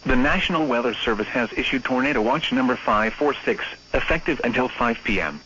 The National Weather Service has issued Tornado Watch number 546, effective until 5 p.m.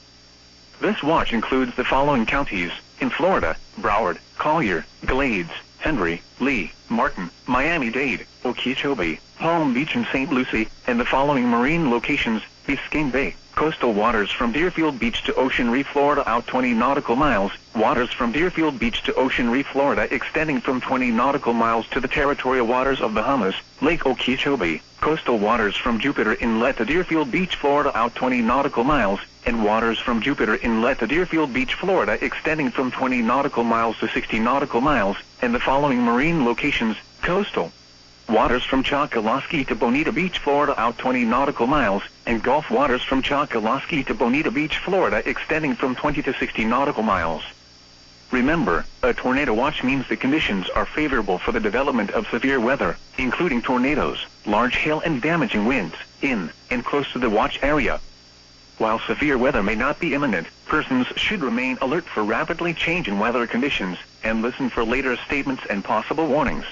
This watch includes the following counties in Florida: Broward, Collier, Glades, Henry, Lee, Martin, Miami-Dade, Okeechobee, Palm Beach and St. Lucie, and the following marine locations: Biscayne Bay, coastal waters from Deerfield Beach to Ocean Reef, Florida out 20 nautical miles, waters from Deerfield Beach to Ocean Reef, Florida extending from 20 nautical miles to the territorial waters of Bahamas, Lake Okeechobee, coastal waters from Jupiter Inlet to Deerfield Beach, Florida out 20 nautical miles, and waters from Jupiter Inlet to Deerfield Beach, Florida extending from 20 nautical miles to 60 nautical miles, and the following marine locations: coastal waters from Chokoloskee to Bonita Beach, Florida out 20 nautical miles, and Gulf waters from Chokoloskee to Bonita Beach, Florida extending from 20 to 60 nautical miles. Remember, a tornado watch means the conditions are favorable for the development of severe weather, including tornadoes, large hail and damaging winds, in and close to the watch area. While severe weather may not be imminent, persons should remain alert for rapidly changing weather conditions, and listen for later statements and possible warnings.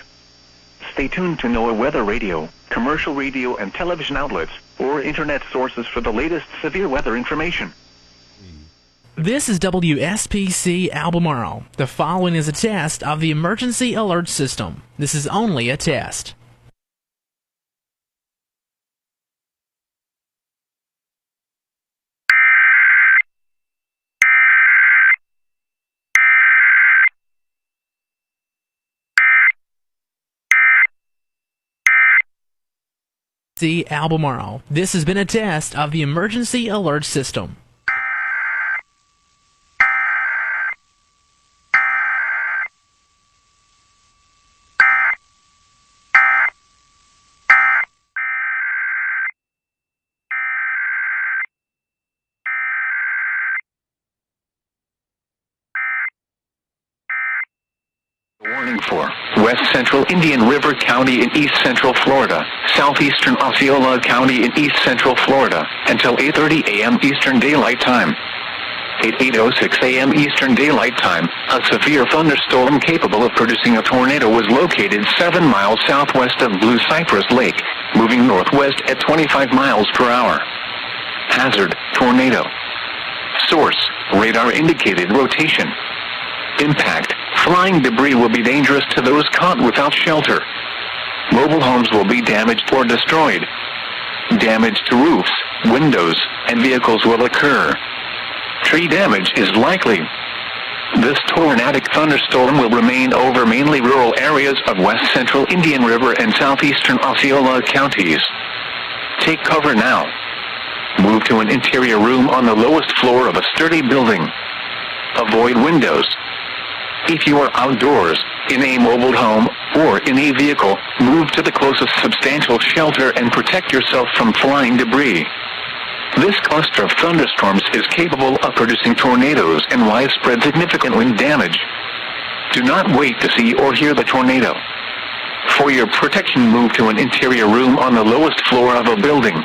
Stay tuned to NOAA Weather Radio, commercial radio and television outlets, or internet sources for the latest severe weather information. This is WSPC Albemarle. The following is a test of the emergency alert system. This is only a test. Albemarle. This has been a test of the emergency alert system. Warning for West Central Indian River County in East Central Florida, Southeastern Osceola County in East Central Florida, until 8:30 a.m. Eastern Daylight Time. At 8:06 a.m. Eastern Daylight Time, a severe thunderstorm capable of producing a tornado was located 7 miles southwest of Blue Cypress Lake, moving northwest at 25 miles per hour. Hazard: tornado. Source: radar indicated rotation. Impact: flying debris will be dangerous to those caught without shelter. Mobile homes will be damaged or destroyed. Damage to roofs, windows, and vehicles will occur. Tree damage is likely. This tornadic thunderstorm will remain over mainly rural areas of west central Indian River and southeastern Osceola counties. Take cover now. Move to an interior room on the lowest floor of a sturdy building. Avoid windows. If you are outdoors, in a mobile home, or in a vehicle, move to the closest substantial shelter and protect yourself from flying debris. This cluster of thunderstorms is capable of producing tornadoes and widespread significant wind damage. Do not wait to see or hear the tornado. For your protection, move to an interior room on the lowest floor of a building.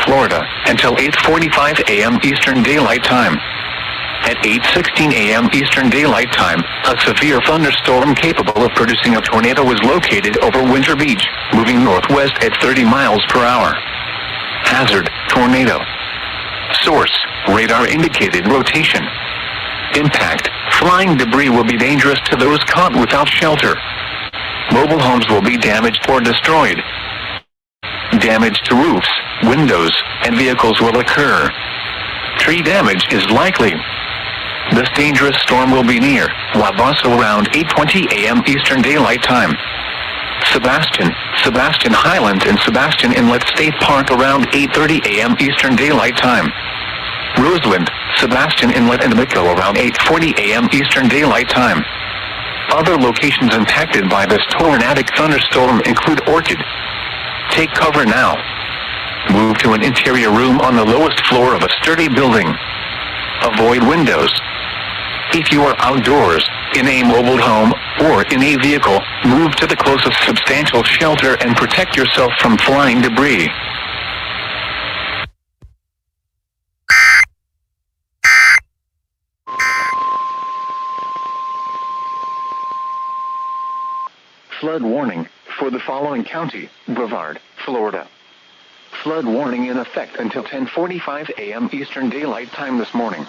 Florida, until 8:45 a.m. Eastern Daylight Time. At 8:16 a.m. Eastern Daylight Time, a severe thunderstorm capable of producing a tornado was located over Winter Beach, moving northwest at 30 miles per hour. Hazard: tornado. Source: radar indicated rotation. Impact: flying debris will be dangerous to those caught without shelter. Mobile homes will be damaged or destroyed. Damage to roofs, windows, and vehicles will occur. Tree damage is likely. This dangerous storm will be near Wabasso around 8:20 a.m. Eastern Daylight Time. Sebastian Highlands and Sebastian Inlet State Park around 8:30 a.m. Eastern Daylight Time. Roseland, Sebastian Inlet and Micco around 8:40 a.m. Eastern Daylight Time. Other locations impacted by this tornadic thunderstorm include Orchid. Take cover now. Move to an interior room on the lowest floor of a sturdy building. Avoid windows. If you are outdoors, in a mobile home, or in a vehicle, move to the closest substantial shelter and protect yourself from flying debris. the following county: Brevard, Florida. Flood warning in effect until 10:45 a.m. Eastern Daylight Time this morning.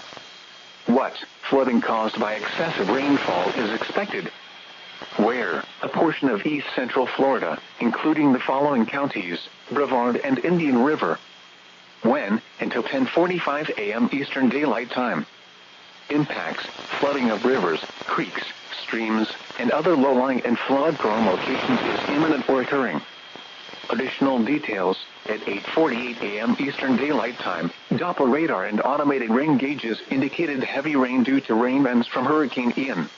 What flooding caused by excessive rainfall is expected? Where? A portion of East Central Florida, including the following counties: Brevard and Indian River. When? Until 10:45 a.m. Eastern Daylight Time. Impacts: flooding of rivers, creeks, streams, and other low-lying and flood-prone locations is imminent or occurring. Additional details: at 8:48 a.m. Eastern Daylight Time, Doppler radar and automated rain gauges indicated heavy rain due to rain bands from Hurricane Ian.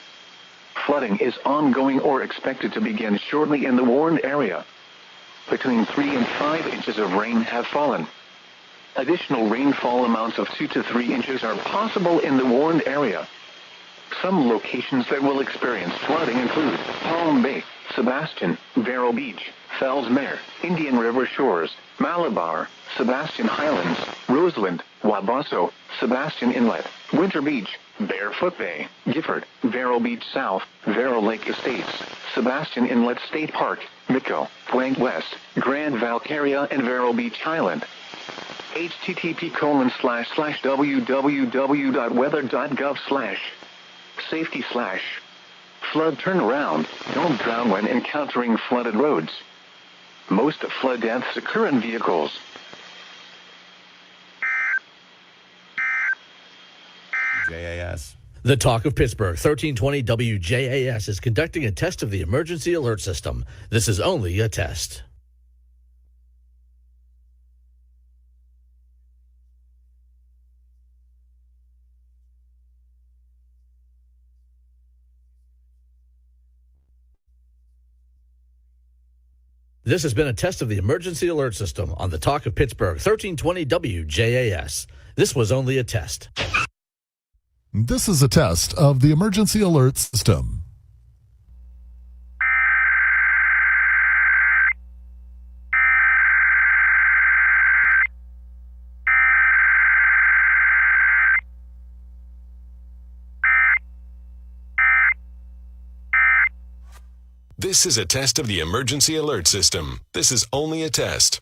Flooding is ongoing or expected to begin shortly in the warned area. Between 3 and 5 inches of rain have fallen. Additional rainfall amounts of 2 to 3 inches are possible in the warned area. Some locations that will experience flooding include Palm Bay, Sebastian, Vero Beach, Fells Mare, Indian River Shores, Malabar, Sebastian Highlands, Roseland, Wabasso, Sebastian Inlet, Winter Beach, Barefoot Bay, Gifford, Vero Beach South, Vero Lake Estates, Sebastian Inlet State Park, Mico, Plank West, Grand Valcaria and Vero Beach Highland. http://www.weather.gov/safety/flood turnaround. Don't drown when encountering flooded roads. Most flood deaths occur in vehicles. WJAS. The Talk of Pittsburgh, 1320 WJAS is conducting a test of the emergency alert system. This is only a test. This has been a test of the emergency alert system on the Talk of Pittsburgh, 1320 WJAS. This was only a test. This is a test of the emergency alert system. This is a test of the emergency alert system. This is only a test.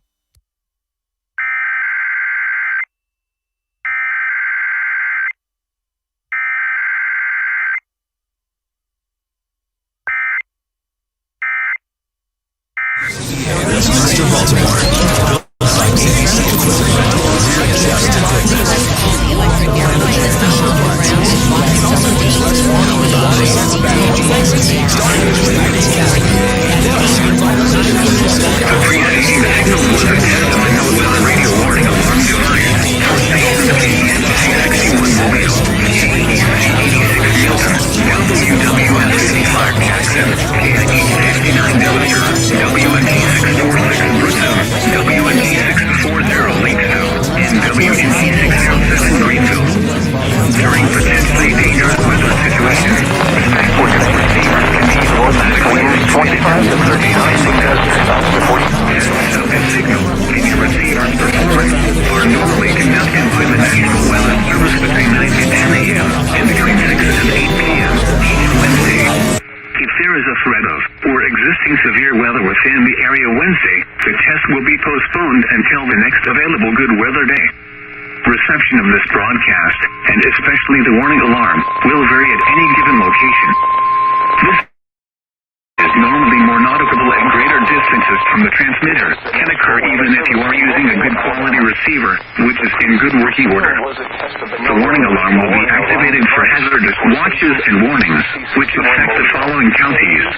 Mr. Baltimore. During potentially dangerous weather situations, respectful receivers can be automatic winds 25 to 39 stops to 40. Southern signal in your receiver's performance are normally conducted by the National Weather Service between 9 and 10 a.m. and between 6 and 8 p.m. each Wednesday. If there is a threat of or existing severe weather within the area Wednesday, the test will be postponed until the next available good weather day. Reception of this broadcast, and especially the warning alarm, will vary at any given location. This is normally more noticeable at greater distances from the transmitter, can occur even if you are using a good quality receiver, which is in good working order. The warning alarm will be activated for hazardous watches and warnings, which affect the following counties: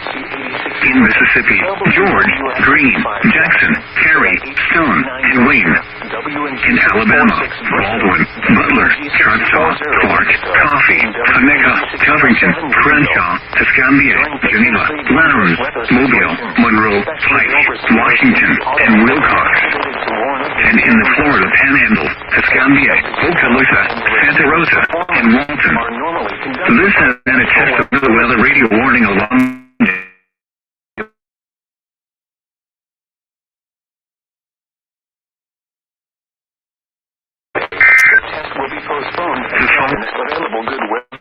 in Mississippi, George, Greene, Jackson, Cerri, Stone, and Wayne. In Alabama, Baldwin, Butler, Choctaw, Clark, Coffee, Conecuh, Covington, Crenshaw, Escambia, Geneva, Lowndes, Mobile, Monroe, Pike, Washington, and Wilcox. And in the Florida Panhandle, Escambia, Okaloosa, Santa Rosa, and Walton. This has been a test of the weather radio warning alarm. Will be postponed until the next available good weather.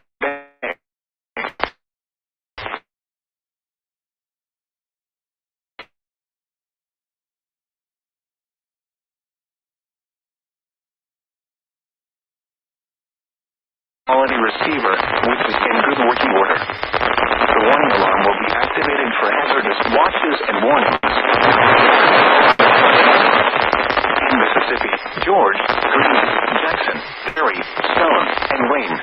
quality receiver, which is in good working order. The warning alarm will be activated for hazardous watches and warnings. In Mississippi, George, Green, Jackson, Cerri, Stone, and Wayne.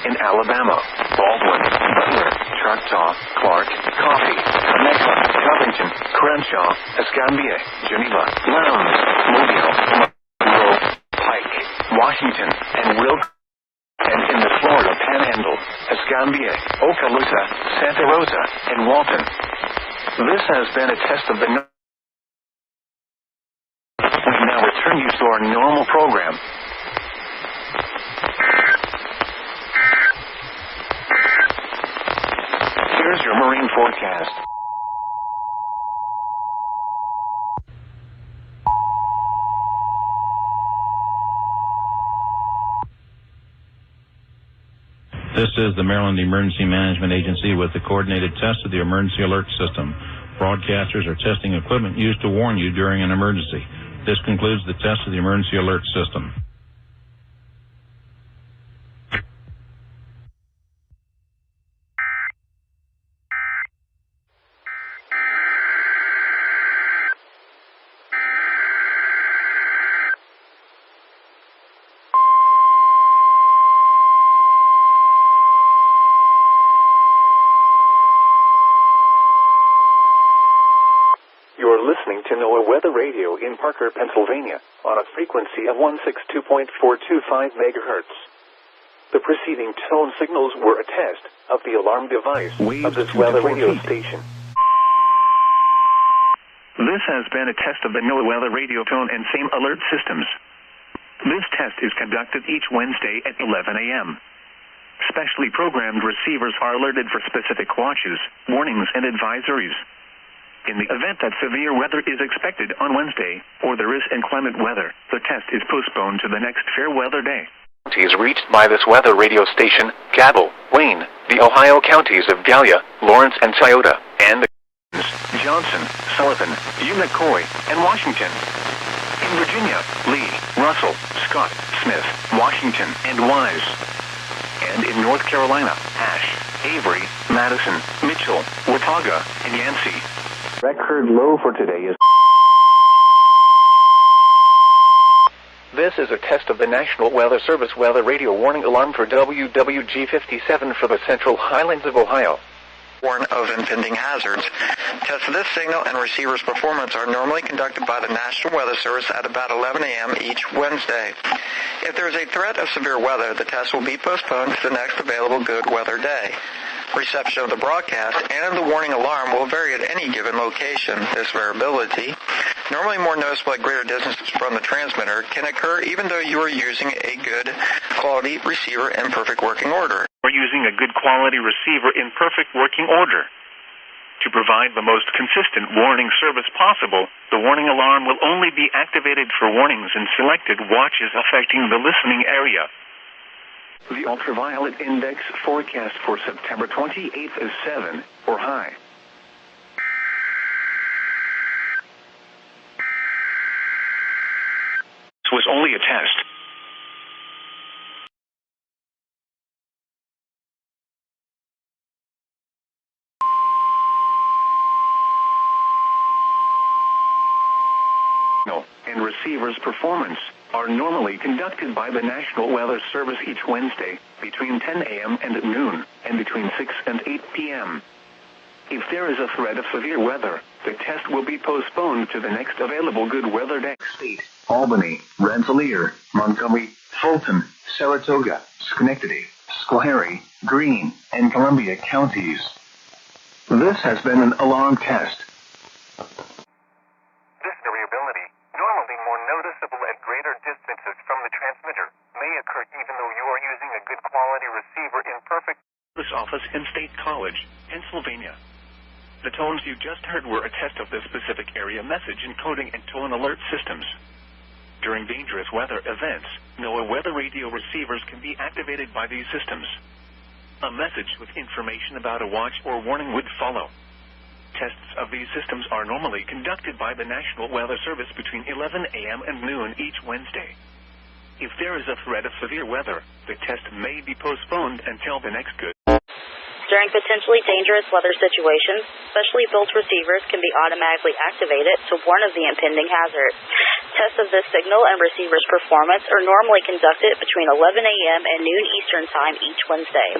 In Alabama, Baldwin, Butler, Choctaw, Clark, Coffee, Temecula, Covington, Crenshaw, Escambia, Geneva, Lowndes, Mobile, Monroe, Pike, Washington, and Will. And in the Florida Panhandle, Escambia, Okaloosa, Santa Rosa, and Walton. This has been a test of the... We now return you to our normal program. Here's your marine forecast. This is the Maryland Emergency Management Agency with the coordinated test of the emergency alert system. Broadcasters are testing equipment used to warn you during an emergency. This concludes the test of the emergency alert system. You're listening to NOAA Weather Radio in Parker, Pennsylvania, on a frequency of 162.425 megahertz. The preceding tone signals were a test of the alarm device of this weather radio station. This has been a test of the NOAA Weather Radio tone and same alert systems. This test is conducted each Wednesday at 11 a.m. Specially programmed receivers are alerted for specific watches, warnings, and advisories. In the event that severe weather is expected on Wednesday, or there is inclement weather, the test is postponed to the next fair weather day. Is reached by this weather radio station, Cabell, Wayne, the Ohio counties of Gallia, Lawrence, and Scioto, and the Johnson, Sullivan, Unicoi, and Washington. In Virginia, Lee, Russell, Scott, Smith, Washington, and Wise. And in North Carolina, Ashe, Avery, Madison, Mitchell, Watauga, and Yancey. Record low for today is... This is a test of the National Weather Service weather radio warning alarm for WWG57 for the Central Highlands of Ohio. Warn of impending hazards. Tests of this signal and receiver's performance are normally conducted by the National Weather Service at about 11 a.m. each Wednesday. If there is a threat of severe weather, the test will be postponed to the next available good weather day. Reception of the broadcast and of the warning alarm will vary at any given location. This variability, normally more noticeable at greater distances from the transmitter, can occur even though you are using a good quality receiver in perfect working order. We're using a good quality receiver in perfect working order. To provide the most consistent warning service possible, the warning alarm will only be activated for warnings in selected watches affecting the listening area. The ultraviolet index forecast for September 28th is 7, or high. This was only a test. And receivers' performance are normally conducted by the National Weather Service each Wednesday between 10 a.m. and noon, and between 6 and 8 p.m. If there is a threat of severe weather, the test will be postponed to the next available good weather day. State: Albany, Rensselaer, Montgomery, Fulton, Saratoga, Schenectady, Schoharie, Greene, and Columbia counties. This has been an alarm test. This variability, normally more noticeable at greater distances from the transmitter, may occur even though you are using a good quality receiver in perfect service office in State College, Pennsylvania. The tones you just heard were a test of the specific area message encoding and tone alert systems. During dangerous weather events, NOAA weather radio receivers can be activated by these systems. A message with information about a watch or warning would follow. Tests of these systems are normally conducted by the National Weather Service between 11 a.m. and noon each Wednesday. If there is a threat of severe weather, the test may be postponed until the next good. During potentially dangerous weather situations, specially built receivers can be automatically activated to warn of the impending hazard. Tests of this signal and receiver's performance are normally conducted between 11 a.m. and noon Eastern Time each Wednesday.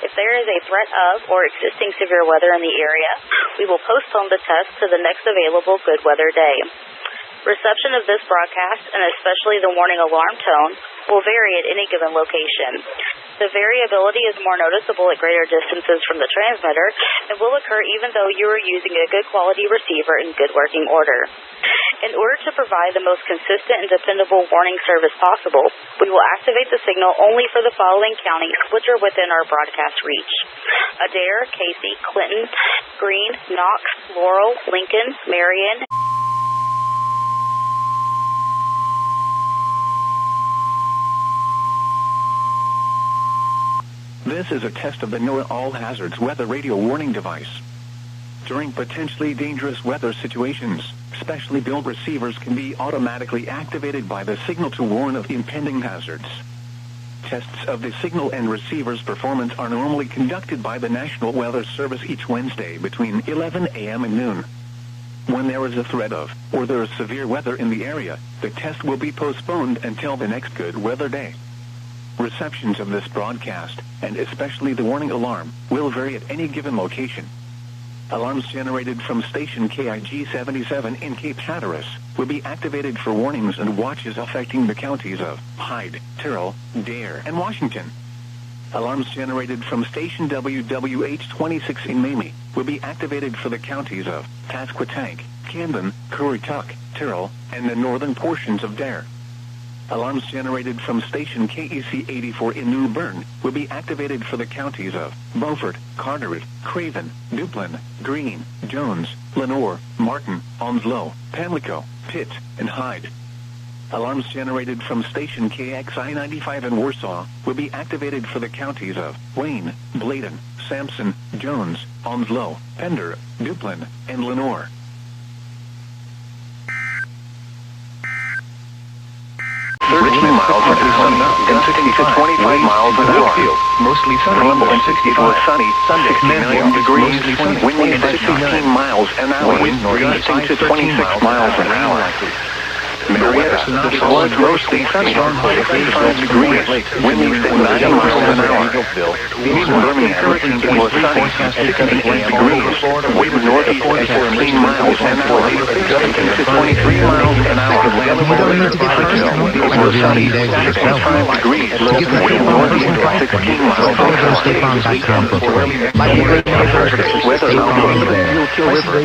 If there is a threat of or existing severe weather in the area, we will postpone the test to the next available good weather day. Reception of this broadcast, and especially the warning alarm tone, will vary at any given location. The variability is more noticeable at greater distances from the transmitter and will occur even though you are using a good quality receiver in good working order. In order to provide the most consistent and dependable warning service possible, we will activate the signal only for the following counties which are within our broadcast reach: Adair, Casey, Clinton, Greene, Knox, Laurel, Lincoln, Marion. This is a test of the NOAA All Hazards Weather Radio Warning Device. During potentially dangerous weather situations, specially built receivers can be automatically activated by the signal to warn of impending hazards. Tests of the signal and receiver's performance are normally conducted by the National Weather Service each Wednesday between 11 a.m. and noon. When there is a threat of, or there is severe weather in the area, the test will be postponed until the next good weather day. Receptions of this broadcast, and especially the warning alarm, will vary at any given location. Alarms generated from station KIG 77 in Cape Hatteras will be activated for warnings and watches affecting the counties of Hyde, Terrell, Dare, and Washington. Alarms generated from station WWH 26 in Mamie will be activated for the counties of Pasquotank, Camden, Currituck, Terrell, and the northern portions of Dare. Alarms generated from station KEC 84 in New Bern will be activated for the counties of Beaufort, Carteret, Craven, Duplin, Greene, Jones, Lenoir, Martin, Onslow, Pamlico, Pitt, and Hyde. Alarms generated from station KXI 95 in Warsaw will be activated for the counties of Wayne, Bladen, Sampson, Jones, Onslow, Pender, Duplin, and Lenoir. 13 miles into sunny and 60 to 25 miles an hour. Mostly sunny and 64 sunny. 69 degrees. Windy at 16 miles an hour. Gusting to 26 miles an hour. Marietta, the sun mostly sunny, 55 degrees, windy at 90 miles an hour. Birmingham, it was sunny, 68 degrees, wind northeast at 14 miles an hour, gusting to 23 miles an hour. It was sunny, 65 degrees, wind northeast at 16 miles an hour. Weather outlook,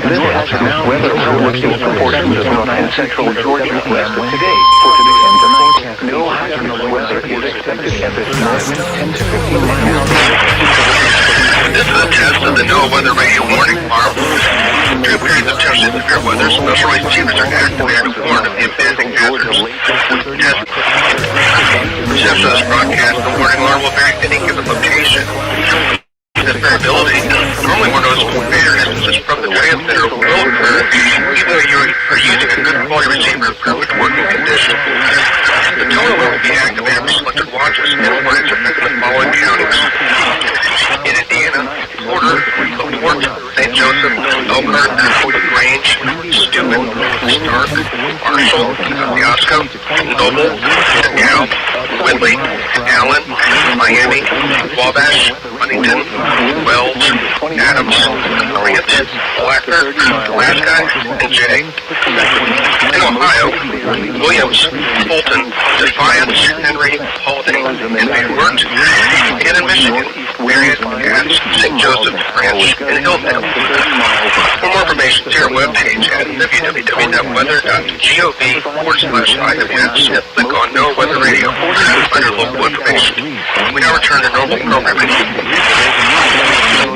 this has now weather overseas proportions of north and central Georgia. Today, for today and tonight, no hazardous weather is expected at this time. 10 to 15 miles. This is a test of the NOAA Weather Radio Warning Alarm. During periods of testing severe weather, special receivers are activated to warn of the impending hazards. Reception of this broadcast, the warning alarm will vary at any given location. This variability, normally more noticeable greater distances from the transmitter, will occur even though you are using a good quality receiver in perfect working condition. The tone will be activated for selected watches and warnings affecting the following counties: in Indiana, Porter, LaPorte, St. Joseph, Elkhart, Grange, Steuben, Stark, Marshall, Iosco, Noble, DeKalb, Whitley, Allen, Miami, Wabash, Huntington, Wells, Adams, Grant, Blackbird, Alaska, and Jay. In Ohio, Williams, Fulton, Defiance, Henry, Haldane, and Bayport. And in Michigan, Marion, Cass, St. Joseph, Branch, and Hillsdale. For more information, see our webpage at www.weather.gov/IWS and click on No Weather Radio under local information. We now return to normal programming.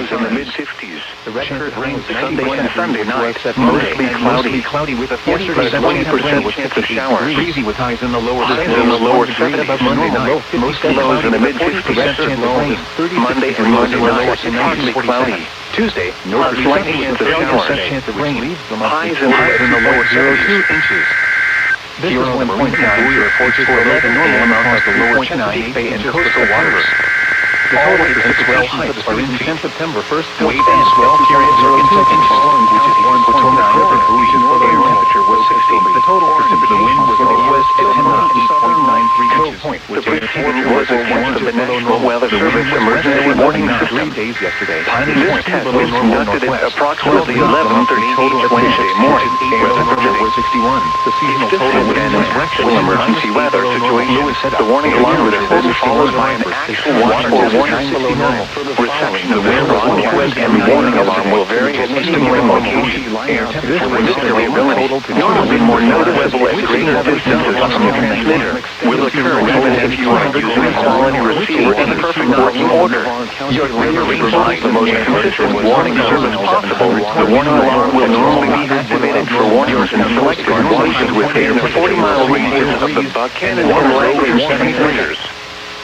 In the mid-50s. The record rains Sunday and Sunday night. Mostly cloudy with a 40% chance of showers. Breezy with highs in the lower 70s. Monday night. Most lows in the mid-50s. Monday and Monday night. Partly cloudy. Tuesday, a slight chance of showers. Highs in the lower 0 to 2 inches. This is 1.9 reports for low than normal across the lower Chesapeake Bay and coastal waters. The total precipitation heights are in feet. September 1st, wave and swell periods are in seconds, which is 1.9 river region for the temperature was 60. The total precipitation wind was from the west at 10.93 inches, which is 4 was a test of the National Weather Service emergency warning system 3 days yesterday. This test was conducted at approximately 11:38 Wednesday morning. Air temperature was 61. The seasonal total was an actual emergency weather situation. Lewis said the warning alarm was followed by an actual watch or warning below normal. Reception of the broadcast and warning alarm will vary at any given location. Air temperature and variability, normally more noticeable at greater distances from the transmitter, will occur even if you are using a quality receiver in perfect working order. Your failure provides the most consistent warning service possible. The warning alarm will normally be activated for warnings in selected locations within a 40-mile radius of the Buchanan and Lake transmitters.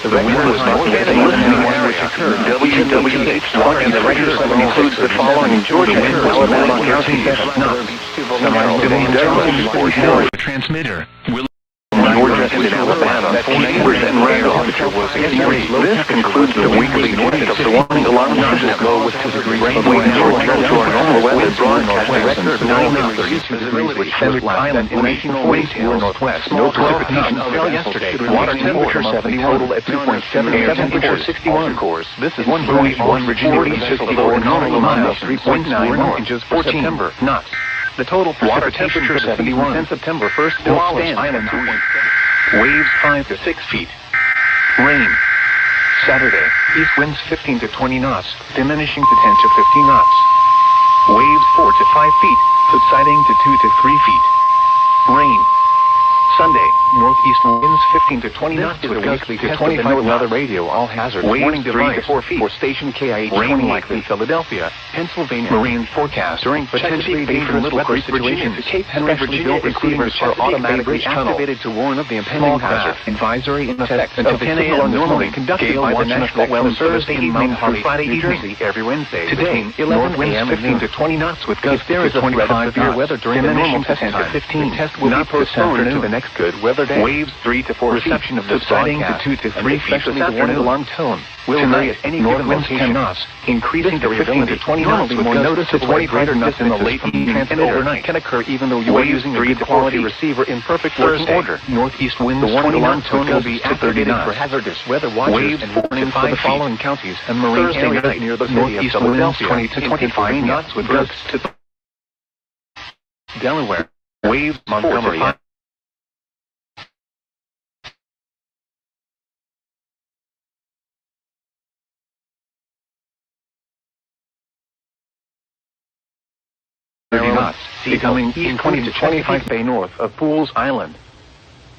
The wind was northwest listening which occurred WWH 20 the regular includes the following Georgia and Alabama counties. The transmitter will Georgia and Alabama 40% rain. This concludes the weekly notice of the warning alarm system. Go with 2 degrees of wind to our normal weather broadcast record 9 degrees with Central Island in 1844 northwest. No precipitation fell yesterday. Water temperature 70 total at 2.7. Air temperature 61. This is 1.1 Virginia East below normal miles 3.9 inches for September. Knots. The total water temperature 71. And September 1st still stands. Island 2. Waves 5 to 6 feet. Rain. Saturday. East winds 15 to 20 knots, diminishing to 10 to 15 knots. Waves 4 to 5 feet, subsiding to 2 to 3 feet. Rain. Sunday, northeast winds 15 to 20 knots with a weekly to 25 weather radio all hazard warning 3 to 4 feet for station KIH rain likely in Philadelphia, Pennsylvania. Marine forecast during potentially dangerous Little Creek situations. Cape Henry, Virginia receivers are automatically activated to warn of the impending hazard. Advisory in effect until 10 a.m. normally conducted by the National Weather Service in Mount Holly, Friday evening, every Wednesday. Today, 11 a.m. 15 to 20 knots with gusts to 25 severe weather during the normal test time. 15 test will be postponed to the next good weather day. Waves 3 to 4 reception of the subsiding to 2 to 3 feet. Especially the warning alarm tone will vary at any northern winds 10 knots, increasing to 15 to 20 knots with more noticeable at greater knots in the late evening and overnight can occur even though you are using a good quality receiver in perfect working order. Northeast winds 20 alarm tone will be activated for hazardous weather watches and warnings for the following counties and marine areas near the city of Philadelphia. 20 to 25 knots with gusts to Delaware. Waves Montgomery. Knots, becoming east 20 to 25 Bay north of Pools Island.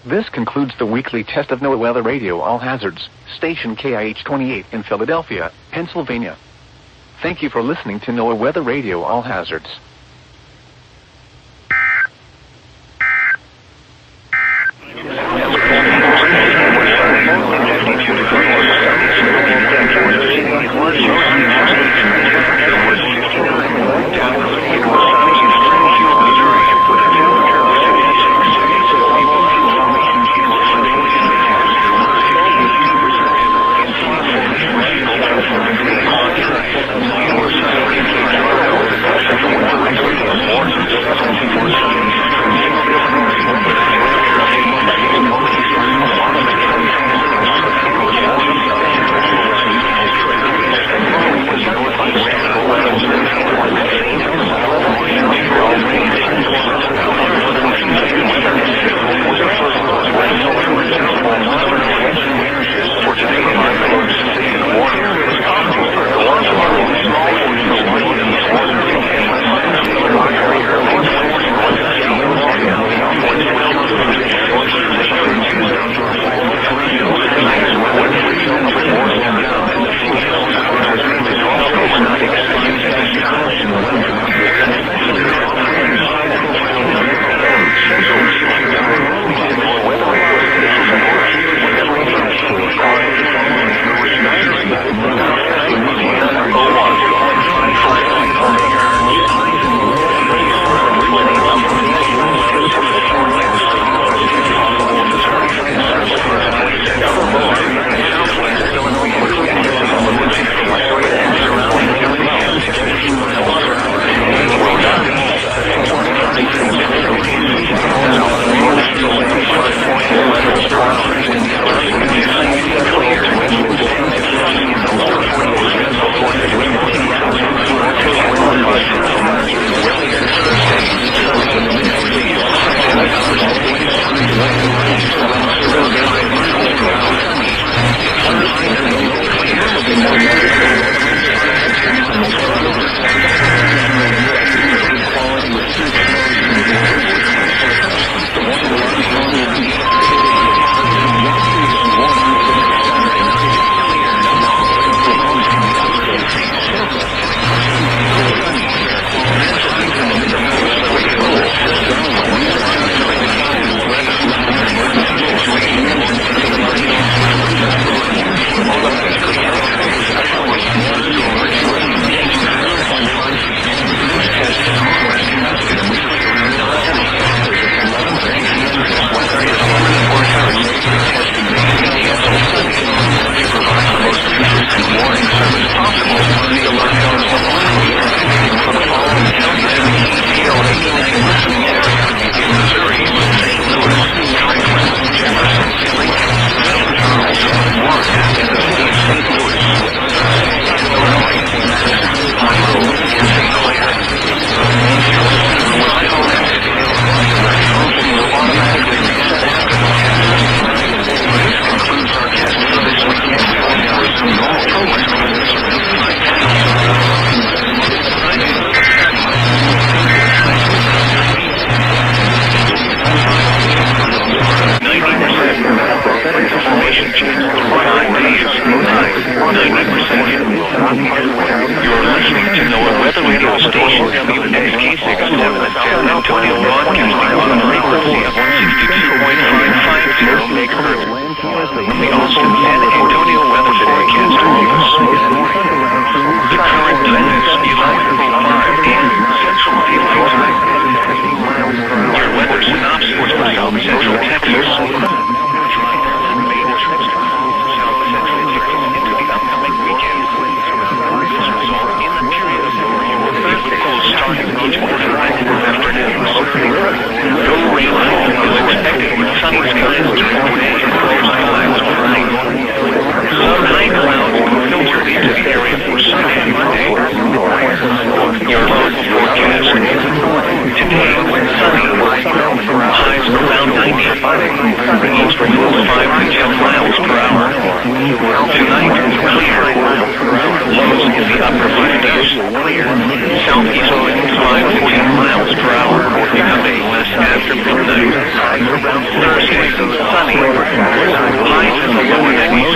This concludes the weekly test of NOAA Weather Radio All Hazards, station KIH 28 in Philadelphia, Pennsylvania. Thank you for listening to NOAA Weather Radio All Hazards. You're listening to NOAA Weather Radio Station WSK6 San Antonio, broadcasting on a frequency of 62.550 megahertz. The Austin San Antonio Weather Forecast Office. The current time is 11:05 p.m. Central Daylight Time. Your weather synopsis for South Central Texas. Starting each morning and afternoons. No rainfall is expected with sunny skies during the day and clear skies overnight. Some high clouds will filter into the area for Sunday and Monday. Your local forecast. Today, sunny. Highs around 90. Winds from 5 to 10 miles per hour. Tonight, clear. Lows in the upper 50s. Southeast winds 5 to 10 miles per hour, becoming west after midnight. Thursday, sunny. Highs in the lower 90s.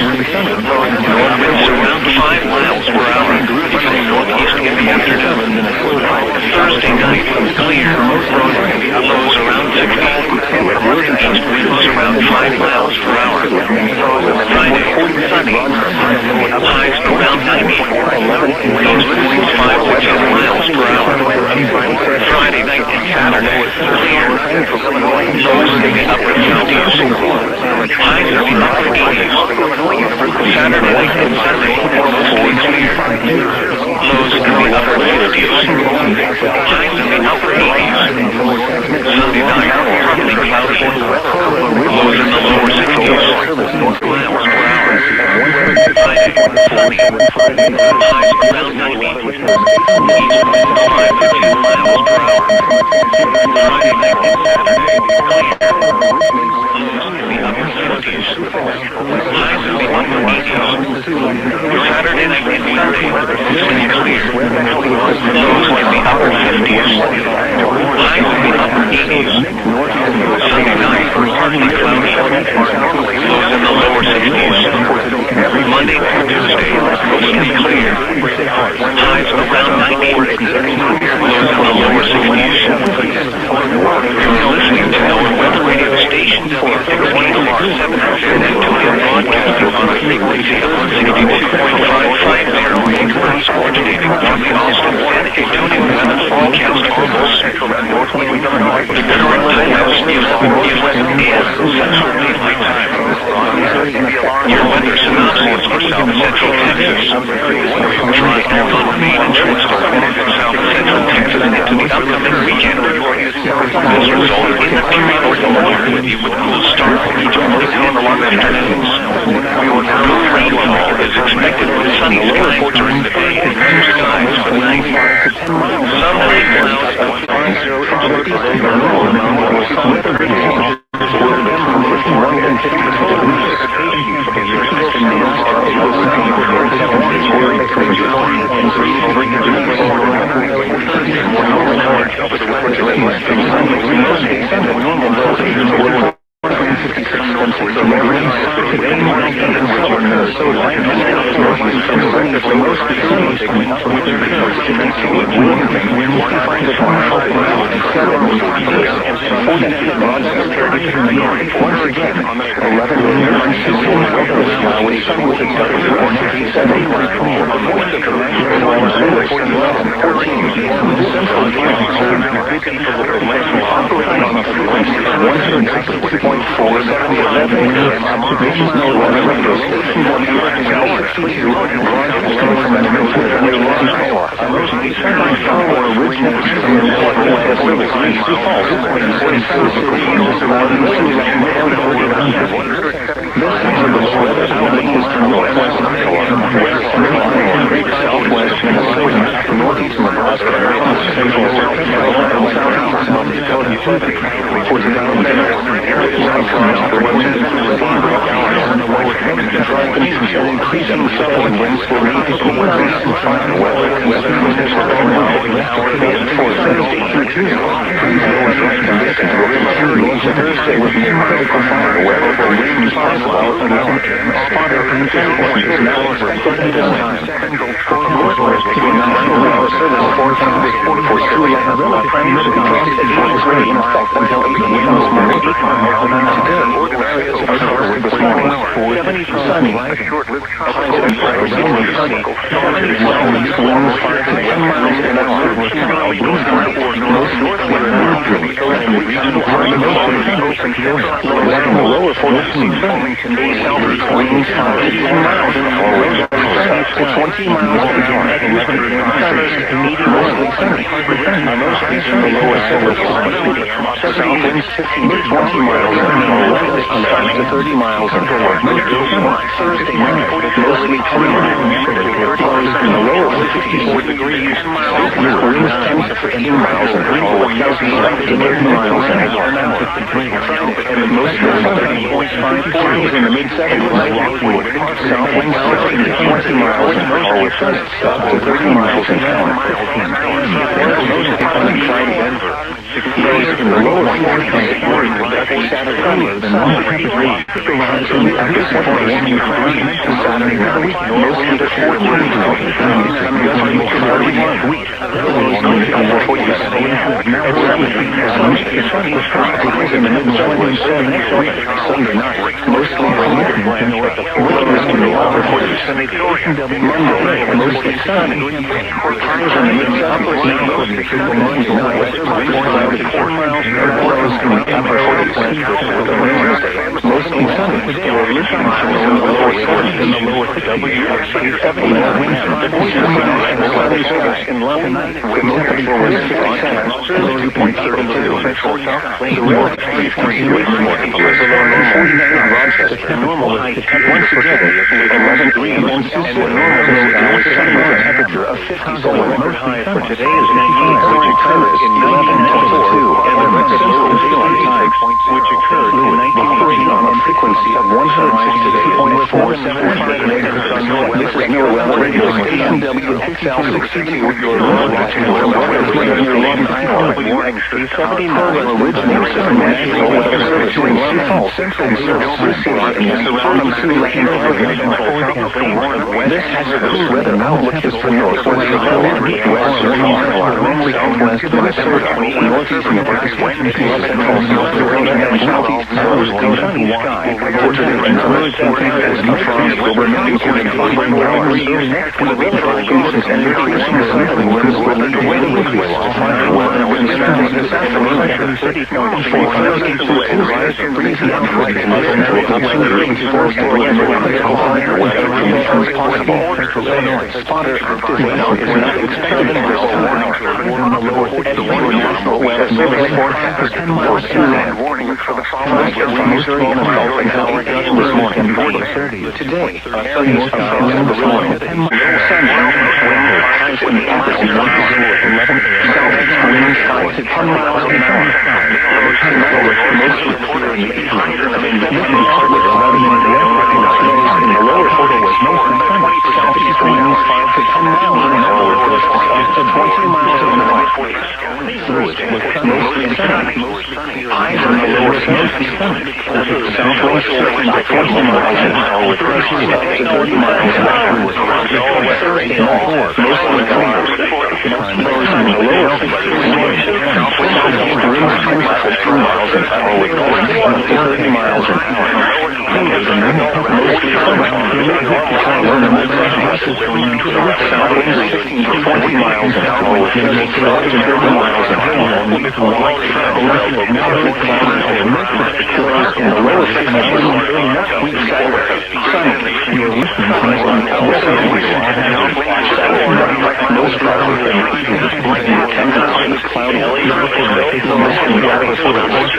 Winds around 5 miles per hour, becoming northeast in the afternoon. Thursday night, clear. Lows around 60. East winds around 5 miles per hour. Friday, sunny. Highs around 90. East winds 5 to 10 miles per hour. Friday night and Saturday, clear. Lows in the upper 50s. Highs in the upper 80s. Saturday night and Sunday, mostly clear. Lows in the upper 50s. Highs in the upper 80s. Sunday night, partly cloudy. Lows in the lower 60s. Miles per hour. Friday, sunny. Highs around 90. East winds 5 to 10 miles per hour. Friday night and Saturday, clear. Lows in the upper 50s. Highs in the upper 80s. Saturday night and Sunday, mostly clear. Lows in the upper 50s. Highs in the upper 80s. Sunday night, partly cloudy. Lows in the lower 60s. Monday through Tuesday, mostly clear. Highs around 90. Lows in the lower 60s. You're listening to NOAA Weather Radio Station WSK6 San Antonio, broadcasting on a frequency of 62.550 megahertz, originating from the Austin San Antonio Weather Forecast Office. The current time is 11 a.m. Central Daylight Time. Your weather synopsis for South Central Texas. Dry air will remain in transitory in South Central Texas into the upcoming weekend. This resulted in a period of humidity with cool start each morning and afternoons. No rainfall is expected with sunny skies during the day and clear skies for the night. Some high clouds will find For and increasing southerly winds will lead to increase in fine weather and weather conditions overnight. For Thursday through Tuesday, low and dry conditions will continue into Thursday with near critical fire weather or rain possible at 11 a.m. Spotter precipitation is now expected at this time. Between 9 and 11 service forecast for Cerri has rain until 8 a.m. this morning. Today, areas are covered this morning. 70% sunny, highs of mainly sunny, southeast winds 5 to 10 miles an hour, mostly clear and northerly, and regional high open lows in the lower 40s, southeast winds 5 to 10 miles an hour, 20 miles an hour at 11 a.m. Mostly sunny, mostly in the lower 70s, south winds 15 to 20 miles an hour, 5 to 30 miles an hour. Thursday night, mostly clear, lows in the lower 54 degrees, winds 10 to 15 miles an hour, southeast to 30 miles an hour. And mostly sunny, highs in the mid-70s, south winds 15 to 20 miles an hour, with gusts up to 30 miles an hour. Lows in the lower 40s, Saturday, highs in the upper 70s, Saturday night, mostly to 40 degrees, lows in the upper 40s, at 70, highs in the mid-70s, Sunday night, mostly rainy, lows in the upper 40s, Monday, mostly sunny, highs in the mid-70s, Monday night, 4 miles per hour, lows in the upper 40s, Wednesday, mostly sunny, highs in the lower 40s, WSP 79, sunny skies, temperature was 57, 2.32, the relative frequency this morning was 49 in Rochester, normal once again, 11 degrees, and the normal temperature of 57. Record high for today is 98, which occurred in 1922, and the record low daylight time, which occurred in 1940 on a frequency of 162.475 megahertz. This is your weather radio station, WSL62, your broadcasting weather near Long Island. The 70 program originates from National Weather Service in Sioux Falls, Central Missouri, and surrounding Sioux Lane area. This hazardous weather outlook is for northwest Alabama, western Iowa, southwest Minnesota, northeast Nebraska, central South Dakota, and southeast South sunny sky. For today and tomorrow, indyfrog will remain reporting 5 hours. The relative conditions and increasing southerly winds will lead to wind with fire weather winds this afternoon. For Thursday through Tuesday, breezy and dry conditions will continue into Thursday and critical fire weather conditions possible. Spotter active now is not expected this time. The National Weather Service forecast for Suzanne warning for the following mostly in effect until 8 a.m. this morning. Today, areas of showers this morning. Sunny, highs in the upper 11 southeast winds 5 to 10 miles an hour. Mostly clear in the evening. In the lower 40s, mostly sunny. Southeast winds 5 to 10 miles an hour. Up to 20 miles an hour. Mostly sunny. Highs in the lower 50s, sunny. Southwest 7 to 20 miles an hour with gusts up to 30 miles an hour. Thursday night, mostly clear. Lows in the lower 50s, southwest winds 10 to 15 miles an hour with gusts up to 30 miles an hour. Mostly sunny. South winds 15 to 20 miles an hour with gusts up to 30 miles an hour. Lows in the lower 50s, weak Saturday, sunny. Highs in the upper 70s, Saturday, most cloudy in the evening, 10 to 6 cloudy, the most in the upper 40s.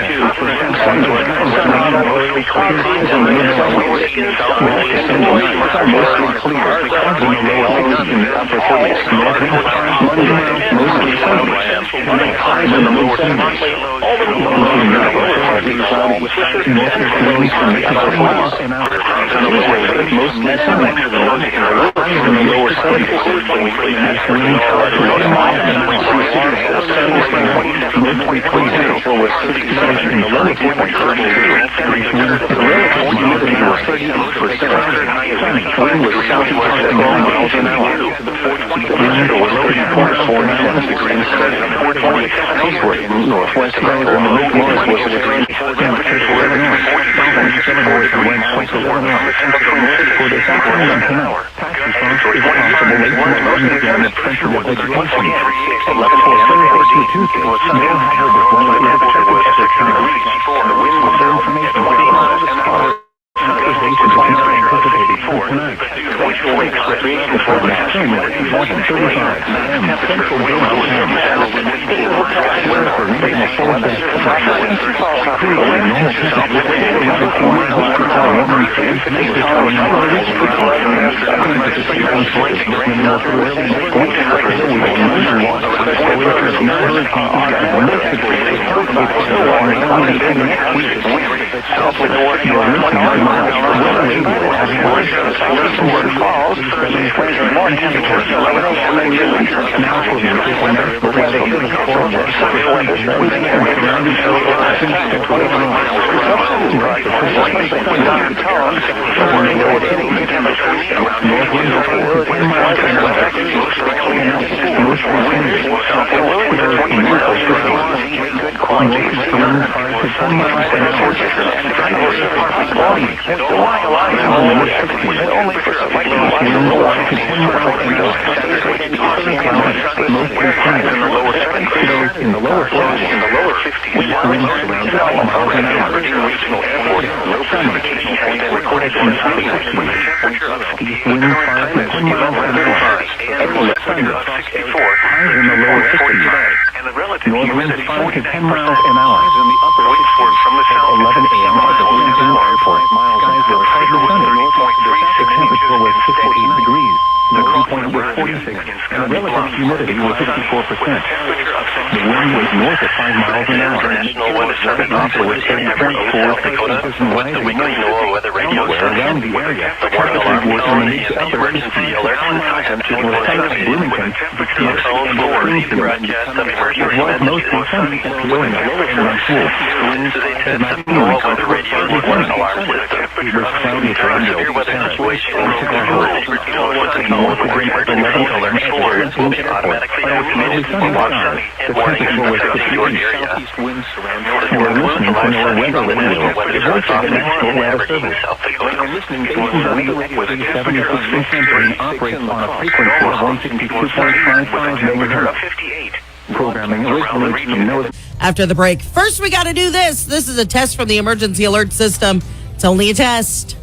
After the break, first we got to do this. This is a test from the emergency alert system. It's only a test.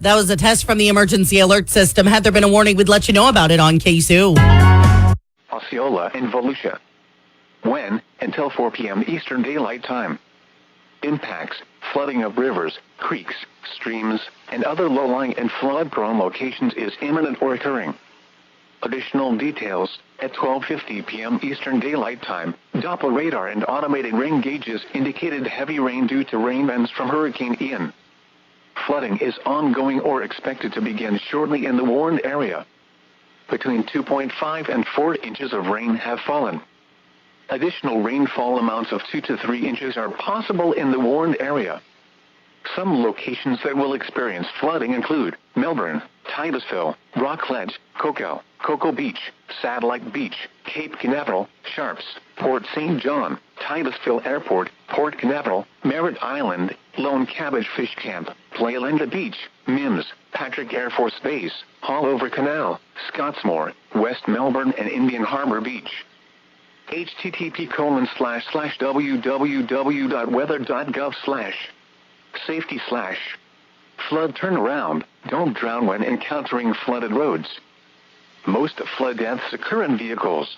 That was a test from the emergency alert system. Had there been a warning, we'd let you know about it on KSU. Osceola and Volusia. When? Until 4 p.m. Eastern Daylight Time. Impacts, flooding of rivers, creeks, streams, and other low-lying and flood-prone locations is imminent or occurring. Additional details, at 12:50 p.m. Eastern Daylight Time, Doppler radar and automated rain gauges indicated heavy rain due to rain events from Hurricane Ian. Flooding is ongoing or expected to begin shortly in the warned area. Between 2.5 and 4 inches of rain have fallen. Additional rainfall amounts of 2 to 3 inches are possible in the warned area. Some locations that will experience flooding include Melbourne, Titusville, Rockledge, Cocoa Beach, Satellite Beach, Cape Canaveral, Sharps, Port St. John, Titusville Airport, Port Canaveral, Merritt Island, Lone Cabbage Fish Camp, Playland Beach, Mims, Patrick Air Force Base, Haulover Canal, Scottsmore, West Melbourne and Indian Harbor Beach. http://www.weather.gov/safety/flood turnaround. Don't drown when encountering flooded roads. Most flood deaths occur in vehicles.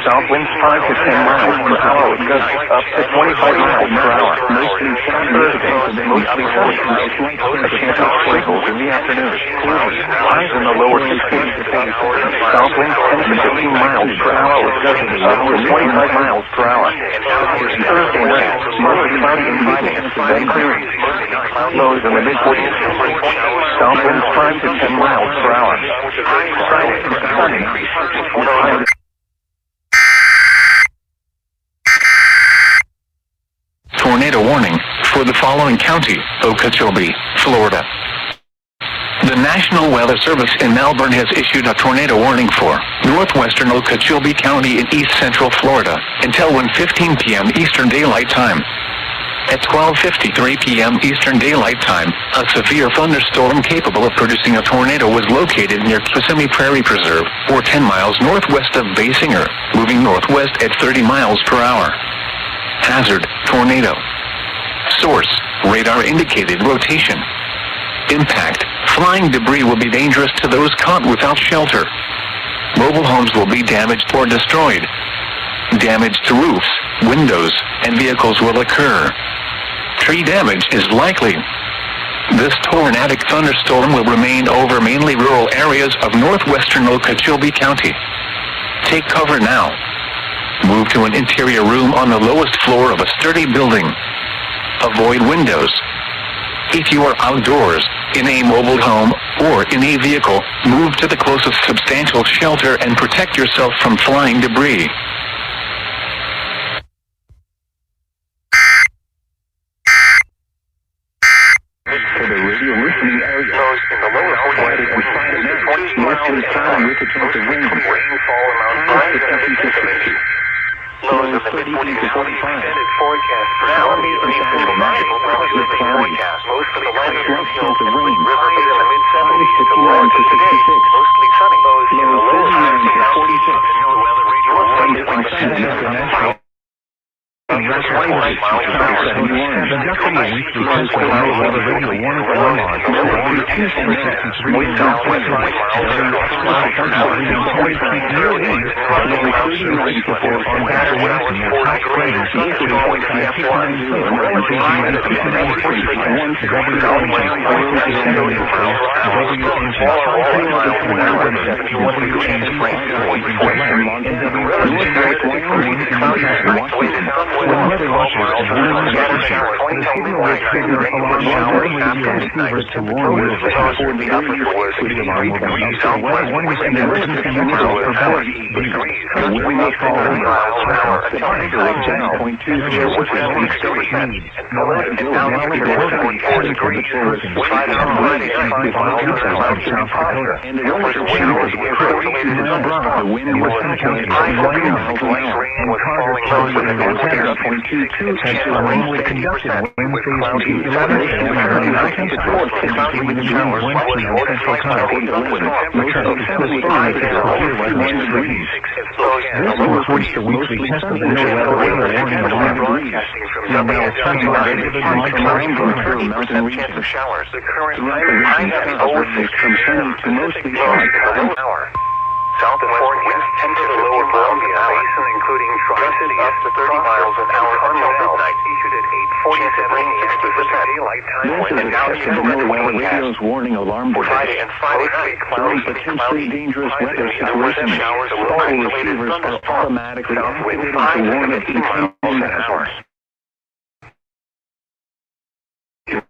South winds 5 to 10 miles per hour with gusts up to 25 miles per hour. Thursday, mostly sunny. A chance of sprinkles in the afternoon. Highs in the lower 60s. South winds 10 to 15 miles per hour with gusts up to 25 miles per hour. Thursday night, mostly cloudy and evening, then clearing. Lows in the mid-40s. South winds 5 to 10 miles per hour. Friday, sunny. Tornado warning for the following county: Okeechobee, Florida. The National Weather Service in Melbourne has issued a tornado warning for northwestern Okeechobee County in east central Florida until 1:15 p.m. Eastern Daylight Time. At 12:53 p.m. Eastern Daylight Time, a severe thunderstorm capable of producing a tornado was located near Kissimmee Prairie Preserve, or 10 miles northwest of Basinger, moving northwest at 30 miles per hour. Hazard: tornado. Source: radar indicated rotation. Impact: flying debris will be dangerous to those caught without shelter. Mobile homes will be damaged or destroyed. Damage to roofs, windows, and vehicles will occur. Tree damage is likely. This tornadic thunderstorm will remain over mainly rural areas of northwestern Okeechobee County. Take cover now. Move to an interior room on the lowest floor of a sturdy building. Avoid windows. If you are outdoors, in a mobile home, or in a vehicle, move to the closest substantial shelter and protect yourself from flying debris. For the radio listening area, lows in the lower 40s with 20 mostly cloudy with a chance of rain. Rainfall amounts 5 to 50. Lows in the mid-40s to 45. Extended forecast for Saturday and Sunday night. Mostly cloudy. Most of the lighter chance of rain. River in the mid-70s to low to 66. Mostly sunny. Lows in the low 50s to 46. Weather radio warning. The Deputy Weekly Coast Guard Weather Radio warning for Vermont. The east and southwest Southwest winds tend to the lower Columbia Basin, including Tri-City, up to 30 miles an hour until midnight. Issued at 8:47, 60% daylight time. And now you know the radio's warning alarm for Friday and Friday night. Cloudy, potentially dangerous weather situations. Showers, local receivers are automatically activated to warn at 15 miles an hour.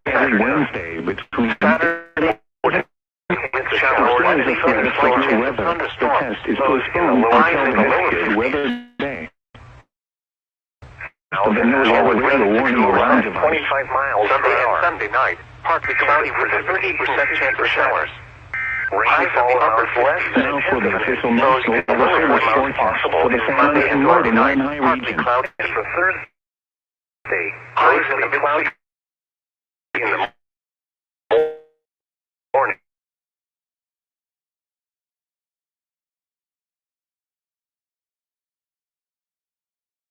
Every Wednesday between Saturday. The test is postponed until the next weather day. The NOAA warning around 25 miles Sunday and Sunday night. Partly cloudy with a 30% chance of showers. Rainfall in the upper west. Now for the official national weather forecast for the Monday and Monday night. Partly cloudy for Thursday. Highs in the cloudy in the morning.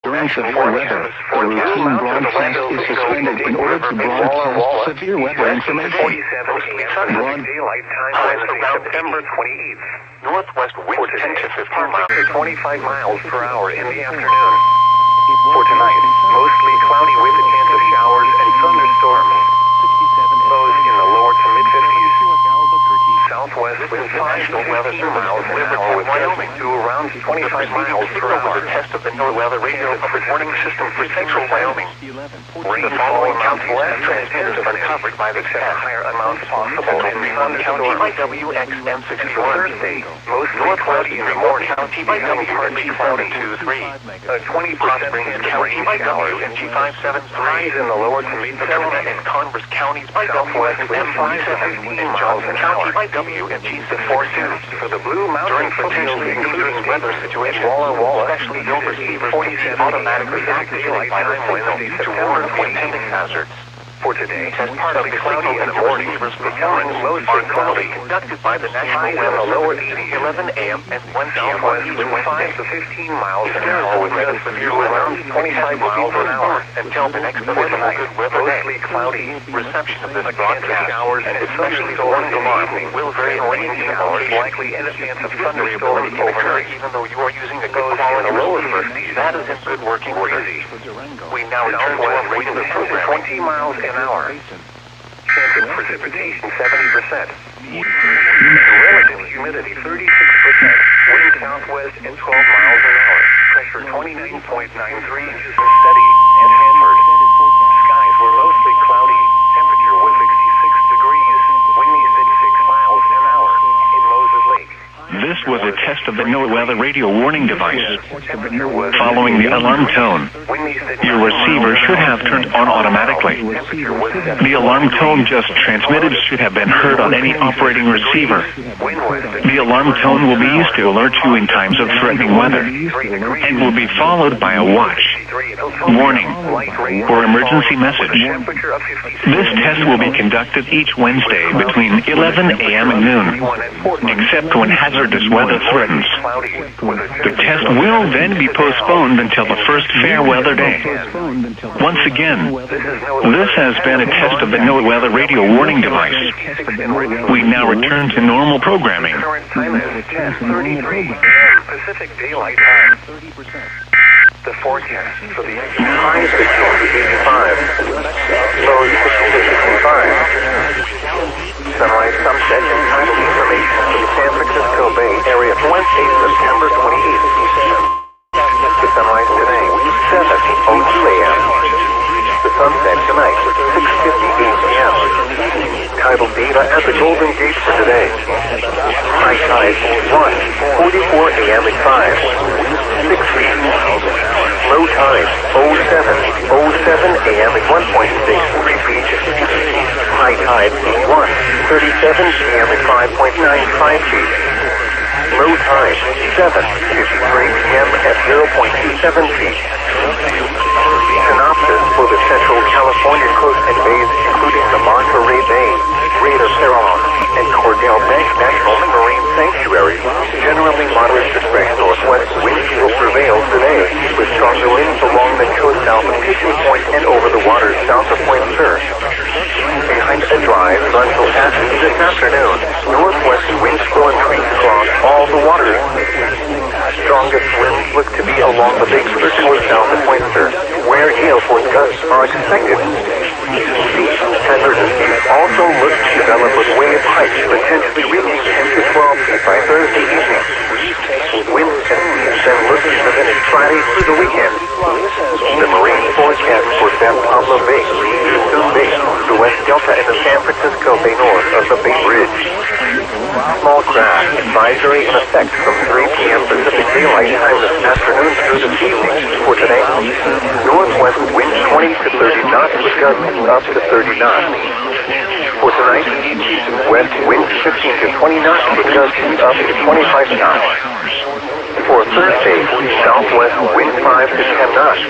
During severe weather, the routine broadcast is suspended in order to broadcast severe weather information. Daylight time around September 28th. Northwest winds 10 to 15 miles to 25 miles per hour in the afternoon. For tonight, mostly cloudy with a chance of showers and thunderstorms. Lows in the lower to mid-50s. Southwest winds 5 to 15 miles an hour with Wyoming to around 25 miles per hour. Test of the NOAA radio warning system for central Wyoming. The following Southwest transmitters are covered by the test. Higher amounts possible in MontCoEAS by WXM 61. Thursday, mostly cloudy in the morning. County by partly cloudy 2-3. 20% brings County by WNG573. Highs in the lower to mid-70s and Converse counties by Southwest M57 in Johnson County by WNG642. For the Blue Mountain potentially dangerous weather situations, especially ill receivers, 47 automatically activate by the Wednesday to warn of impending hazards. For today, test partly cloudy in the morning, becoming mostly cloudy, conducted by the National Weather lower 11 a.m. and 1 p.m. Wednesday 5 to 15 miles an hour with winds around 25 miles an hour until the next official good weather day. Mostly cloudy. Reception of this broadcast showers and especially the warning alarm will vary in range showers likely in advance of thunderstorms overnight, even though you are using a good quality receiver. That is in good working order. We now return to our regular program. 20 miles an hour. Chance of precipitation 70%. Relative humidity 36%. Wind southwest at 12 miles an hour. Pressure 29.93. Steady at Hanford. Skies were mostly cloudy. Temperature was 66 degrees. Winds at 6 miles an hour in Moses Lake. This was a test of the NOAA radio warning device. Following the alarm tone, your receiver should have turned on automatically. The alarm tone just transmitted should have been heard on any operating receiver. The alarm tone will be used to alert you in times of threatening weather and will be followed by a watch, warning, or emergency message. This test will be conducted each Wednesday between 11 a.m. and noon, except when hazardous weather threatens. The test will then be postponed until the first fair weather day. Once again, this has been a test of the NOAA radio warning device. We now return to normal programming. Current time is 10:33 a.m. Pacific Daylight Time. The forecast for the highs between 85, lows between 65. Sunrise, sunset, and tidal information for the San Francisco Bay Area Wednesday, September 28th. The sunrise today, 7:02 a.m. Golden Gate for today. High tide 1:44 a.m. at 5, 6 feet. Low tide 07 a.m. at 1.63 feet. High tide 1:37 p.m. at 5.95 feet. Low tide 7:53 p.m. at 0.27 feet. Synopsis for the Central California coast and bays, including the Monterey Bay, Greater Cerri, and Cordell Bank National Marine Sanctuary. Generally moderate to strong northwest winds will prevail today, with stronger winds along the coast south of Pittsburgh Point and over the waters south of Point Cerri. Behind a dry, sunny afternoon this afternoon, northwest winds will increase across all the waters. Strongest winds look to be along the Big Sur coast south of Point Cerri, where gale force gusts are expected. Hazardous seas also look to develop with wave heights potentially reaching 10 to 12 feet by Thursday evening. Winds and seas then look to diminish Friday through the weekend. The marine forecast for San Pablo Bay, Houston Bay, the West Delta, and the San Francisco Bay north of the Bay Bridge. Small craft advisory in effect from 3 p.m. Pacific Daylight Time this afternoon through this evening. For today, northwest wind 20 to 30 knots with gusts up to 30 knots. For tonight, west wind 15 to 20 knots with gusts up to 25 knots. For Thursday, southwest wind 5 to 10 knots.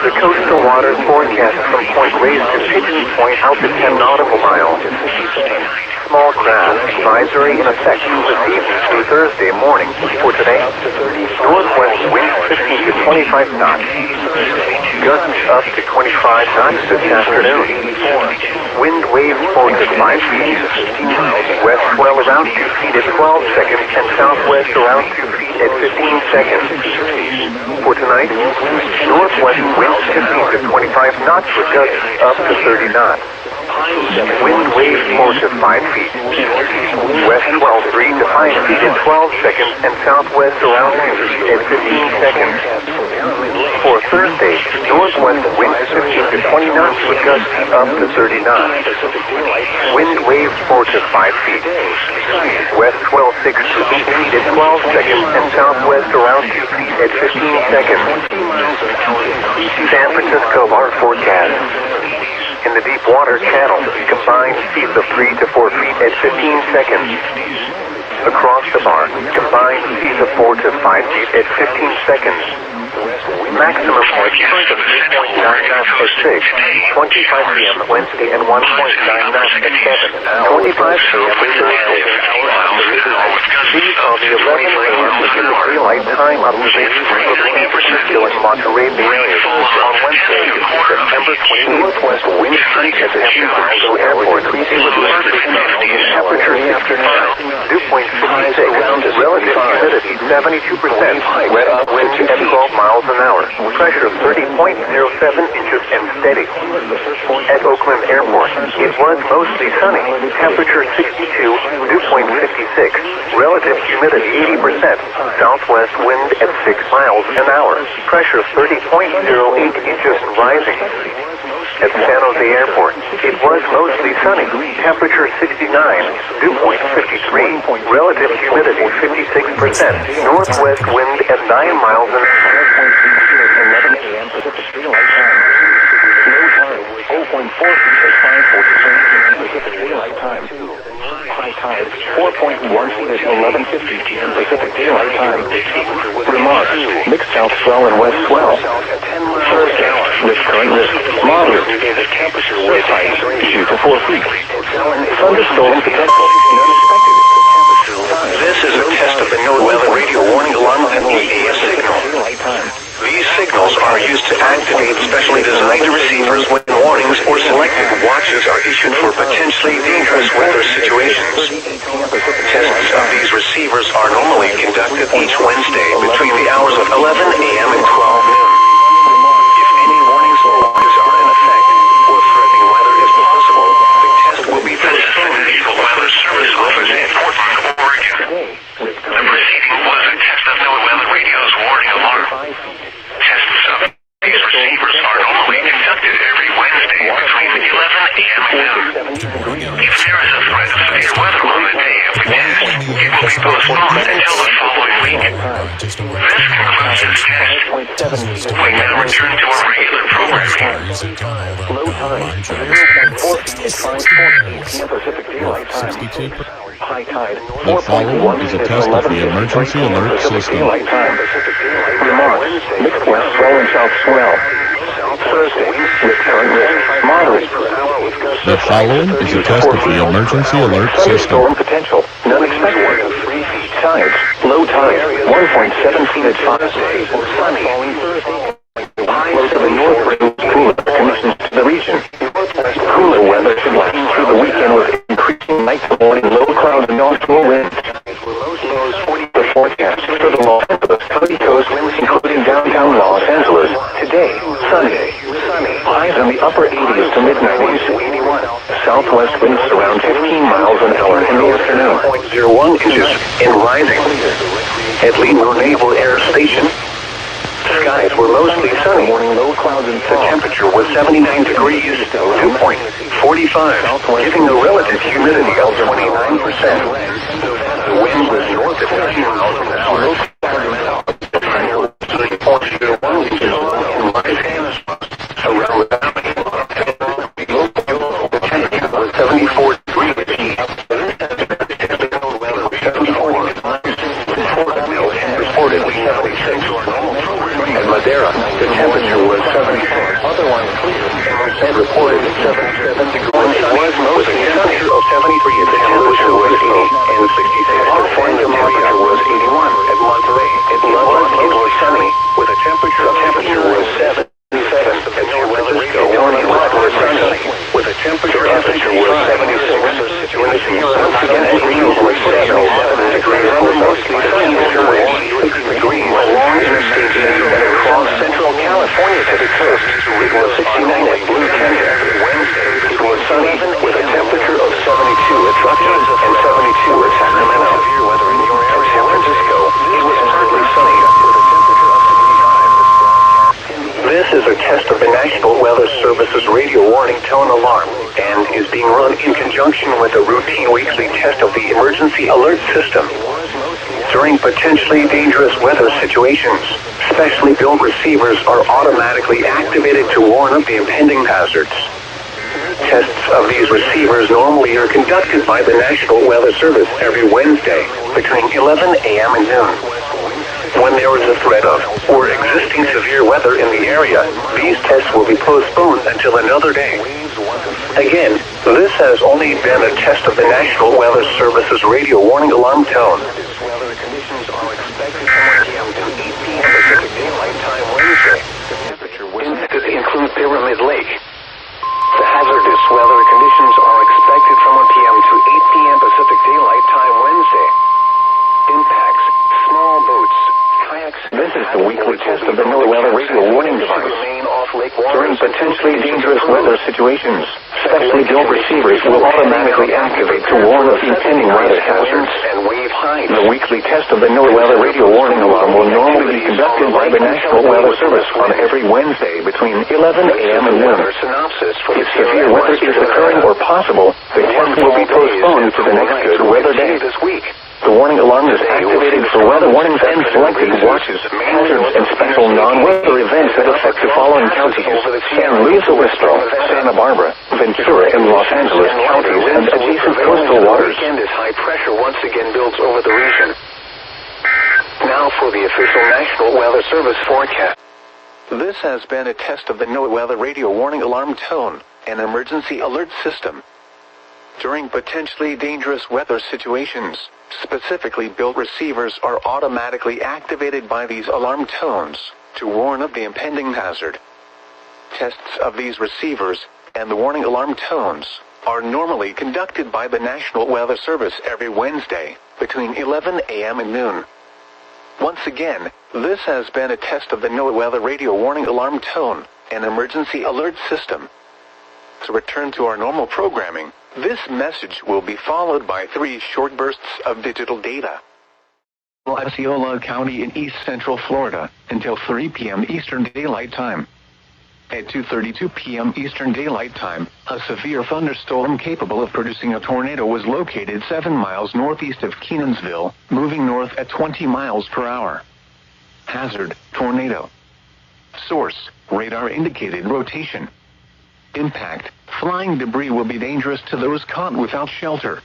The coastal waters forecast from Point Reyes to Pigeon Point out to 10 nautical miles. Small craft advisory in effect from this evening through Thursday morning. For today, northwest wind 15 to 25 knots. Gusts up to 25 knots this afternoon. Wind wave 4 to 5 feet. West swell around 2 feet at 12 seconds and southwest around 2 feet at 15 seconds. For tonight, northwest wind 15 to 25 knots with gusts up to 30 knots. Wind wave 4 to 5 feet. West swell 3 to 5 feet at 12 seconds and southwest around 2 feet at 15 seconds. For Thursday, northwest wind 15 to 20 knots with gusts up to 30 knots. Wind wave 4 to 5 feet. West swell 6 to 8 feet at 12 seconds and southwest around 2 feet at 15 seconds. San Francisco bar forecast. In the deep water channel, combined seas of 3 to 4 feet at 15 seconds. Across the bar, combined seas of 4 to 5 feet at 15 seconds. Maximum wind current of 3.9 knots at 6, 25 p.m. Wednesday and 1.9 knots at 7, 25 p.m. Thursday. These are the 11 a.m. Pacific Daylight Time observations for the San Francisco and Monterey Bay areas on Wednesday, September 28th. Northwest wind strength at San Francisco Airport, increasing with temperature 69, dew point 56, relative humidity 72%, wet wind at 12 miles an hour, pressure 30.07 inches and steady. At Oakland Airport, it was mostly sunny, temperature 62, dew point 56, relative humidity 80%, southwest wind at 6 miles an hour, pressure 30.08 inches and rising. At San Jose Airport, it was mostly sunny, temperature 69, dew point 53, relative humidity 56%, northwest wind at 9 miles an hour. 11 a.m. Pacific Daylight Time. Low tide 0.4 feet at 5:43 p.m. Pacific Daylight Time. High tide 4.1 feet at 11:50 p.m. Pacific Daylight Time. Remarks: mixed south swell and west swell. Thursday, risk current risk moderate. Wind height 2 to 4 feet. Thunderstorm potential. This is a test of the NOAA radio warning alarm and EAS signal. These signals are used to activate specially designed receivers when warnings or selected watches are issued for potentially dangerous weather situations. Tests of these receivers are normally conducted each Wednesday between the hours of 11 a.m. and 12 noon. If any warnings or watches are in effect or threatening weather is possible, the test will be postponed. The Naval Weather Service office in Portland, Oregon. The preceding was a test of NOAA radio's warning alarm. Tests of these receivers are normally conducted every Wednesday between 11 a.m. and noon. If there is a threat of We now return to our regular programming. Low tide, 0.4 p.m. Pacific Daylight Time. High tide, 4.1 is a test of the emergency alert system. Daylight Time. Remarks, mixed west swell and south swell. Thursday, with current risk, moderate. The following is a test of the emergency alert system. Storm potential, none expected. 3 feet tides, low tide, 1.7 feet at 5 days. Sunny. Highs to the north brings cooler conditions to the region. Cooler weather should last through the weekend with increasing night to morning low clouds and northwest winds. The forecast for the Los Angeles County coast, including downtown Los Angeles, today, Sunday. Highs in the upper 80s to mid-90s. Southwest winds around 15 miles an hour in the afternoon. 0.01 inches and rising. At Leno Naval Air Station, skies were mostly sunny. Morning low clouds and the temperature was 79 degrees, dew point 45, giving a relative humidity of 29%. The wind was north of 15 miles an hour. Around the valley, the temperature was 74 degrees. Reportedly 76. At Madera, the temperature was 74. Otherwise clear. And reported 77 degrees. It was mostly sunny. 73 at the temperature was 80 and 66. At Santa Maria was 81. At Monterey, it was sunny with a temperature was 77. At San Francisco, was sunny with a temperature was 76. Once again, at Reno was 77 degrees. Mostly sunny with 86 degrees. Along Interstate 80 and across Central California to the coast, it was 69 at Blue Canyon. Wednesday, it was sunny with a temperature of 72 at Truckee and 72 at Sacramento. Weather in your area. San Francisco, it was partly sunny with a temperature of 65. This is a test of the National Weather Service's radio warning tone alarm and is being run in conjunction with a routine weekly test of the emergency alert system. During potentially dangerous weather situations, specially built receivers are automatically activated to warn of the impending hazards. Tests of these receivers normally are conducted by the National Weather Service every Wednesday between 11 a.m. and noon. When there is a threat of or existing severe weather in the area, these tests will be postponed until another day. Again, this has only been a test of the National Weather Service's radio warning alarm tone. Weather conditions are expected from 1 p.m. to 8 p.m. Pacific Daylight Time Wednesday. The temperature will include Pyramid Lake. The hazardous weather conditions are expected from 1 p.m. to 8 p.m. Pacific Daylight Time Wednesday. Impacts, small boats, kayaks. This is the weekly test of the NOAA radio warning device. During potentially dangerous weather situations, specially built receivers will automatically activate to warn of impending weather hazards. The weekly test of the NOAA radio warning alarm will normally be conducted by the National Weather Service on every Wednesday between 11 a.m. and noon. If severe weather is occurring or possible, the test will be postponed to the next good weather day. The warning alarm is activated for weather warnings and selected watches, hazards, and special non-weather events that affect the following counties: San Luis Obispo, Santa Barbara, Ventura, and Los Angeles counties, and adjacent coastal waters. As high pressure once again builds over the region. Now for the official National Weather Service forecast. This has been a test of the NOAA Weather Radio Warning Alarm Tone, an emergency alert system. During potentially dangerous weather situations, specifically built receivers are automatically activated by these alarm tones to warn of the impending hazard. Tests of these receivers and the warning alarm tones are normally conducted by the National Weather Service every Wednesday between 11 a.m. and noon. Once again, this has been a test of the NOAA Weather Radio Warning Alarm Tone, an emergency alert system. To return to our normal programming, this message will be followed by 3 short bursts of digital data. Osceola County in East Central Florida until 3 p.m. Eastern Daylight Time. At 2:32 p.m. Eastern Daylight Time, a severe thunderstorm capable of producing a tornado was located 7 miles northeast of Kenansville, moving north at 20 miles per hour. Hazard, tornado. Source, radar indicated rotation. Impact, flying debris will be dangerous to those caught without shelter.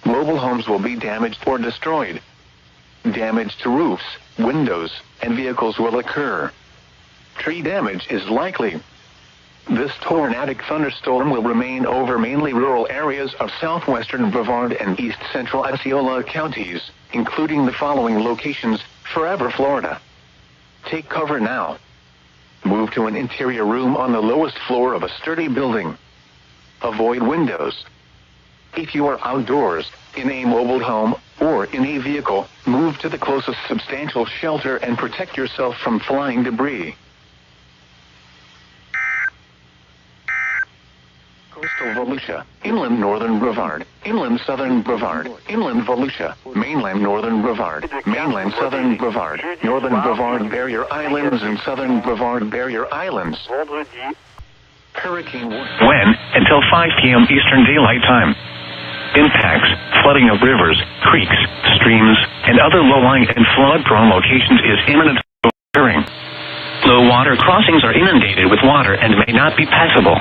Mobile homes will be damaged or destroyed. Damage to roofs, windows, and vehicles will occur. Tree damage is likely. This tornadic thunderstorm will remain over mainly rural areas of southwestern Brevard and east central Osceola counties, including the following locations: Forever, Florida. Take cover now. Move to an interior room on the lowest floor of a sturdy building. Avoid windows. If you are outdoors, in a mobile home, or in a vehicle, move to the closest substantial shelter and protect yourself from flying debris. Coastal Volusia, inland northern Brevard, inland southern Brevard, inland Volusia, mainland northern Brevard, mainland southern Brevard, northern Brevard Barrier Islands and southern Brevard Barrier Islands. Hurricane warning. When? Until 5 p.m. Eastern Daylight Time. Impacts, flooding of rivers, creeks, streams, and other low-lying and flood-prone locations is imminent occurring. Low water crossings are inundated with water and may not be passable.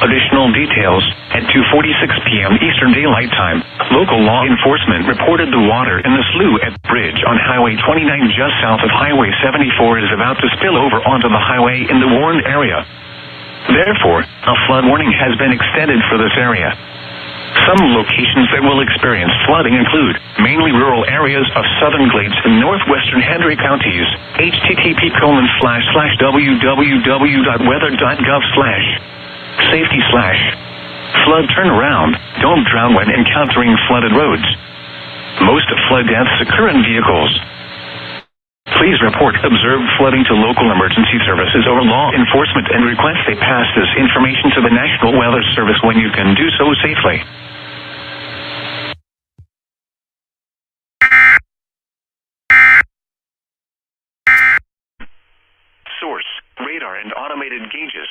Additional details, at 2:46 p.m. Eastern Daylight Time, local law enforcement reported the water in the slough at the bridge on Highway 29 just south of Highway 74 is about to spill over onto the highway in the warned area. Therefore, a flood warning has been extended for this area. Some locations that will experience flooding include mainly rural areas of southern Glades and northwestern Hendry counties. http://www.weather.gov/ Safety / flood turnaround, don't drown when encountering flooded roads. Most flood deaths occur in vehicles. Please report observed flooding to local emergency services or law enforcement and request they pass this information to the National Weather Service when you can do so safely. Source, radar and automated gauges.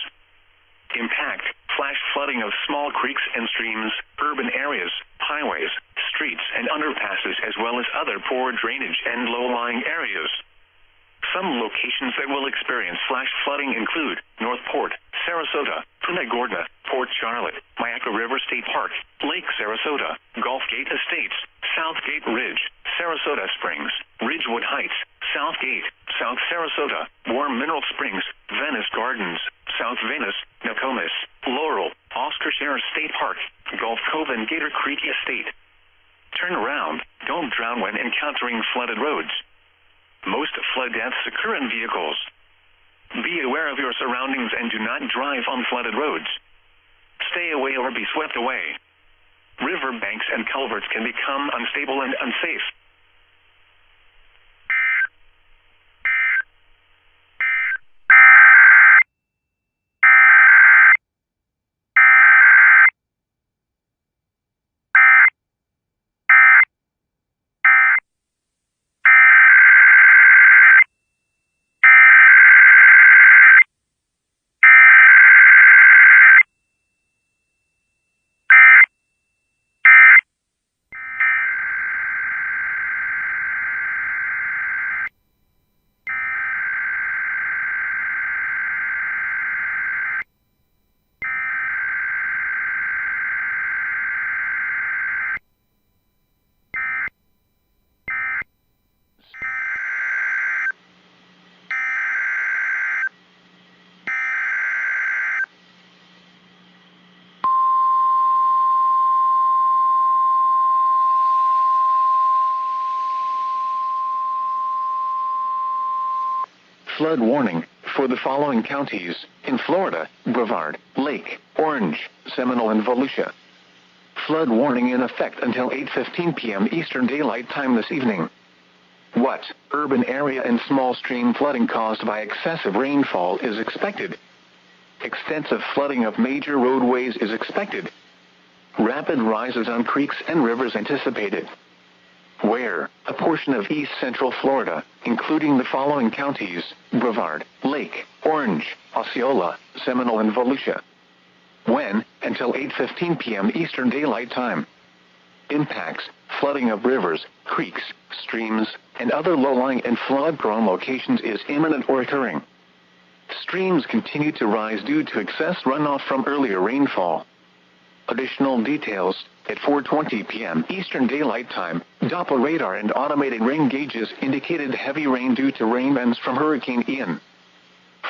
Impact, flash flooding of small creeks and streams, urban areas, highways, streets and underpasses as well as other poor drainage and low-lying areas. Some locations that will experience flash flooding include North Port, Sarasota, Punta Gorda, Port Charlotte, Myakka River State Park, Lake Sarasota, Gulfgate Estates, Southgate Ridge, Sarasota Springs, Ridgewood Heights, Southgate, South Sarasota, Warm Mineral Springs, Venice Gardens, South Venice, Nokomis, Laurel, Oscar Sierra State Park, Gulf Cove and Gator Creek Estate. Turn around, don't drown when encountering flooded roads. Most flood deaths occur in vehicles. Be aware of your surroundings and do not drive on flooded roads. Stay away or be swept away. River banks and culverts can become unstable and unsafe. Flood warning for the following counties in Florida: Brevard, Lake, Orange, Seminole, and Volusia. Flood warning in effect until 8:15 p.m. Eastern Daylight Time this evening. What? Urban area and small stream flooding caused by excessive rainfall is expected. Extensive flooding of major roadways is expected. Rapid rises on creeks and rivers anticipated. Where? A portion of east central Florida, including the following counties: Brevard, Lake, Orange, Osceola, Seminole, and Volusia. When? Until 8:15 p.m. Eastern Daylight Time. Impacts: flooding of rivers, creeks, streams, and other low-lying and flood-prone locations is imminent or occurring. streams continue to rise due to excess runoff from earlier rainfall. Additional details, at 4:20 p.m. Eastern Daylight Time, Doppler radar and automated rain gauges indicated heavy rain due to rain bands from Hurricane Ian.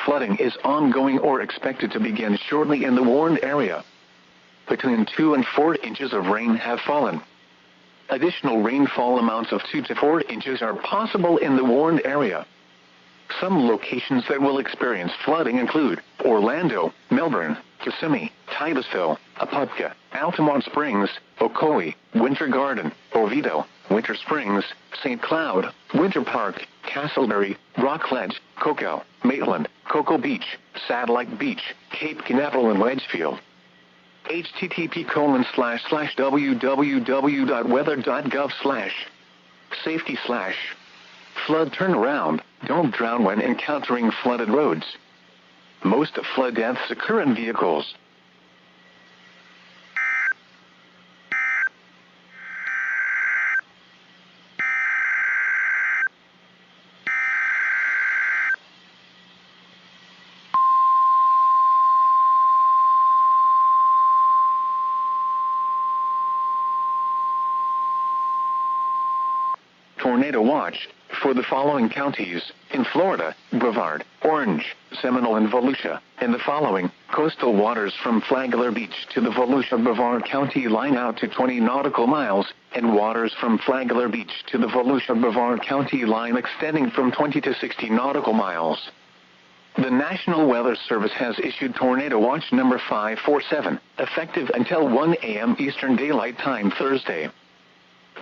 Flooding is ongoing or expected to begin shortly in the warned area. Between 2 and 4 inches of rain have fallen. Additional rainfall amounts of 2 to 4 inches are possible in the warned area. Some locations that will experience flooding include Orlando, Melbourne, Kissimmee, Titusville, Apopka, Altamont Springs, Ocoee, Winter Garden, Oviedo, Winter Springs, St. Cloud, Winter Park, Castleberry, Rockledge, Cocoa, Maitland, Cocoa Beach, Satellite Beach, Cape Canaveral and Wedgefield. http://www.weather.gov/safety/flood turnaround. Don't drown when encountering flooded roads. Most flood deaths occur in vehicles. Tornado watch for the following counties in Florida: Brevard, Orange, Seminole and Volusia, and the following coastal waters from Flagler Beach to the Volusia-Brevard County line out to 20 nautical miles, and waters from Flagler Beach to the Volusia-Brevard County line extending from 20 to 60 nautical miles. The National Weather Service has issued Tornado Watch number 547, effective until 1 a.m. Eastern Daylight Time Thursday.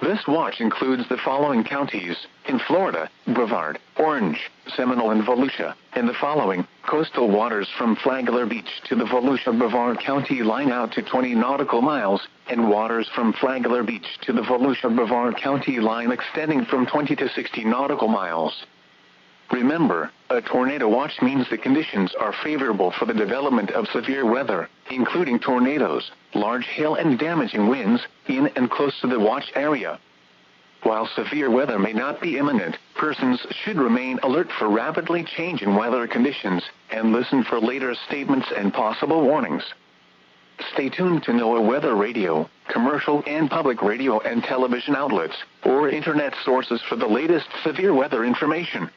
This watch includes the following counties in Florida: Brevard, Orange, Seminole and Volusia, and the following coastal waters from Flagler Beach to the Volusia-Brevard County line out to 20 nautical miles, and waters from Flagler Beach to the Volusia-Brevard County line extending from 20 to 60 nautical miles. Remember, a tornado watch means the conditions are favorable for the development of severe weather, including tornadoes, large hail and damaging winds, in and close to the watch area. While severe weather may not be imminent, persons should remain alert for rapidly changing weather conditions, and listen for later statements and possible warnings. Stay tuned to NOAA Weather Radio, commercial and public radio and television outlets, or internet sources for the latest severe weather information.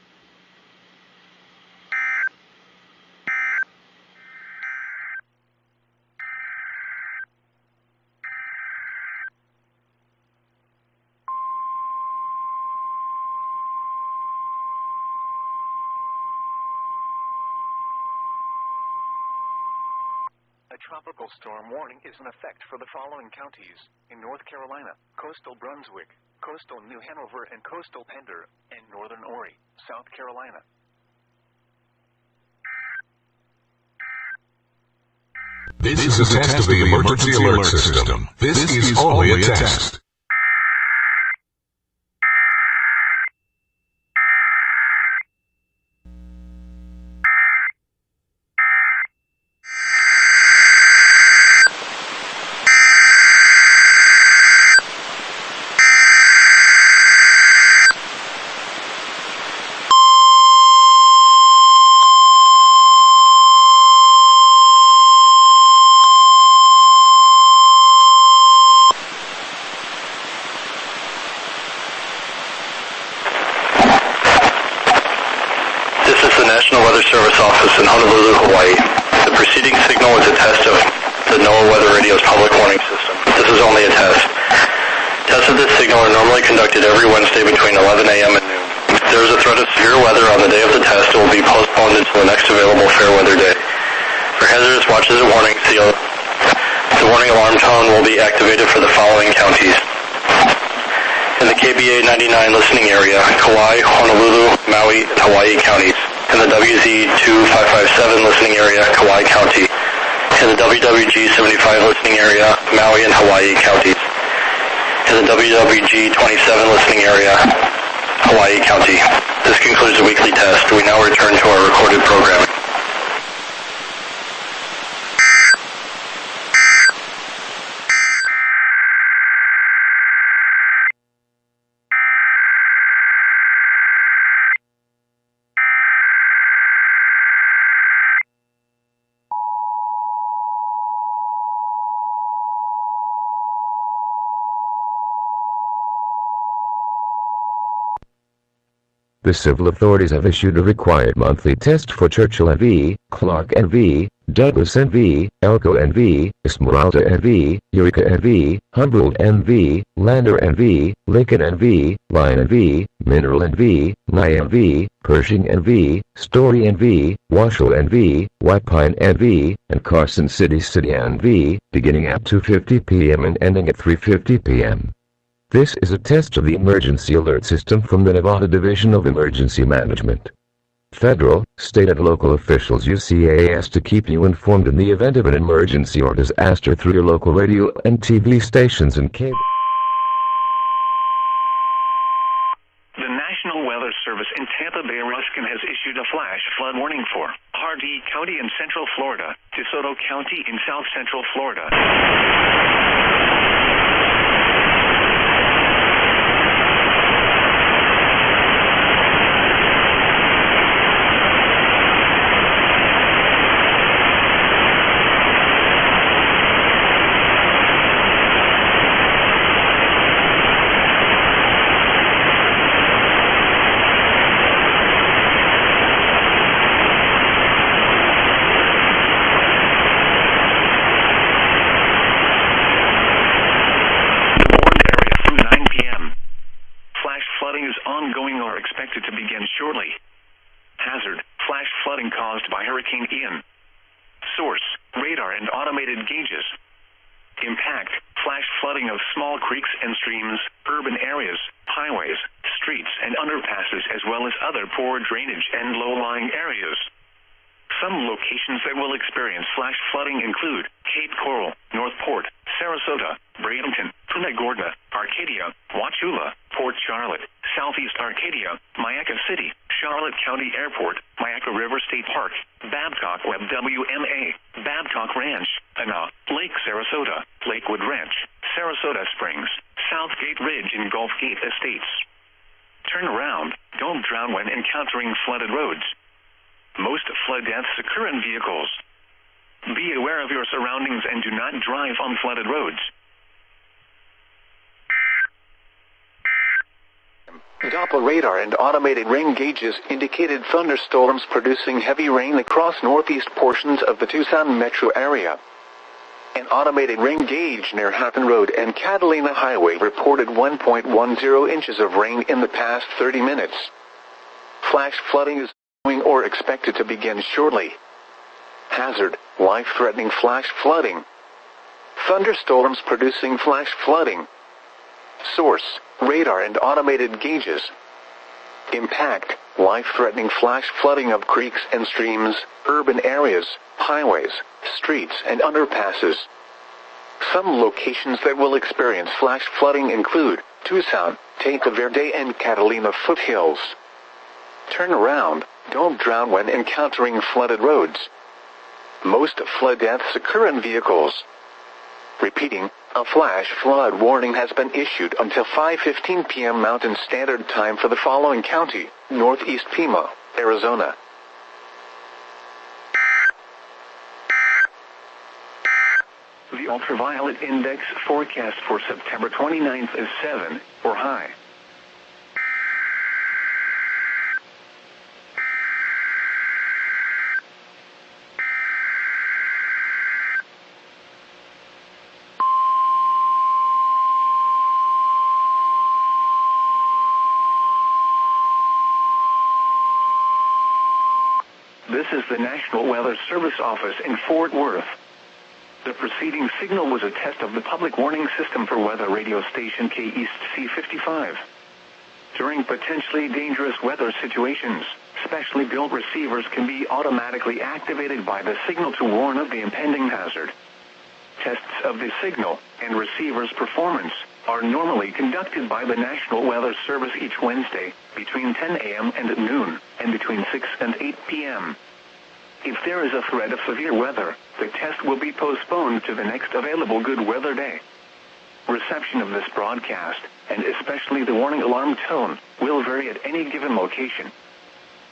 A tropical storm warning is in effect for the following counties in North Carolina: coastal Brunswick, coastal New Hanover and coastal Pender, and northern Horry, South Carolina. This is a test of the emergency alert system. This is only a test. National Weather Service office in Honolulu, Hawaii. The preceding signal is a test of the NOAA Weather Radio's public warning system. This is only a test. Tests of this signal are normally conducted every Wednesday between 11 a.m. and noon. If there is a threat of severe weather on the day of the test, it will be postponed until the next available fair weather day. For hazardous watches and warnings, the warning alarm tone will be activated for the following counties. In the KBA 99 listening area, Kauai, Honolulu, Maui, and Hawaii counties. In the WZ 2557 listening area, Kauai County. In the WWG 75 listening area, Maui and Hawaii counties. In the WWG 27 listening area, Hawaii County. This concludes the weekly test. We now return to our recorded programming. The civil authorities have issued a required monthly test for Churchill NV, Clark NV, Douglas NV, Elko NV, Esmeralda NV, Eureka NV, Humboldt NV, Lander NV, Lincoln NV, Lyon NV, Mineral NV, Nye NV, Pershing NV, Story NV, Washoe NV, White Pine NV, and Carson City NV, beginning at 2:50 p.m. and ending at 3:50 p.m. This is a test of the emergency alert system from the Nevada Division of Emergency Management. Federal, state, and local officials use CAAS to keep you informed in the event of an emergency or disaster through your local radio and TV stations and cable. The National Weather Service in Tampa Bay, Ruskin has issued a flash flood warning for Hardee County in Central Florida, DeSoto County in South Central Florida. Flooding is ongoing or expected to begin shortly. Hazard, flash flooding caused by Hurricane Ian. Source, radar and automated gauges. Impact, flash flooding of small creeks and streams, urban areas, highways, streets and underpasses, as well as other poor drainage and low-lying areas. Some locations that will experience flash flooding include Cape Coral, Northport, Sarasota, Bradenton, Punta Gorda, Arcadia, Wauchula, Port Charlotte, Southeast Arcadia, Mayaca City, Charlotte County Airport, Mayaca River State Park, Babcock Web WMA, Babcock Ranch, Ana, Lake Sarasota, Lakewood Ranch, Sarasota Springs, Southgate Ridge and Gulf Gate Estates. Turn around, don't drown when encountering flooded roads. Most flood deaths occur in vehicles. Be aware of your surroundings and do not drive on flooded roads. Doppler radar and automated rain gauges indicated thunderstorms producing heavy rain across northeast portions of the Tucson metro area. An automated rain gauge near Happen Road and Catalina Highway reported 1.10 inches of rain in the past 30 minutes. Flash flooding is going or expected to begin shortly. Hazard, life-threatening flash flooding. Thunderstorms producing flash flooding. Source, radar and automated gauges. Impact, life-threatening flash flooding of creeks and streams, urban areas, highways, streets and underpasses. Some locations that will experience flash flooding include Tucson, Teta Verde and Catalina foothills. Turn around, don't drown when encountering flooded roads. Most flood deaths occur in vehicles. Repeating, a flash flood warning has been issued until 5:15 p.m. Mountain Standard Time for the following county: Northeast Pima, Arizona. The ultraviolet index forecast for September 29th is 7, or high. This is the National Weather Service office in Fort Worth. The preceding signal was a test of the public warning system for weather radio station KEAS 55. During potentially dangerous weather situations, specially built receivers can be automatically activated by the signal to warn of the impending hazard. Tests of the signal and receiver's performance are normally conducted by the National Weather Service each Wednesday between 10 a.m. and noon, and between 6 and 8 p.m. If there is a threat of severe weather, the test will be postponed to the next available good weather day. Reception of this broadcast, and especially the warning alarm tone, will vary at any given location.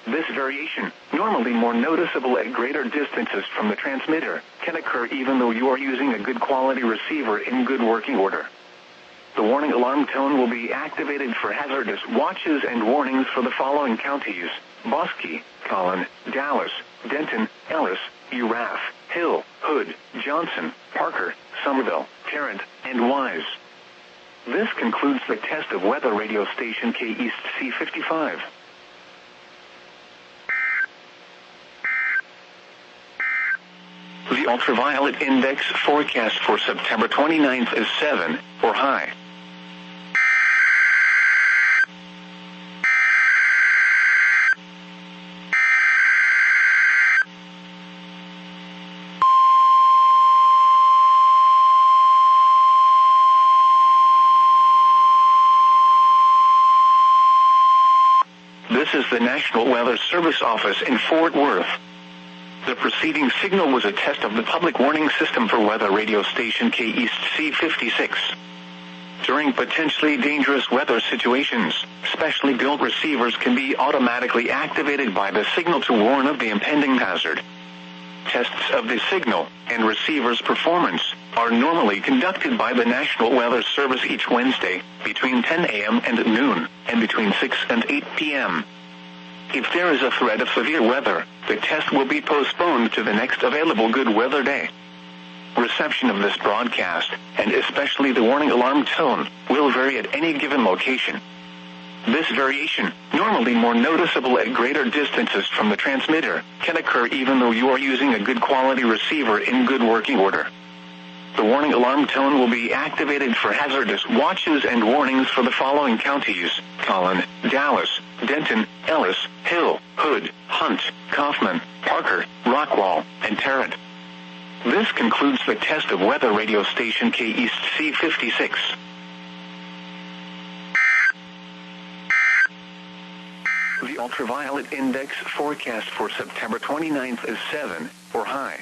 This variation, normally more noticeable at greater distances from the transmitter, can occur even though you are using a good quality receiver in good working order. The warning alarm tone will be activated for hazardous watches and warnings for the following counties: Bosque, Collin, Dallas, Denton, Ellis, Erath, Hill, Hood, Johnson, Parker, Somerville, Tarrant, and Wise. This concludes the test of weather radio station K-East C55. The ultraviolet index forecast for September 29th is 7, or high. This is the National Weather Service office in Fort Worth. The preceding signal was a test of the public warning system for weather radio station K-East C56. During potentially dangerous weather situations, specially built receivers can be automatically activated by the signal to warn of the impending hazard. Tests of the signal and receiver's performance are normally conducted by the National Weather Service each Wednesday between 10 a.m. and noon, and between 6 and 8 p.m. If there is a threat of severe weather, the test will be postponed to the next available good weather day. Reception of this broadcast, and especially the warning alarm tone, will vary at any given location. This variation, normally more noticeable at greater distances from the transmitter, can occur even though you are using a good quality receiver in good working order. The warning alarm tone will be activated for hazardous watches and warnings for the following counties: Collin, Dallas, Denton, Ellis, Hill, Hood, Hunt, Kaufman, Parker, Rockwall, and Tarrant. This concludes the test of weather radio station K-East C56. The ultraviolet index forecast for September 29th is 7, or high.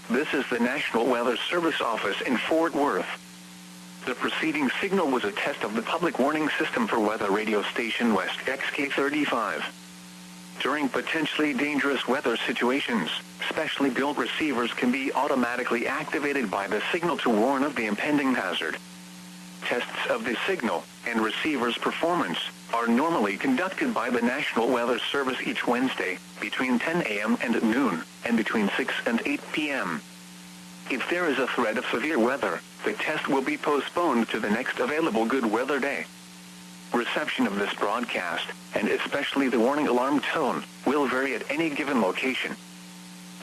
This is the National Weather Service office in Fort Worth. The preceding signal was a test of the public warning system for weather radio station West XK35. During potentially dangerous weather situations, specially built receivers can be automatically activated by the signal to warn of the impending hazard. Tests of the signal and receiver's performance are normally conducted by the National Weather Service each Wednesday between 10 a.m. and noon, and between 6 and 8 p.m. If there is a threat of severe weather, the test will be postponed to the next available good weather day. Reception of this broadcast, and especially the warning alarm tone, will vary at any given location.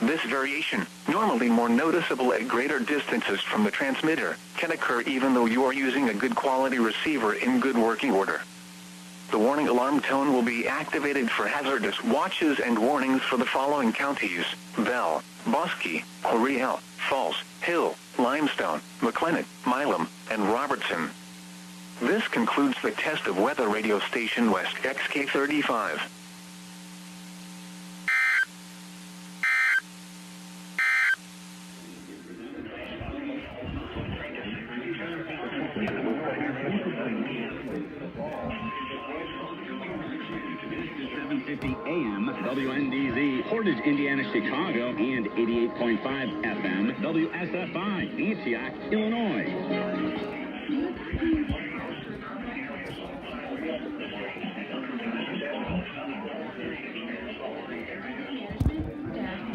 This variation, normally more noticeable at greater distances from the transmitter, can occur even though you are using a good quality receiver in good working order. The warning alarm tone will be activated for hazardous watches and warnings for the following counties: Bell, Bosque, L'Oreal, Falls, Hill, Limestone, McLennan, Milam, and Robertson. This concludes the test of weather radio station West XK35. AM, WNDZ, Portage, Indiana, Chicago, and 88.5 FM, WSFI, Antioch, Illinois.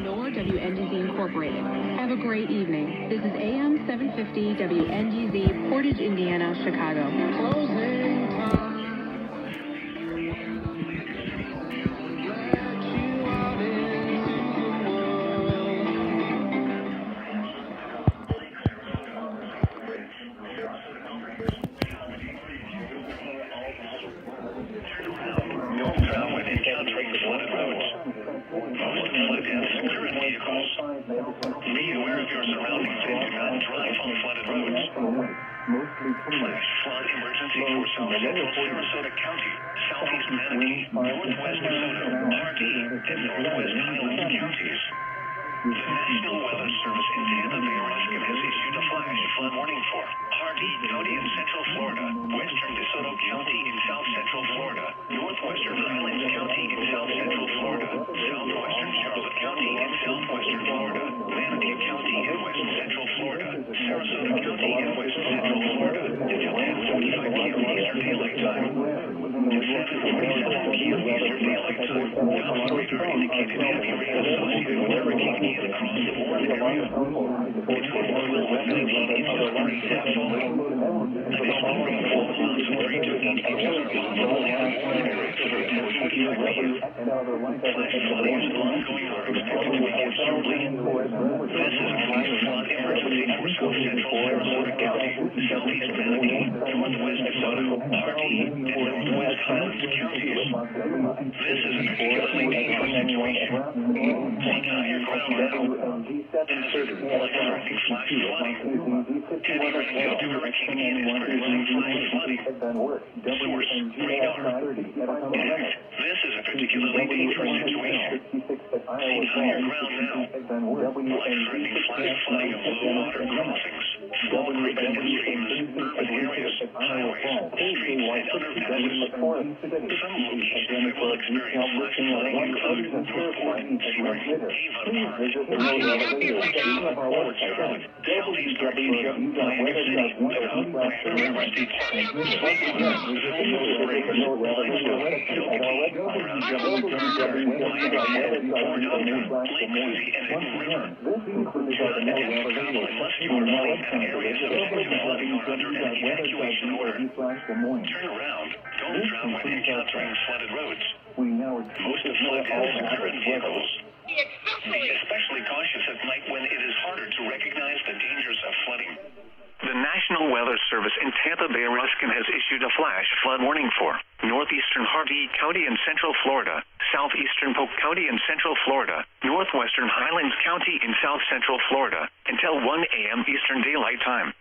Nor WNDZ Incorporated. Have a great evening. This is AM 750 WNDZ, Portage, Indiana, Chicago. Closing time. Be aware of your surroundings and do not drive on flooded roads. Flash flood emergency for South Central Sarasota County, Southeast Manatee, Northwest DeSoto, Pardee, and Northwest Highlands counties. The National Weather Service in Tampa Bay It's going to swell with 19 inches of rain have fallen. Additional rainfall amounts of 3 to 8 inches are possible in the warm areas that are at 45 feet. Flash flooding is ongoing or expected to begin shortly. This is a flash flood emergency for south central Sarasota County, southeast Manatee, northwest DeSoto, Hardee, and northwest Highlands counties. This is a particularly dangerous situation. Seek higher ground now. Hazard, life-threatening flash flooding. Heavy rain due to Hurricane Ian is producing flash flooding. Source, radar. Alert, this is a particularly dangerous situation. Seek higher ground now. Life-threatening flash flooding of low water crossings, small creeks and streams, urban areas, highways, streets, and underpasses. Some locations that will experience flash flooding include Northport, Cerri, Avon Park, Port Charlotte, Southeast Arcadia, Atlantic City, Devout, Grand River State Park, Sweetwater, Vilma Springs, Limestone, Milwaukee, Brownsville, Burnsburg, Miami Head, Fort Ogden, Lake Susie, and Eagle River. Do not attempt to travel unless you are fleeing from areas subject to flooding or under an evacuation order. Turn around. Don't drown when encountering flooded roads. Most of flood deaths occur in vehicles. Be especially cautious at night when it is harder to recognize the dangers of flooding. The National Weather Service in Tampa Bay Ruskin has issued a flash flood warning for northeastern Hardee County in central Florida, southeastern Polk County in central Florida, northwestern Highlands County in south central Florida, until 1 a.m. Eastern Daylight Time.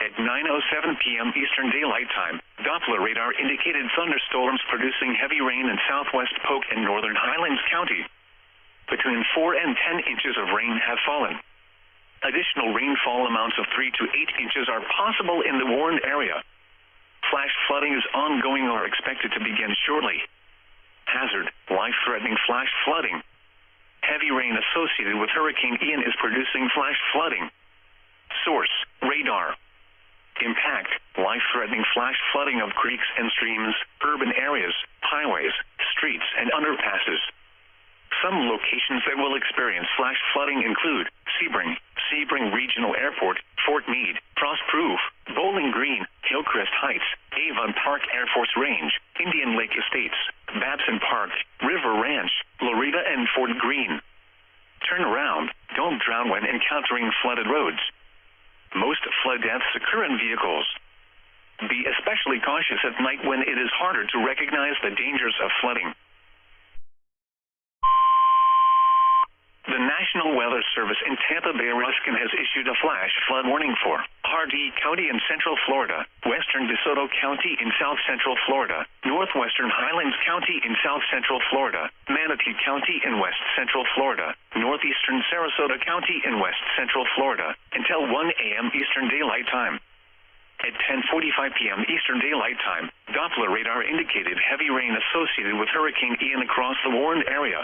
At 9:07 p.m. Eastern Daylight Time, Doppler radar indicated thunderstorms producing heavy rain in southwest Polk and northern Highlands County. Between 4 and 10 inches of rain have fallen. Additional rainfall amounts of 3 to 8 inches are possible in the warned area. Flash flooding is ongoing or expected to begin shortly. Hazard, life-threatening flash flooding. Heavy rain associated with Hurricane Ian is producing flash flooding. Source, radar. Impact, life-threatening flash flooding of creeks and streams, urban areas, highways, streets, and underpasses. Some locations that will experience flash flooding include Sebring Regional Airport, Fort Meade, Frostproof, Bowling Green, Hillcrest Heights, Avon Park Air Force Range, Indian Lake Estates, Babson Park, River Ranch, Loretta, and Fort Greene. Turn around. Don't drown when encountering flooded roads. Most flood deaths occur in vehicles. Be especially cautious at night when it is harder to recognize the dangers of flooding. The National Weather Service in Tampa Bay Ruskin has issued a flash flood warning for Hardee County in central Florida, western DeSoto County in south central Florida, northwestern Highlands County in south central Florida, Manatee County in west central Florida, northeastern Sarasota County in west central Florida, until 1 a.m. Eastern Daylight Time. At 10:45 p.m. Eastern Daylight Time, Doppler radar indicated heavy rain associated with Hurricane Ian across the warned area.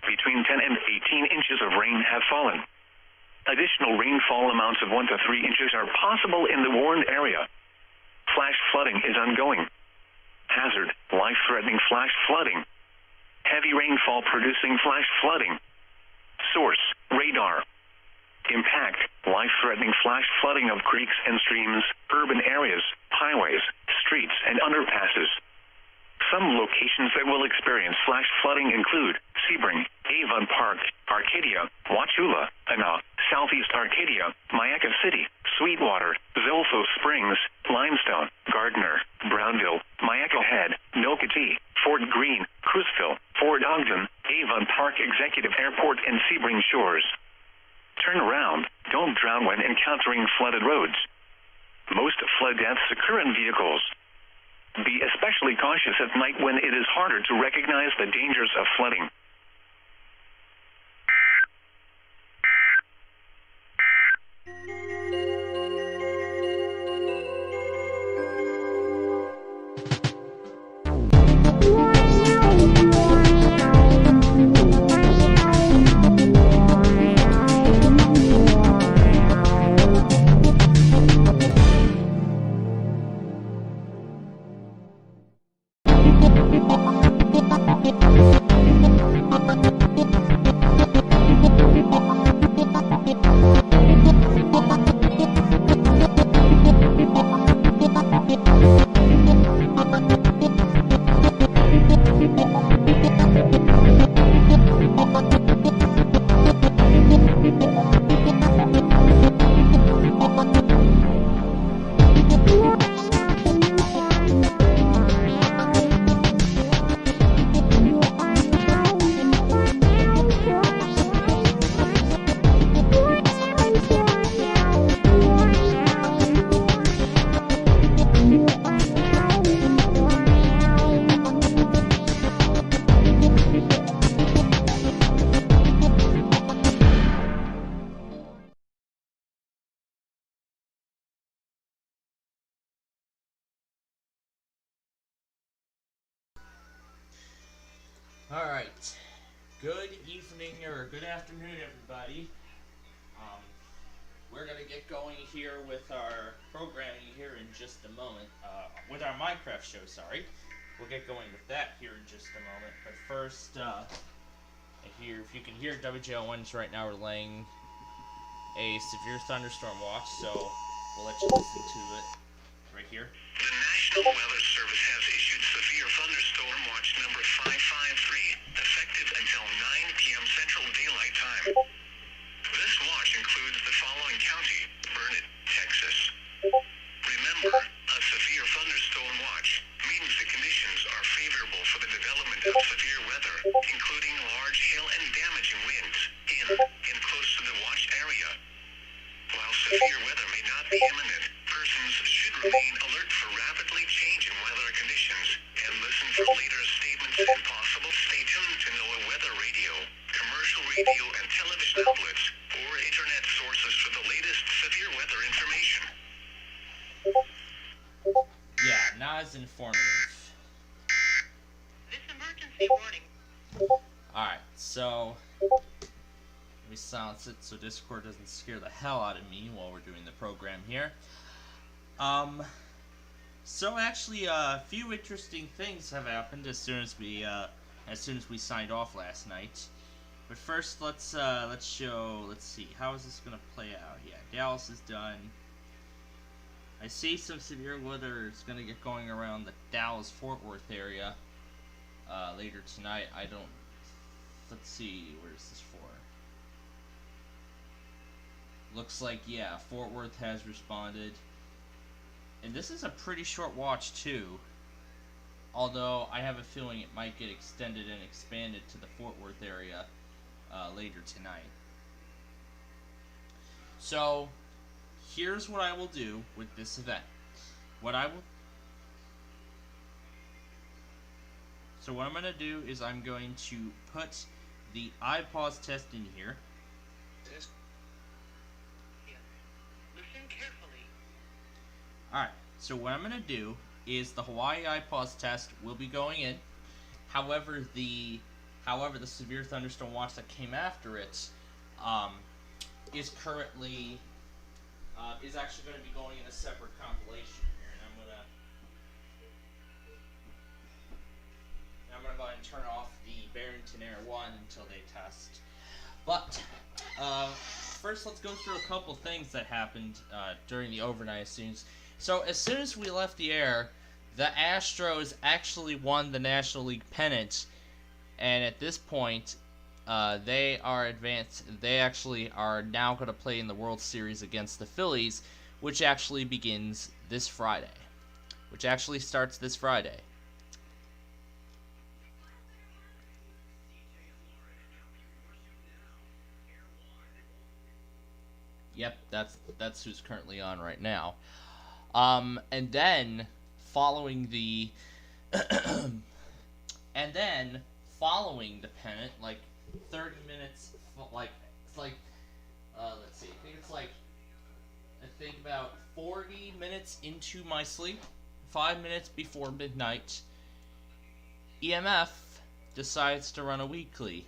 Between 10 and 18 inches of rain have fallen. Additional rainfall amounts of 1 to 3 inches are possible in the warned area. Flash flooding is ongoing. Hazard, life-threatening flash flooding. Heavy rainfall producing flash flooding. Source, radar. Impact, life-threatening flash flooding of creeks and streams, urban areas, highways, streets, and underpasses. Some locations that will experience flash flooding include Sebring, Avon Park, Arcadia, Wauchula, Anna, Southeast Arcadia, Mayaca City, Sweetwater, Zolfo Springs, Limestone, Gardner, Brownville, Mayaca Head, Nocatee, Fort Greene, Cruiseville, Fort Ogden, Avon Park Executive Airport, and Sebring Shores. Turn around. Don't drown when encountering flooded roads. Most flood deaths occur in vehicles. Be especially cautious at night when it is harder to recognize the dangers of flooding. Alright, good evening or good afternoon, everybody. We're going to get going here with our programming here in just a moment, with our Minecraft show, sorry. We'll get going with that here in just a moment, but first, if you can hear, WJL1's right now relaying a severe thunderstorm watch, so we'll let you listen to it right here. The National Weather Service has issued severe thunderstorm watch number 553, effective until 9 p.m. Central Daylight Time. This watch includes the following county: Gwinnett, Texas. Remember, a severe thunderstorm watch means the conditions are favorable for the development of severe weather, including large hail and damaging winds in and close to the watch area. While severe weather may not be imminent, persons should remain alert for rapidly changing weather conditions and listen for later statements and possible. Stay tuned to NOAA weather radio, commercial radio and television outlets, or internet sources for the latest severe weather information. Yeah, not as informative. This emergency warning. Alright, so let me silence it so Discord doesn't scare the hell out of me while we're doing the program here. So actually, a few interesting things have happened as soon as we signed off last night. But first, let's see, how is this gonna play out? Yeah, Dallas is done. I see some severe weather is gonna get going around the Dallas-Fort Worth area later tonight. Let's see, where's this for? Looks like, yeah, Fort Worth has responded. And this is a pretty short watch, too. Although, I have a feeling it might get extended and expanded to the Fort Worth area later tonight. So, here's what I will do with this event. What I'm going to do is I'm going to put the iPause test in here. Listen carefully. Alright, so what I'm going to do is the Hawaii iPause test will be going in. However, the severe thunderstorm watch that came after it is currently is actually going to be going in a separate compilation here, and I'm gonna go ahead and turn off the Barrington Air 1 until they test. But first, let's go through a couple things that happened during the overnight scenes. So as soon as we left the air, the Astros actually won the National League pennant, and at this point, they are advanced. They actually are now going to play in the World Series against the Phillies, which actually begins this Friday. Which actually starts this Friday. Yep, that's who's currently on right now. And then following the following the pennant, like 30 minutes, let's see, I think about 40 minutes into my sleep, 5 minutes before midnight, EMF decides to run a weekly.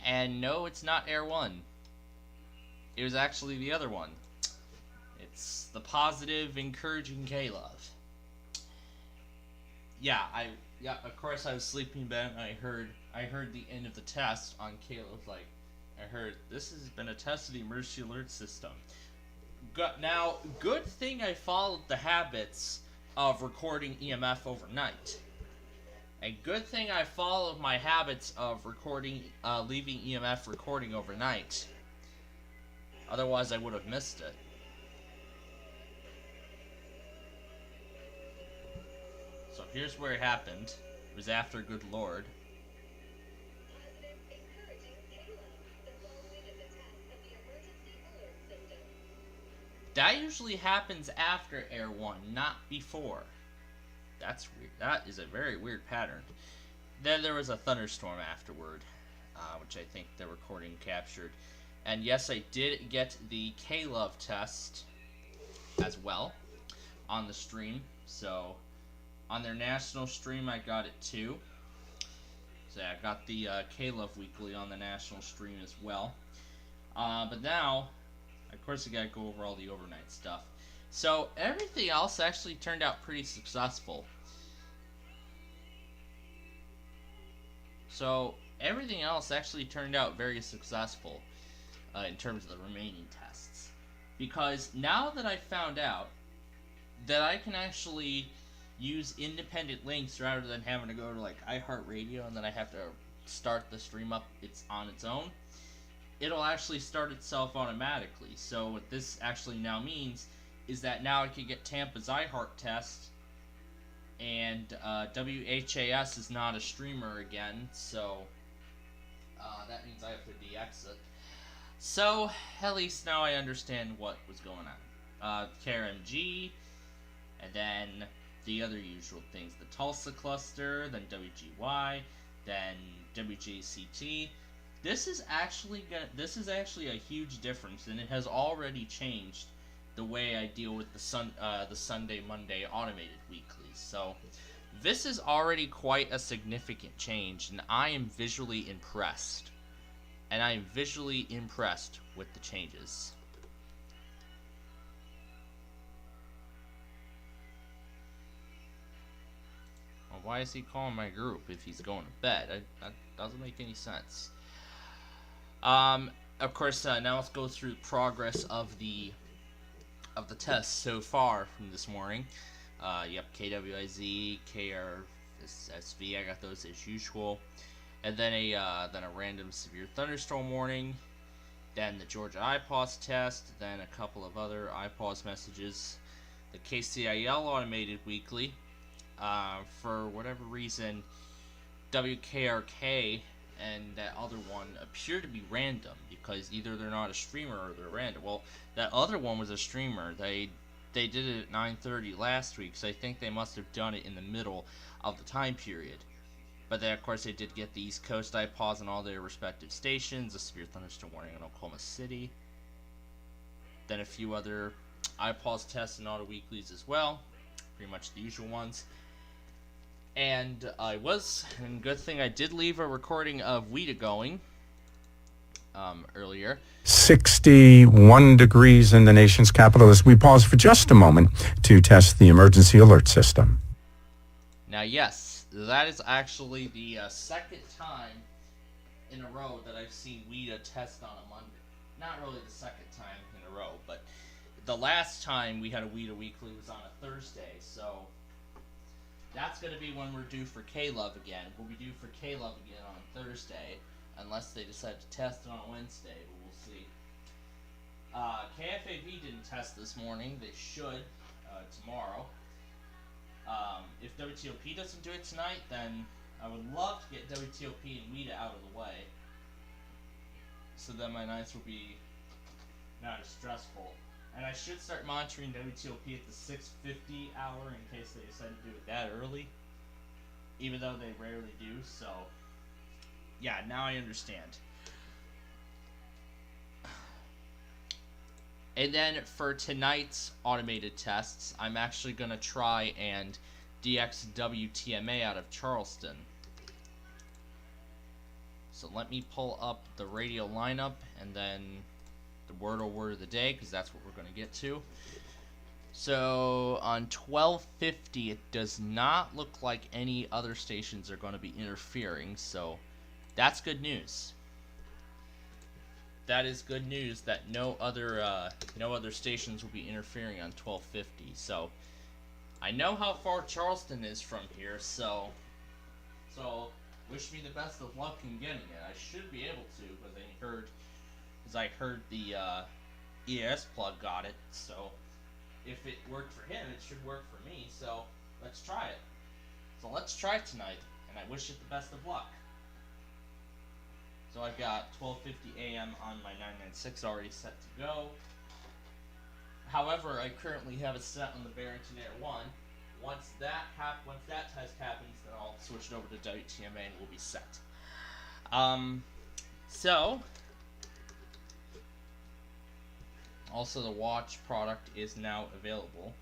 And no, it's not Air 1. It was actually the other one. It's the positive, encouraging K-Love. Yeah, of course I was sleeping in bed and I heard the end of the test on K-Love, I heard, this has been a test of the emergency alert system. Now, good thing I followed the habits of recording EMF overnight. A good thing I followed my habits of recording, leaving EMF recording overnight. Otherwise, I would have missed it. So here's where it happened. It was after Good Lord. That usually happens after Air 1, not before. That's weird. That is a very weird pattern. Then there was a thunderstorm afterward, which I think the recording captured. And yes, I did get the K-Love test as well on the stream. So on their national stream, I got it too. So yeah, I got the K-Love Weekly on the national stream as well. But now, of course, I gotta go over all the overnight stuff. So everything else actually turned out pretty successful. So everything else actually turned out very successful in terms of the remaining tests. Because now that I found out that I can actually use independent links rather than having to go to like iHeartRadio and then I have to start the stream up on its own, it'll actually start itself automatically. So what this actually now means is that now I can get Tampa's iHeart test, and WHAS is not a streamer again, so that means I have to de-exit. So at least now I understand what was going on. KRMG, and then the other usual things, the Tulsa cluster, then WGY, then WJCT. This is actually a huge difference, and it has already changed the way I deal with the Sunday, Monday automated weeklies. So this is already quite a significant change, and I am visually impressed. And I am visually impressed with the changes. Well, why is he calling my group if he's going to bed? That doesn't make any sense. Of course, now let's go through the progress of the tests so far from this morning. Yep, KWIZ, KRSV, I got those as usual. And then a random severe thunderstorm warning. Then the Georgia IPAWS test. Then a couple of other IPAWS messages. The KCIL automated weekly. For whatever reason, WKRK and that other one appear to be random because either they're not a streamer or they're random. Well, that other one was a streamer. They did it at 9:30 last week, so I think they must have done it in the middle of the time period. But then, of course, they did get the East Coast IPAWS on all their respective stations, a severe thunderstorm warning in Oklahoma City. Then a few other IPAWS tests and auto weeklies as well. Pretty much the usual ones. And good thing I did leave a recording of WETA going earlier. 61 degrees in the nation's capital as we pause for just a moment to test the emergency alert system. Now, yes, that is actually the second time in a row that I've seen WETA test on a Monday. Not really the second time in a row, but the last time we had a WETA weekly was on a Thursday, so that's going to be when we're due for K-Love again. We'll be due for K-Love again on Thursday, unless they decide to test it on Wednesday, but we'll see. KFAV didn't test this morning. They should tomorrow. If WTOP doesn't do it tonight, then I would love to get WTOP and WETA out of the way, so that my nights will be not as stressful. And I should start monitoring WTOP at the 6:50 hour in case they decide to do it that early, even though they rarely do. So, yeah, now I understand. And then for tonight's automated tests, I'm actually going to try and DX WTMA out of Charleston. So let me pull up the radio lineup and then the word of the day, because that's what we're going to get to. So on 1250, it does not look like any other stations are going to be interfering, so that's good news. That is good news that no other stations will be interfering on 1250. So I know how far Charleston is from here, so wish me the best of luck in getting it. I should be able to, because I heard the EAS plug got it, so if it worked for him, it should work for me, so let's try it. So let's try it tonight, and I wish it the best of luck. So I've got 12:50 a.m. on my 996 already set to go. However, I currently have it set on the Barrington Air 1. Once that test happens, then I'll switch it over to WTMA and we'll be set. So also the watch product is now available.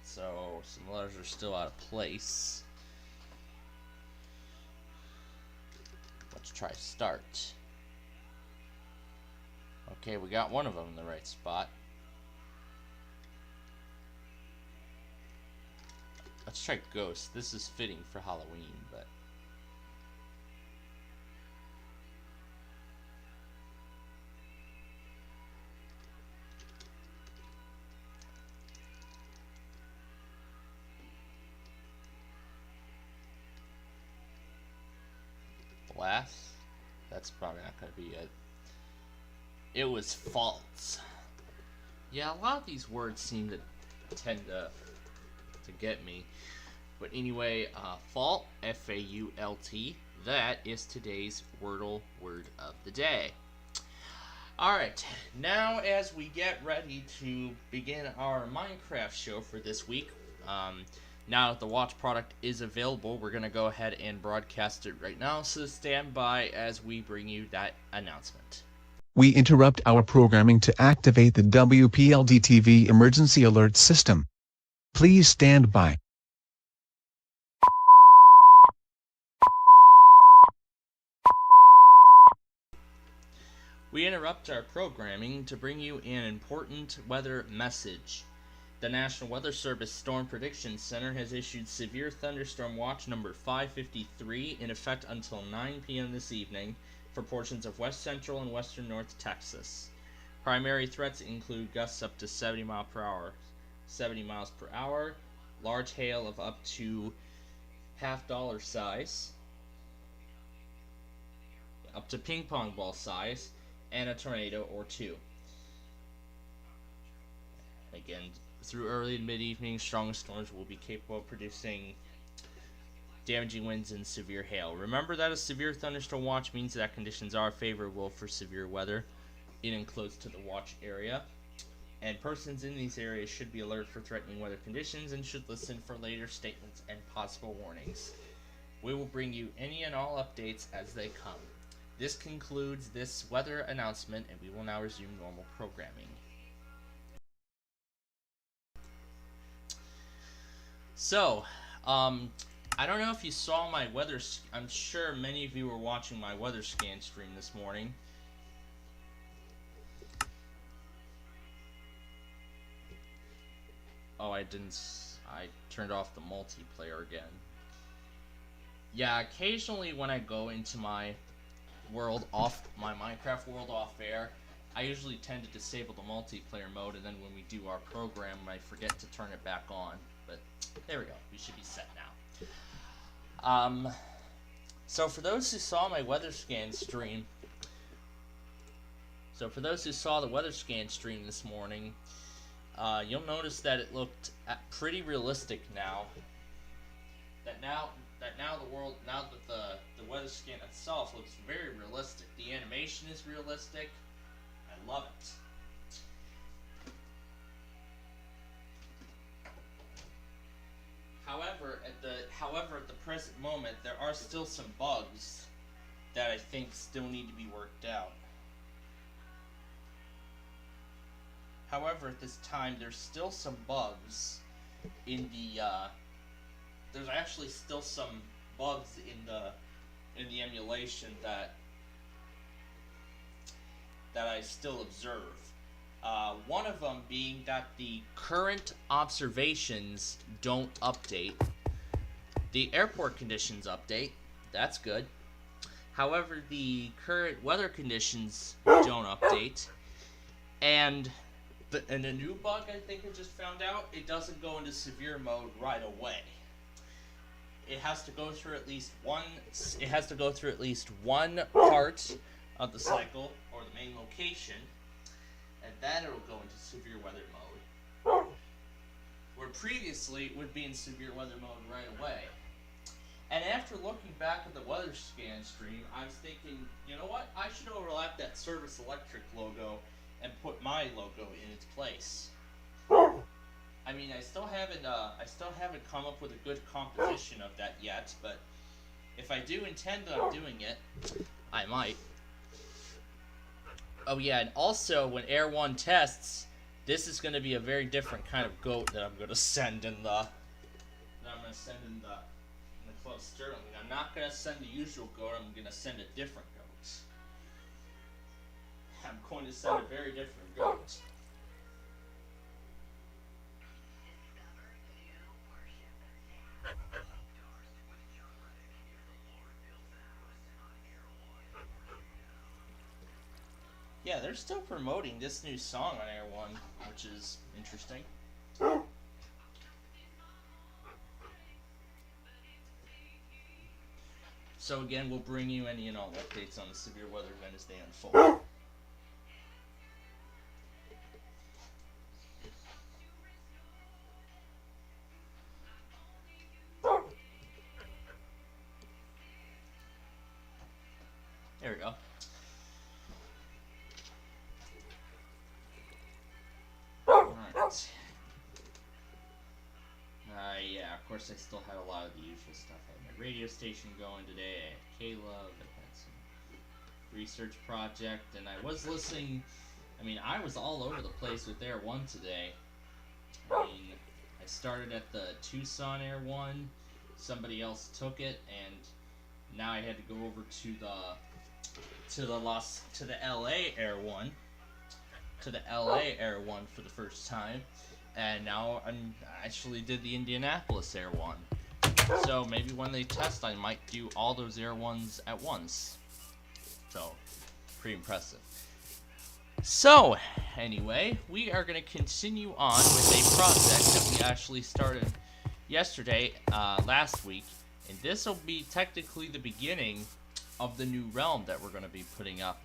so some letters are still out of place. Let's try start. Okay, we got one of them in the right spot. Let's try ghost. This is fitting for Halloween, but... Blast? That's probably not going to be it. It was false. Yeah, a lot of these words seem to tend to get me. But anyway, fault, F-A-U-L-T, that is today's Wordle word of the day. Alright, now as we get ready to begin our Minecraft show for this week, now that the watch product is available, we're going to go ahead and broadcast it right now, so stand by as we bring you that announcement. We interrupt our programming to activate the WPLD-TV emergency alert system. Please stand by. We interrupt our programming to bring you an important weather message. The National Weather Service Storm Prediction Center has issued severe thunderstorm watch number 553 in effect until 9 p.m. this evening for portions of west central and western North Texas. Primary threats include gusts up to 70 miles per hour, large hail of up to $half size, up to ping pong ball size, and a tornado or two. Again, through early and mid-evening, strong storms will be capable of producing damaging winds and severe hail. Remember that a severe thunderstorm watch means that conditions are favorable for severe weather enclosed to the watch area, and persons in these areas should be alert for threatening weather conditions and should listen for later statements and possible warnings. We will bring you any and all updates as they come. This concludes this weather announcement, and we will now resume normal programming. So, I don't know if you saw my weather... I'm sure many of you were watching my weather scan stream this morning. Oh, I turned off the multiplayer again. Yeah, occasionally when I go into my Minecraft world off air, I usually tend to disable the multiplayer mode, and then when we do our program, I forget to turn it back on. But there we go. We should be set now. So for those who saw my weather scan stream, the weather scan stream this morning, you'll notice that it looked pretty realistic now. Now that the weather scan itself looks very realistic. The animation is realistic. I love it. However, at the present moment, there are still some bugs that I think still need to be worked out. However, at this time, there's still some bugs in the, there's actually still some bugs in the emulation that I still observe. One of them being that the current observations don't update. The airport conditions update. That's good. However, the current weather conditions don't update. And a new bug I think I just found out, it doesn't go into severe mode right away. It has to go through at least one part of the cycle or the main location, and then it'll go into severe weather mode. Where previously it would be in severe weather mode right away. And after looking back at the weather scan stream, I was thinking, you know what? I should overlap that Service Electric logo and put my logo in its place. I mean, I still haven't come up with a good composition of that yet, but if I do intend on doing it, I might. Oh yeah, and also when Air 1 tests, this is going to be a very different kind of goat that I'm going to send in the Club Sterling. I'm not going to send the usual goat. I'm going to send a different goat. I'm going to send a very different goat. Yeah, they're still promoting this new song on Air One, which is interesting. So again, we'll bring you any and all updates on the severe weather event as they unfold. There we go. Alright. Yeah, of course I still had a lot of the usual stuff. I had my radio station going today, I had K-Love, I had some research project, and I was listening. I mean, I was all over the place with Air One today. I mean, I started at the Tucson Air One, somebody else took it, and now I had to go over to the LA Air One, for the first time, and now I actually did the Indianapolis Air One. So maybe when they test, I might do all those Air Ones at once. So, pretty impressive. So, anyway, we are going to continue on with a project that we actually started yesterday, last week, and this will be technically the beginning of the new realm that we're going to be putting up.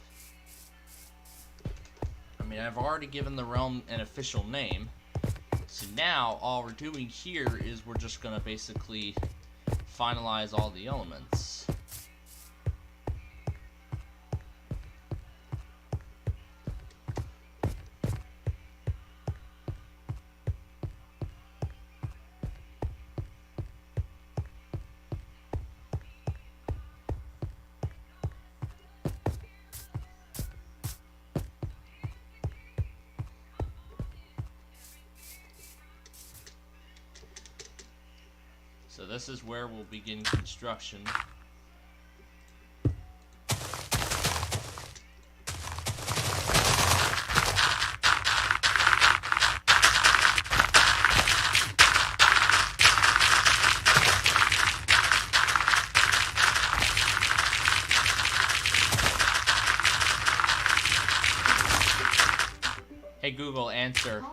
I mean, I've already given the realm an official name, so now all we're doing here is we're just going to basically finalize all the elements. So this is where we'll begin construction. Hey Google, answer.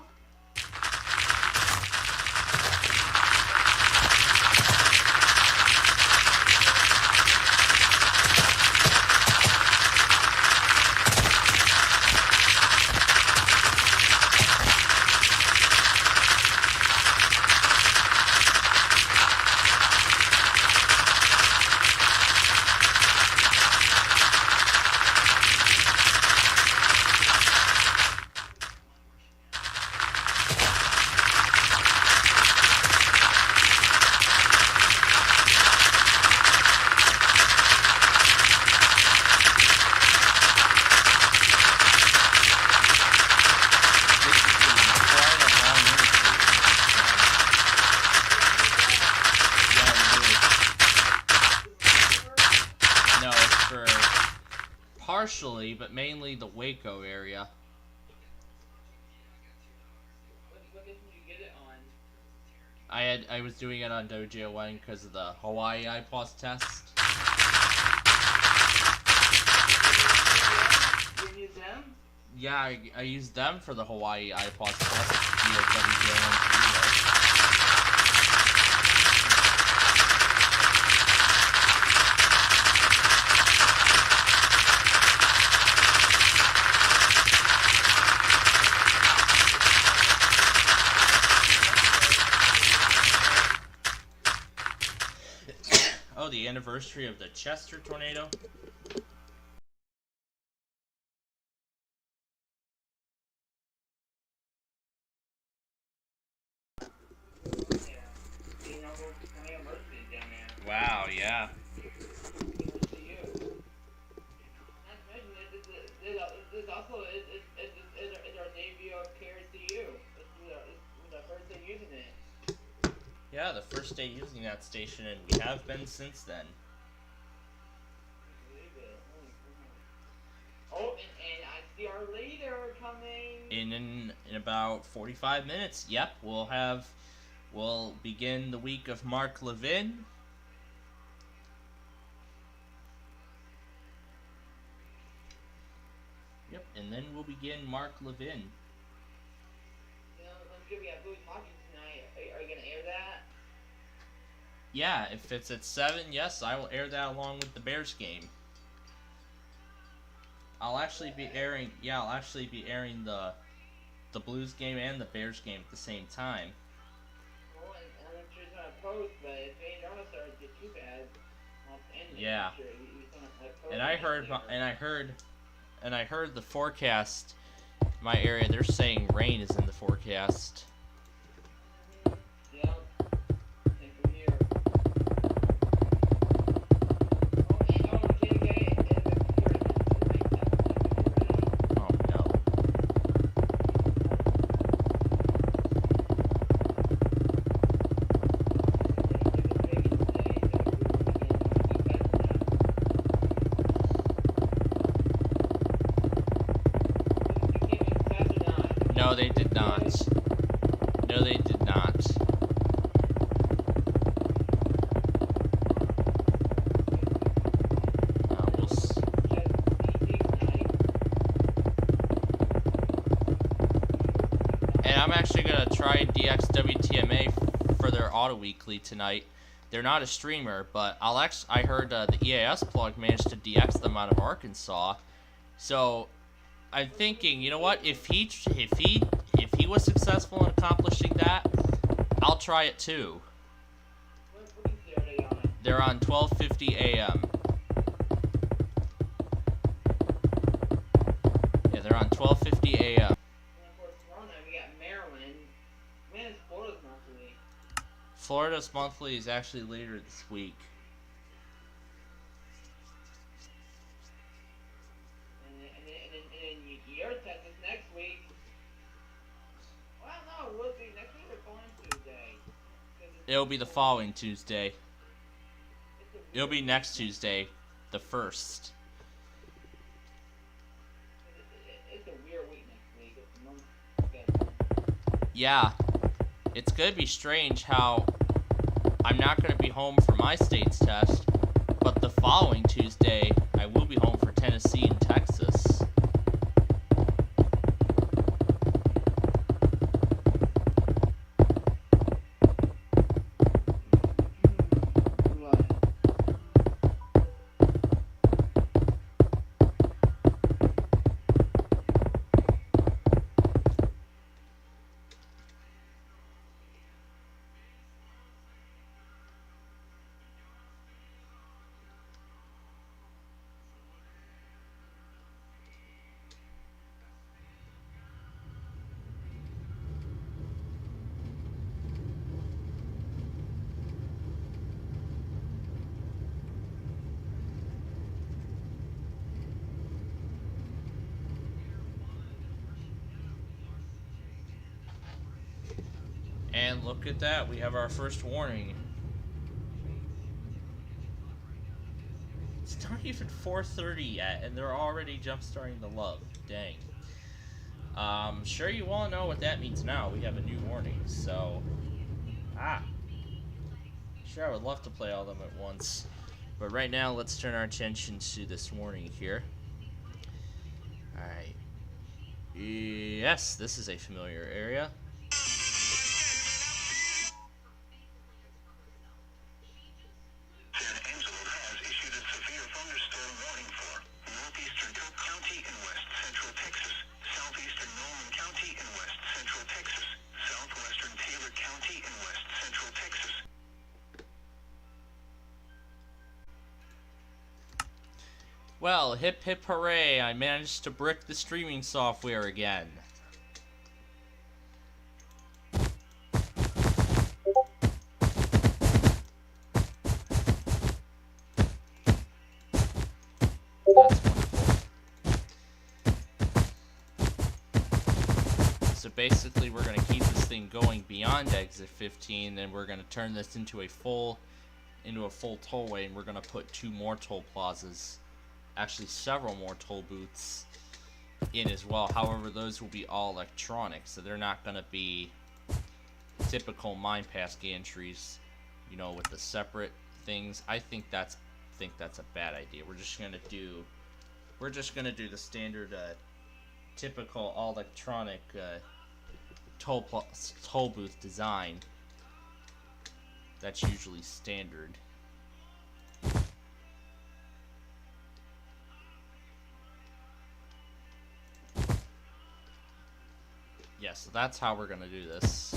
Partially, but mainly the Waco area. What did you get it on? I was doing it on Dojo One because of the Hawaii iPOS test. You use them? Yeah, I used them for the Hawaii iPOS test via WJ1. Oh, the anniversary of the Chester tornado? Wow, yeah. There's also our debut of cares to you. Yeah, the first day using that station, and we have been since then. Oh, and I see our leader coming. In about 45 minutes, yep, we'll begin the week of Mark Levin. Yep, and then we'll begin Mark Levin. You know, I'm gonna be at Blues Hockey tonight. Are you gonna air that? Yeah, if it's at 7, yes, I will air that along with the Bears game. I'll actually be airing the Blues game and the Bears game at the same time. Well, and I'm sure it's not a post, but if they don't start to get too bad, I'll end it. Yeah. Sure, you don't have to post And I heard the forecast. My area, they're saying rain is in the forecast. Yeah. Same from here. Oh no. No, they did not. No, they did not. And I'm actually gonna try DX WTMA for their Auto Weekly tonight. They're not a streamer, but I heard the EAS plug managed to DX them out of Arkansas. So I'm thinking, you know what? If he was successful in accomplishing that, I'll try it too. They're on 12:50 a.m. Yeah, they're on 12:50 a.m. We got Maryland. When is Florida's monthly? Florida's monthly is actually later this week. And your test is next week. Well, no, will it be next week or following Tuesday? It'll be the following Tuesday. It'll be next Tuesday, the 1st. It's a weird week next week. It's a month. Yeah, it's gonna be strange how I'm not gonna be home for my state's test, but the following Tuesday I will be home for Tennessee and Texas. And look at that, we have our first warning. It's not even 4:30 yet, and they're already jump-starting the love. Dang. Sure you all know what that means now. We have a new warning, so... Sure, I would love to play all of them at once. But right now, let's turn our attention to this warning here. Alright. Yes, this is a familiar area. Well, hip hip hooray, I managed to brick the streaming software again. That's wonderful. So basically we're going to keep the anything going beyond exit 15, then we're going to turn this into a full tollway, and we're going to put 2 more toll plazas, actually several more toll booths in as well. However, those will be all electronic, so they're not going to be typical mine pass gantries, you know, with the separate things. I think that's a bad idea. We're just gonna do the standard typical all electronic toll booth design. That's usually standard. Yeah, so that's how we're gonna do this.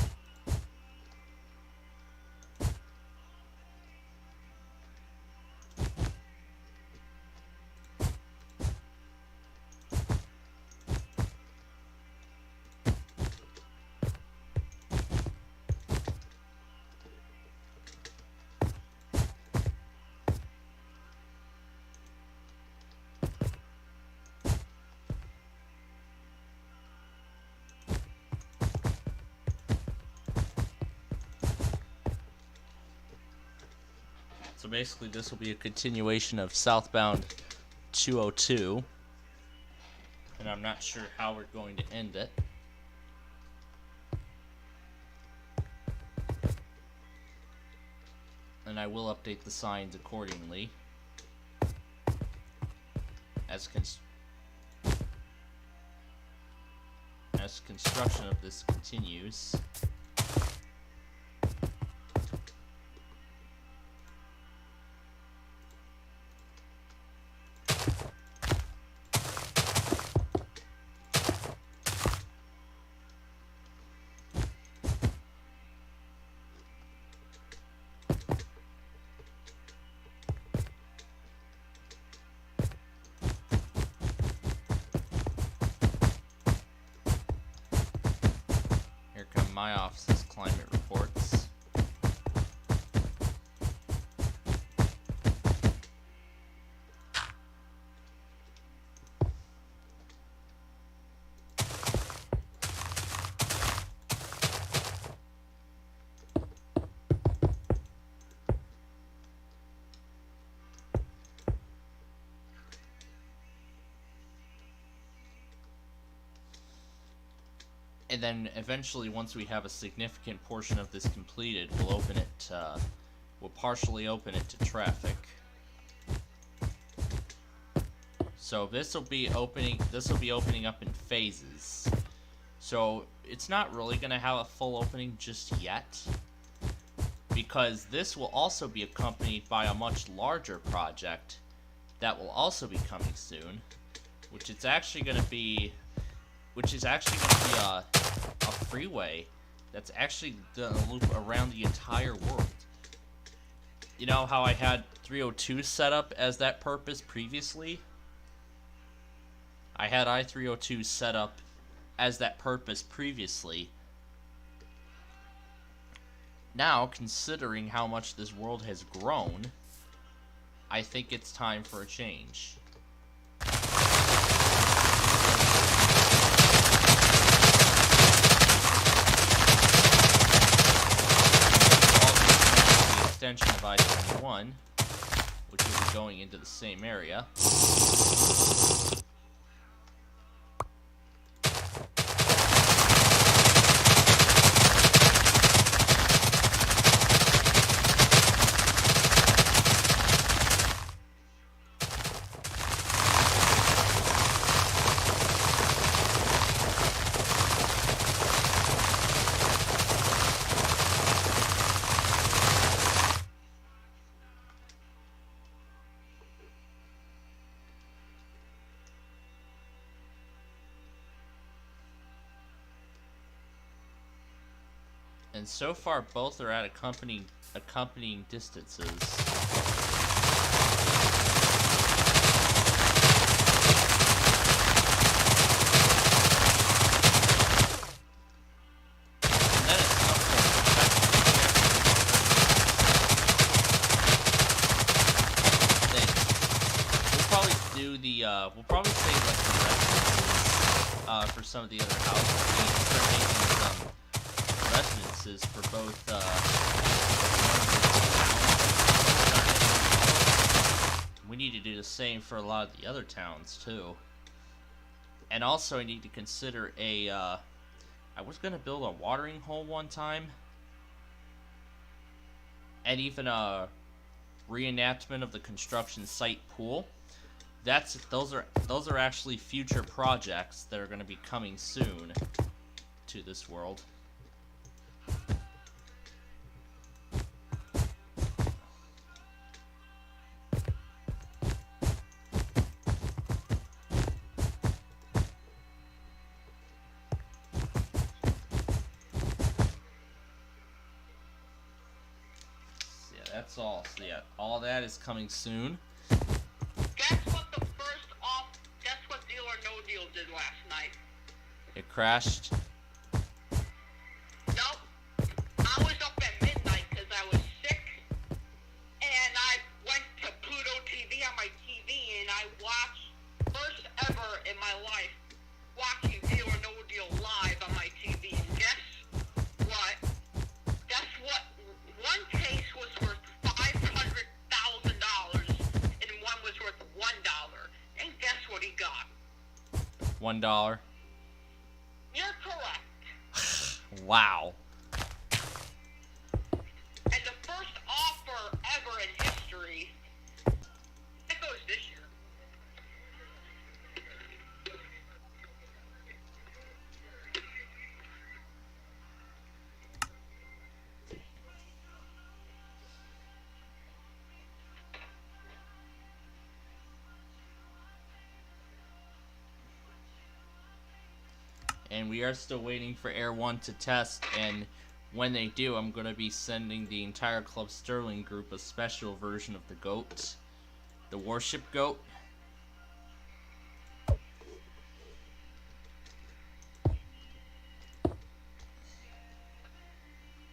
So basically this will be a continuation of southbound 202, and I'm not sure how we're going to end it. And I will update the signs accordingly as construction of this continues. My office's climate reports. And then eventually, once we have a significant portion of this completed, we'll open it. We'll partially open it to traffic. So this will be opening. This will be opening up in phases. So it's not really going to have a full opening just yet, because this will also be accompanied by a much larger project that will also be coming soon, which is actually going to be a freeway that's actually gonna loop around the entire world. You know how I had 302 set up as that purpose previously? I had I-302 set up as that purpose previously. Now, considering how much this world has grown, I think it's time for a change. Extension of I-21, which will be going into the same area. And so far, both are at accompanying distances. And then at some point, we'll probably do the we'll probably say like the residences for some of the other houses. We need to start making some notices for both. We need to do the same for a lot of the other towns too. And also, I need to consider a. I was gonna build a watering hole one time, and even a reenactment of the construction site pool. Those are actually future projects that are going to be coming soon to this world. That's all. So yeah, all that is coming soon. Guess what Deal or No Deal did last night? It crashed. Nope. I was up at midnight because I was sick, and I went to Pluto TV on my TV, and I watched, first ever in my life, watching Deal or No Deal live on my TV. And guess what? Guess what? One case was worth $500,000, and one was worth $1. And guess what he got? $1. You're correct. Wow. And the first offer ever in history, it goes this year. And we are still waiting for Air 1 to test, and when they do, I'm going to be sending the entire Club Sterling group a special version of the goat, the warship goat.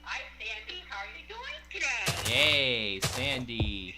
Hi, Sandy. How are you doing today? Yay, Sandy.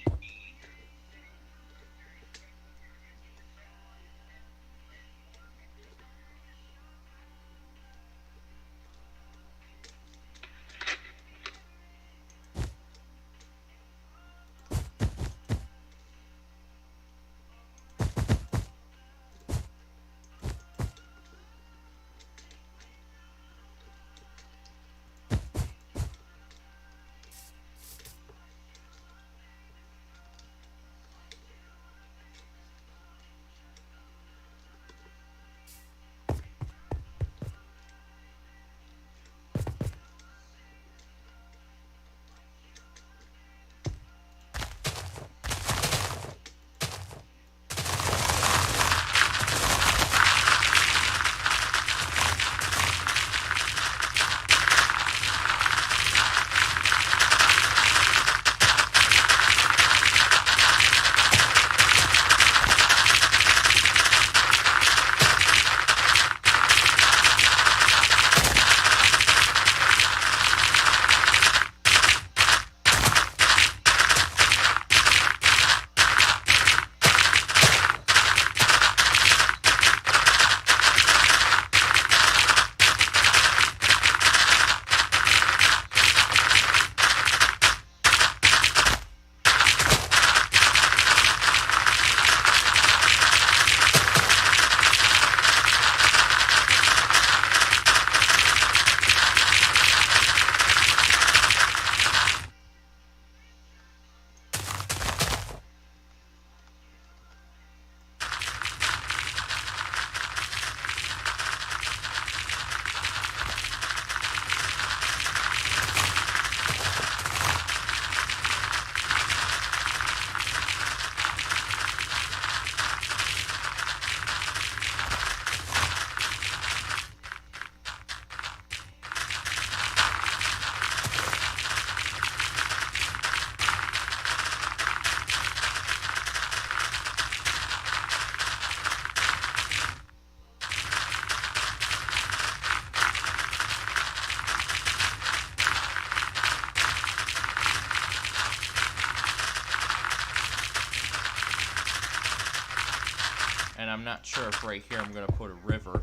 And I'm not sure if right here I'm going to put a river.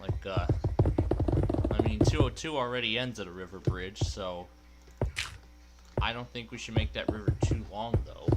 Like, I mean, 2 already ends at a river bridge, so I don't think we should make that river too long, though.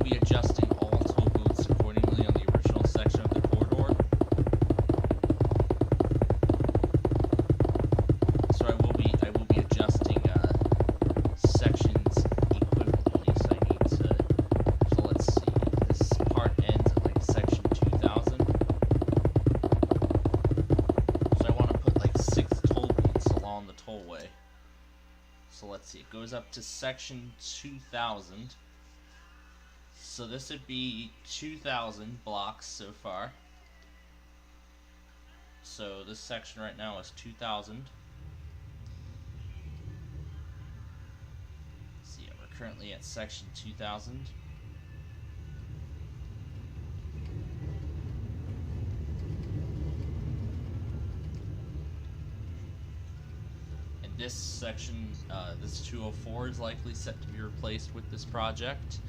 will be adjusting all toll booths accordingly on the original section of the corridor. So I will be adjusting sections equivalently. So I need to. So let's see. This part ends at like section 2000. So I want to put like 6 toll booths along the tollway. So let's see. It goes up to section 2000. So this would be 2,000 blocks so far. So this section right now is 2,000. So yeah, we're currently at section 2,000. And this section, this 204 is likely set to be replaced with this project.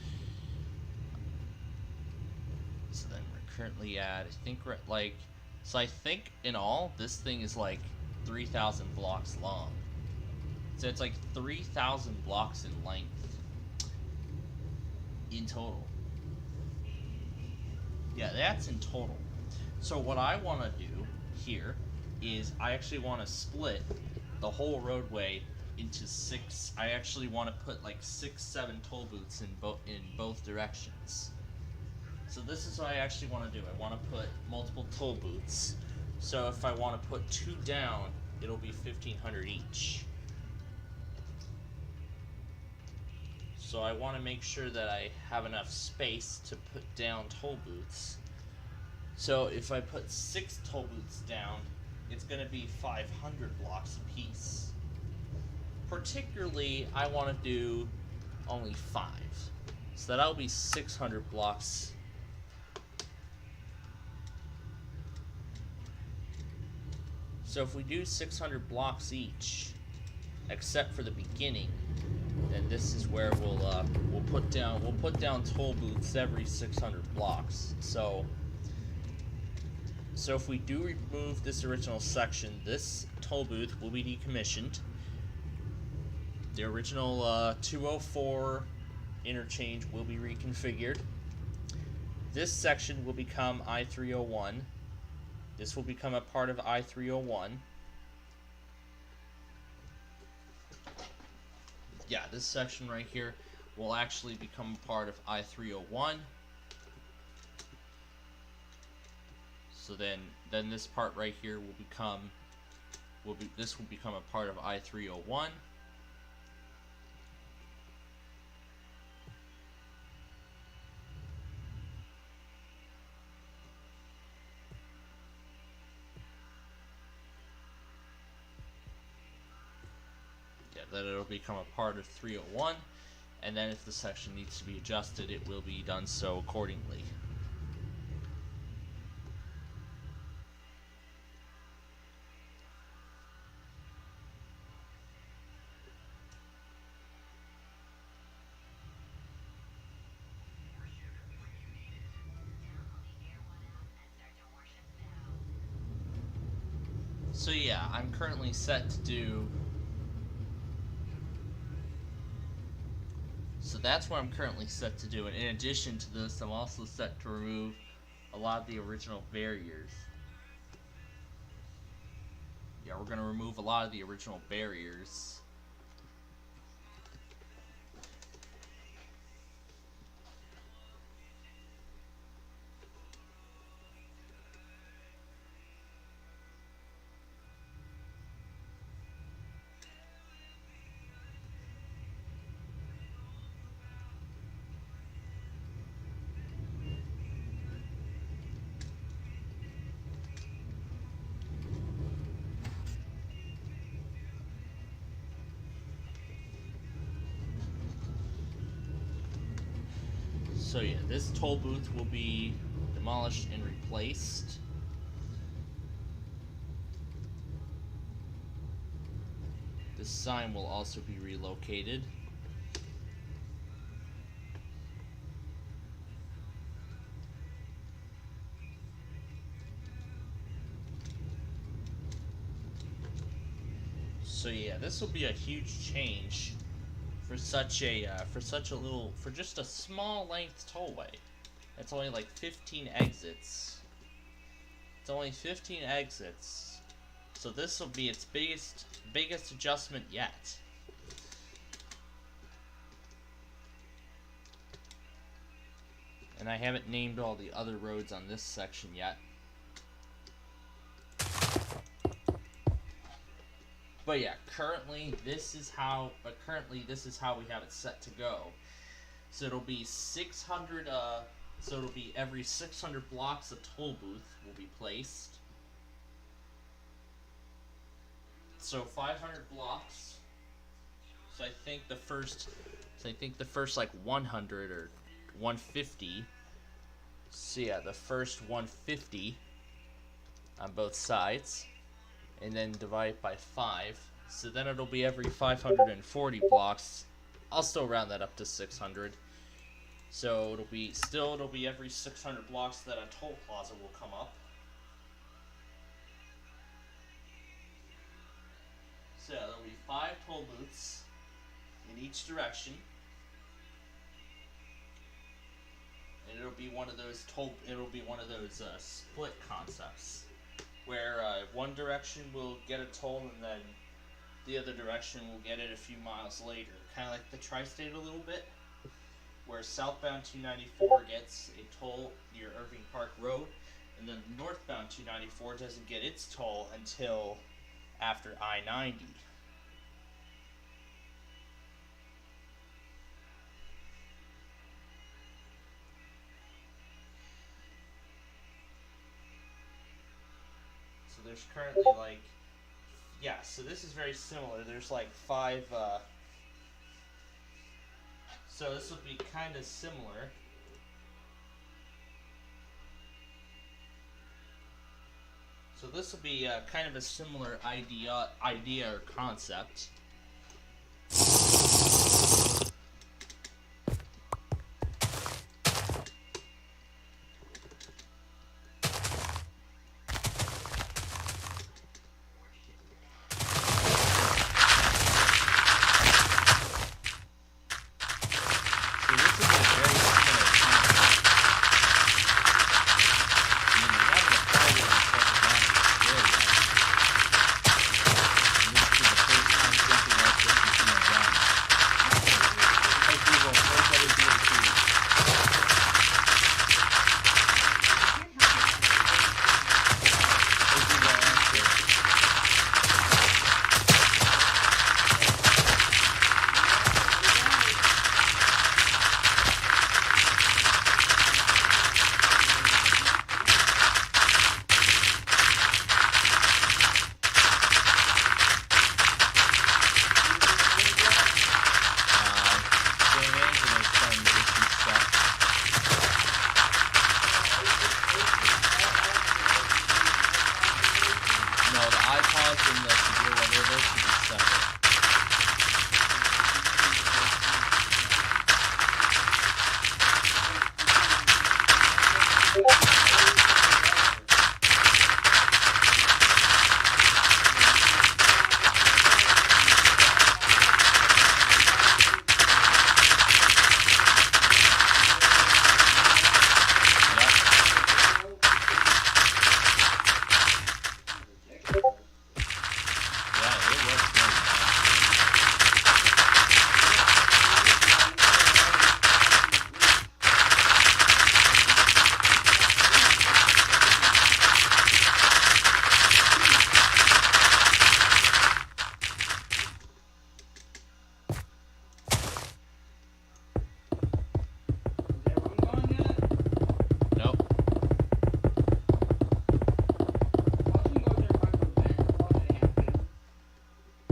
So then we're currently at, I think we're at like, so I think in all, this thing is like 3,000 blocks long. So it's like 3,000 blocks in length in total. Yeah, that's in total. So what I want to do here is I actually want to split the whole roadway into 6. I actually want to put like 6, 7 toll booths in both directions. So this is what I actually want to do. I want to put multiple toll booths. So if I want to put 2 down, it'll be 1,500 each. So I want to make sure that I have enough space to put down toll booths. So if I put 6 toll booths down, it's going to be 500 blocks apiece. Particularly, I want to do only 5. So that'll be 600 blocks. So if we do 600 blocks each, except for the beginning, then this is where we'll put down toll booths every 600 blocks. So if we do remove this original section, this toll booth will be decommissioned. The original 204 interchange will be reconfigured. This section will become I-301. This will become a part of I-301. Yeah, this section right here will actually become a part of I-301. So then this part right here will become a part of I-301. That it'll become a part of 301, and then if the section needs to be adjusted, it will be done so accordingly. So yeah, I'm currently set to do. So that's what I'm currently set to do, and in addition to this, I'm also set to remove a lot of the original barriers. Yeah, we're going to remove a lot of the original barriers. So yeah, this toll booth will be demolished and replaced. This sign will also be relocated. So yeah, this will be a huge change for just a small length tollway. It's only like 15 exits. It's only 15 exits. So this will be its biggest adjustment yet. And I haven't named all the other roads on this section yet. But yeah, currently this is how we have it set to go. So it'll be 600 so it'll be every 600 blocks a toll booth will be placed. So 500 blocks. So I think the first like 100 or 150. So yeah, the first 150 on both sides, and then divide it by 5. So then it'll be every 540 blocks. I'll still round that up to 600. So it'll be every 600 blocks that a toll plaza will come up. So there'll be 5 toll booths in each direction. And it'll be one of those split concepts where one direction will get a toll and then the other direction will get it a few miles later. Kind of like the tri-state a little bit, where southbound 294 gets a toll near Irving Park Road, and then northbound 294 doesn't get its toll until after I-90. So there's currently so this is very similar. There's like 5, so this will be kind of similar. So this will be kind of a similar idea or concept.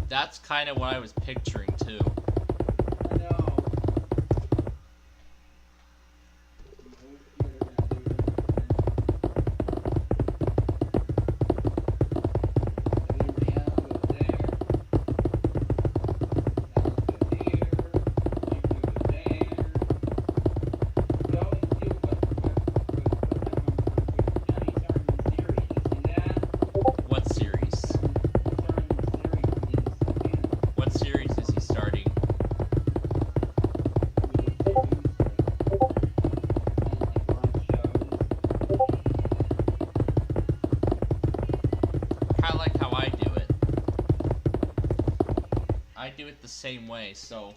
That's kind of what I was picturing too. What series is he it the same way. So,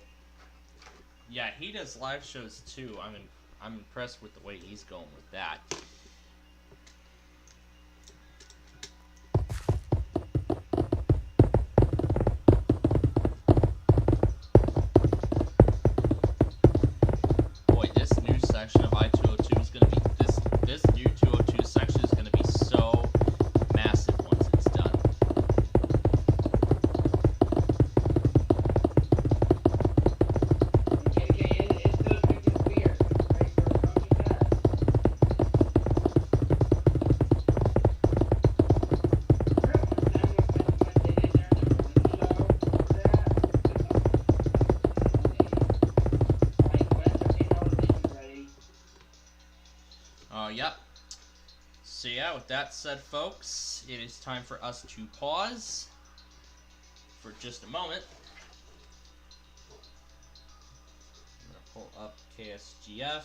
yeah, he does live shows too. I'm impressed with the way he's going with that. Boy, this new section of I-202 is going to be this new 202 section is going to be so massive once it's done. Yep. So yeah, with that said, folks, it is time for us to pause for just a moment. I'm going to pull up KSGF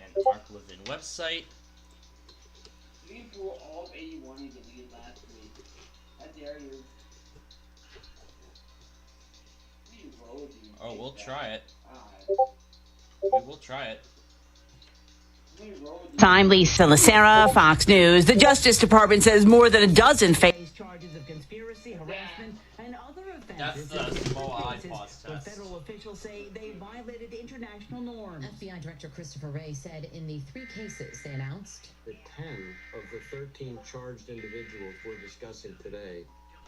and ArcLivin website. You can pull all of 81 you deleted last week. I dare you. Oh, we'll try it. Alright. We will try it. I'm Lisa Lacera, Fox News. The Justice Department says more than a dozen face charges of conspiracy, harassment, and other offenses. That's the small iPod test. Federal officials say they violated international norms. FBI Director Christopher Wray said in the 3 cases they announced that 10 of the 13 charged individuals we're discussing today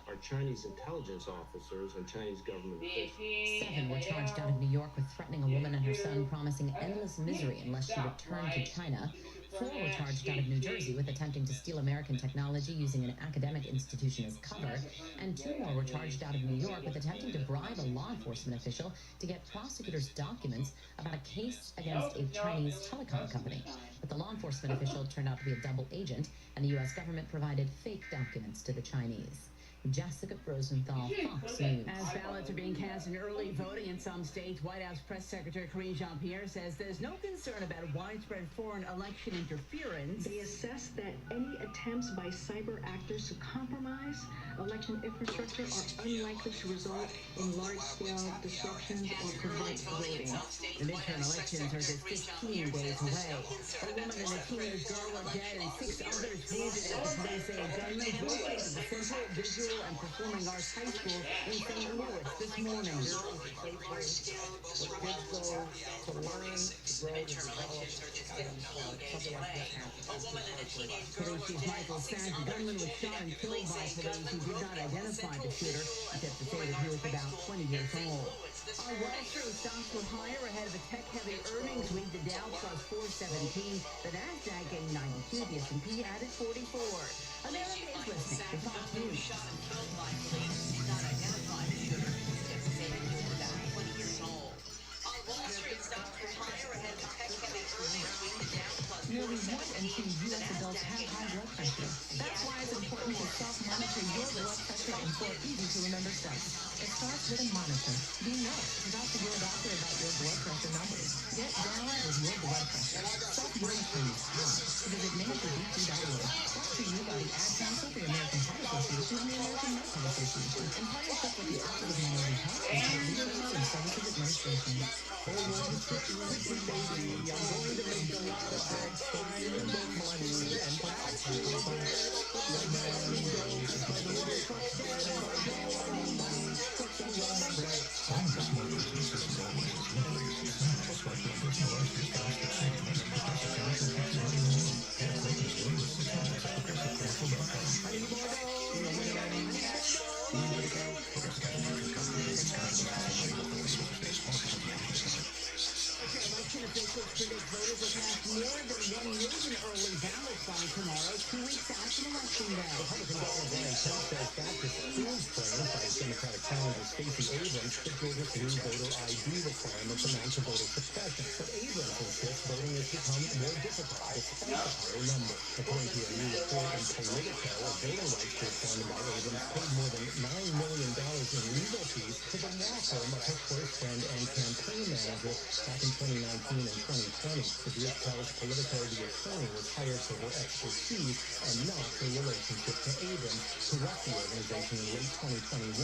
are Chinese intelligence officers and Chinese government officials. 7 were charged out of New York with threatening a woman and her son, promising endless misery unless she returned to China. 4 were charged out of New Jersey with attempting to steal American technology using an academic institution as cover. And 2 more were charged out of New York with attempting to bribe a law enforcement official to get prosecutors' documents about a case against a Chinese telecom company. But the law enforcement official turned out to be a double agent, and the U.S. government provided fake documents to the Chinese. Jessica Rosenthal, Fox News. As ballots are being cast in early voting in some states, White House Press Secretary Karine Jean-Pierre says there's no concern about widespread foreign election interference. They assess that any attempts by cyber actors to compromise election infrastructure are unlikely to result in large-scale disruptions or prevent voting. The midterm elections are just 15 days away. A woman and a teenage girl are dead and 6 others wounded as they say a gunman broke into the Central Visual and Performing Arts High School in St. Louis this morning. Police chief Michael says the gunman was shot and killed by police who did not identify the shooter, except to say that he was about 20 years old. Our Wall Street stocks were higher ahead of a tech-heavy earnings week. The Dow plus 417, the Nasdaq gained 92, the S&P added 44. America is listening to Fox News. Nearly 1 in 2 U.S. adults have high blood pressure. That's why it's important to self-monitor your blood pressure and 4 easy-to-remember steps. It starts with a monitor. Be nice. Talk to your doctor about your blood pressure numbers. Get down with your blood pressure. Self-monitoring is hard. Visit ManagerBT.org. Brought to you by the Ad Council, the American Heart Association, and the American Medical Association, in partnership with the Office of Minority Health and Research and Services Administration. I'm going to make a lot of bags for you and make money and predict voters will cast more than 1 million early ballots by tomorrow, 2 weeks after Election Day. Republican Governor Brian Kemp says Baptist schools plans by Democratic challenger Stacey Abrams to Georgia's new voter ID requirements amount to voter suppression. But Abrams insists voting has become more difficult despite the higher number. According to a new report in Politico, a voting rights group founded by Abrams paid more than $9 million in legal fees to the law firm of her close friend and campaign manager back in 2019 and 2020. The group tells Politico the attorney was hired for her expertise and not her relationship to Abrams, who left the organization in late 2021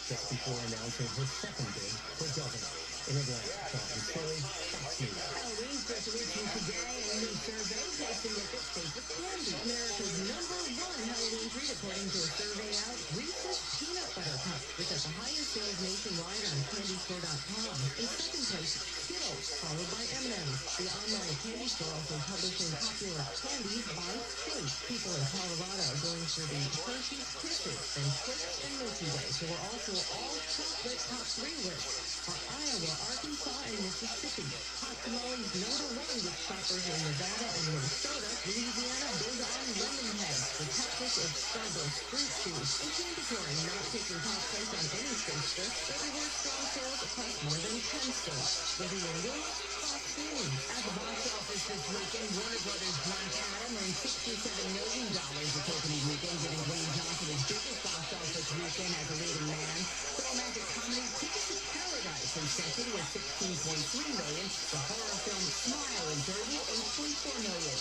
just before announcing her second bid for governor. In Atlanta, John Cerri, Fox News. Halloween's just reaching today, and a new survey takes a look at favorite candy. America's #1 Halloween treat, according to a survey out. Reese's Peanut Butter Cup, which has the highest sales nationwide on CandyStore.com. In second place, Skittles, followed by M&M's. The online candy store also publishing popular candies by state. People in Colorado are going for the Hershey's Kisses and Twix and Milky Way. So we're also all chocolate top 3 lists are Iowa, Arkansas, and Mississippi. Hot tamales #1 with shoppers in Nevada and Minnesota. Louisiana big on lemon heads. The Texas is Starburst fruit juice. And candy corn not taking top place on any state's list. Everywhere strong sales across more than 10 states. Whether you're new, Fox News. At the box office this weekend, Warner Brothers' Black Adam earned $67 million its opening weekend, giving Dwayne Johnson his biggest box office weekend as a leading man. The romantic comedy Ticket to Paradise in second with $16.3 million. The horror film Smile in third with $8.4 million.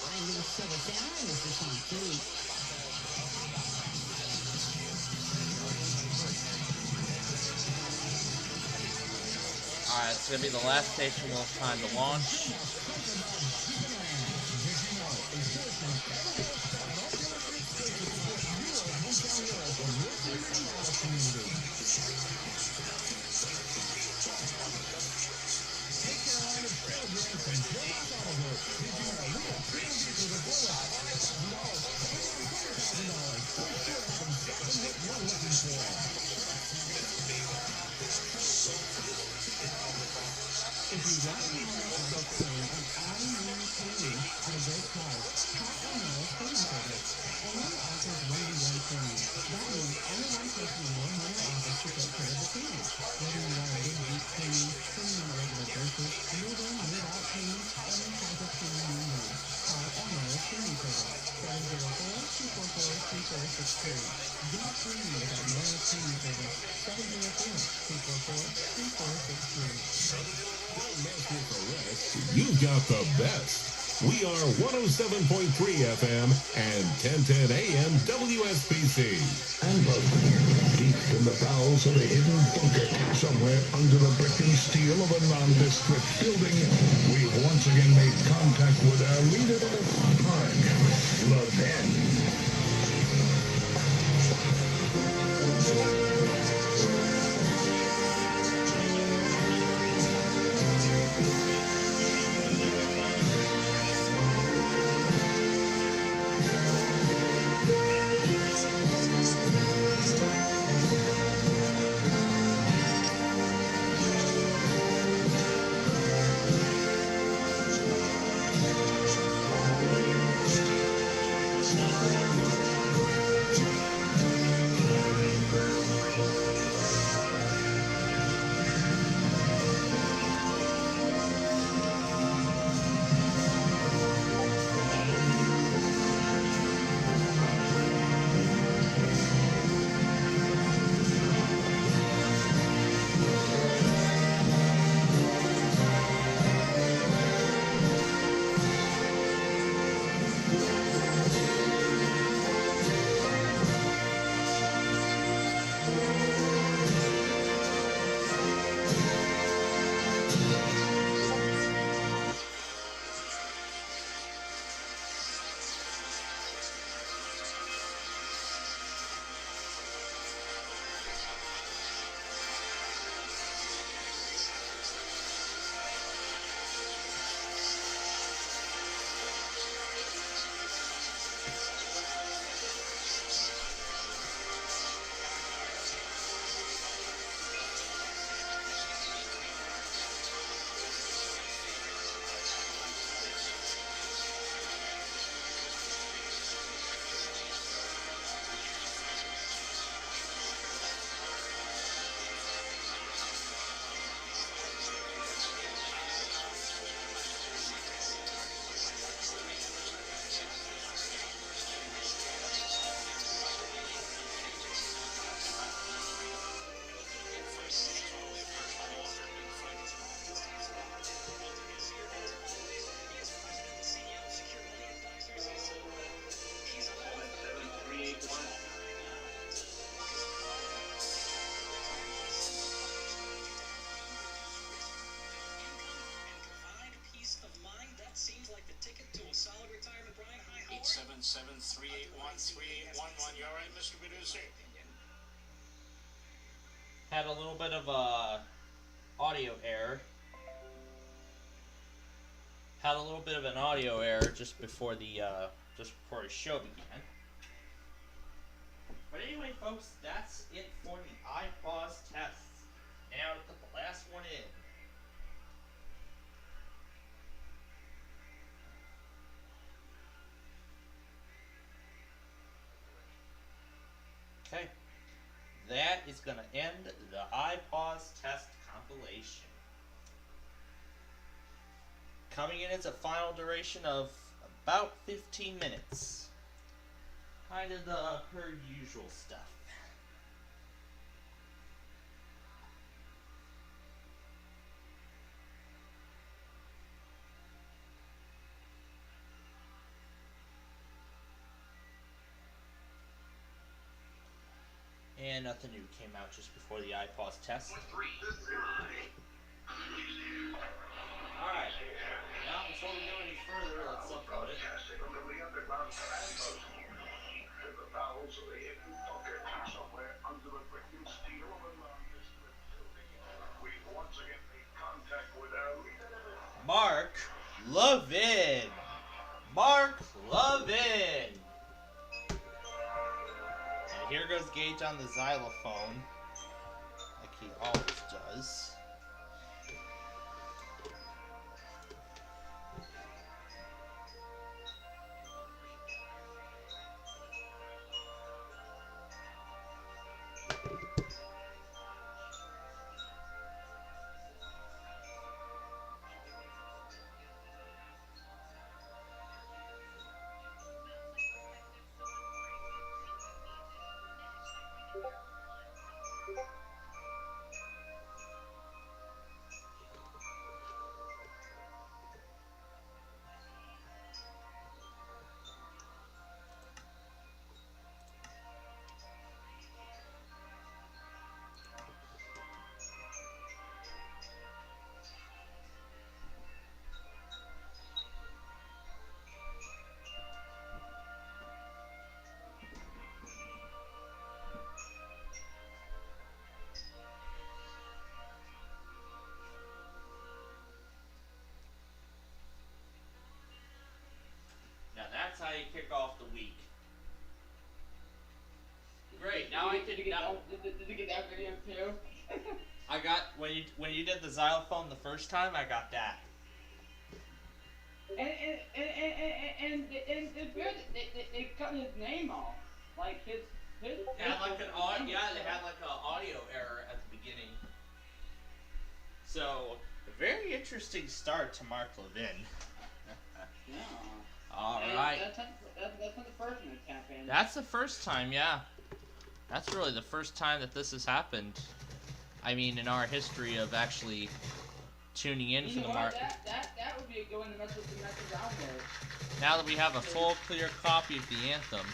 I'm Lee Silverstone, and this is Fox News. Alright, it's going to be the last station we'll have time to launch. You've got the best. We are 107.3 FM and 1010 AM WSPC. And deep in the bowels of a hidden bunker, somewhere under the brick and steel of a nondescript building, we've once again made contact with our leader of the park, LeVen. 877-381-3811. You all right, Mr. Producer? Had a little bit of audio error. Had a little bit of an audio error just before the show began. But anyway, folks, that's it for the iPause tests. Now to put the last one in. Okay, that is going to end the iPause test compilation. Coming in as a final duration of about 15 minutes. Kind of the per usual stuff. And nothing new came out just before the iPause test. Alright, now before we go any further, let's upload it. Mark Levin! Mark Levin! And here goes Gage on the xylophone, like he always does. That's how you kick off the week. Great. Now I can. Did you get that video too? I got when you did the xylophone the first time. I got that. And it's good. They cut his name off. Like his. It had like an audio. Yeah, they had like an audio error at the beginning. So a very interesting start to Mark Levin. Yeah. All right. That's not the first one that's happened. That's the first time, yeah. That's really the first time that this has happened. I mean, in our history of actually tuning in for the mark. That would be a good one to mess with the message out there. Now that we have a full, clear copy of the anthem.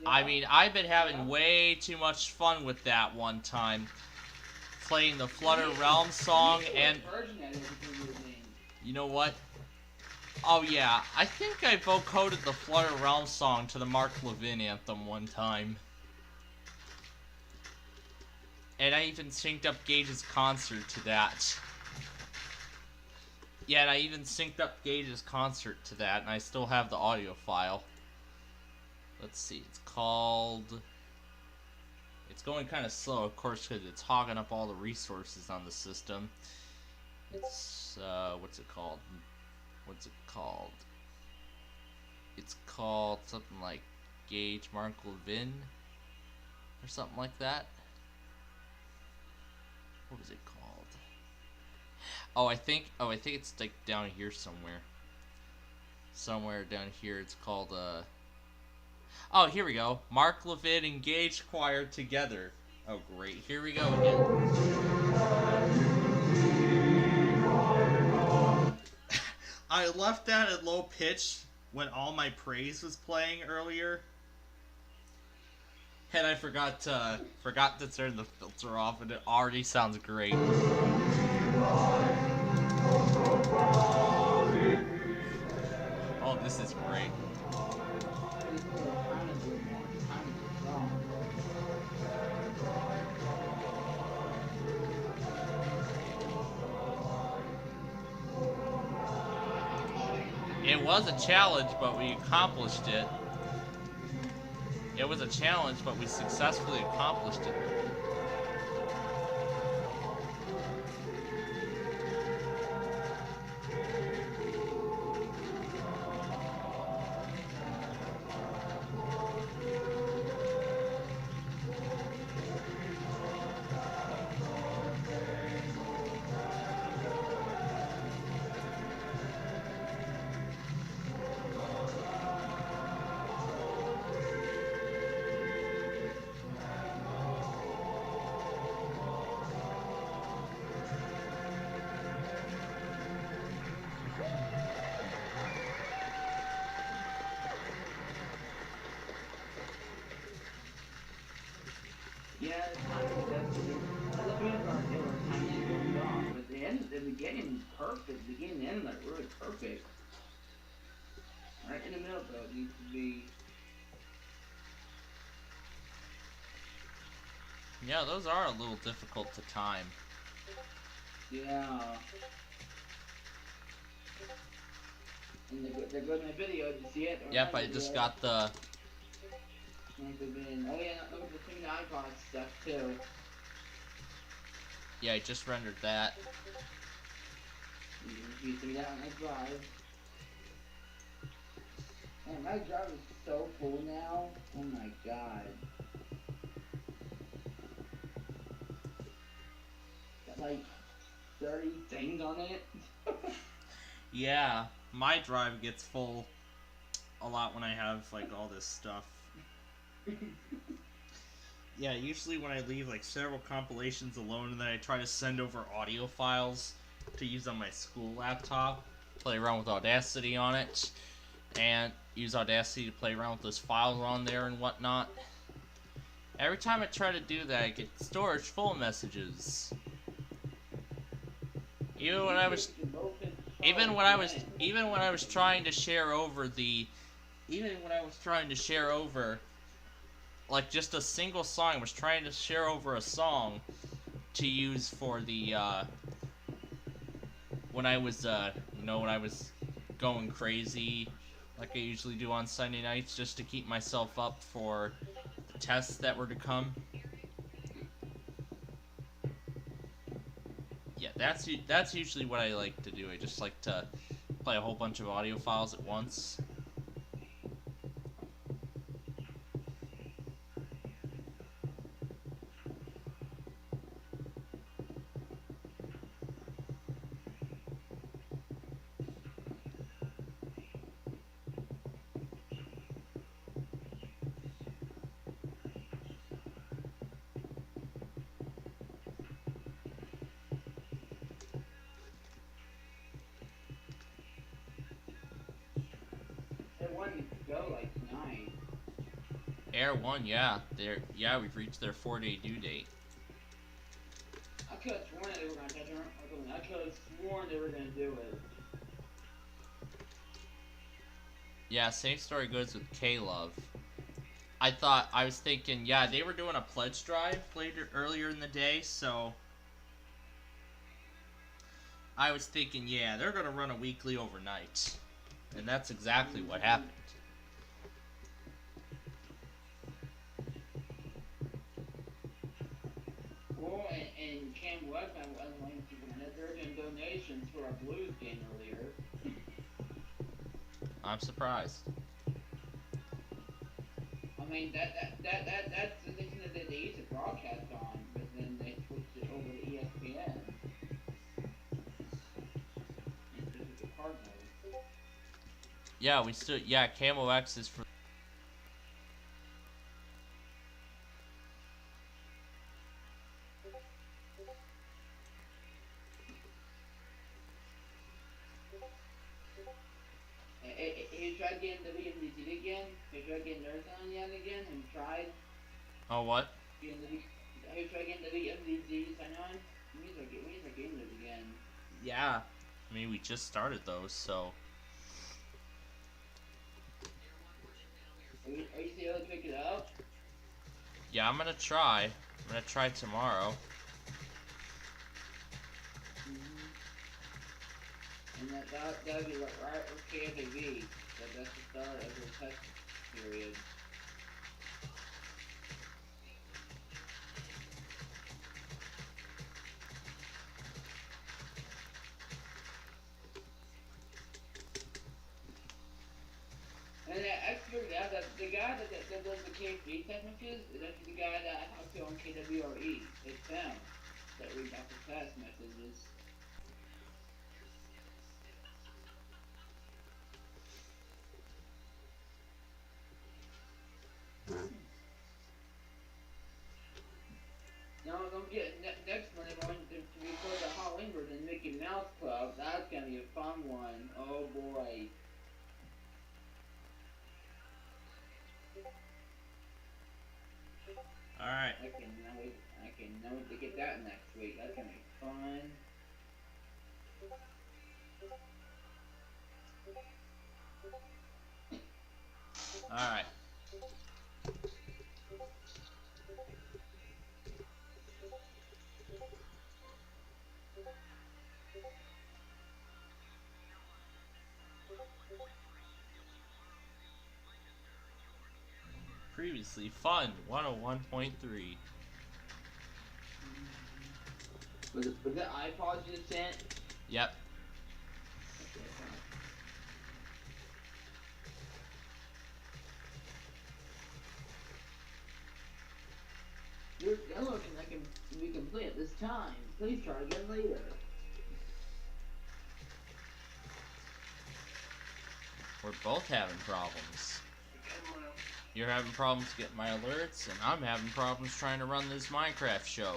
Yeah. I mean, I've been having way too much fun with that one time. Playing the Flutter Realm song and... You know what? Oh yeah, I think I vocoded the Flutter Realm song to the Mark Levin anthem one time. And I even synced up Gage's concert to that. Yeah, and I even synced up Gage's concert to that, and I still have the audio file. Let's see, it's called... It's going kind of slow, of course, because it's hogging up all the resources on the system. It's, what's it called? What's it called? It's called something like Gage Mark Levin or something like that. What was it called? Oh, I think it's like down here somewhere. Somewhere down here it's called oh, here we go. Mark Levin and Gage Choir together. Oh great, here we go again. I left that at low pitch when All My Praise was playing earlier. And I forgot to turn the filter off, and it already sounds great. Oh, this is great. It was a challenge, but we accomplished it. It was a challenge, but we successfully accomplished it. Yeah, it's kind of definitely. The beginning part they were kind of going off, but the beginning perfect. The beginning and end like really perfect. Right in the middle though, it needs to be. Yeah, those are a little difficult to time. Yeah. And they're good in the video. Did you see it? Yep, I just got the. Oh yeah, look at the iPod stuff too. Yeah, I just rendered that. You see that on my drive. Man, my drive is so full now. Oh my god. Got like 30 things on it. Yeah, my drive gets full a lot when I have like all this stuff. Yeah, usually when I leave like several compilations alone and then I try to send over audio files to use on my school laptop, play around with Audacity on it, and use Audacity to play around with those files on there and whatnot. Every time I try to do that, I get storage full of messages. Even when I was trying to share over like just a single song, I was trying to share over a song to use for the when I was going crazy like I usually do on Sunday nights, just to keep myself up for the tests that were to come. Yeah, that's usually what I like to do. I just like to play a whole bunch of audio files at once. Air 1, yeah. We've reached their 4-day due date. I could have sworn they were going to catch her. I could have sworn they were going to do it. Yeah, same story goes with K-Love. I was thinking, yeah, they were doing a pledge drive earlier in the day, so I was thinking, yeah, they're going to run a weekly overnight. And that's exactly what happened. Well, and Cam West, I was waiting for them. They're doing donations for a Blues game earlier. I'm surprised. I mean, that's the thing that they used to broadcast on, but then they switched it over to ESPN. Yeah, Camo X is for. He tried getting the WMDT again. He tried getting theirs on yet again, and tried. Oh, what? He tried getting the WMDT sign on. We need to get getting it again. Yeah, I mean we just started those, so. Are you still able to pick it up? Yeah, I'm gonna try. I'm gonna try tomorrow. And And that'll be right with KFAV. That's the start of the test period. And I figured out that the guy that does the KFV techniques is actually the guy that I talked to on KWRE. It's them that read out the test messages. Now I'm getting next one. I'm going to record the Halloween version, Mickey Mouse Club. That's gonna be a fun one. Oh boy. Alright. I cannot wait to get that next week. That's gonna be fun. Alright. Previously, Fun 101.3. Was that iPod you just sent? Yep. Your download can be complete at this time. Please try again later. We're both having problems. You're having problems getting my alerts, and I'm having problems trying to run this Minecraft show.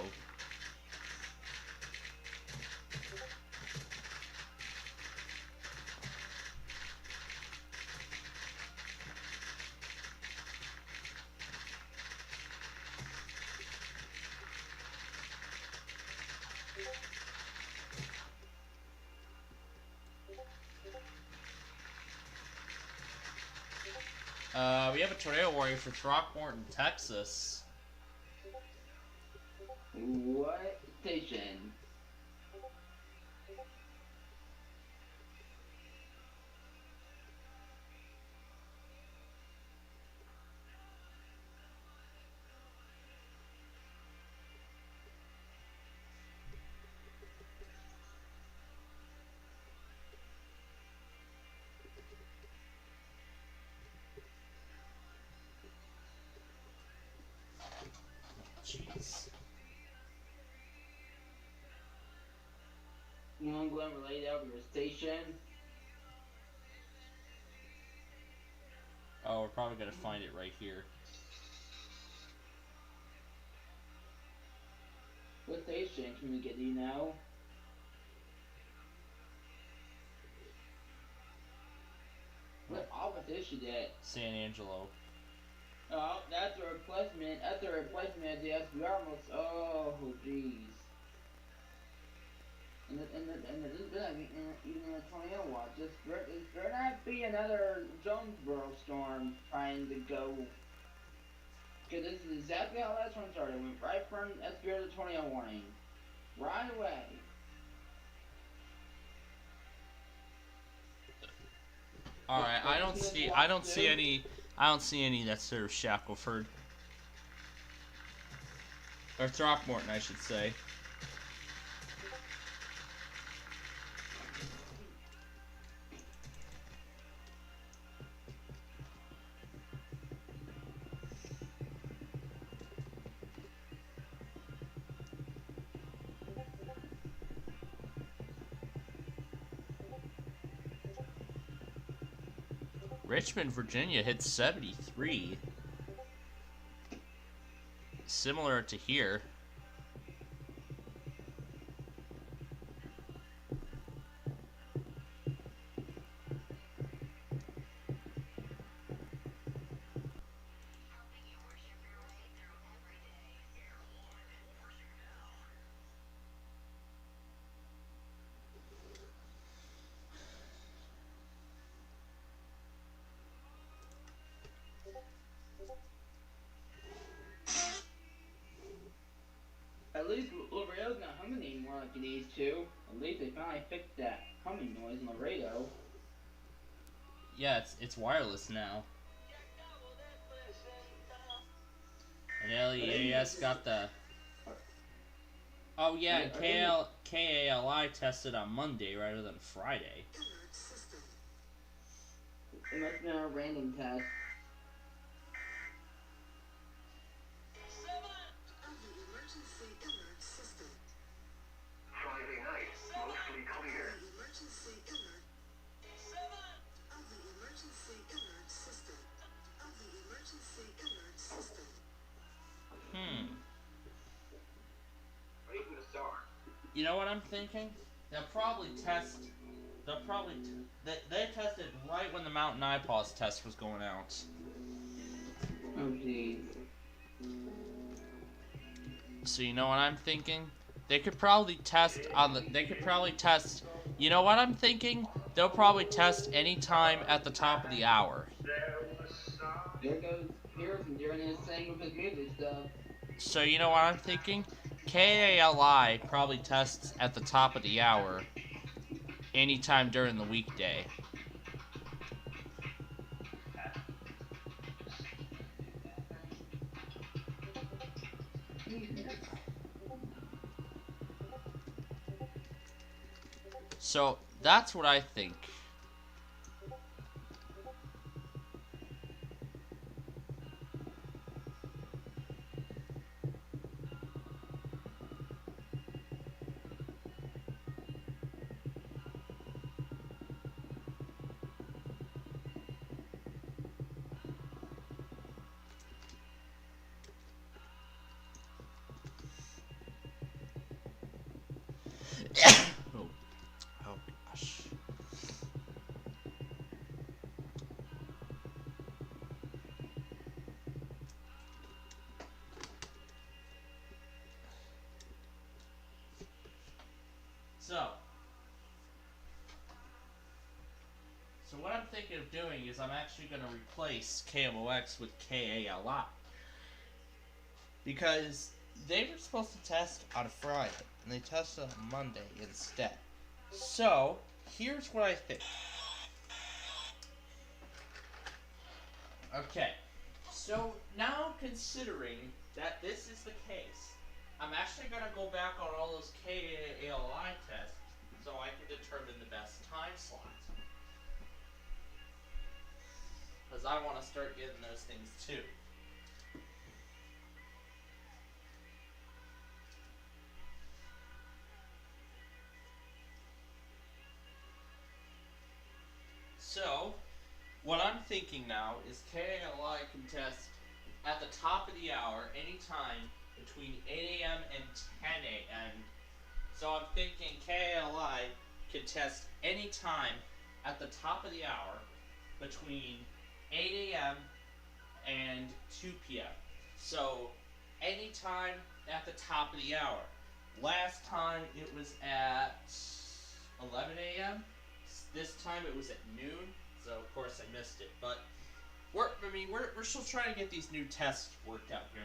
We have a tornado warning for Throckmorton, Texas. What station? Jeez. New England related out your station. Oh, we're probably gonna find it right here. What station can we get, do you know? What office issued it? San Angelo. Oh, that's a replacement. That's a replacement of the SBR most. Oh, jeez. And even the tornado watch. There not be another Jonesboro storm trying to go. Because this is exactly how last one started. Went right from SBR to tornado warning. Right away. Alright, I don't see any that serve Shackleford. Or Throckmorton, I should say. Richmond, Virginia hit 73. Similar to here. At least L'Oreal's not humming anymore like it needs to. At least they finally fixed that. humming noise on the radio. Yeah, it's wireless now. And LEAS got the... Oh yeah, and KALI tested on Monday rather than Friday. It must have been a random test. Friday night, mostly clear. You know what I'm thinking? They'll probably test. They tested right when the Mountain iPause test was going out. Oh geez. So you know what I'm thinking? They could probably test on the. They could probably test. You know what I'm thinking? They'll probably test any time at the top of the hour. There goes Harrison during his thing with his music stuff. So you know what I'm thinking? KALI probably tests at the top of the hour anytime during the weekday. So that's what I think. Oh gosh. So what I'm thinking of doing is I'm actually going to replace KMOX with KALI. Because they were supposed to test on a Friday, and they tested on Monday instead. So, here's what I think. Okay, so now considering that this is the case, I'm actually going to go back on all those KALI tests so I can determine the best time slot. Because I want to start getting those things too. So, what I'm thinking now is KALI can test at the top of the hour anytime between 8 a.m. and 10 a.m. So I'm thinking KALI can test anytime at the top of the hour between 8 a.m. and 2 p.m. So anytime at the top of the hour. Last time it was at 11 a.m. This time it was at noon. So of course I missed it, but we're still trying to get these new tests worked out here.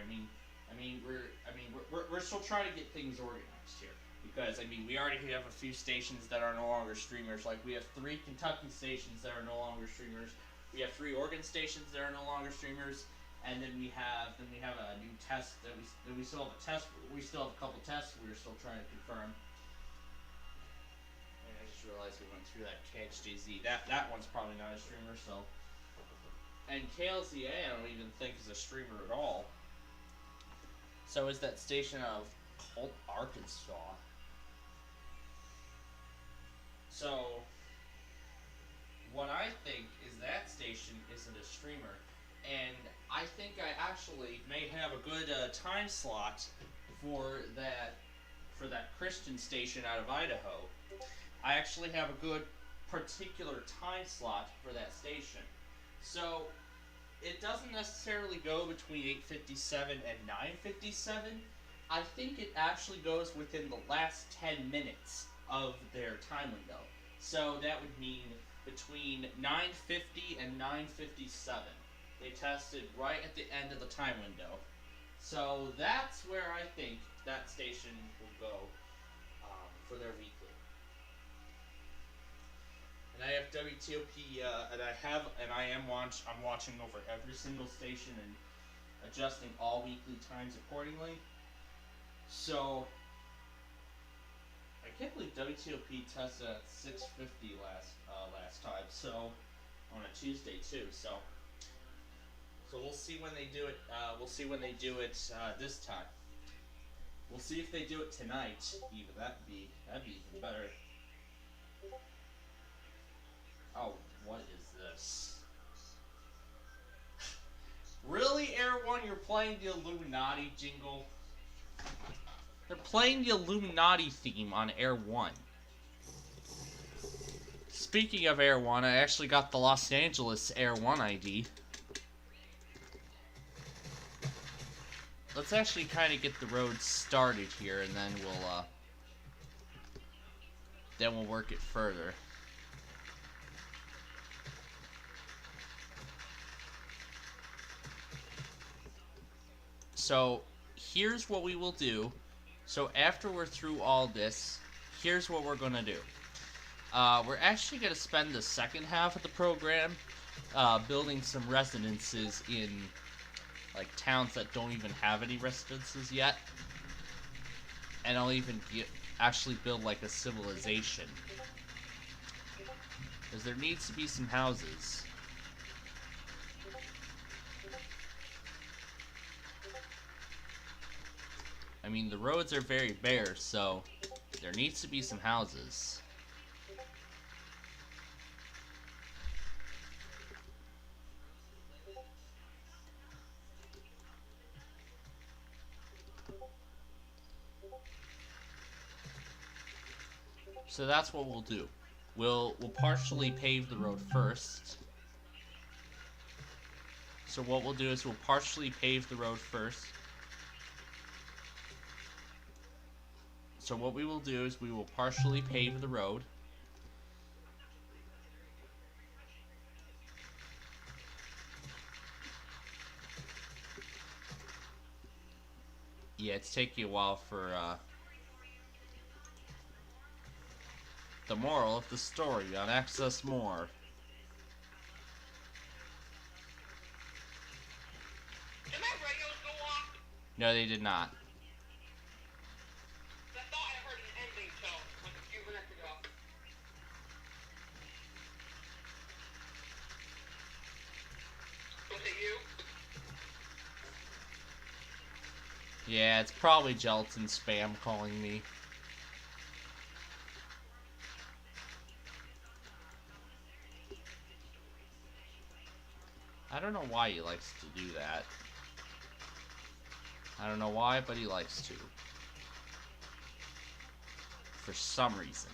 We're still trying to get things organized here because we already have a few stations that are no longer streamers. Like we have 3 Kentucky stations that are no longer streamers. We have 3 Oregon stations that are no longer streamers, and then we have a new test that we still have a test. We still have a couple tests we're still trying to confirm. And I just realized we went through that KHJZ. That one's probably not a streamer, so. And KLZA I don't even think is a streamer at all. So is that station out of Colt, Arkansas. So what I think is that station isn't a streamer, and I think I actually may have a good time slot for that Christian station out of Idaho. I actually have a good particular time slot for that station. So it doesn't necessarily go between 8:57 and 9:57. I think it actually goes within the last 10 minutes of their time window. So that would mean between 9:50 and 9:57. They tested right at the end of the time window. So that's where I think that station will go for their weekly. have WTOP, and I'm watching over every single station and adjusting all weekly times accordingly. So I can't believe WTOP tested at 6:50 last time. So on a Tuesday too. So we'll see when they do it. We'll see when they do it this time. We'll see if they do it tonight. Even that'd be even better. Oh, what is this? Really, Air One? You're playing the Illuminati jingle? They're playing the Illuminati theme on Air One. Speaking of Air One, I actually got the Los Angeles Air One ID. Let's actually kind of get the road started here, and then we'll work it further. So here's what we will do. So after we're through all this, here's what we're gonna do. We're actually gonna spend the second half of the program building some residences in like towns that don't even have any residences yet, and I'll even actually build like a civilization, because there needs to be some houses. I mean, the roads are very bare, so there needs to be some houses. So that's what we'll do. We'll partially pave the road first. So what we'll do is we'll partially pave the road first. So what we will do is we will partially pave the road. Yeah, it's taking a while for the moral of the story on Access More. Did my radios go off? No, they did not. I thought I heard an ending tone like a few minutes ago. Was it you? Yeah, it's probably Gelatin Spam calling me. I don't know why he likes to do that. I don't know why, but he likes to. For some reason.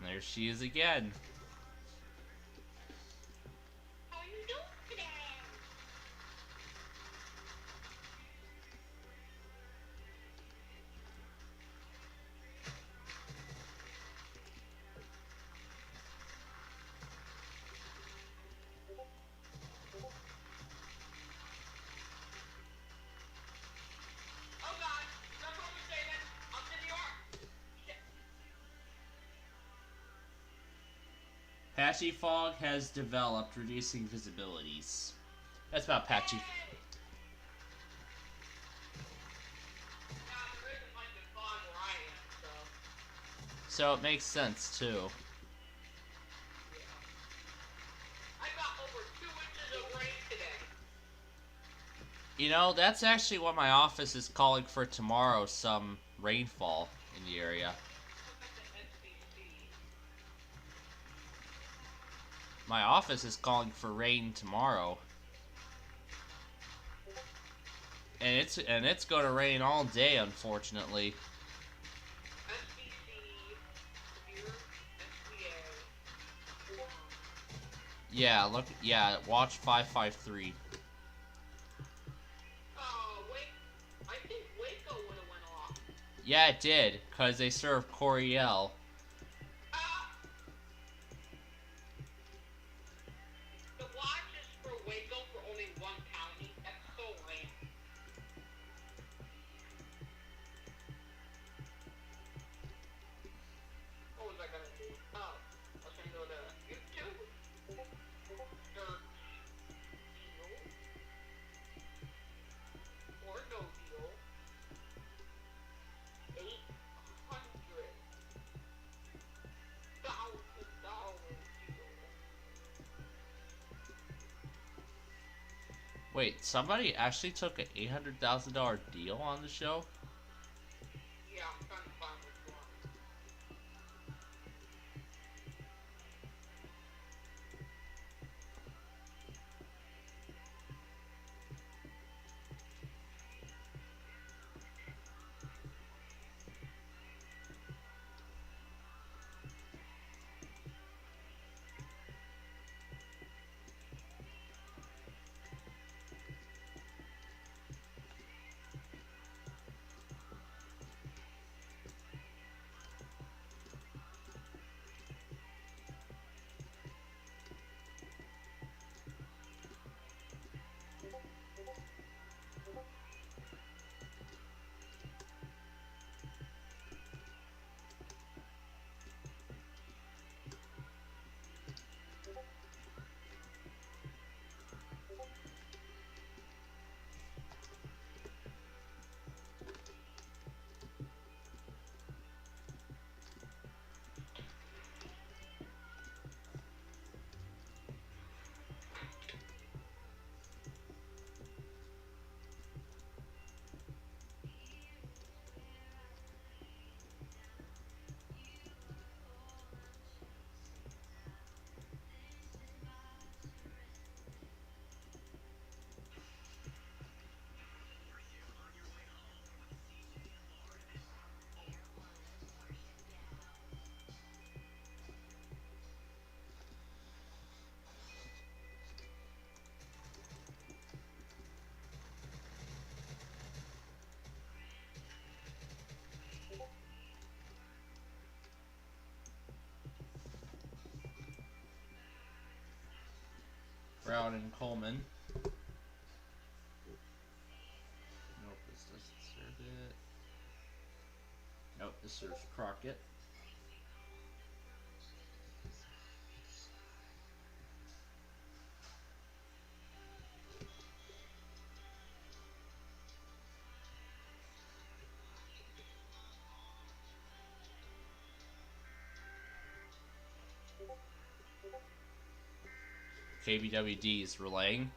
There she is again. How are you doing today? Oh God, that's what we're saying. I'm in New York. Shit. Patchy fog has developed, reducing visibilities. That's about patchy. So it makes sense too. I got over 2 inches of rain today. You know, that's actually what my office is calling for tomorrow, some rainfall in the area. My office is calling for rain tomorrow. And it's going to rain all day, unfortunately. Yeah, look, yeah, watch 553. I think Waco would have went off. Yeah, it did, because they serve Coriel. The watch is for Waco for only one county. That's so lame. What was I gonna do? Oh, I was gonna go to YouTube. Search deal. Or no deal. $800,000 deal. Wait, somebody actually took an $800,000 deal on the show? Yeah, I'm trying to find which one. Brown and Coleman. Nope, this doesn't serve it. Nope, this serves Crockett. KBWD is relaying.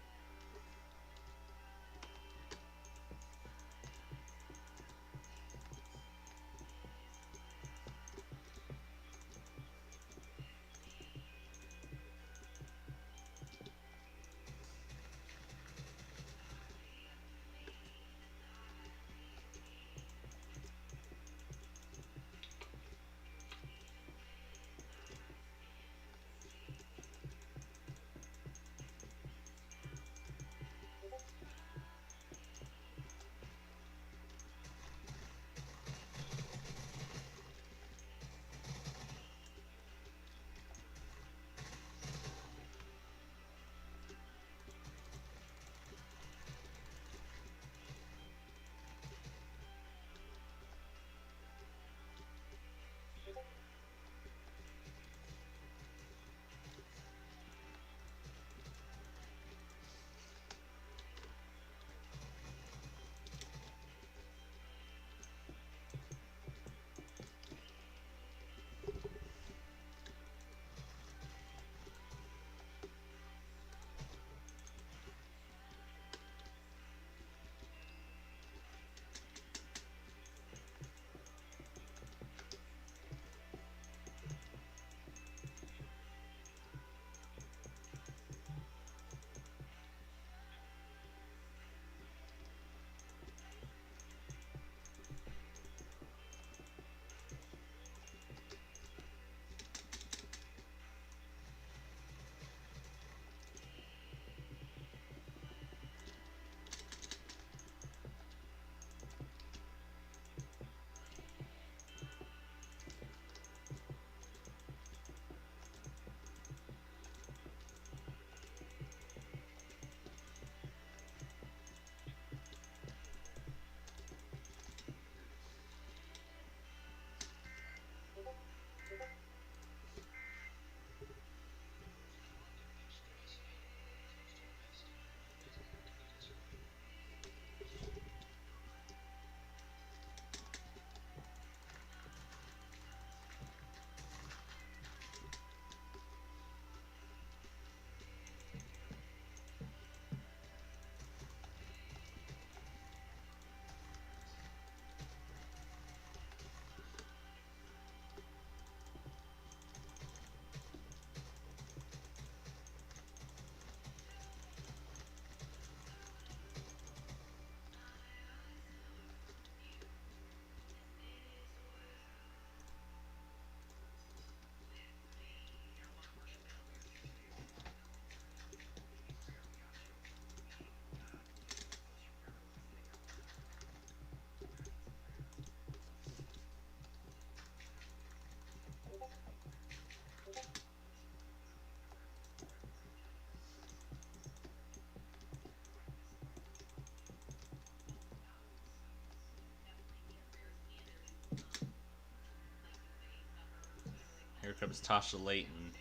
Here comes Tasha Layton.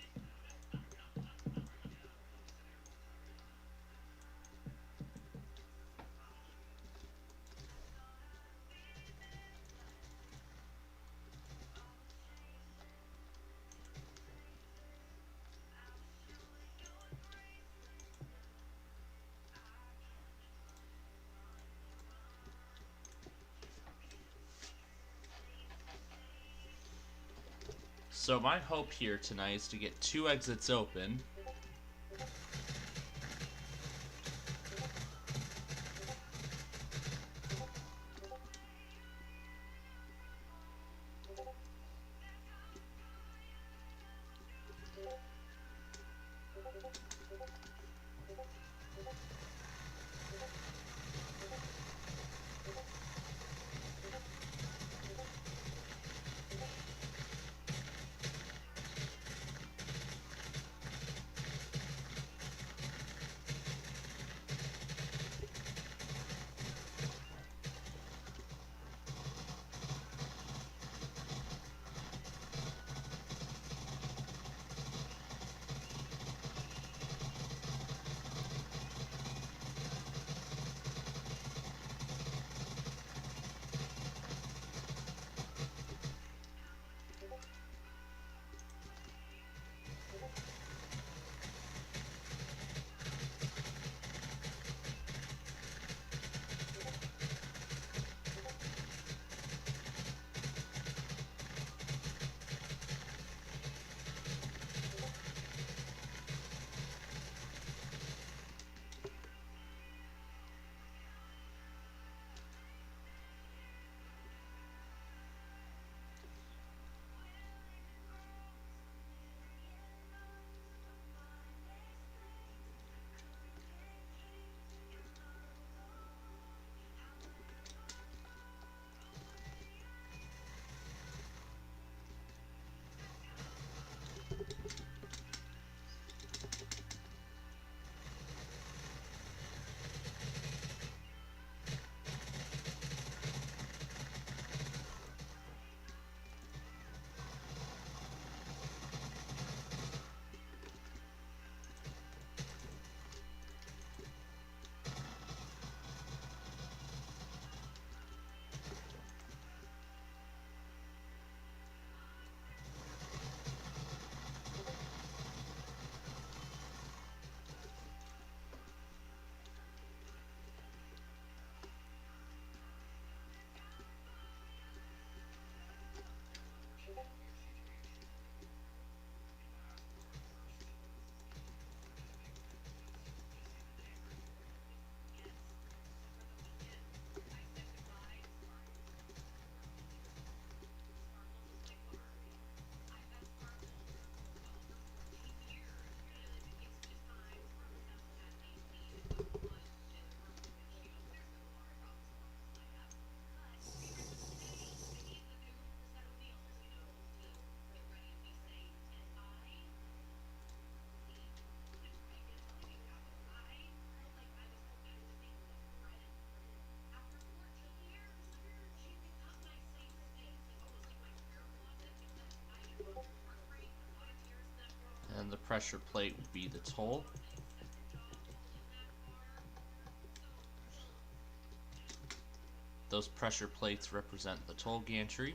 So my hope here tonight is to get 2 exits open. And the pressure plate would be the toll. Those pressure plates represent the toll gantry.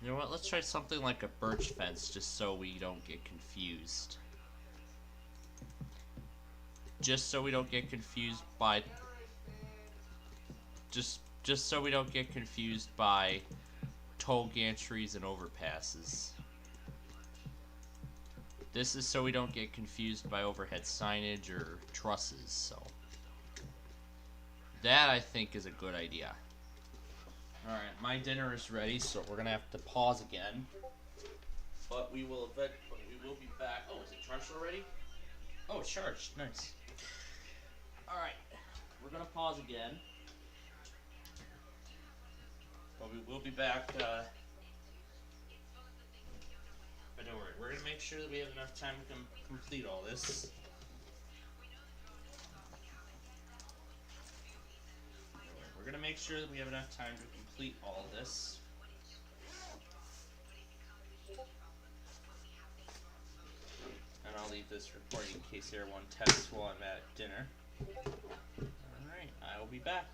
You know what, let's try something like a birch fence just so we don't get confused. Just so we don't get confused by... Just so we don't get confused by toll gantries and overpasses. This is so we don't get confused by overhead signage or trusses, so... That, I think, is a good idea. Alright, my dinner is ready, so we're gonna have to pause again. But we will be back. Oh, is it charged already? Oh, it's charged. Nice. Alright, we're gonna pause again. But we will be back, but don't worry, we're gonna make sure that we have enough time to complete all this. We're gonna make sure that we have enough time to complete all this. And I'll leave this recording in case everyone tests while I'm at dinner. Alright, I will be back.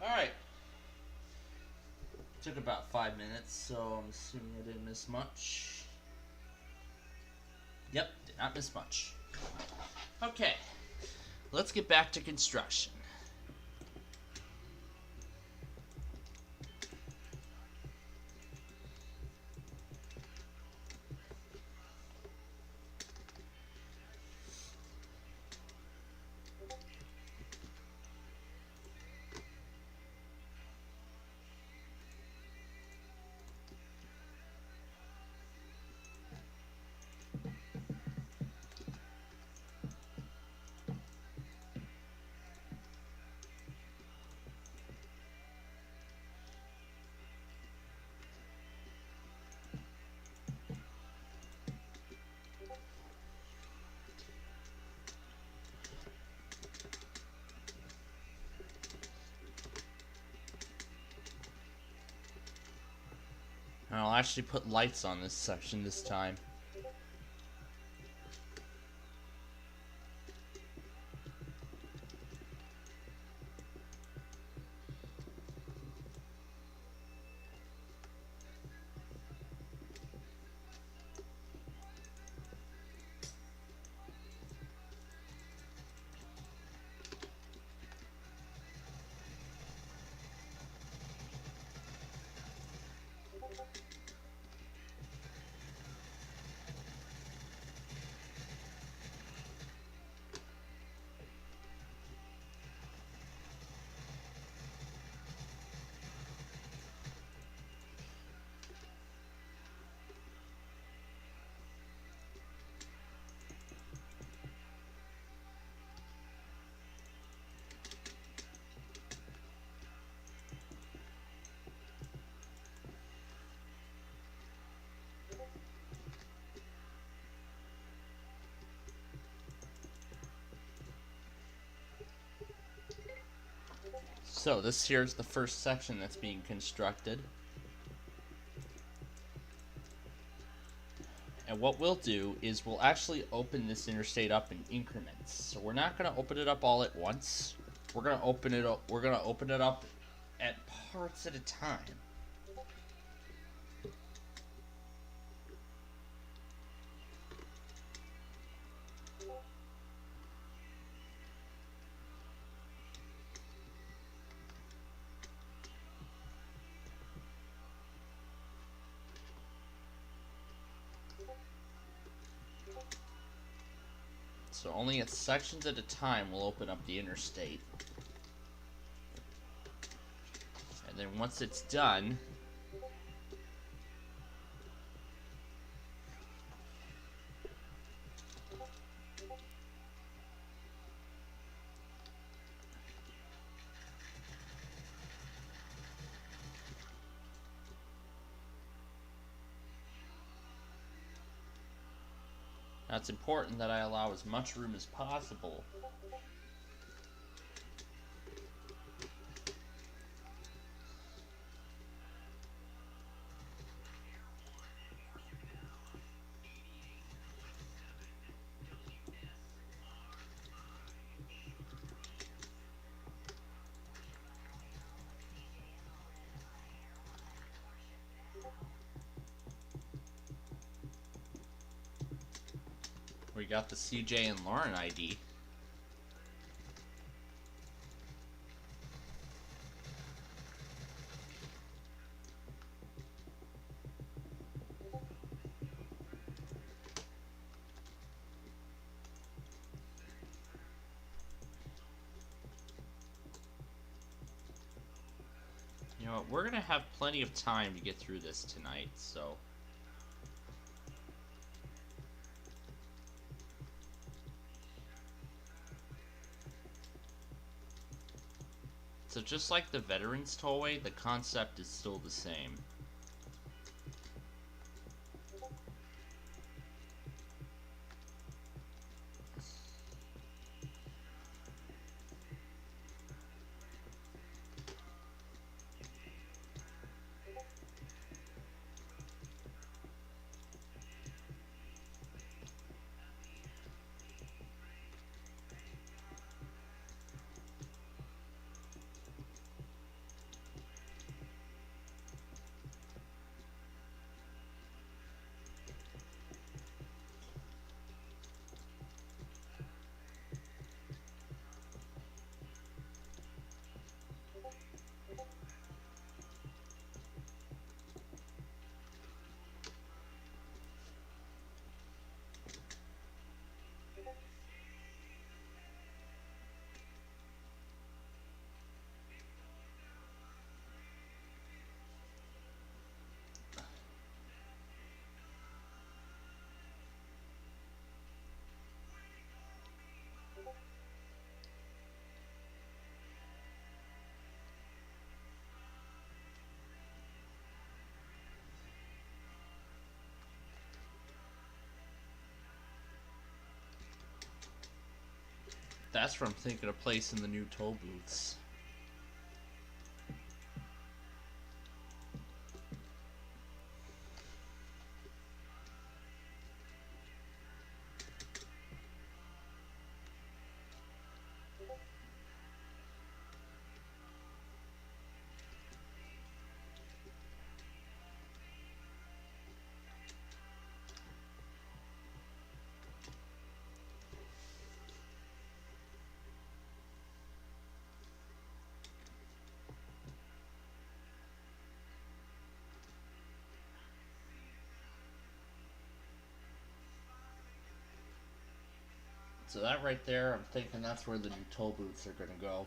Alright. Took about 5 minutes, so I'm assuming I didn't miss much. Yep, did not miss much. Okay, let's get back to construction. And I'll actually put lights on this section this time. So this here's the first section that's being constructed. And what we'll do is we'll actually open this interstate up in increments. So we're not going to open it up all at once. We're going to open it up. We're going to open it up at parts at a time. So only at sections at a time we'll open up the interstate. And then once it's done, now it's important that I allow as much room as possible . We got the CJ and Lauren ID. You know what, we're gonna have plenty of time to get through this tonight, so So just like the Veterans Tollway, the concept is still the same. That's from thinking of placing the new toll booths. So that right there, I'm thinking that's where the new toll booths are going to go.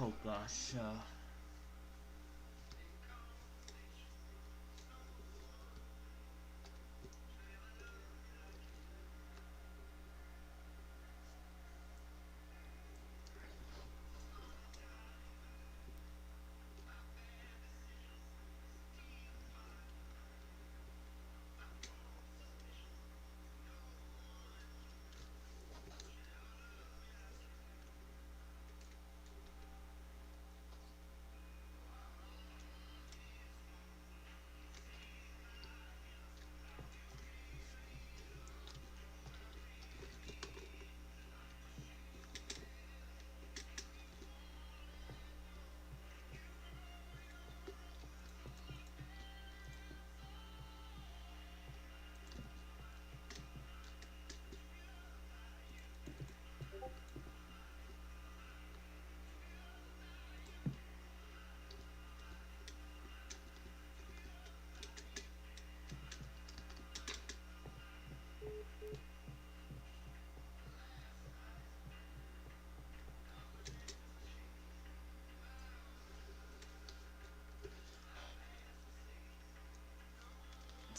Oh gosh.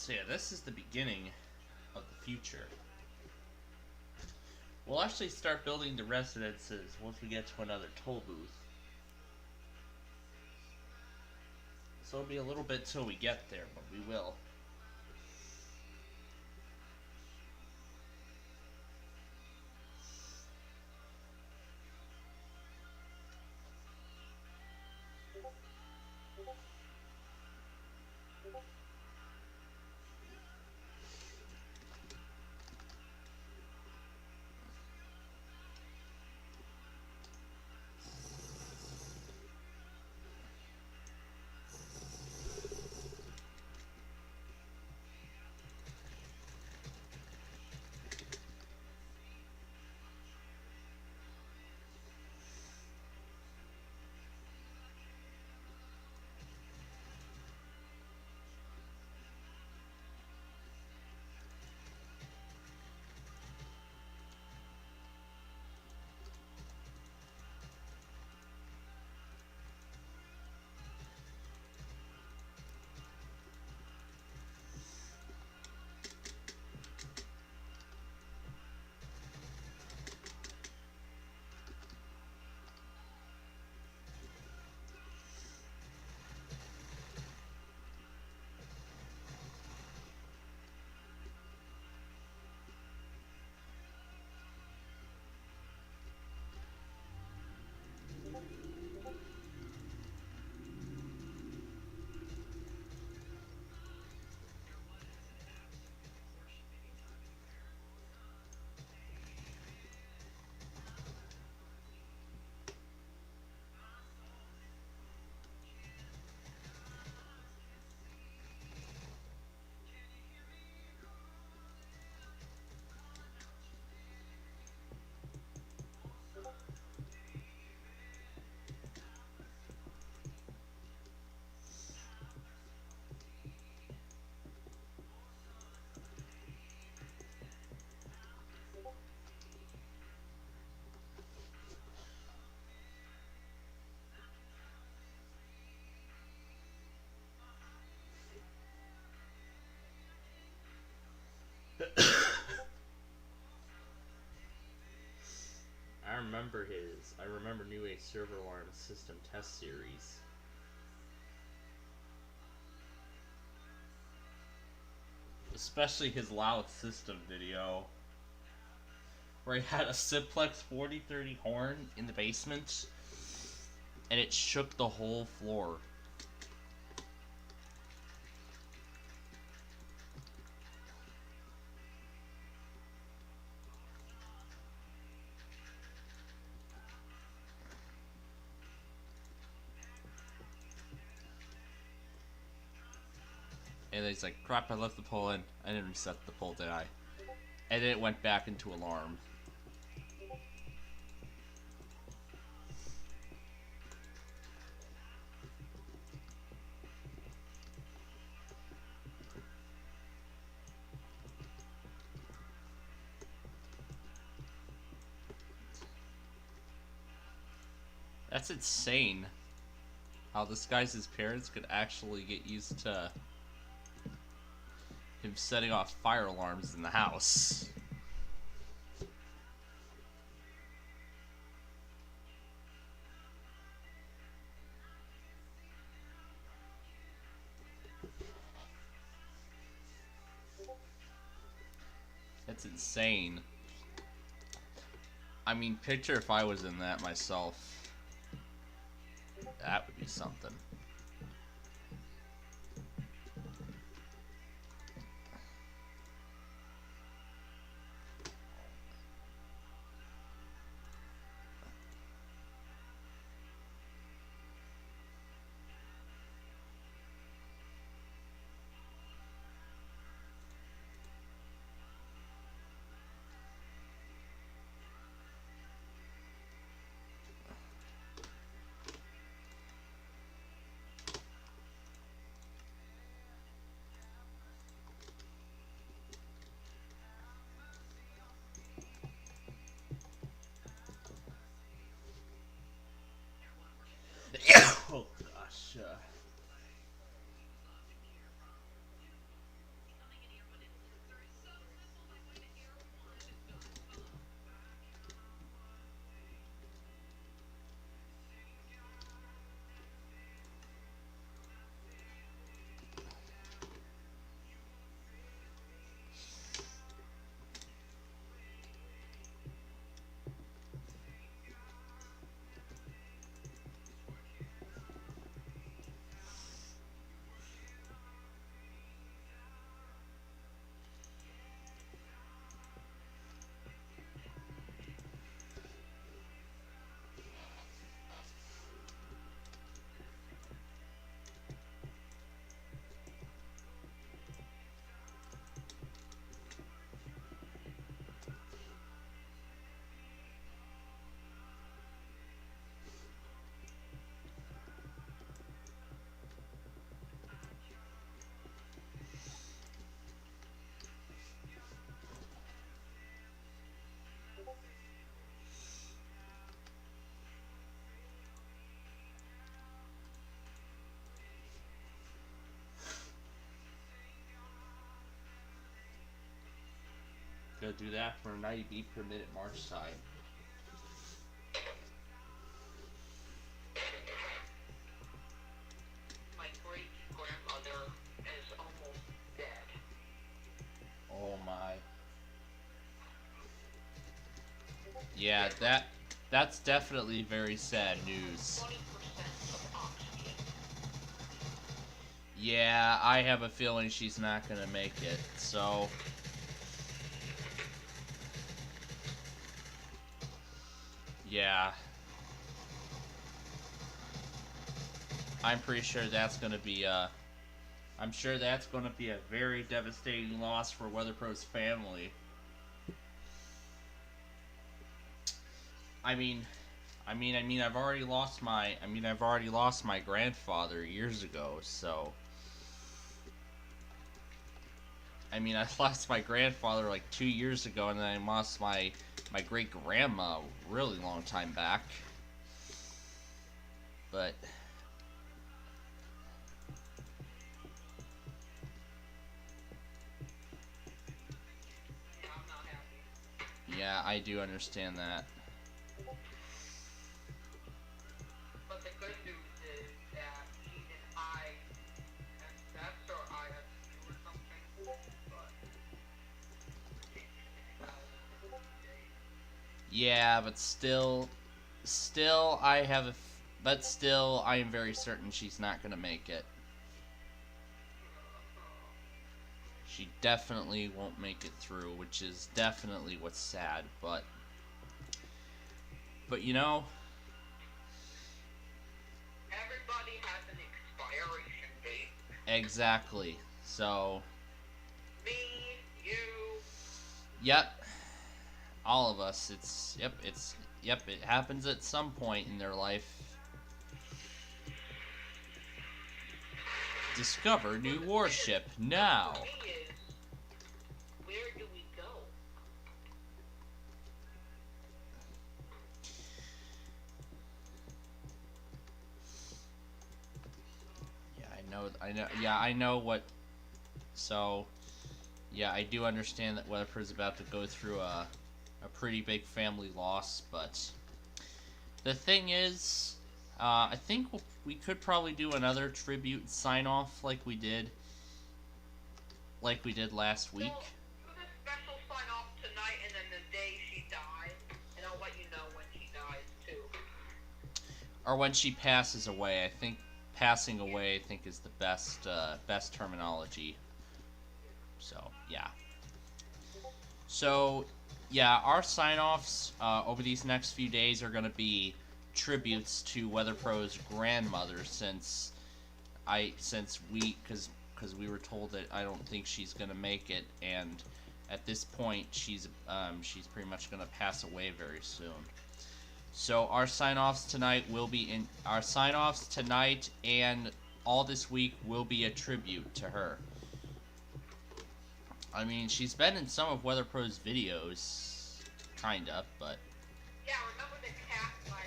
So yeah, this is the beginning of the future. We'll actually start building the residences once we get to another toll booth. So it'll be a little bit till we get there, but we will. I remember New Age server alarm system test series. Especially his loud system video, where he had a Simplex 4030 horn in the basement, and it shook the whole floor. And he's like, crap, I left the pole in. I didn't reset the pole, did I? And then it went back into alarm. That's insane. How this guy's parents could actually get used to him setting off fire alarms in the house. That's insane. I mean, picture if I was in that myself. That would be something. Oh gosh. gonna do that for 90 beat per minute march time. My great grandmother is almost dead. Oh my. Yeah, that's definitely very sad news. Yeah, I have a feeling she's not gonna make it, so... Yeah. I'm pretty sure that's gonna be I'm sure that's gonna be a very devastating loss for WeatherPro's family. I've already lost my grandfather years ago, so I lost my grandfather like 2 years ago, and then I lost my great grandma a really long time back. But yeah, I do understand that. But the good news is that he and I, and that's or I have to do or something, but... Yeah, but still I am very certain she's not gonna make it. She definitely won't make it through, which is definitely what's sad, but you know, Everybody has an expiration date. exactly. So Me, you. yep. All of us. It happens at some point in their life. Discover new warship now. Where do we go? I know what. So, yeah, I do understand that WeatherPro is about to go through a pretty big family loss, but the thing is, I think we could probably do another tribute sign-off like we did last week. Do the special sign-off tonight and then the day she died, and I'll let you know when she dies too. Or when she passes away. I think passing away, is the best terminology. So, yeah. So, yeah, our sign-offs over these next few days are going to be tributes to WeatherPro's grandmother, because we were told that I don't think she's going to make it, and at this point she's pretty much going to pass away very soon. So our sign-offs tonight and all this week will be a tribute to her. She's been in some of WeatherPro's videos, kinda, but... Yeah, remember the cat, my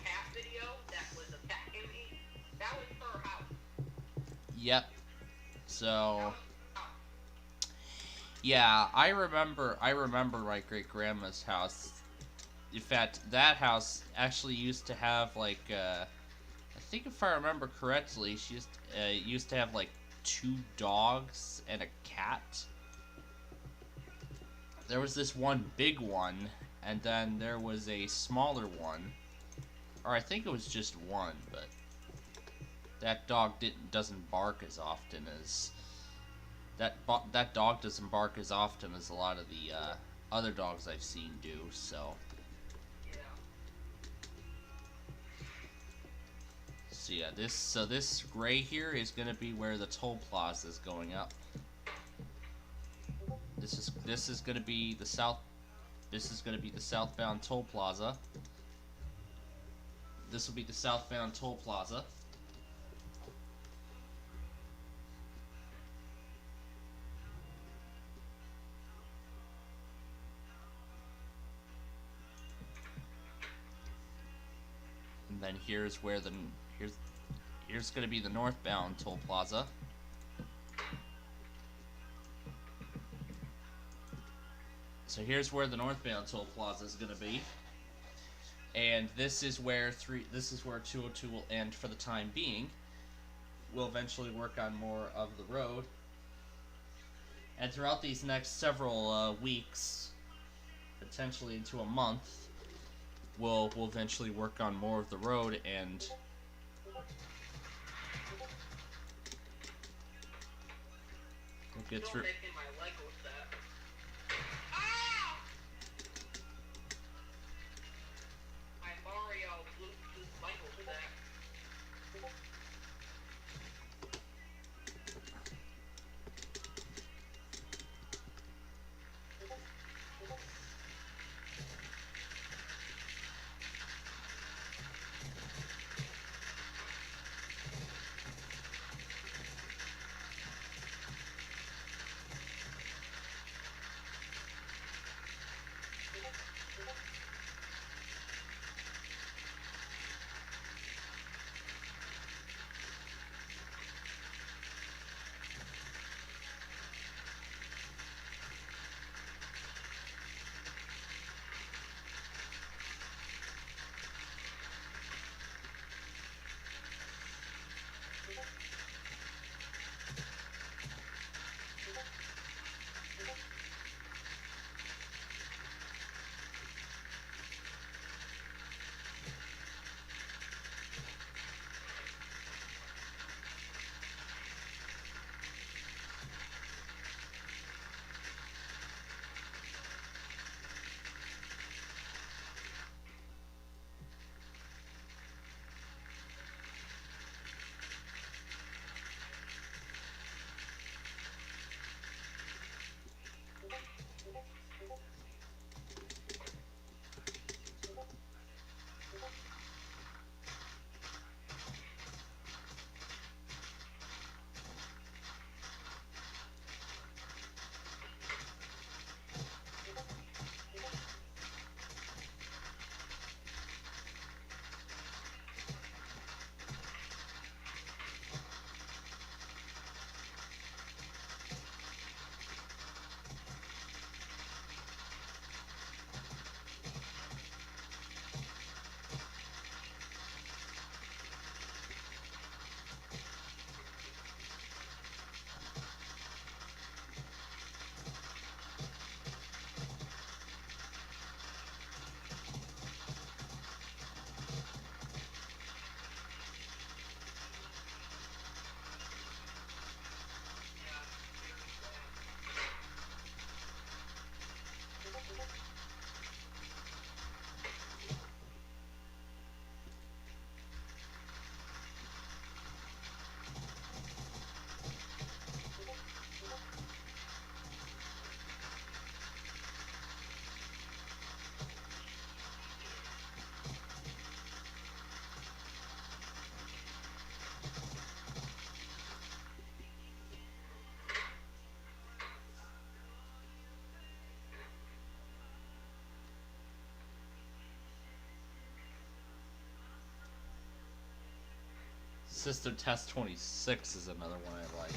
cat video that was attacking me? That was her house. Yep. So... Yeah, I remember my great-grandma's house. In fact, that house actually used to have, like, I think if I remember correctly, she used to have, like, 2 dogs and a cat. There was this one big one, and then there was a smaller one. Or I think it was just one, but that dog doesn't bark as often as... That dog doesn't bark as often as a lot of the other dogs I've seen do, so... So yeah, this gray here is gonna be where the toll plaza is going up. This is gonna be the southbound toll plaza. This will be the southbound toll plaza. And then here's where here's going to be the northbound toll plaza. So here's where the northbound toll plaza is going to be, and this is where 202 will end for the time being. We'll eventually work on more of the road, and throughout these next several weeks, potentially into a month, we'll eventually work on more of the road and we'll get through. System Test 26 is another one I like.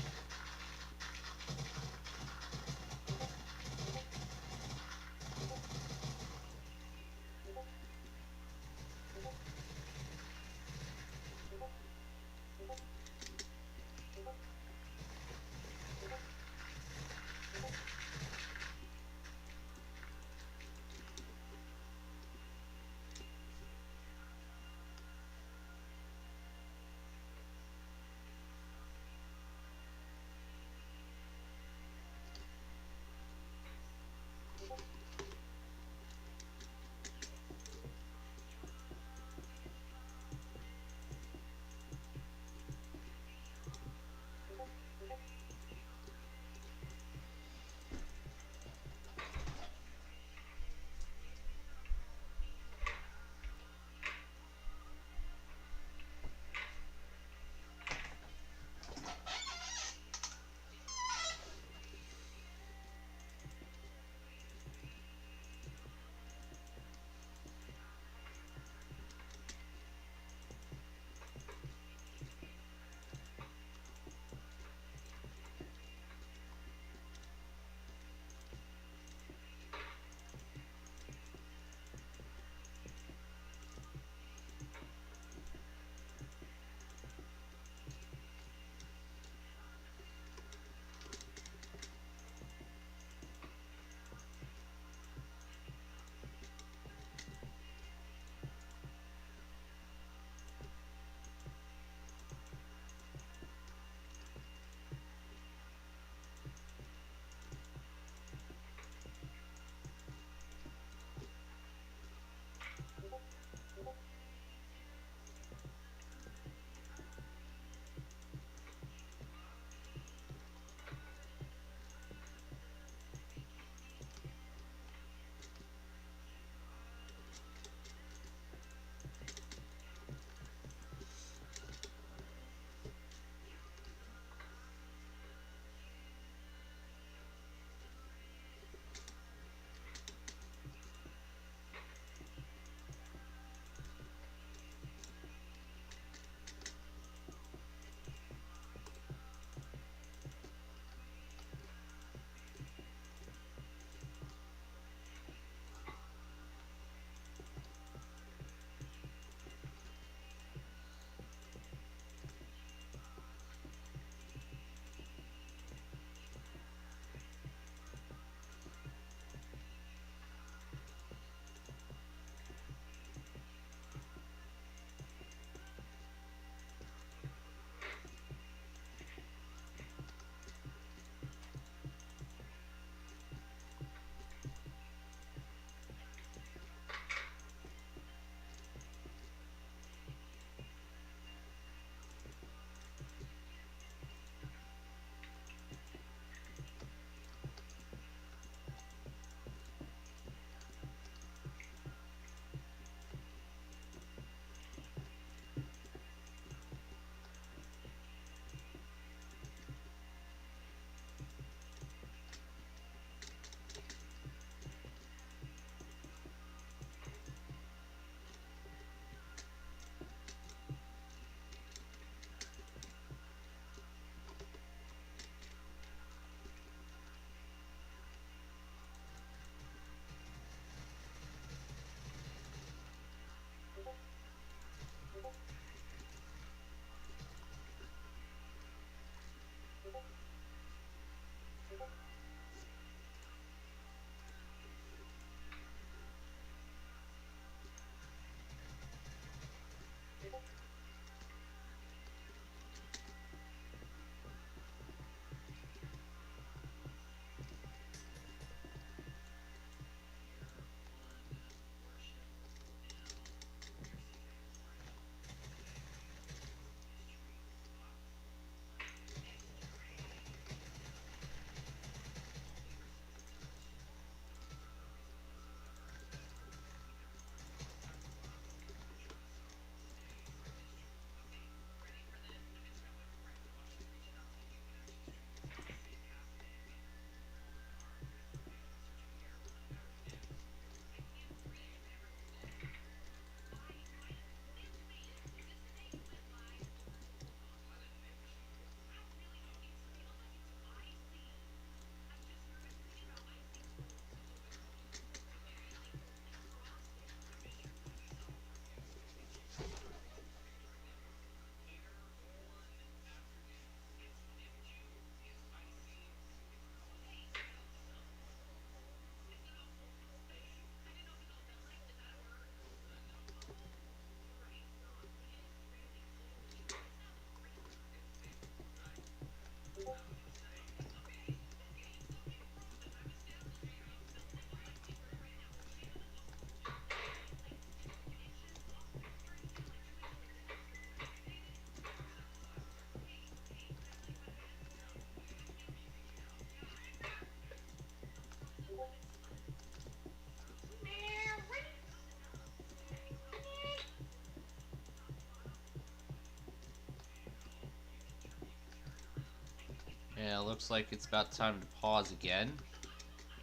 looks like it's about time to pause again,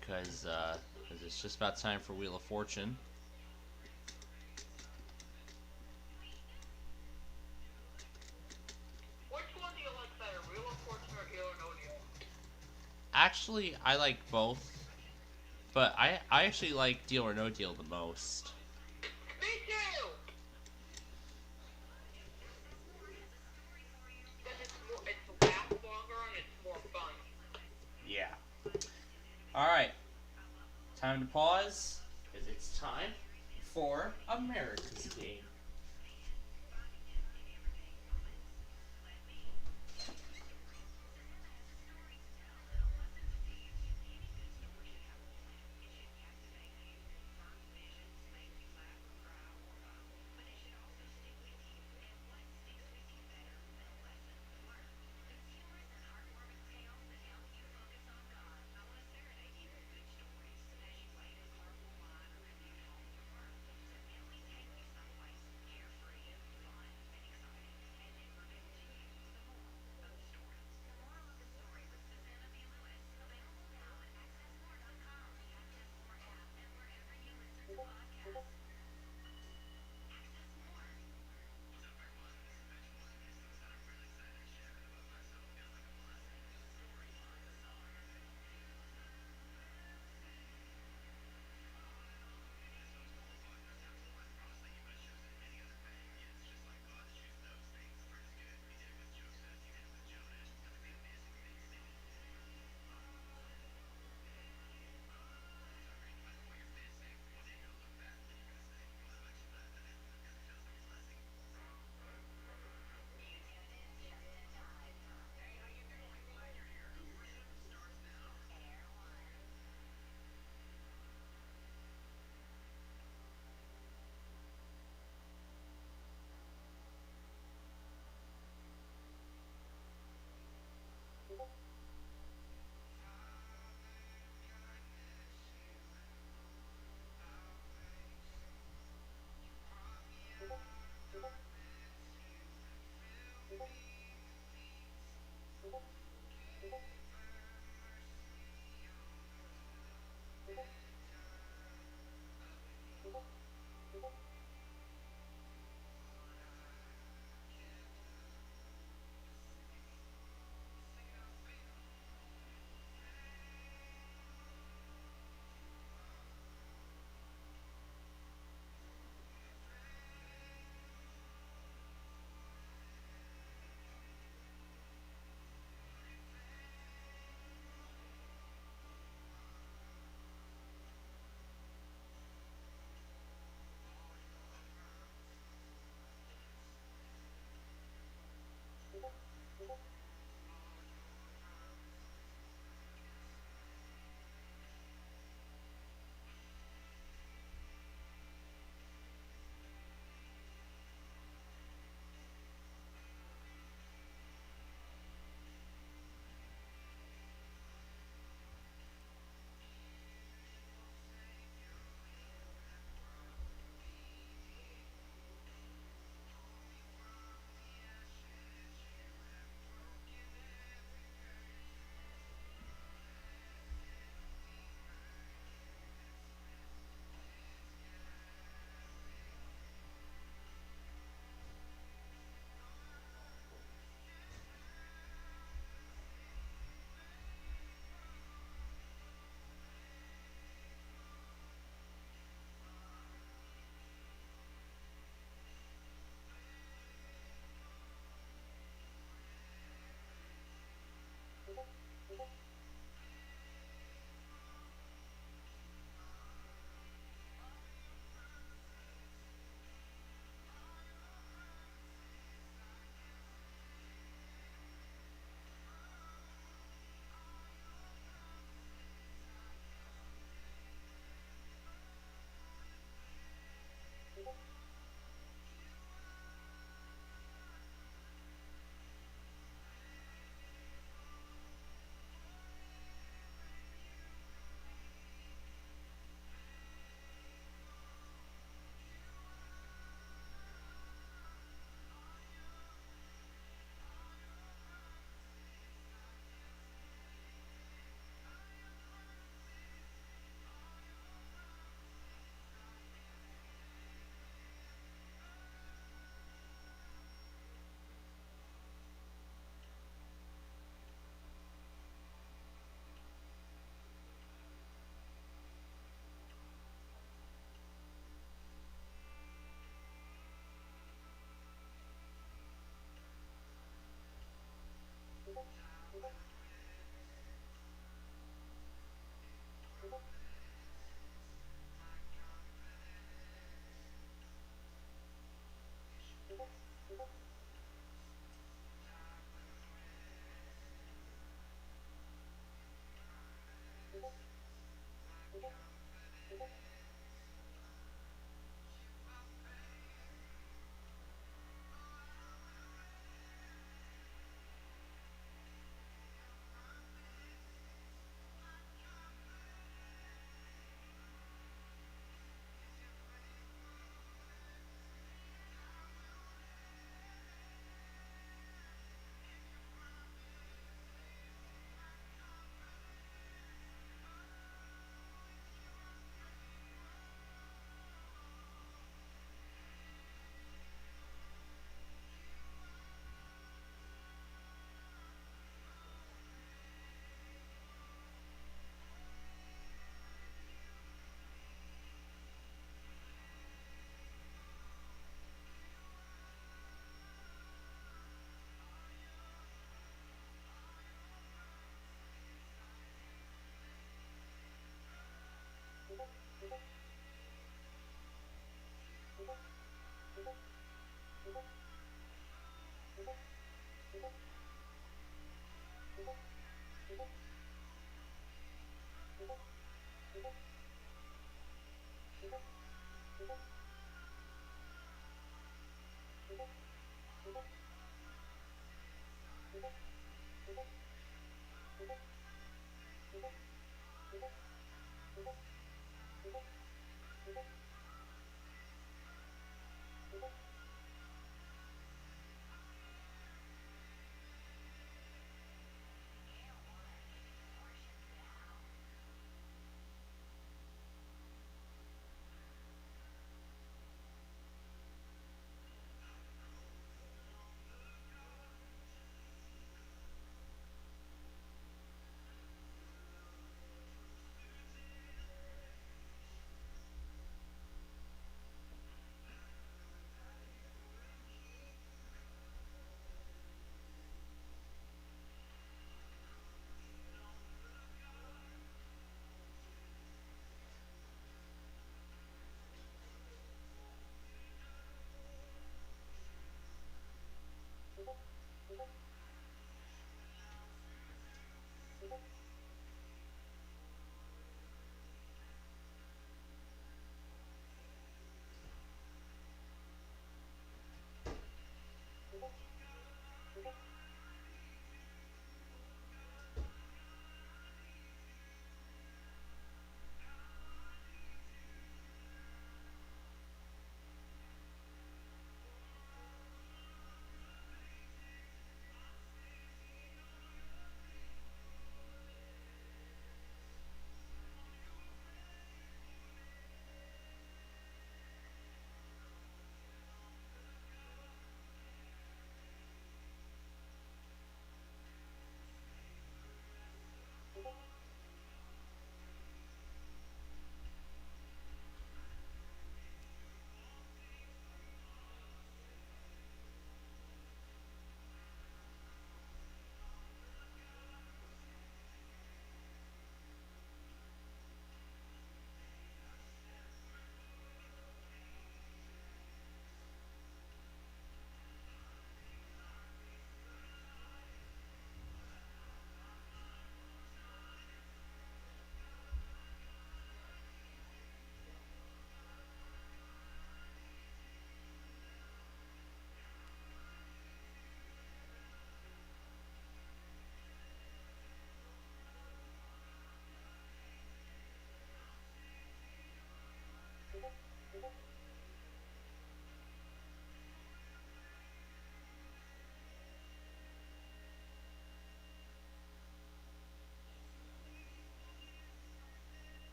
because it's just about time for Wheel of Fortune. Which one do you like better, Wheel of Fortune or Deal or No Deal? Actually, I like both, but I actually like Deal or No Deal the most. Me too! Because it lasts longer and it's more fun. Yeah. Alright. Time to pause, because it's time for America's Game.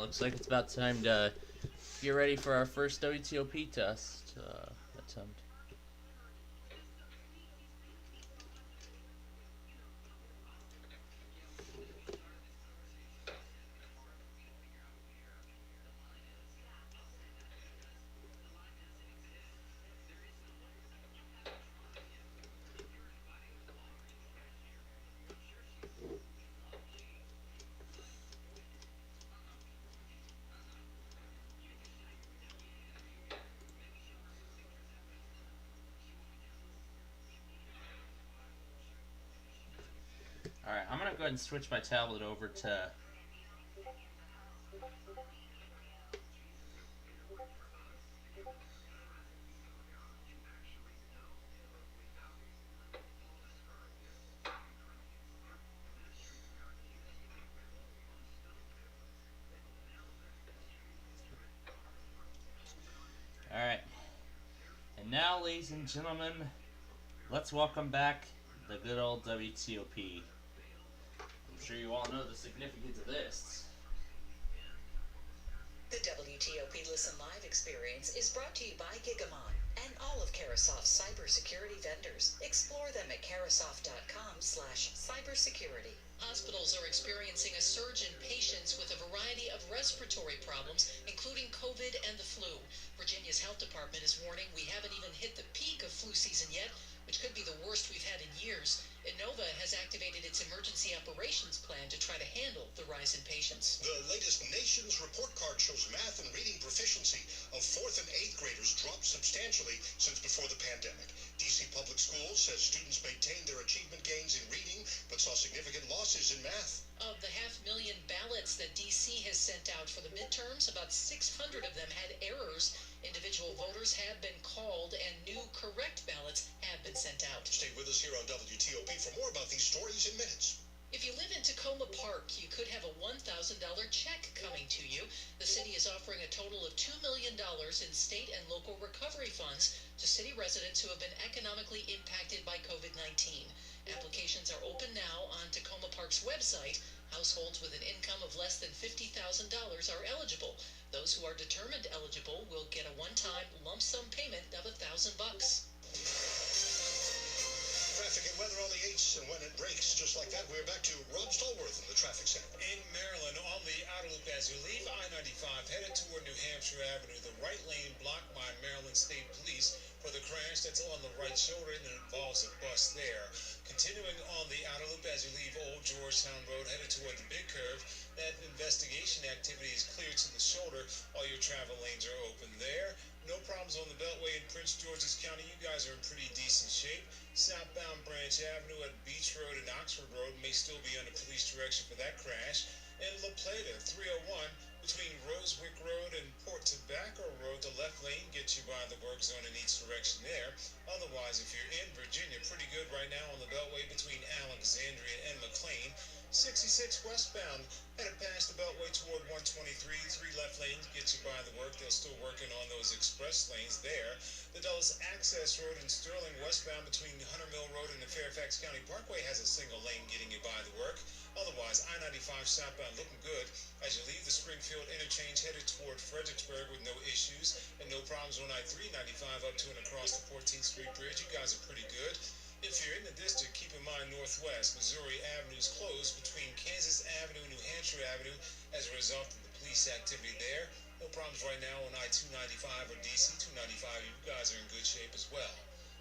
looks like it's about time to get ready for our first WTOP test attempt. Alright, I'm going to go ahead and switch my tablet over to... Alright. And now, ladies and gentlemen, let's welcome back the good old WTOP. I'm sure you all know the significance of this. The WTOP Listen Live experience is brought to you by Gigamon and all of Carasoft's cybersecurity vendors. Explore them at carasoft.com/cybersecurity. Hospitals are experiencing a surge in patients with a variety of respiratory problems, including COVID and the flu. Virginia's health department is warning we haven't even hit the peak of flu season yet, which could be the worst we've had in years. Inova has activated its emergency operations plan to try to handle the rise in patients. The latest Nations report card shows math and reading proficiency of 4th and 8th graders dropped substantially since before the pandemic. D.C. Public Schools says students maintained their achievement gains in reading, but saw significant losses in math. Of the 500,000 ballots that D.C. has sent out for the midterms, about 600 of them had errors. Individual voters have been called and new correct ballots have been sent out. Stay with us here on WTOP for more about these stories in minutes. If you live in Tacoma Park, you could have a $1,000 check coming to you. The city is offering a total of $2 million in state and local recovery funds to city residents who have been economically impacted by COVID-19. Applications are open now on Tacoma Park's website. Households with an income of less than $50,000 are eligible. Those who are determined eligible will get a one-time lump sum payment of $1,000. Traffic and weather on the 8s, and when it breaks, just like that, we're back to Rob Stallworth in the traffic center. In Maryland, on the outer loop as you leave I-95, headed toward New Hampshire Avenue, the right lane blocked by Maryland State Police for the crash that's on the right shoulder, and it involves a bus there. Continuing on the outer loop as you leave Old Georgetown Road, headed toward the big curve, that investigation activity is cleared to the shoulder. All your travel lanes are open there. No problems on the Beltway in Prince George's County. You guys are in pretty decent shape. Southbound Branch Avenue at Beach Road and Oxford Road may still be under police direction for that crash. And La Plata, 301, between Rosewick Road and Port Tobacco Road, the left lane gets you by the work zone in each direction there. Otherwise, if you're in Virginia, pretty good right now on the Beltway between Alexandria and McLean. 66 westbound, headed past the Beltway toward 123, 3 left lanes get you by the work. They're still working on those express lanes there. The Dulles Access Road in Sterling westbound between Hunter Mill Road and the Fairfax County Parkway has a single lane getting you by the work. Otherwise, I-95 southbound looking good as you leave the Springfield interchange headed toward Fredericksburg with no issues and no problems on I-395 up to and across the 14th Street Bridge. You guys are pretty good. If you're in the district, keep in mind Northwest Missouri Avenue is closed between Kansas Avenue and New Hampshire Avenue as a result of the police activity there. No problems right now on I-295 or DC 295. You guys are in good shape as well.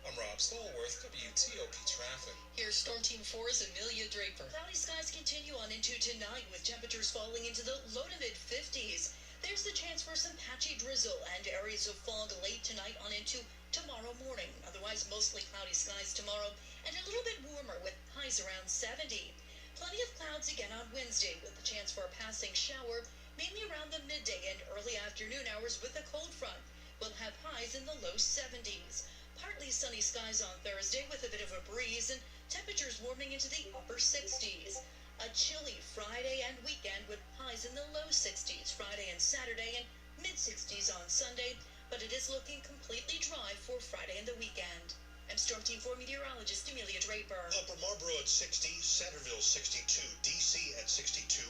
I'm Rob Stallworth, WTOP Traffic. Here's Storm Team 4's Amelia Draper. Cloudy skies continue on into tonight with temperatures falling into the low to mid-50s. There's the chance for some patchy drizzle and areas of fog late tonight on into tomorrow morning. Otherwise, mostly cloudy skies tomorrow and a little bit warmer with highs around 70. Plenty of clouds again on Wednesday with the chance for a passing shower, mainly around the midday and early afternoon hours with a cold front. We'll have highs in the low 70s. Partly sunny skies on Thursday with a bit of a breeze and temperatures warming into the upper 60s. A chilly Friday and weekend with highs in the low 60s Friday and Saturday and mid-60s on Sunday, but it is looking completely dry for Friday and the weekend. I'm Storm Team 4 meteorologist Amelia Draper. Upper Marlboro at 60, Centerville 62, DC at 62,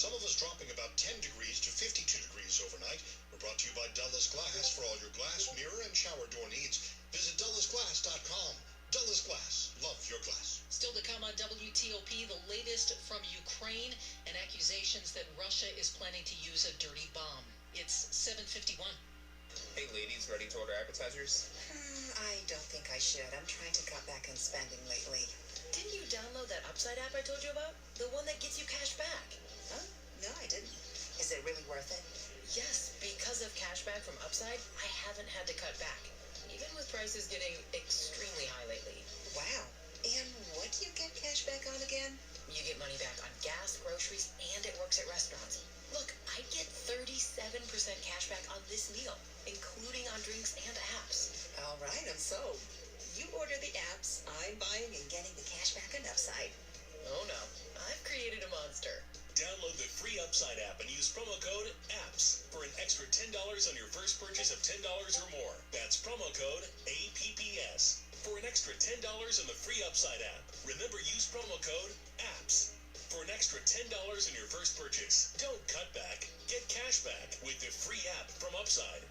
some of us dropping about 10 degrees to 52 degrees overnight. We're brought to you by Dulles Glass. For all your glass, mirror, and shower door needs, visit DullesGlass.com. Dulles Glass. Love your glass. Still to come on WTOP, the latest from Ukraine and accusations that Russia is planning to use a dirty bomb. It's 7:51. Hey ladies, ready to order appetizers? I don't think I should. I'm trying to cut back on spending lately. Didn't you download that Upside app I told you about? The one that gets you cash back. Huh? No, I didn't. Is it really worth it? Yes, because of cash back from Upside, I haven't had to cut back, even with prices getting extremely high lately. Wow. And what do you get cash back on again? You get money back on gas, groceries, and it works at restaurants. Look, I get 37% cash back on this meal, including on drinks and apps. All right, I'm sold. You order the apps, I'm buying and getting the cash back on Upside. Oh no, I've created a monster. Download the free Upside app and use promo code APPS for an extra $10 on your first purchase of $10 or more. That's promo code APPS for an extra $10 on the free Upside app. Remember, use promo code APPS for an extra $10 on your first purchase. Don't cut back. Get cash back with the free app from Upside.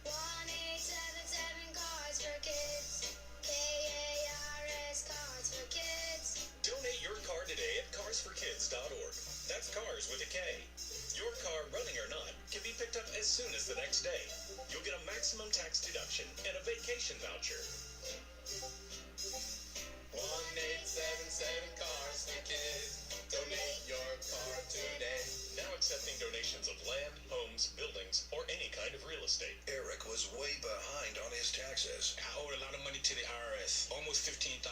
1877 Cars for Kids. KARS Cars for Kids. Donate your car today at carsforkids.org. That's cars with a K. Your car, running or not, can be picked up as soon as the next day. You'll get a maximum tax deduction and a vacation voucher. 1877 Cars for Kids. Donate your car today. Now accepting donations of land, homes, buildings, or any kind of real estate. Eric was way behind on his taxes. I owed a lot of money to the IRS, almost $15,000.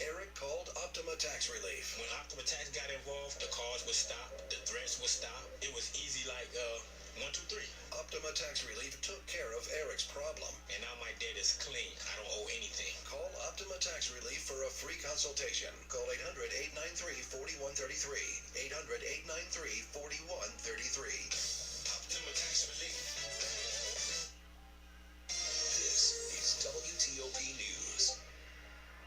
Eric called Optima Tax Relief. When Optima Tax got involved, the calls would stop, the threats would stop. It was easy like 1, 2, 3. Optima Tax Relief took care of Eric's problem. And now my debt is clean. I don't owe anything. Call Optima Tax Relief for a free consultation. Call 800-893-4133. 800-893-4133. Optima Tax Relief. This is WTOP News.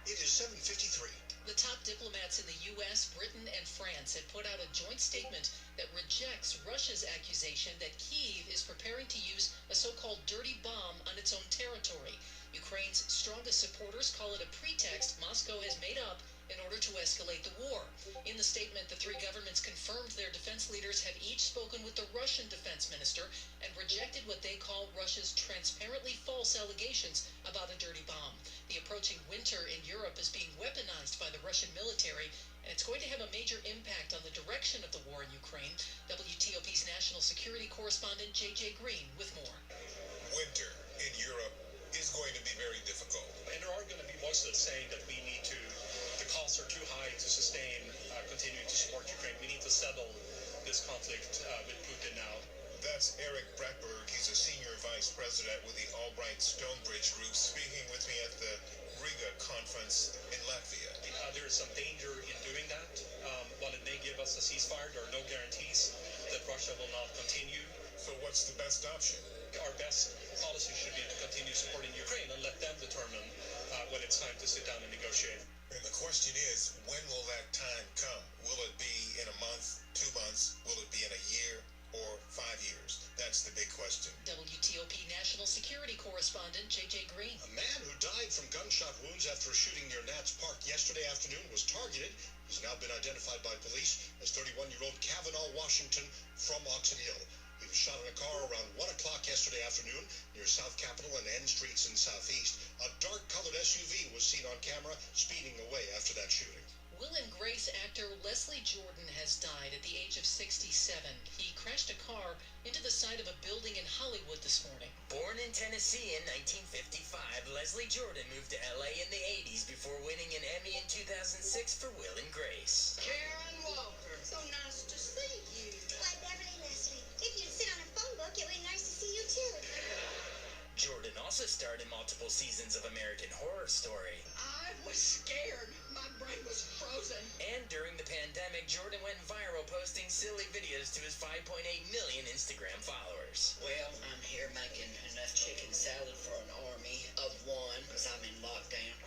It is 7:53. The top diplomats in the U.S., Britain, and France have put out a joint statement that rejects Russia's accusation that Kyiv is preparing to use a so-called dirty bomb on its own territory. Ukraine's strongest supporters call it a pretext Moscow has made up in order to escalate the war. In the statement, the three governments confirmed their defense leaders have each spoken with the Russian defense minister and rejected what they call Russia's transparently false allegations about a dirty bomb. The approaching winter in Europe is being weaponized by the Russian military, and it's going to have a major impact on the direction of the war in Ukraine. WTOP's national security correspondent J.J. Green with more. Winter in Europe is going to be very difficult. And there are going to be voices saying that we need to, the costs are too high to sustain continuing to support Ukraine. We need to settle this conflict with Putin now. That's Eric Brackberg. He's a senior vice president with the Albright Stonebridge Group, speaking with me at the Riga conference in Latvia. There is some danger in doing that. While it may give us a ceasefire, there are no guarantees that Russia will not continue. So what's the best option? Our best policy should be to continue supporting Ukraine and let them determine when it's time to sit down and negotiate. And the question is, when will that time come? Will it be in a month, 2 months? Will it be in a year or 5 years? That's the big question. WTOP national security correspondent J.J. Green. A man who died from gunshot wounds after a shooting near Nats Park yesterday afternoon was targeted. He's now been identified by police as 31-year-old Kavanaugh Washington from Oxon Hill. He was shot in a car around 1 o'clock yesterday afternoon near South Capitol and N Streets in Southeast. A dark-colored SUV was seen on camera speeding away after that shooting. Will and Grace actor Leslie Jordan has died at the age of 67. He crashed a car into the side of a building in Hollywood this morning. Born in Tennessee in 1955, Leslie Jordan moved to LA in the 80s before winning an Emmy in 2006 for Will and Grace. Karen Walker. So nice to see you. Why, Beverly Leslie, if you'd sit on a phone book, it would be nice to see you too. Jordan also starred in multiple seasons of American Horror Story. I was scared. My brain was frozen. And during the pandemic, Jordan went viral posting silly videos to his 5.8 million Instagram followers. Well, I'm here making enough chicken salad for an army of one, because I'm in lockdown.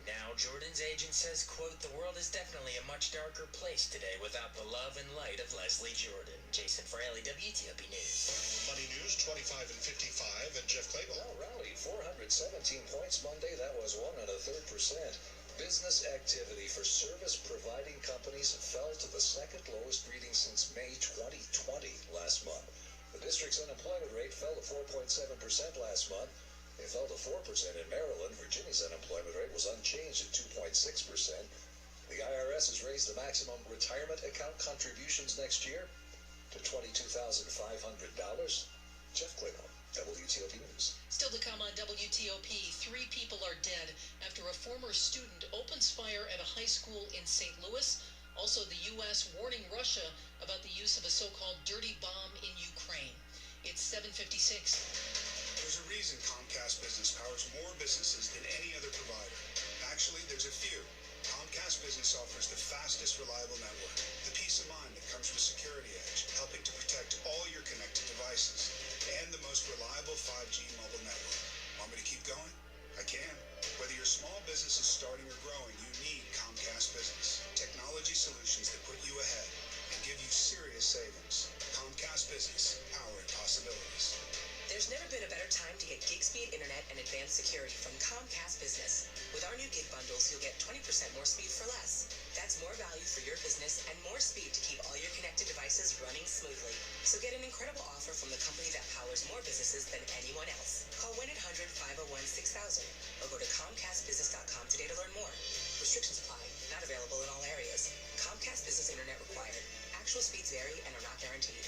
Now, Jordan's agent says, quote, "The world is definitely a much darker place today without the love and light of Leslie Jordan." Jason Fraley, WTOP News. Money News 25 and 55, and Jeff Clable. Dow rallied 417 points Monday. That was 1.33%. Business activity for service-providing companies fell to the second lowest reading since May 2020 last month. The district's unemployment rate fell to 4.7% last month. It fell to 4% in Maryland. Virginia's unemployment rate was unchanged at 2.6%. The IRS has raised the maximum retirement account contributions next year to $22,500. Jeff Claiborne, WTOP News. Still to come on WTOP, 3 people are dead after a former student opens fire at a high school in St. Louis. Also, the U.S. warning Russia about the use of a so-called dirty bomb in Ukraine. It's 7:56. There's a reason Comcast Business powers more businesses than any other provider. Actually, there's a few. Comcast Business offers the fastest, reliable network, the peace of mind that comes with Security Edge, helping to protect all your connected devices, and the most reliable 5G mobile network. Want me to keep going? I can. Whether your small business is starting or growing, you need Comcast Business. Technology solutions that put you ahead and give you serious savings. Comcast Business, powering possibilities. There's never been a better time to get gig speed internet and advanced security from Comcast Business. With our new gig bundles, you'll get 20% more speed for less. That's more value for your business and more speed to keep all your connected devices running smoothly. So get an incredible offer from the company that powers more businesses than anyone else. Call 1-800-501-6000 or go to ComcastBusiness.com today to learn more. Restrictions apply. Not available in all areas. Comcast Business Internet required. Actual speeds vary and are not guaranteed.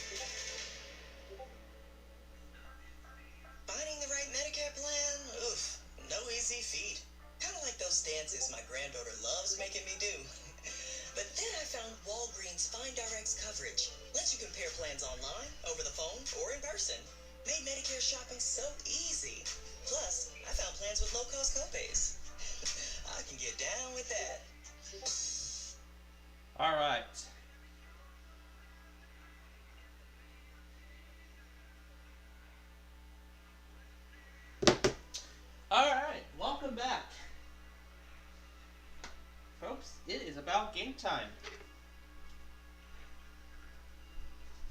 Finding the right Medicare plan? Oof, no easy feat. Kind of like those dances my granddaughter loves making me do. But then I found Walgreens FindRx coverage. Lets you compare plans online, over the phone, or in person. Made Medicare shopping so easy. Plus, I found plans with low-cost copays. I can get down with that. All right. Alright, welcome back. Folks, it is about game time.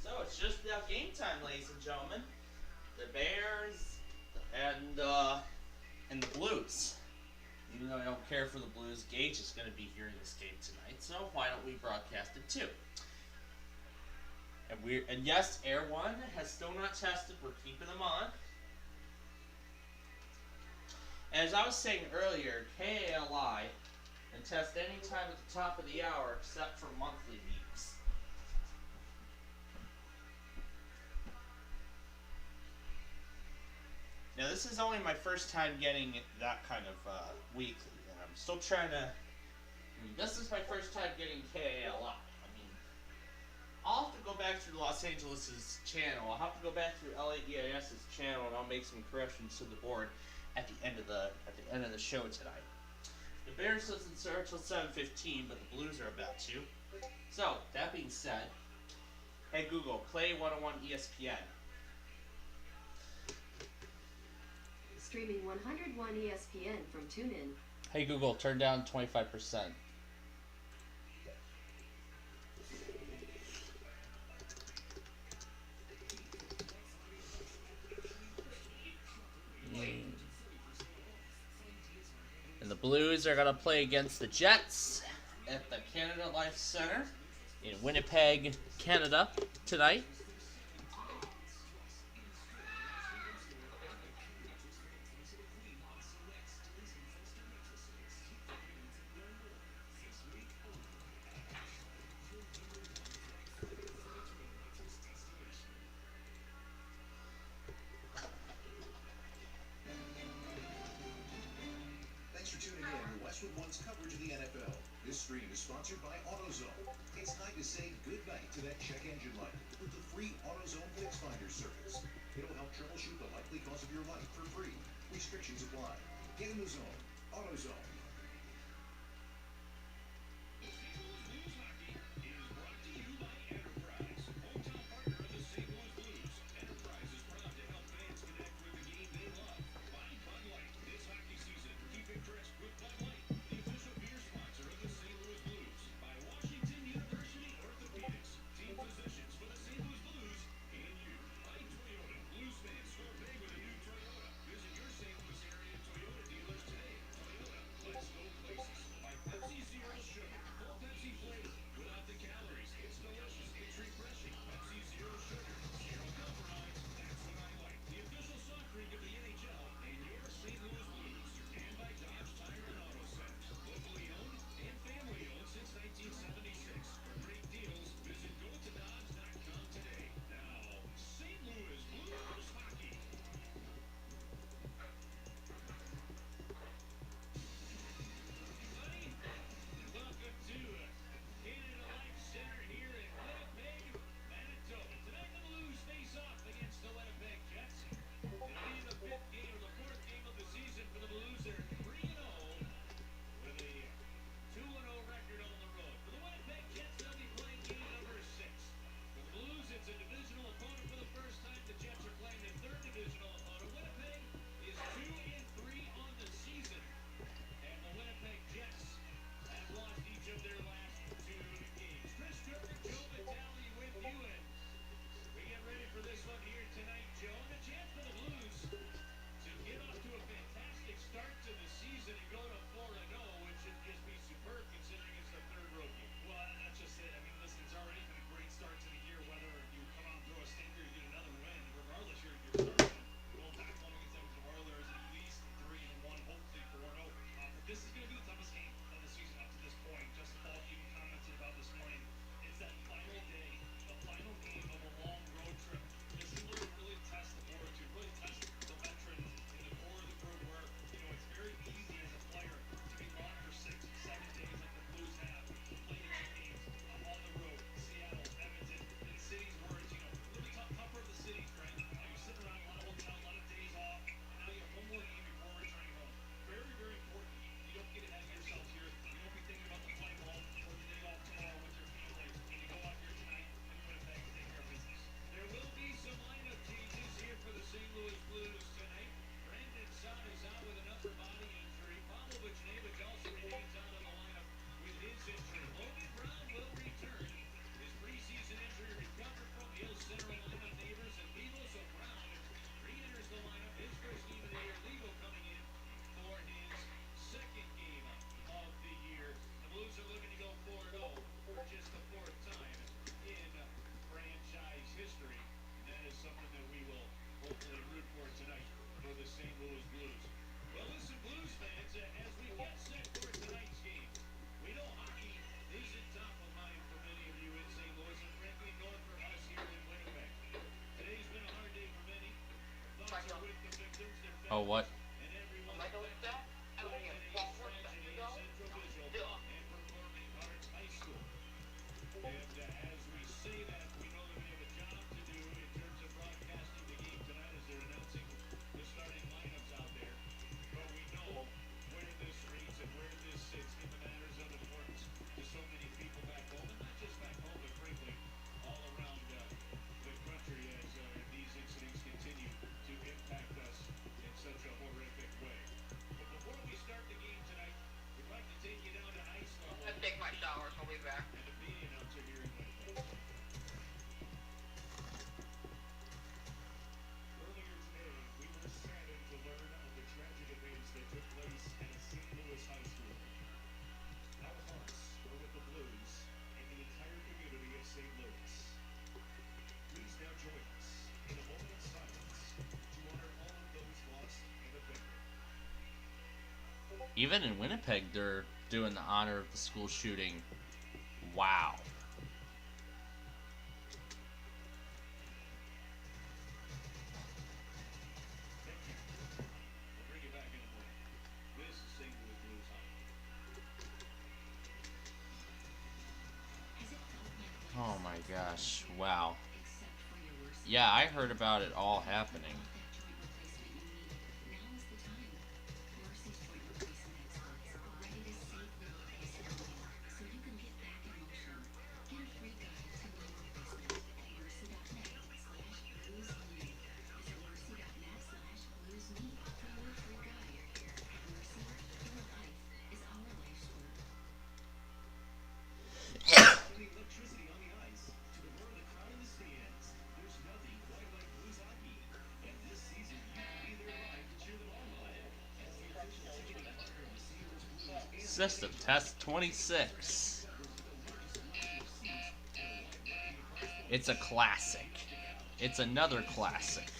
So it's just about game time, ladies and gentlemen. The Bears and the Blues. Even though I don't care for the Blues, Gage is going to be here in this game tonight, so why don't we broadcast it too? And yes, Air One has still not tested. We're keeping them on. As I was saying earlier, KALI can test any time at the top of the hour except for monthly needs. Now this is only my first time getting that kind of weekly, and I'm still trying to... this is my first time getting KALI. I'll have to go back through Los Angeles' channel. I'll have to go back through LA EAS' channel, and I'll make some corrections to the board at the end of the show tonight. The Bears doesn't start until 7:15, but the Blues are about to. So that being said, hey Google, play 101 ESPN. Streaming 101 ESPN from TuneIn. Hey Google, turn down 25%. And the Blues are going to play against the Jets at the Canada Life Center in Winnipeg, Canada tonight. Coverage of the NFL. This stream is sponsored by AutoZone. It's time to say goodnight to that check engine light with the free AutoZone Fix Finder service. It'll help troubleshoot the likely cause of your light for free. Restrictions apply. Get in the zone. AutoZone. Even in Winnipeg, they're doing the honor of the school shooting. Wow. Oh my gosh, wow. Yeah, I heard about it all happening. System test 26. It's a classic. It's another classic.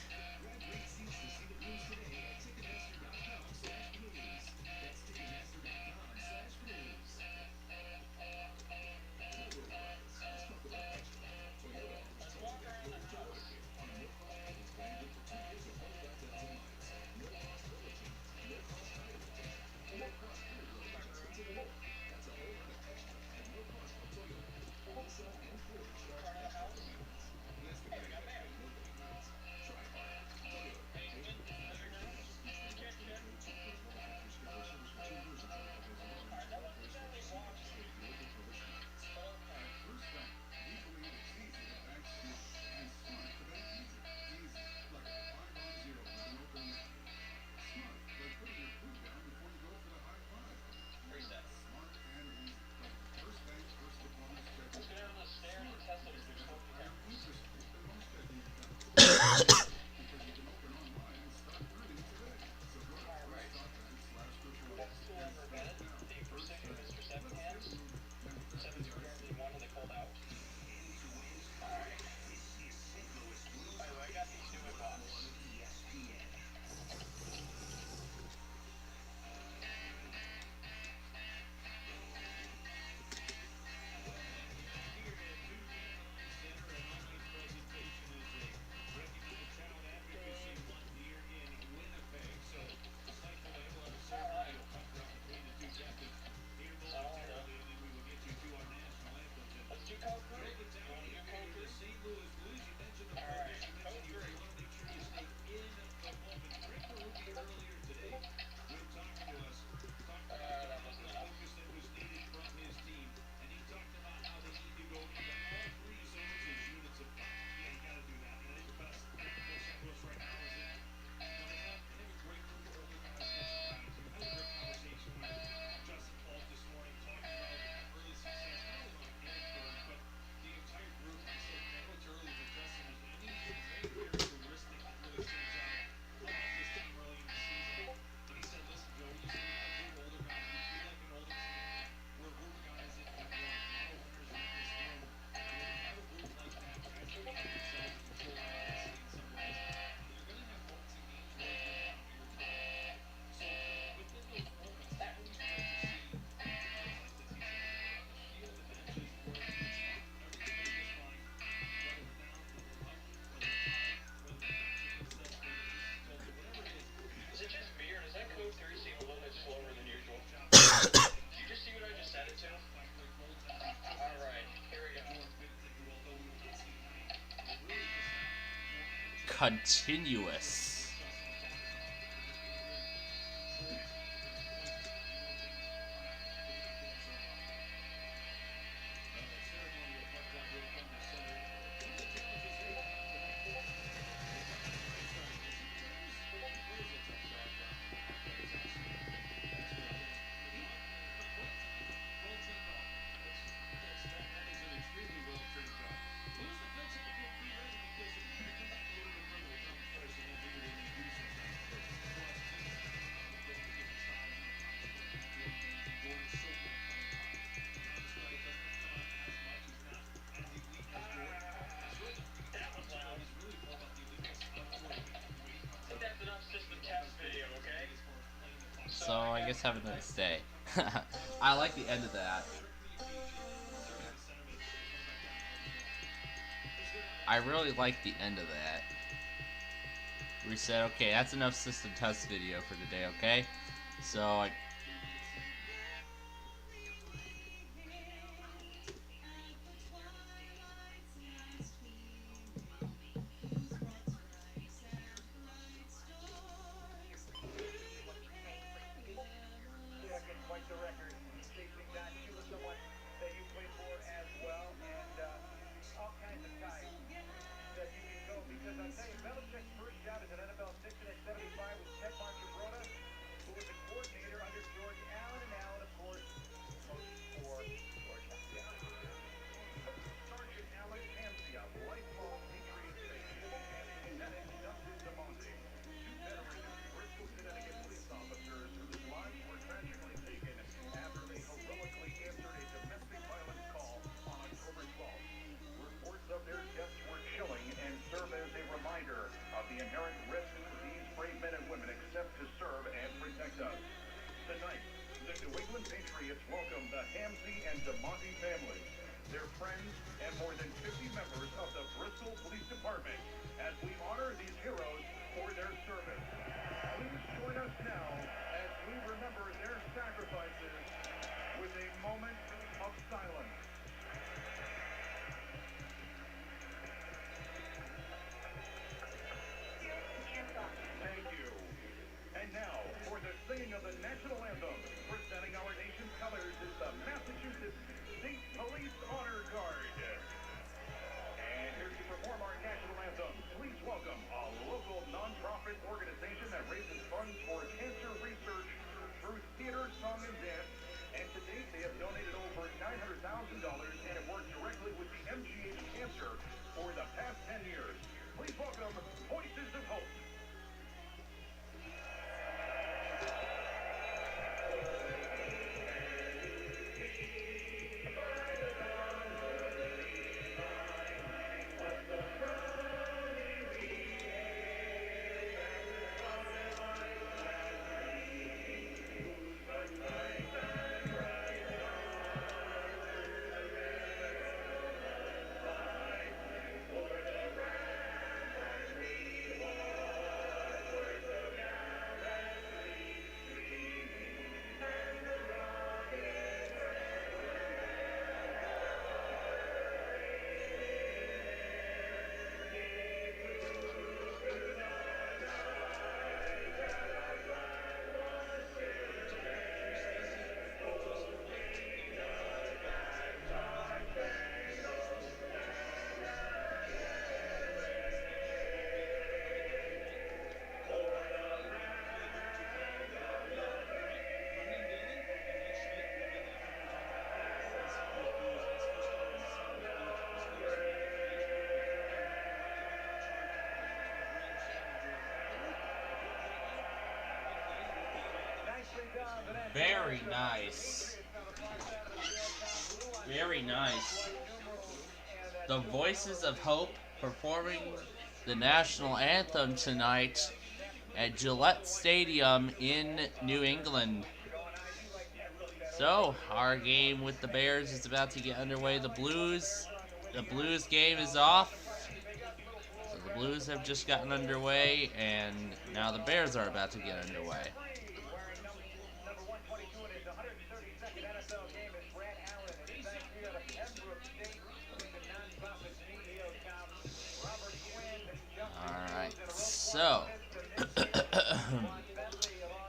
Continuous. have a nice day. I like the end of that. I really like the end of that. We said, okay, that's enough system test video for today, okay? So, very nice. Very nice. The Voices of Hope performing the national anthem tonight at Gillette Stadium in New England. So, our game with the Bears is about to get underway. The Blues game is off. So the Blues have just gotten underway, and now the Bears are about to get underway.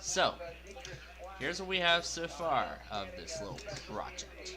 So, here's what we have so far of this little project here.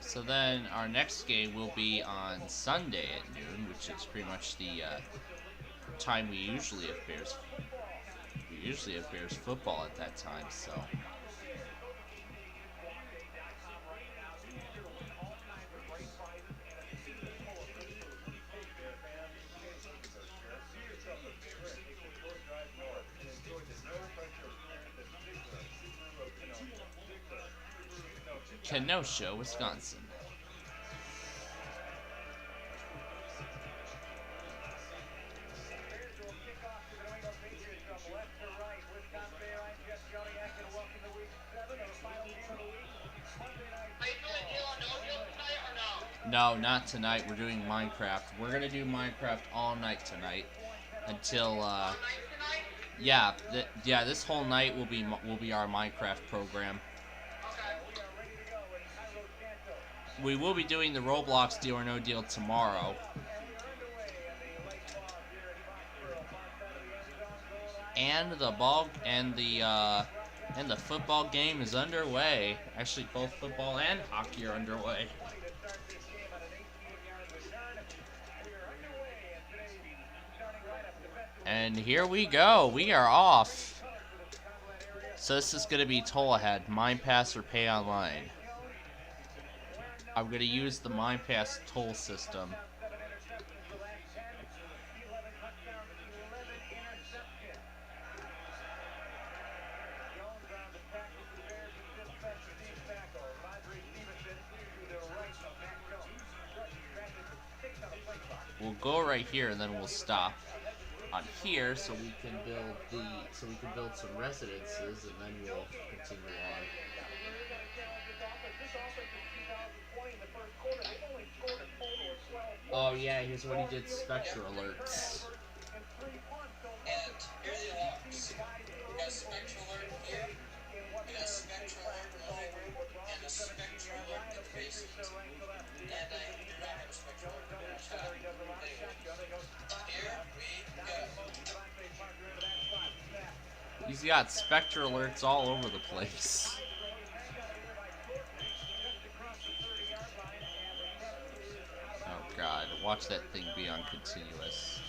So then our next game will be on Sunday at noon, which is pretty much the time we usually have Bears. We usually have Bears football at that time, so. Kenosha, Wisconsin. No, not tonight. We're doing Minecraft. We're gonna do Minecraft all night tonight until yeah, this whole night will be our Minecraft program. We will be doing the Roblox Deal or No Deal tomorrow. And the football game is underway. Actually, both football and hockey are underway. And here we go. We are off. So this is going to be toll ahead, MinePass or pay online. I'm going to use the MinePass toll system. We'll go right here and then we'll stop on here so we can build some residences and then we'll continue on. Oh yeah, here's what he did, Spectre alerts. And here are the alarms. We got a Spectre alert here, we got a Spectre alert mode, and a Spectre alert in the basement. And I do not have a Spectre alert in the top. Anyway, here we go. He's got Spectre alerts all over the place. Oh god, watch that thing be on continuous.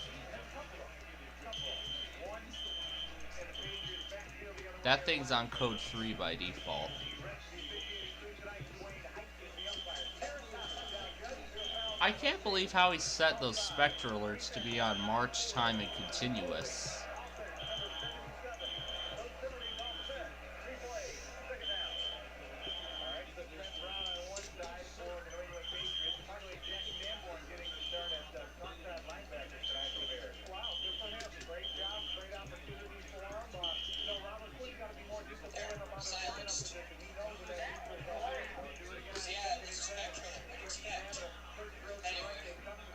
That thing's on code 3 by default. I can't believe how he set those Spectre alerts to be on March time and continuous. Silenced. So yeah, this is Spectre alert. What do you expect? Anyway,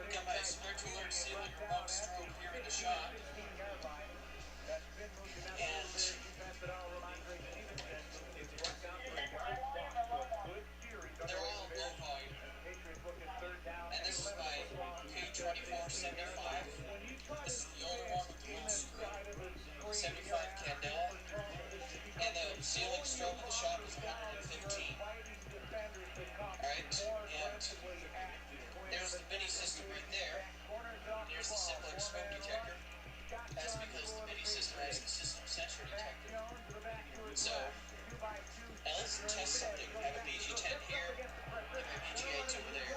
we got my Spectre alert ceiling remote strobe here in the shop. And they're all low volume. And this is my K2475. This is the older one with the blue screw. 75 candela. And the ceiling strobe in the shop is 115. Alright, and there's the MIDI system right there. There's the simplex smoke detector. That's because the MIDI system has the system sensor detector. So, now let's test something. I have a BG10 here, and my BG8's over there.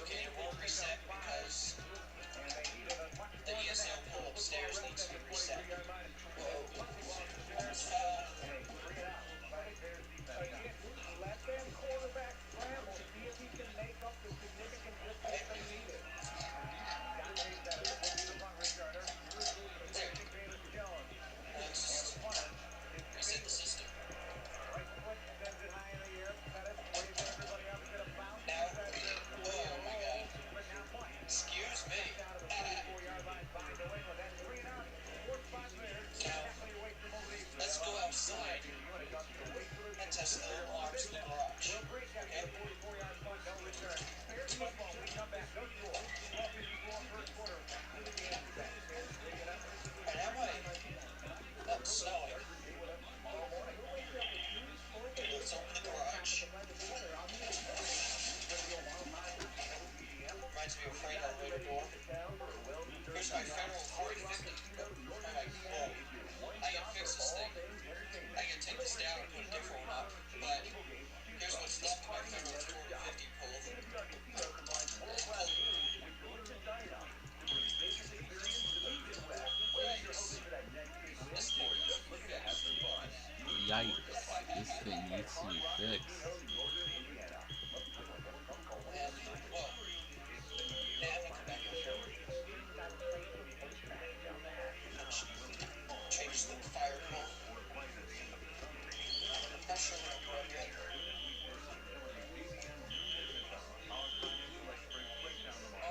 Okay, it won't reset because the ESL pull upstairs needs to be reset. Whoa. Yikes. This thing needs to be fixed. Change the fire call. Not sure what I'm doing yet.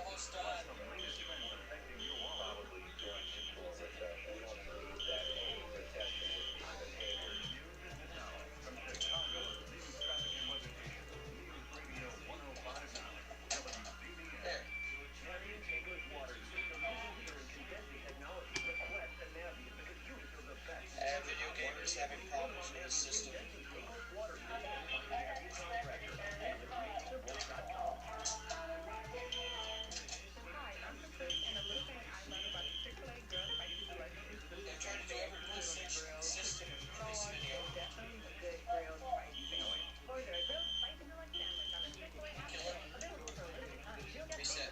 Almost done. Video gamers having problems with the system. They're trying to do every little section of the system in this video. Kill it. Reset.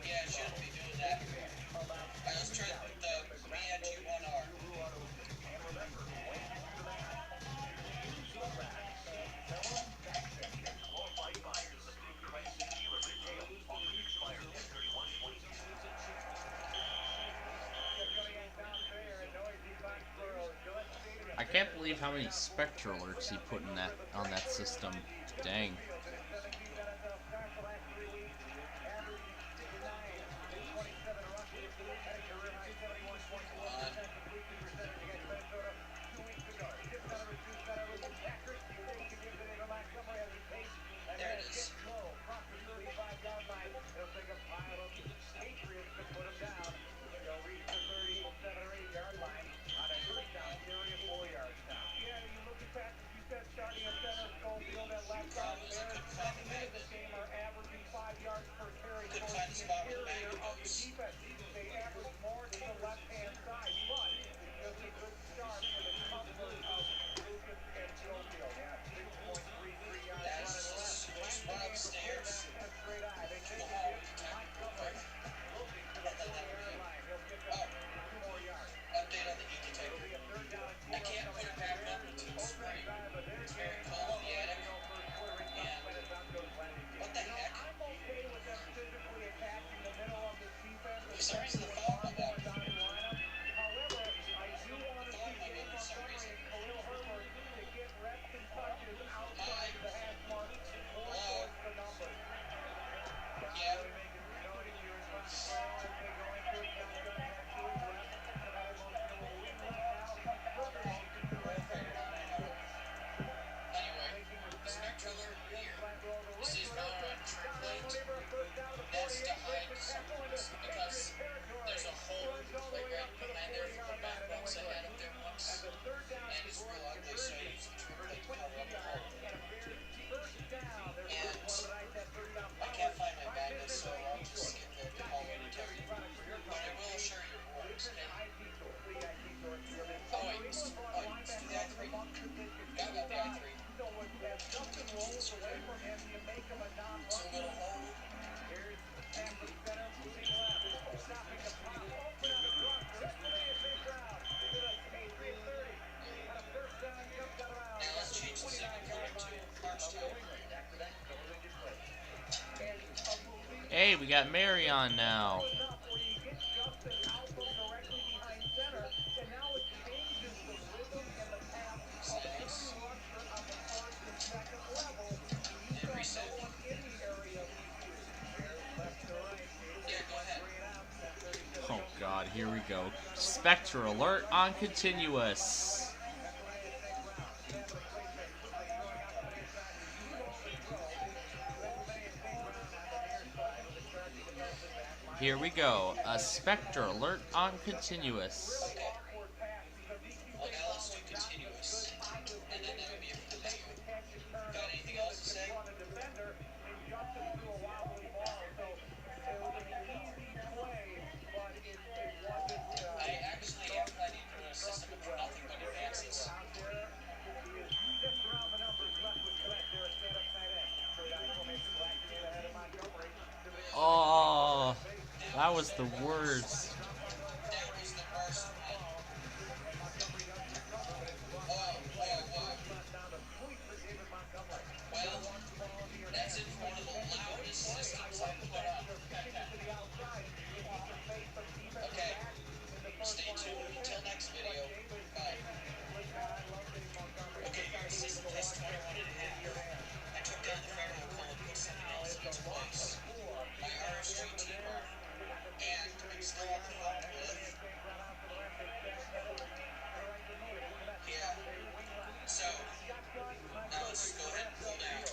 Yeah, I shouldn't be doing that. Alright, let's try the Me-N-T-1R. I can't believe how many spectral alerts he put in that on that system. Dang. There it is. Couldn't find the spot where the magnet goes. That's just one upstairs to the hall we detected real quick. And then that would be it. Oh. Update on the heat detector. I can't put it back up until the spring. It's very cold in the attic. And what the heck? For some reason the phone went up. The phone went up for some reason. Hi. Hello. Yeah. Anyway, the spectral alert here. This is mounted on a trim plate. That's to hide signals because there's a hole like right behind there from the back box I had up there once. And it's real ugly, so I used the trim plate to cover up the hole. And I can't find my magnet, so I'll just skip the hallway detector. But I will assure you it works. And oh wait, let's do the I3. Forgot about the I3. So little hole. Now let's change the signal code to March 2. Hey, we got Mary on now. Settings. And reset. Yeah, go ahead. Oh god, here we go. Spectral alert on continuous. Here we go. A spectral alert on continuous. Okay. Well, now let's do continuous. And then that'll be it for the video. Got anything else to say? I actually am planning to put a system with nothing but advances. was the worst. That was the worst one. Whoa, whoa, whoa. Well, that's it for one of the loudest systems I've put up. Okay, stay tuned until next video. Bye. Okay, your system test 21 and a half. I took down the firewall call and put something else in its place. My RS3 T-bar. And I'm still on the phone with... Yeah. So, now let's go ahead and pull down.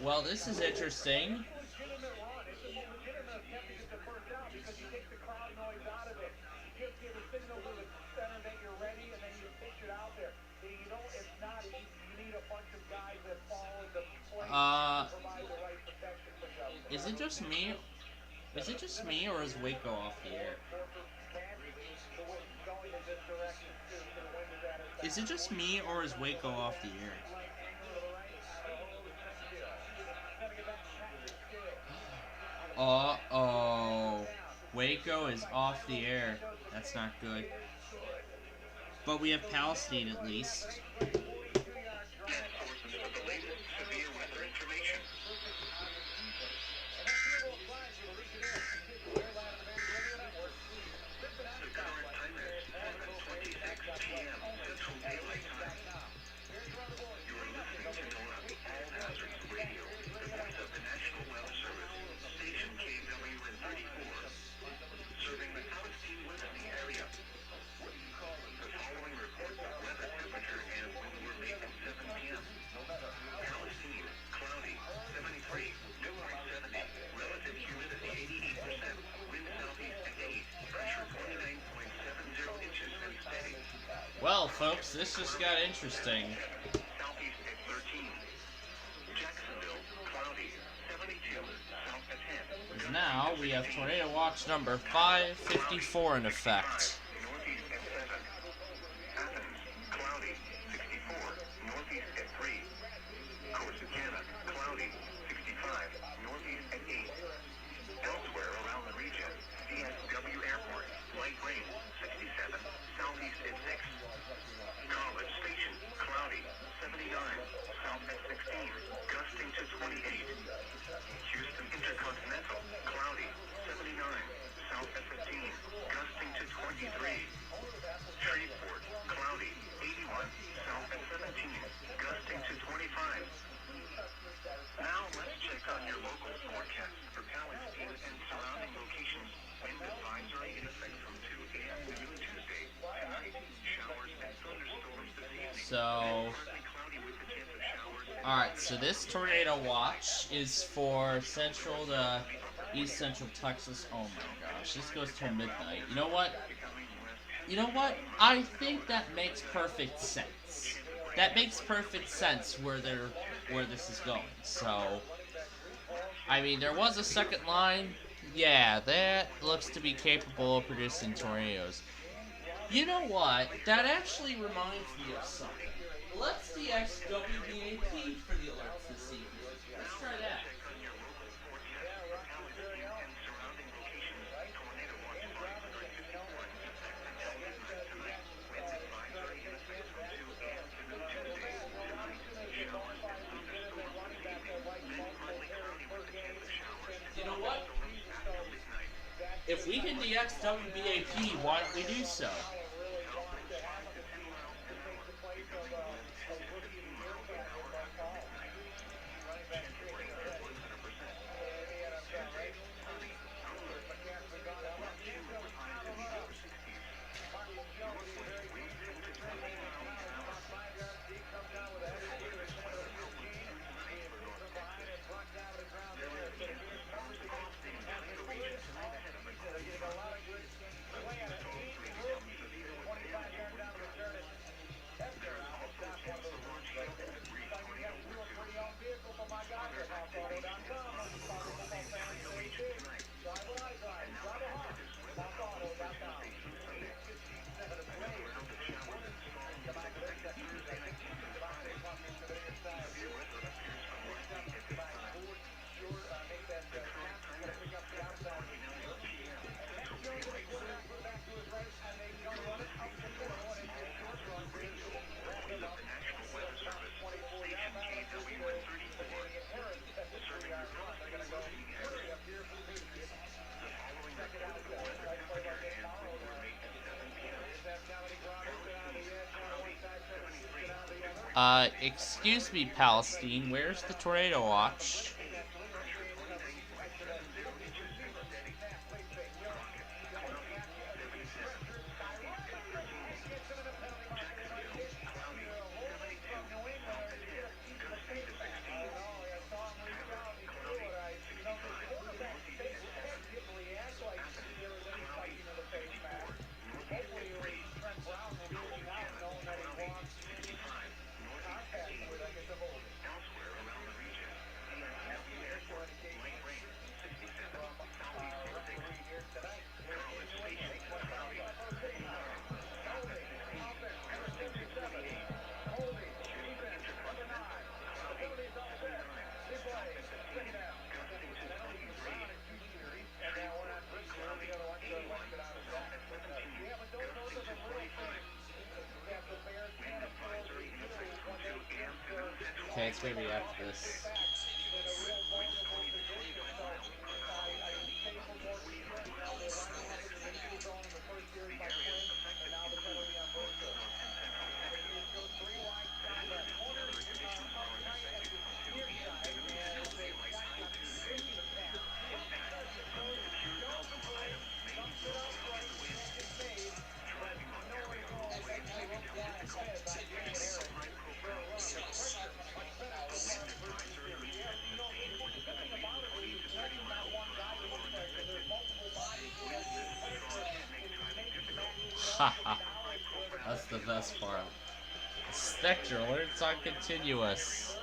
Well, this is interesting. Is it just me? Is it just me, or is Waco off the air? Is it just me, or is Waco off the air? Uh-oh. Waco is off the air. That's not good. But we have Palestine at least. Well, folks, this just got interesting. Now we have tornado watch number 554 in effect. Alright, so this tornado watch is for central to east central Texas. Oh my gosh, this goes till midnight. You know what? You know what? I think that makes perfect sense. That makes perfect sense where this is going. So, I mean, there was a second line. Yeah, that looks to be capable of producing tornadoes. You know what? That actually reminds me of something. Let's DX WBAP for the alerts this evening. Let's try that. You know what? If we can DX WBAP, why don't we do so? Excuse me, Palestine, where's the tornado watch? Okay, it's gonna be after this. Haha, that's the best part. Spectre alerts on continuous.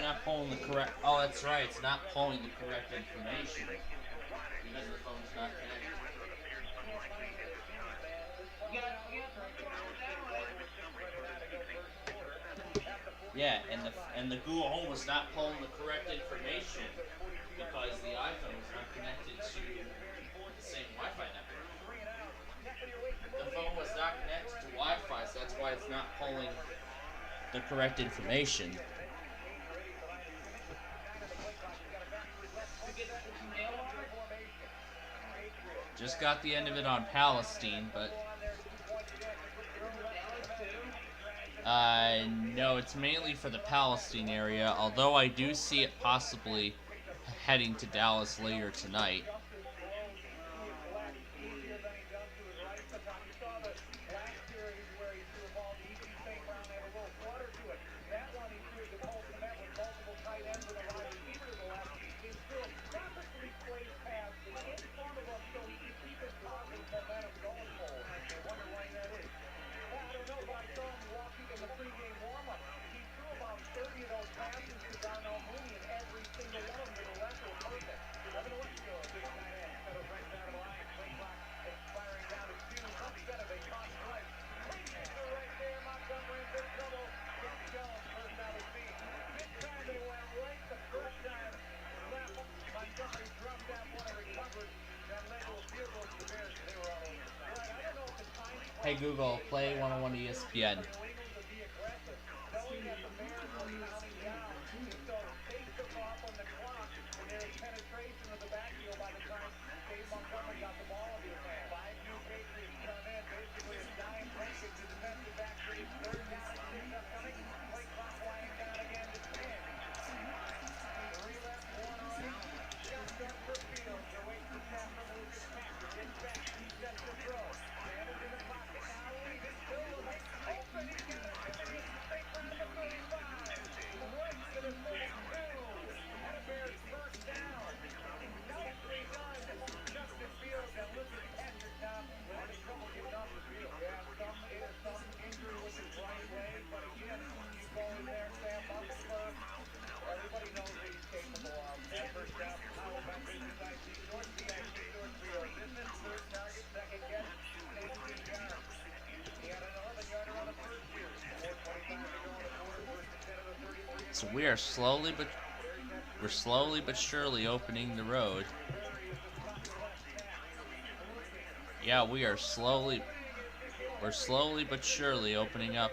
not pulling the correct... Oh, that's right. It's not pulling the correct information. Because the phone's not connected. Yeah, and the Google Home was not pulling the correct information because the iPhone was not connected to the same Wi-Fi network. The phone was not connected to Wi-Fi, so that's why it's not pulling the correct information. Just got the end of it on Palestine, but no, it's mainly for the Palestine area, although I do see it possibly heading to Dallas later tonight. Hey Google, play 101 ESPN. So we're slowly but surely opening the road. Yeah, we're slowly but surely opening up.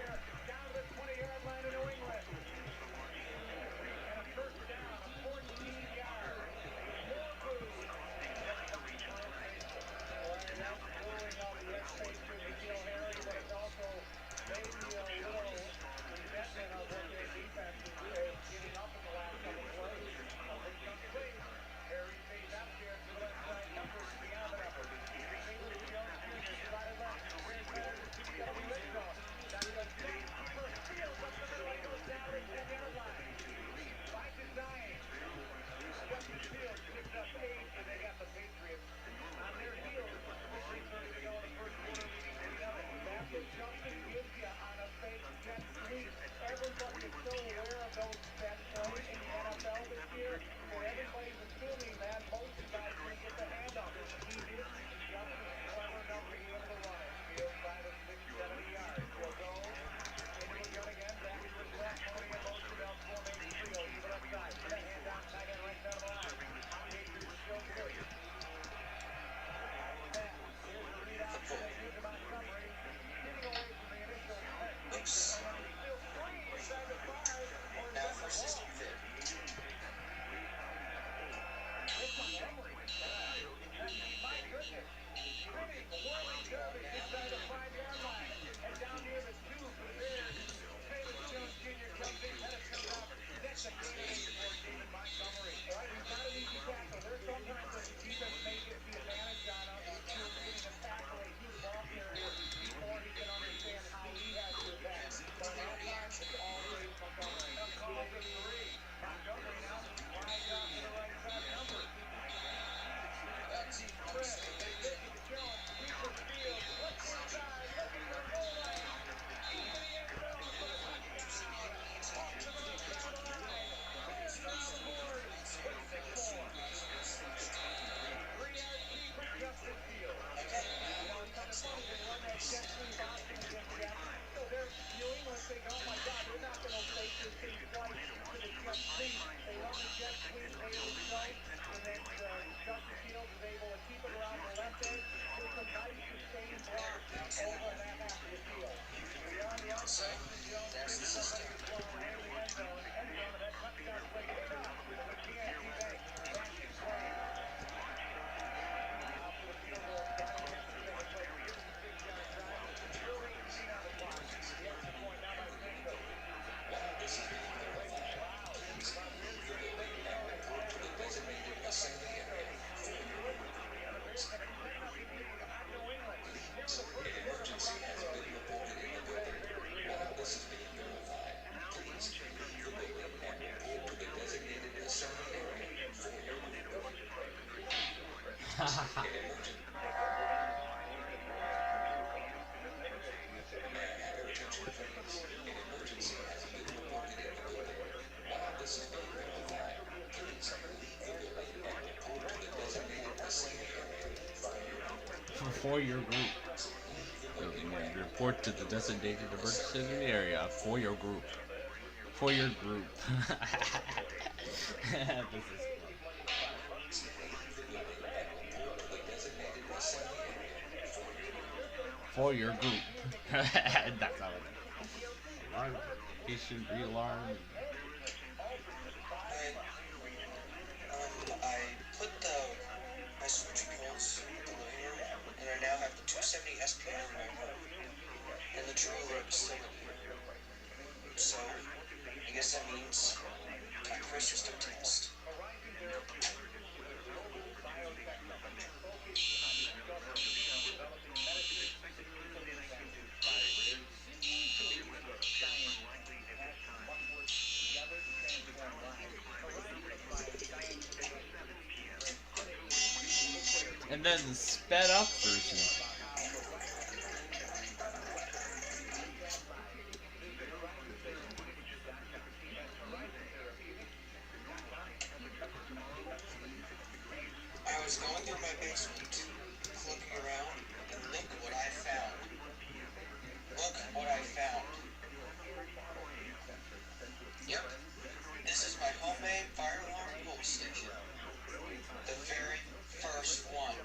So, there's the system. For your group. Report to the designated emergency area for your group. For your group. This is for your group. That's how it is. Alarm. Patient re-alarm. I put my switch codes in the living room, and I now have the 270 SPN in my home, and the true alert is still in here. So, I guess that means time for a system test. And then the sped up version. I was going through my basement, looking around, and look what I found. Look what I found. Yep, this is my homemade fire alarm pull station. The very first one.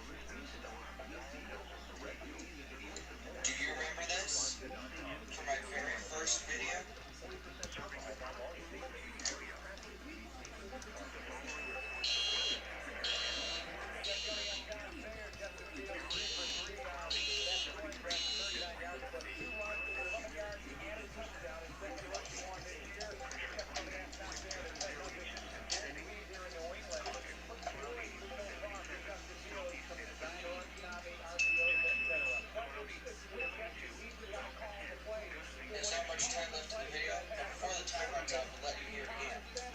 Do you remember this? From my very first video? There's not much time left in the video, but before the time runs out, we'll let you hear it again.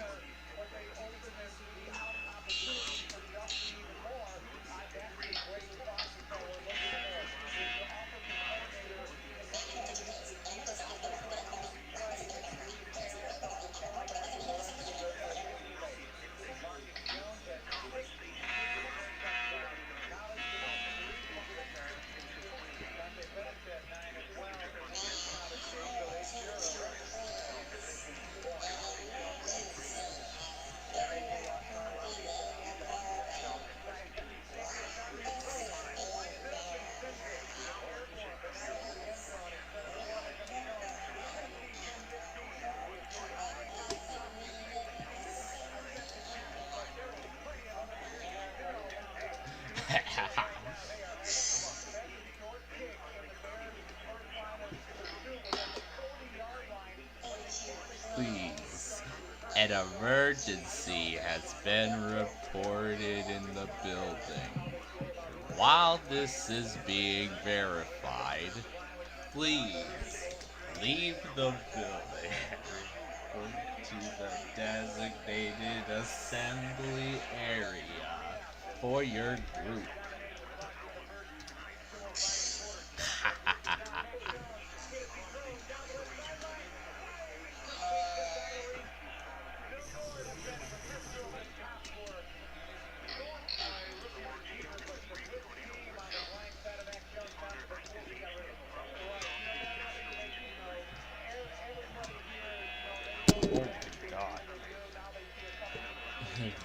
Please. An emergency has been reported in the building. While this is being verified, please leave the building. Report to the designated assembly area for your group.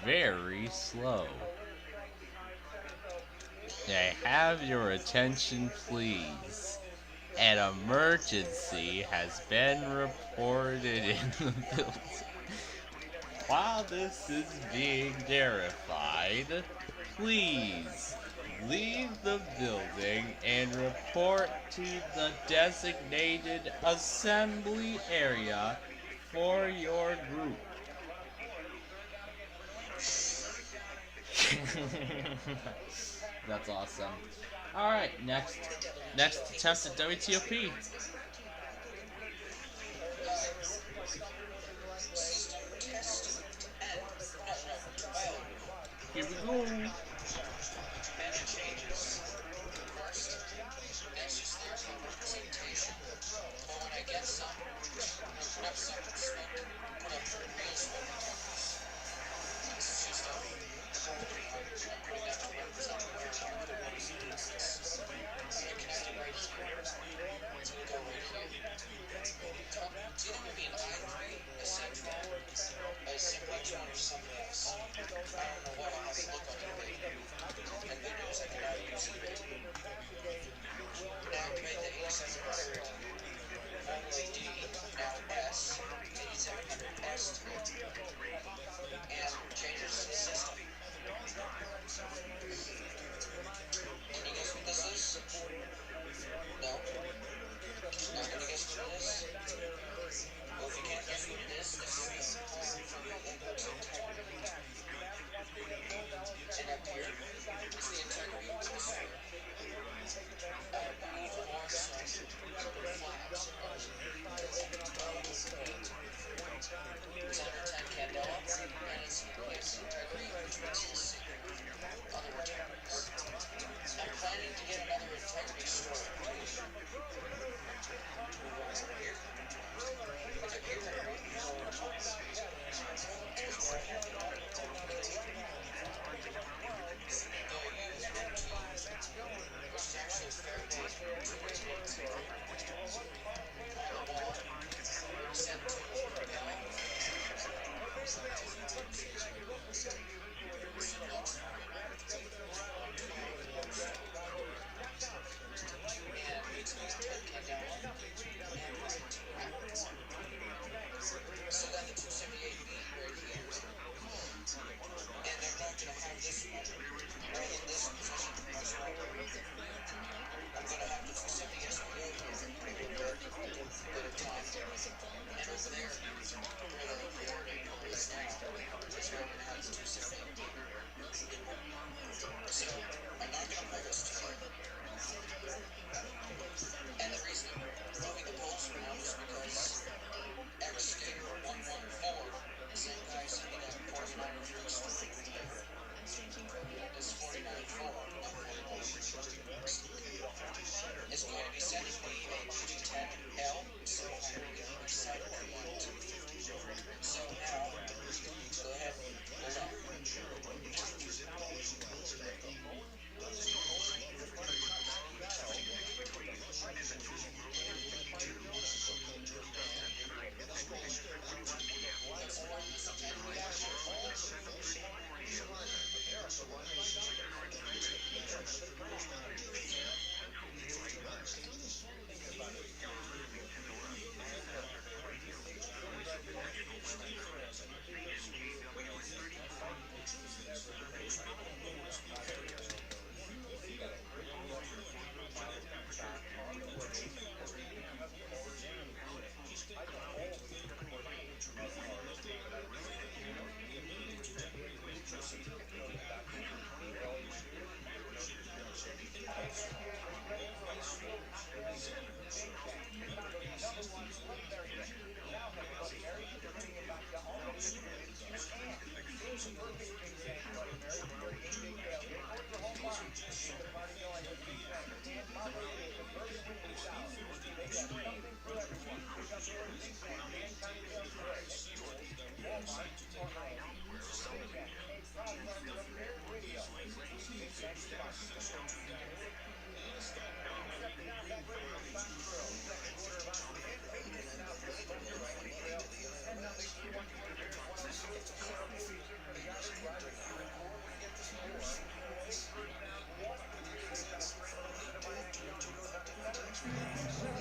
Very slow. I have your attention, please. An emergency has been reported in the building. While this is being verified, please leave the building and report to the designated assembly area for your group. That's awesome. Alright, next attempt at WTOP. Here we go. Many changes. First, that's just their representation. But when I get some, put up some smoke, put up real smoke tokens. This is just I'm putting that to represent where I'm connected right here. So we'll go right here. See, that would be an I3, a Central, a SPCPlainfield or something else. I don't know what I'll have to look on eBay. And good news, I can now use eBay. Now activate the ASS button. Formerly D, now S, 8700S to it. And changes the system. Can you guess what this is? No? Not gonna guess what it is? Well, if you can't guess what it is, this is and up here is the integrity of the sewer. I believe more some flaps. It's under 10 candela, and it's replaced integrity, which makes it secret. Other returns. I'm planning to get another integrity store. So then the 278B right here, and they're not going to have this one right in this position as well. I'm going to have the 278S go at a time, and over there, where the recording is now, is where we're going to have the 278B. So I'm not going to pull this together. And the reason I'm moving the poles around is because X-Skater 114, the same guy sitting at 49 First Street, is 49.4, not 41. Is going to be sending me a G10L, so I'm going to decide what I want. So now, go ahead and hold on.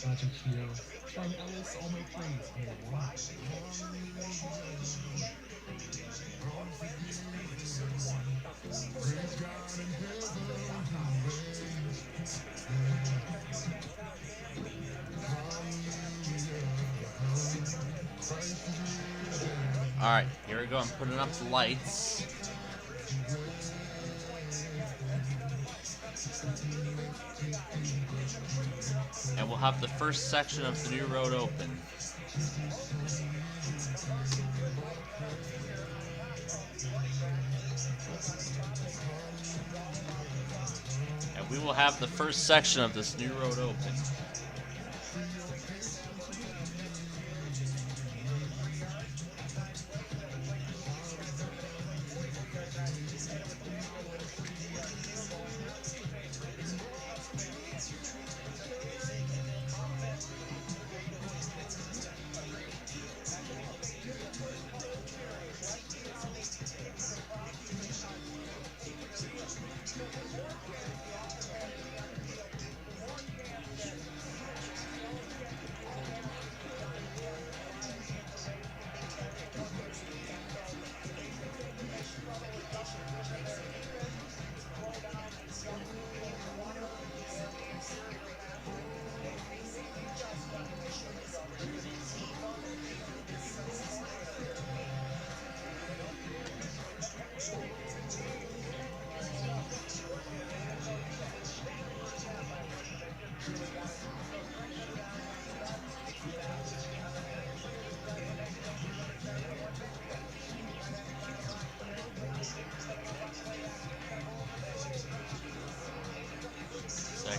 Magic Hero. From Ellis, all my praise. Alright, here we go. I'm putting up the lights. And we'll have the first section of the new road open. And we will have the first section of this new road open.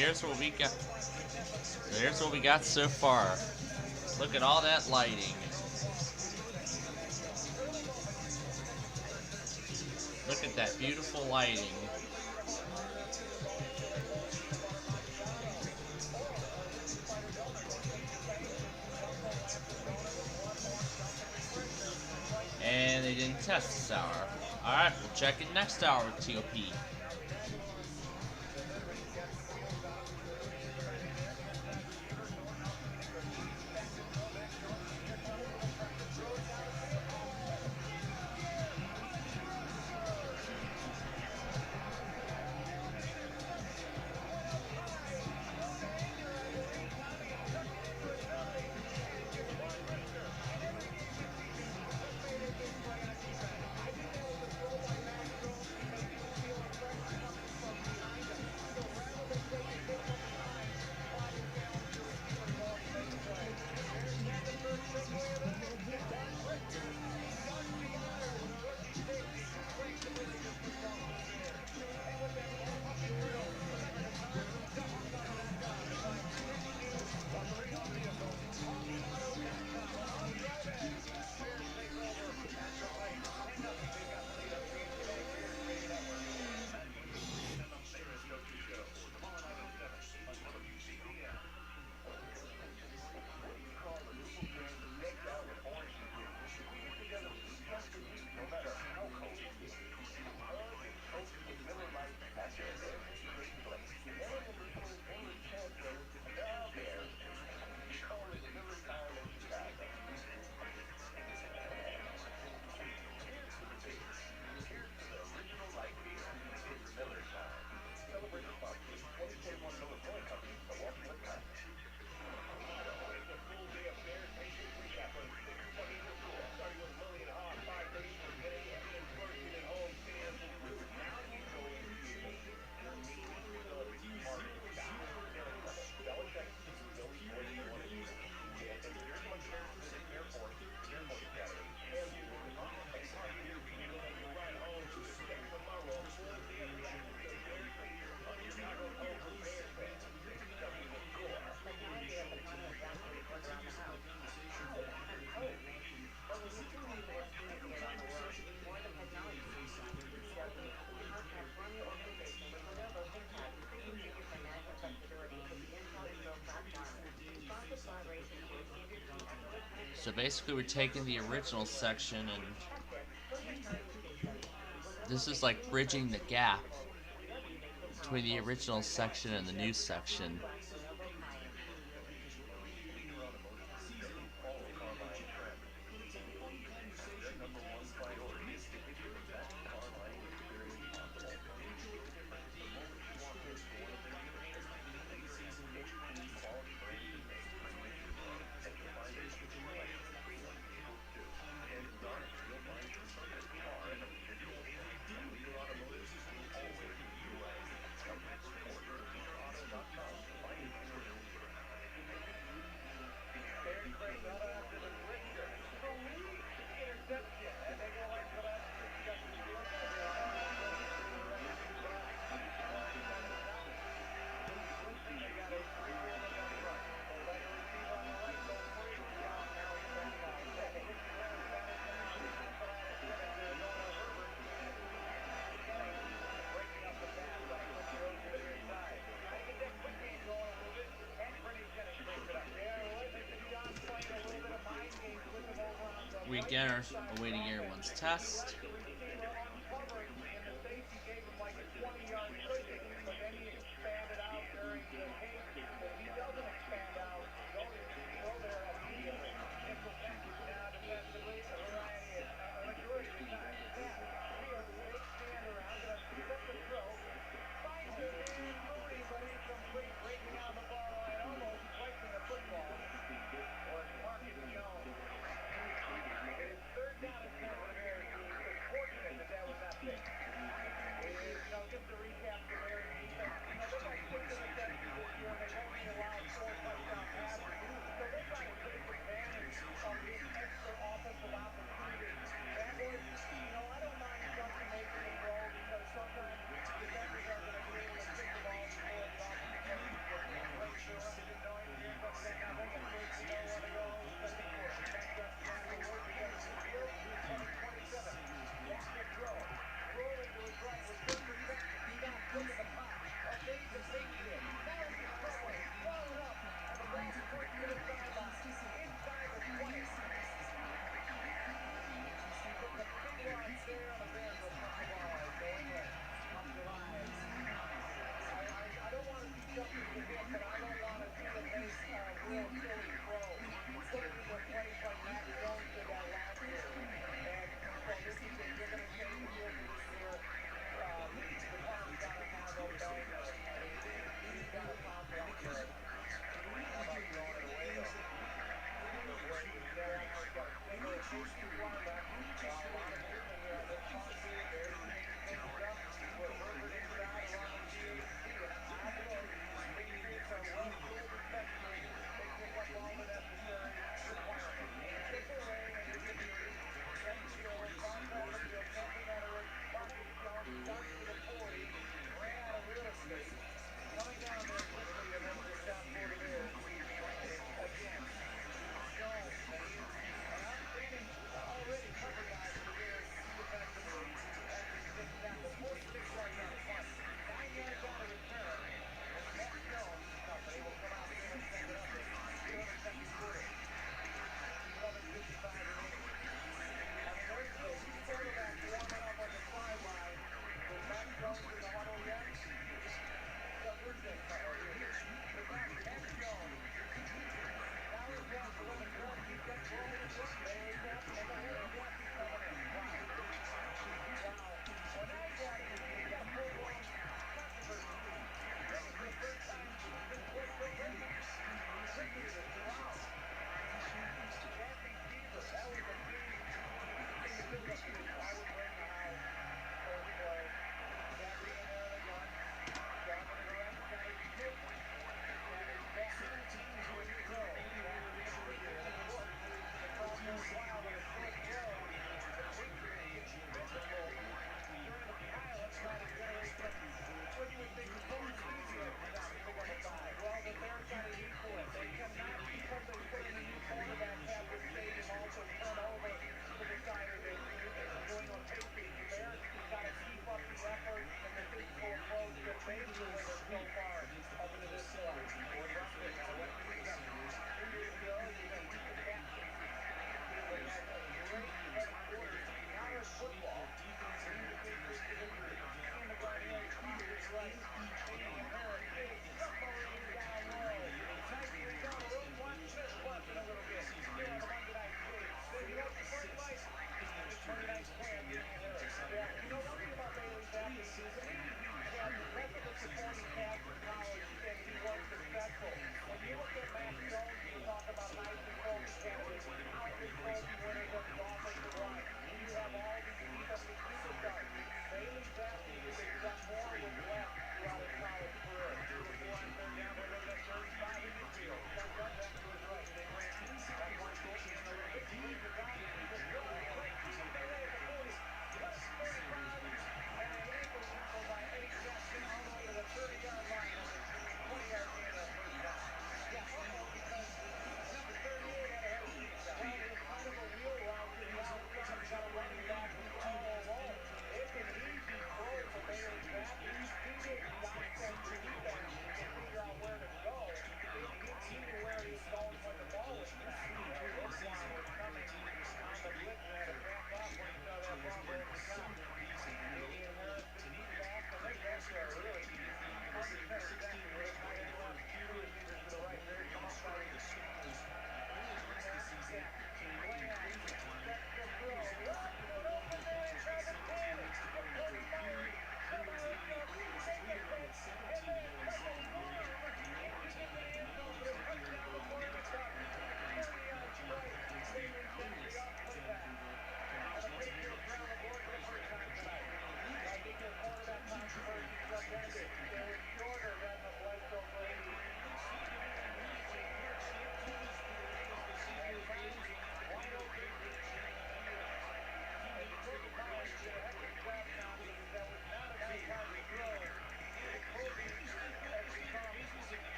Here's what we got. Here's what we got so far. Look at all that lighting. Look at that beautiful lighting. And they didn't test this hour. Alright, we'll check it next hour with TOP. So basically we're taking the original section and this is like bridging the gap between the original section and the new section. We again are awaiting everyone's test.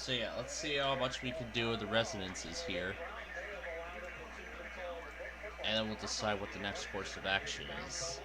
So yeah, let's see how much we can do with the resonances here. And then we'll decide what the next course of action is.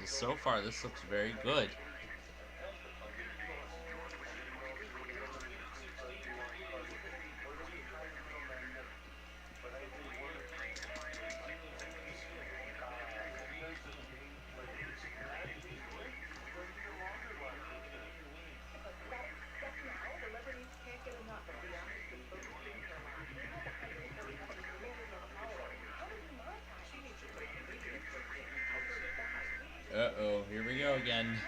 So far, this looks very good. Uh-oh, here we go again.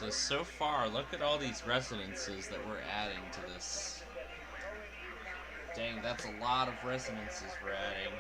So far, look at all these resonances that we're adding to this. Dang, that's a lot of resonances we're adding.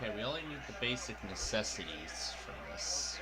Okay, we only need the basic necessities from this.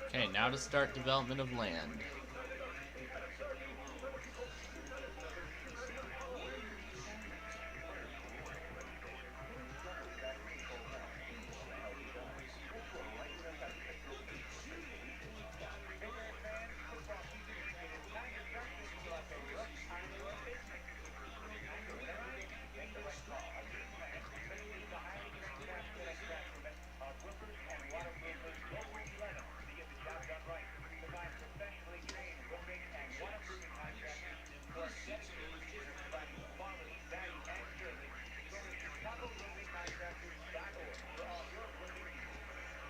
Okay, now to start development of land.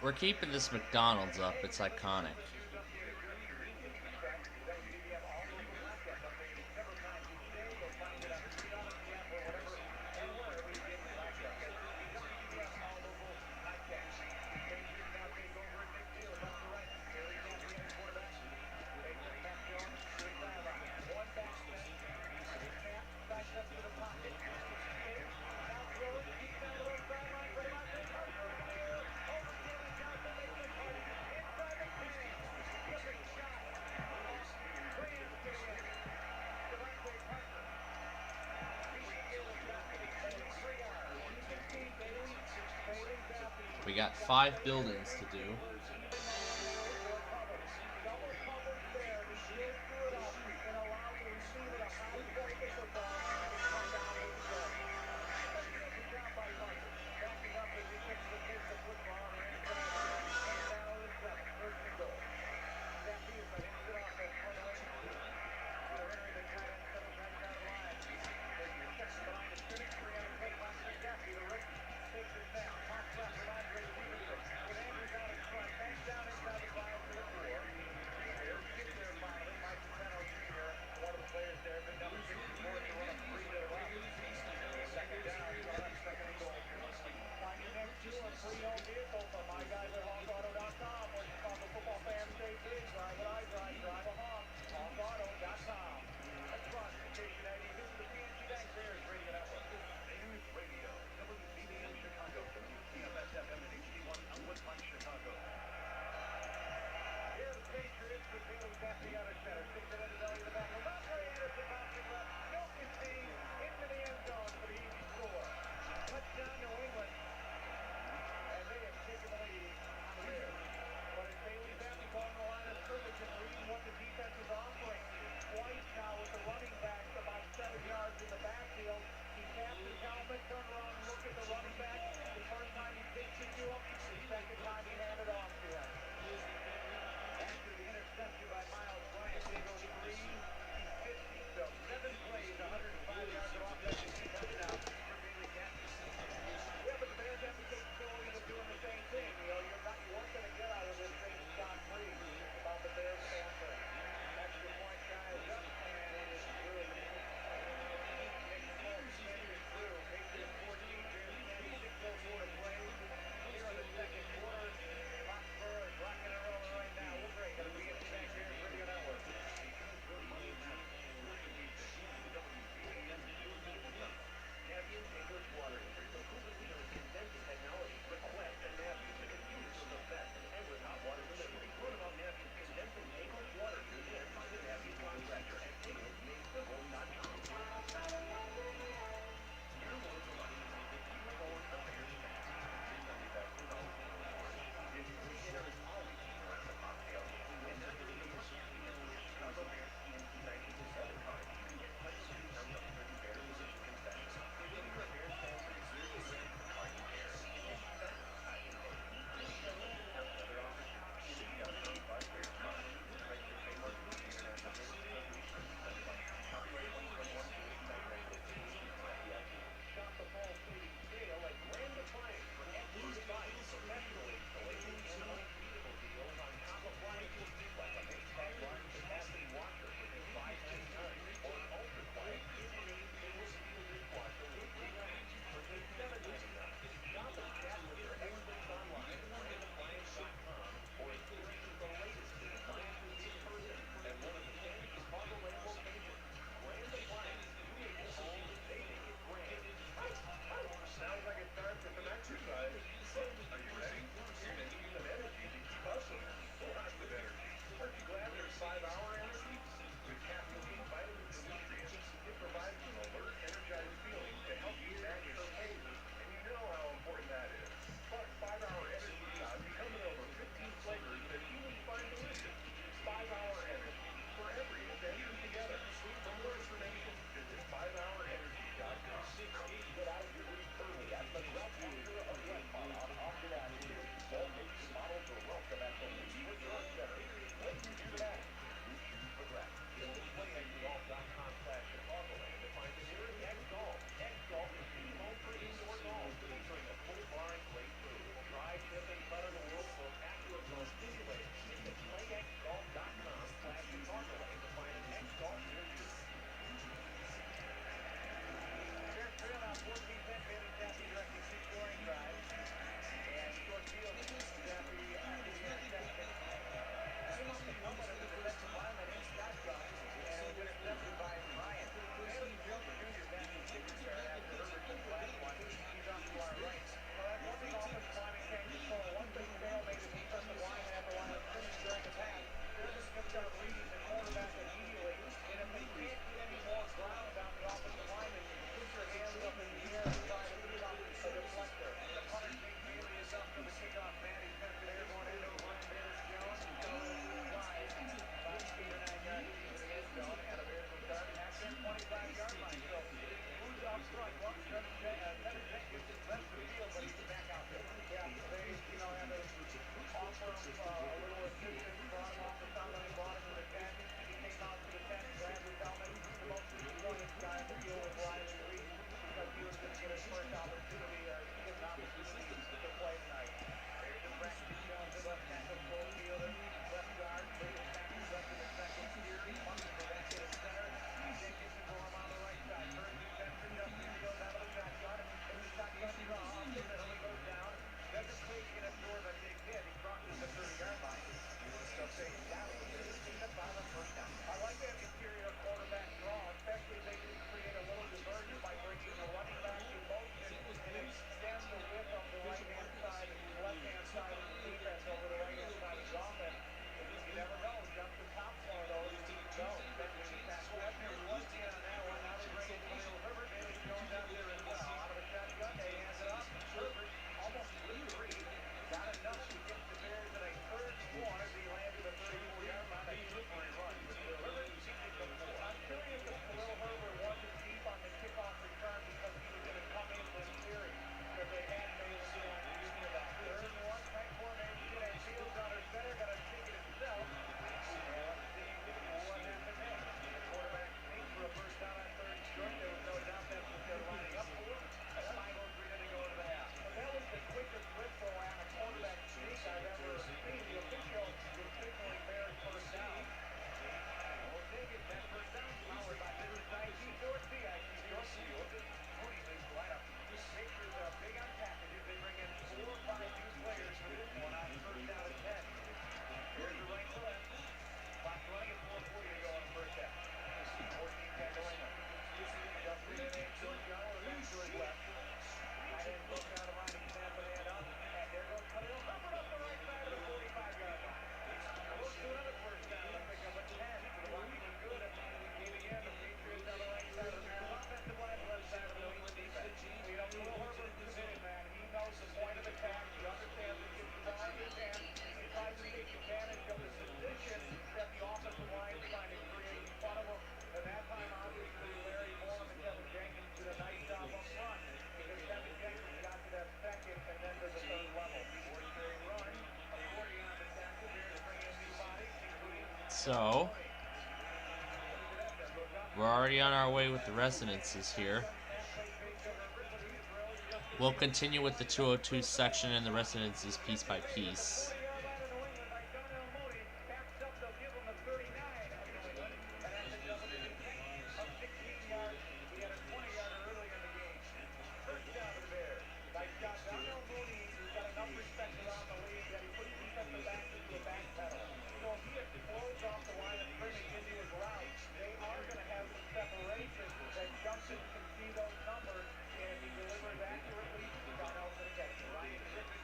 We're keeping this McDonald's up, it's iconic. We got 5 buildings to do. So, we're already on our way with the residences here. We'll continue with the 202 section and the residences piece by piece.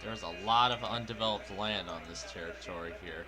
There's a lot of undeveloped land on this territory here.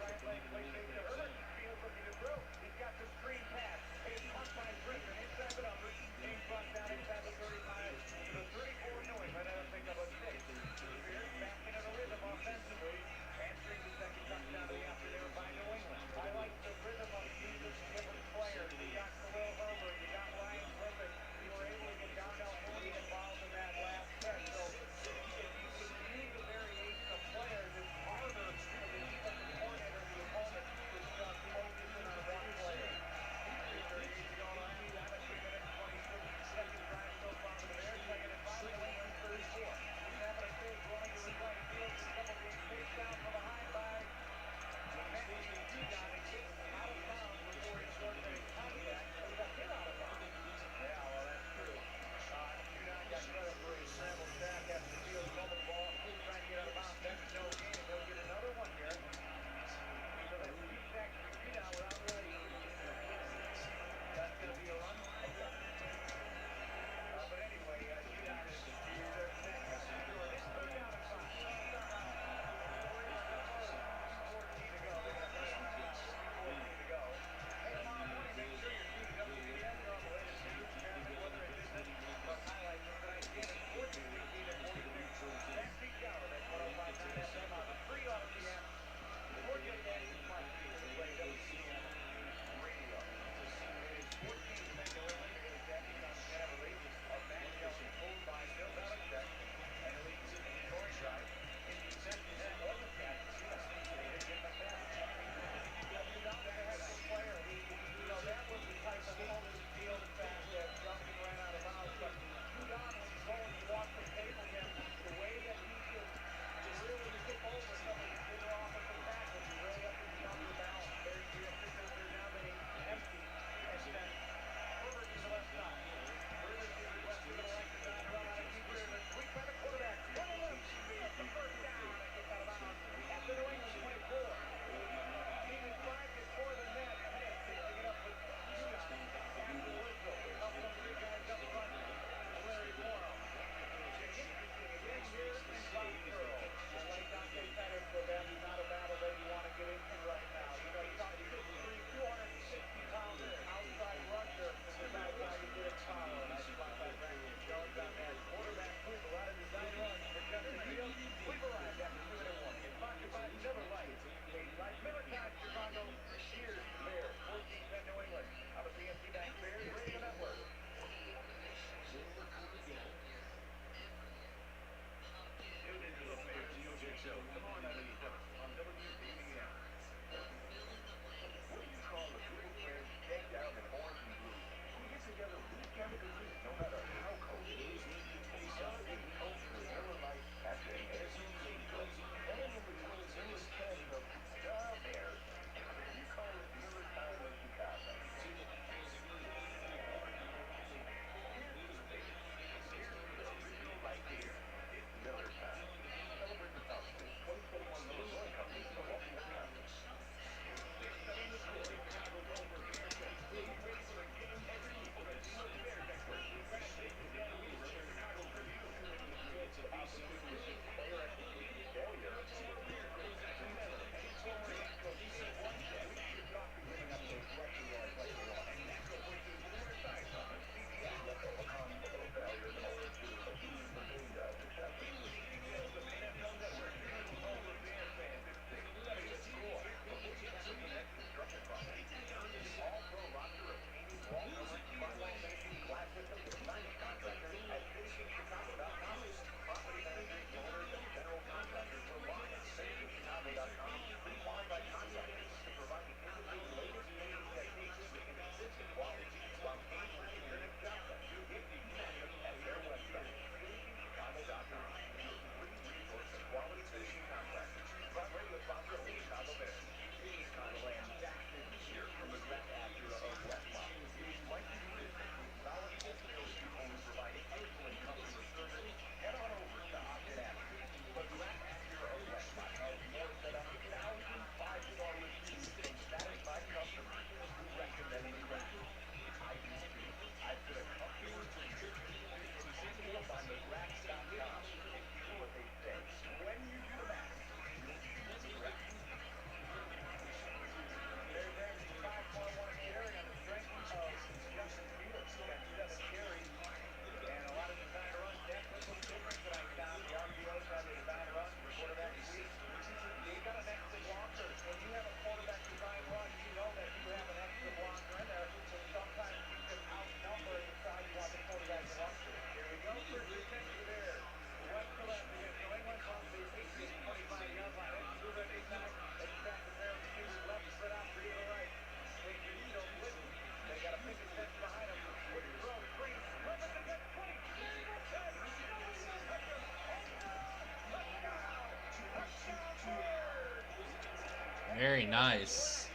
Very nice.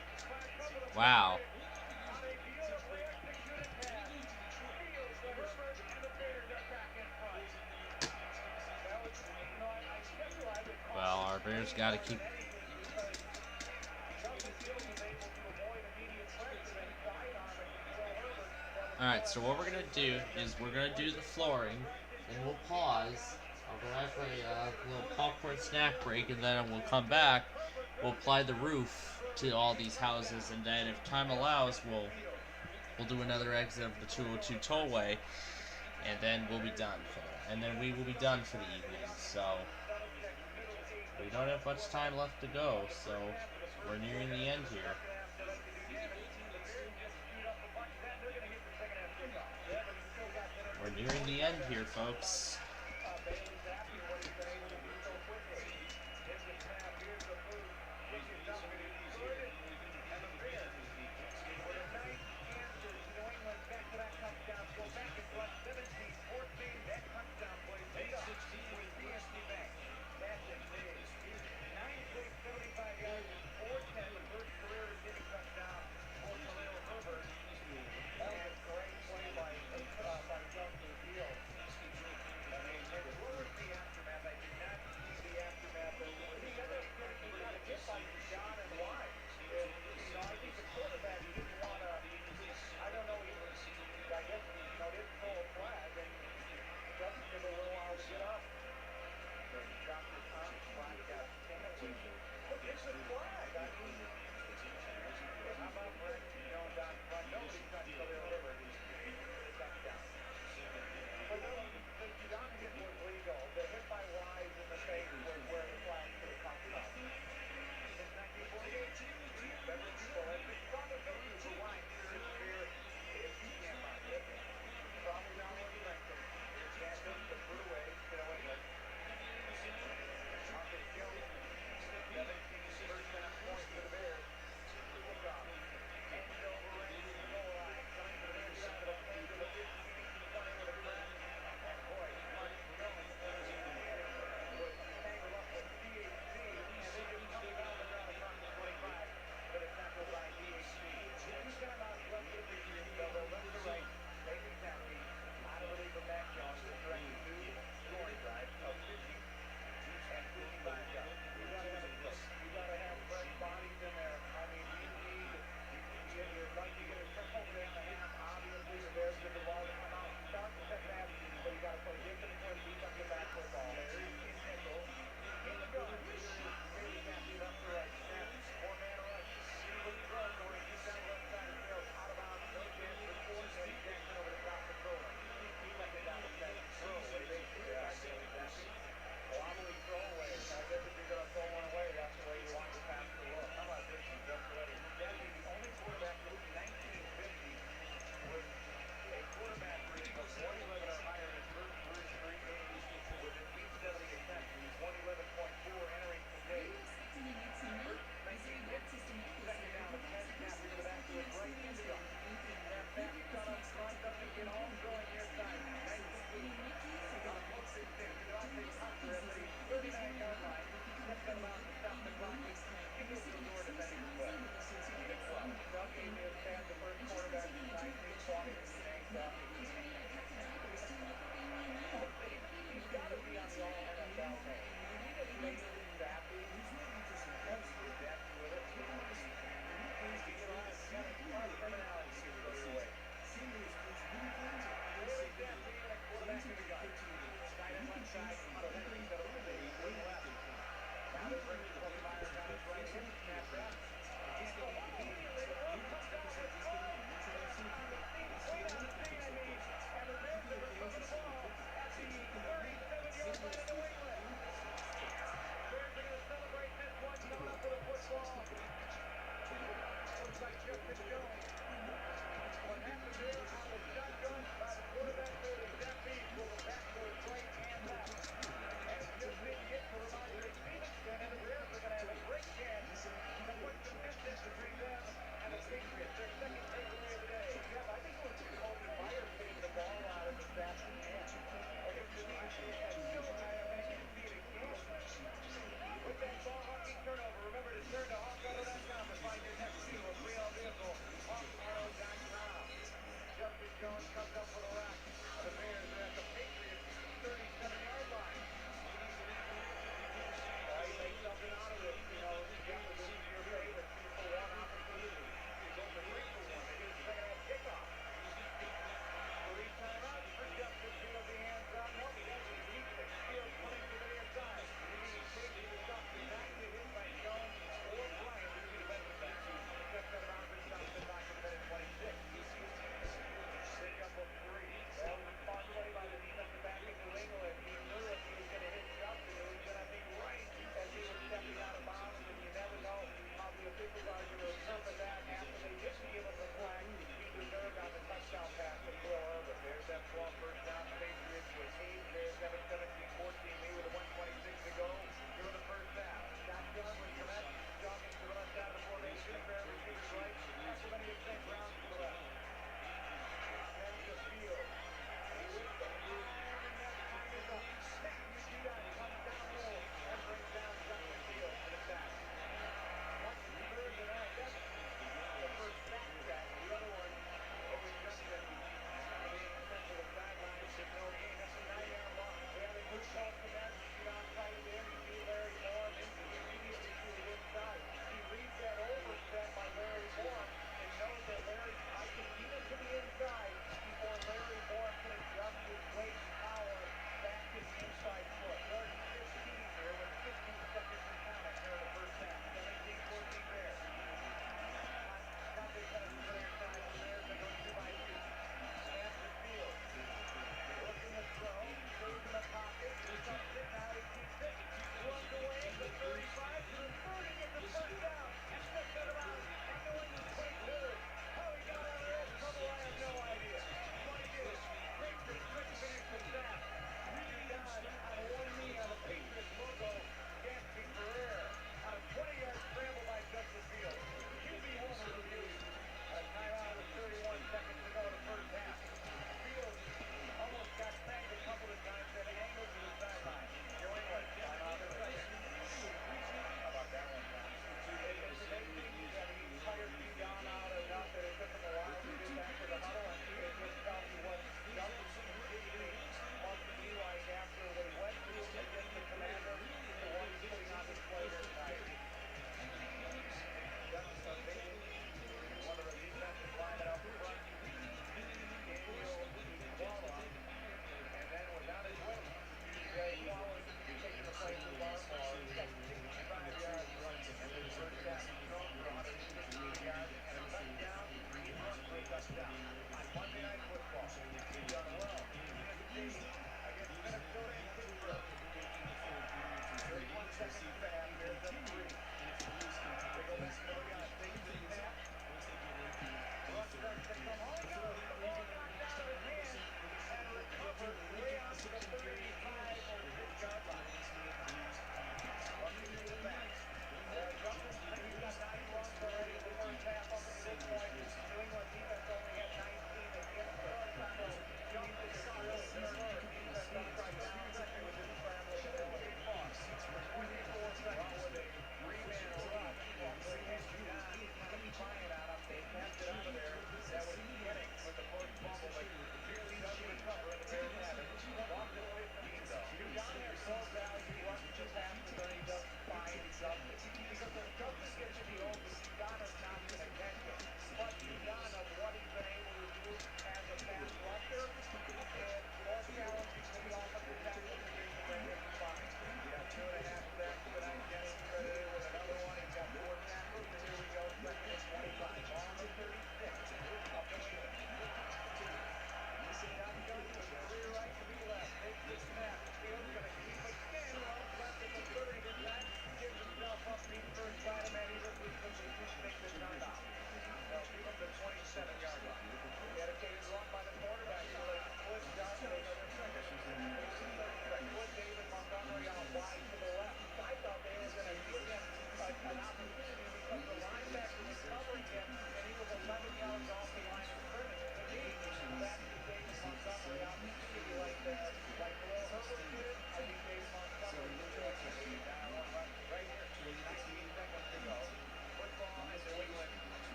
Wow. Well, our Bears got to keep. Alright, so what we're going to do is we're going to do the flooring, and we'll pause. I'll go out for a little popcorn snack break, and then we'll come back. We'll apply the roof to all these houses, and then if time allows, we'll do another exit of the 202 tollway, and then we'll be done for that. And then we will be done for the evening, so we don't have much time left to go, so we're nearing the end here. We're nearing the end here, folks.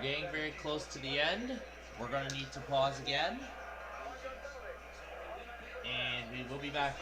getting very close to the end. We're going to need to pause again. And we will be back.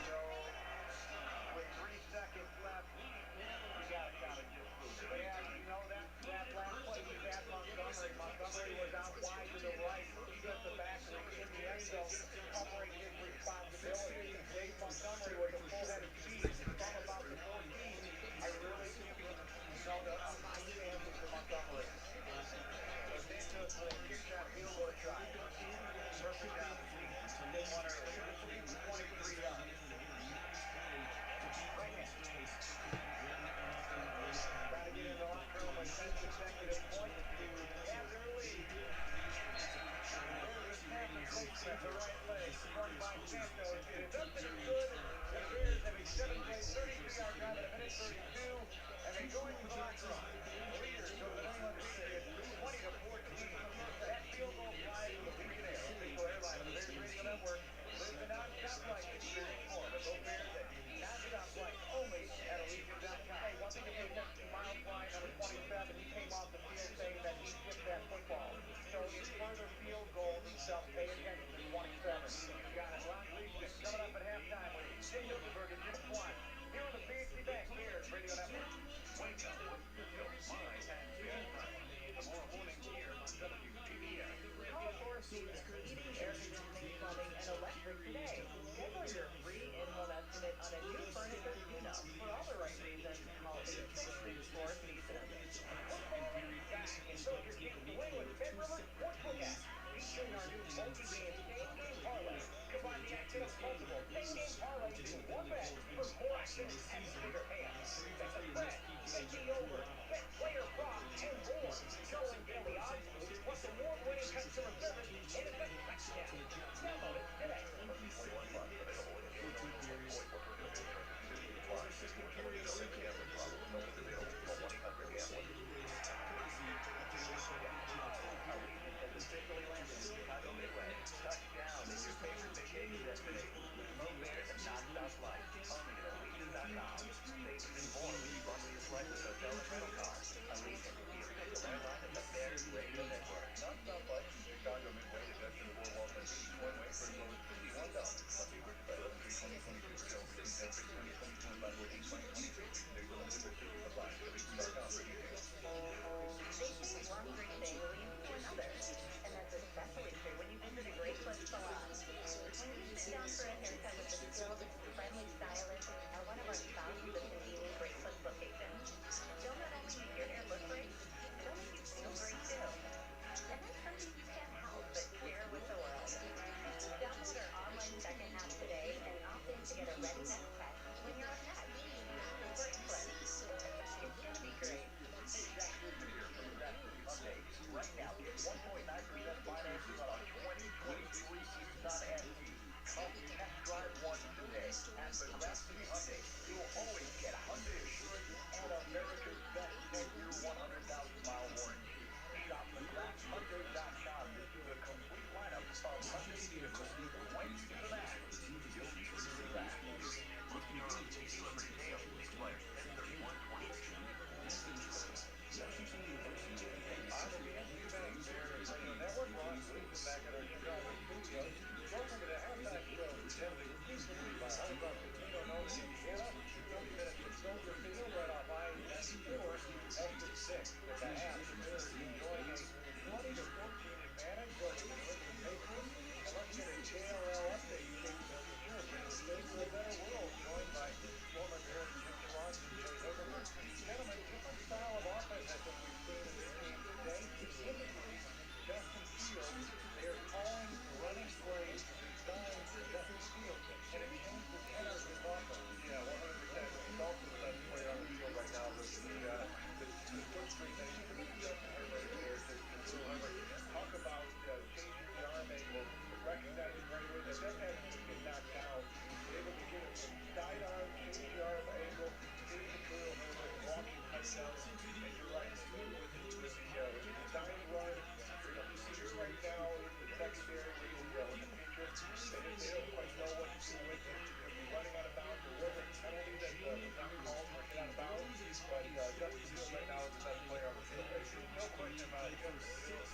Justin Fields right now is the best player on the field. There's no question about it.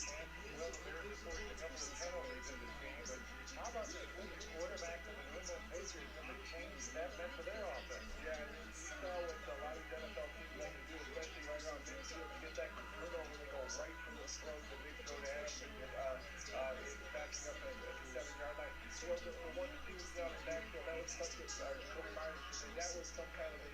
Well, the Bears reported a couple of penalties in this game, but how about the switch quarterback for the New England Patriots and the change that meant for their offense? Yeah, you saw what a lot of NFL teams like to do, especially right around midfield, to get that turnover. They go right from the throat, the big throw to Adams, and backing up at the 7-yard line. Well, the 1-2 down the backfield, that was something that was some kind of a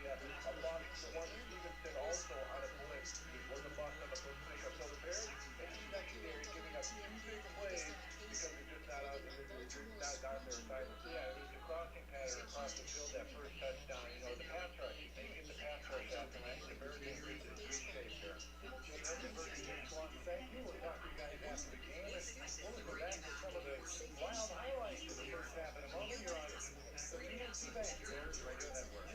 block. The one Stevenson also on a blitz was a block on the first pickup. So the Bears in the secondary giving up 2 big plays because they're just not out there. They're not on their side. Yeah, it was the crossing pattern across the field, that first touchdown. You know, the pass rush. They get the pass rush out, and I think the Bears are in great shape here. And then the Bears just want to thank you. We'll talk to you guys after the game, and we'll go back to some of the wild highlights of the first half in a moment. You're on the PNC Bank Bears Radio Network.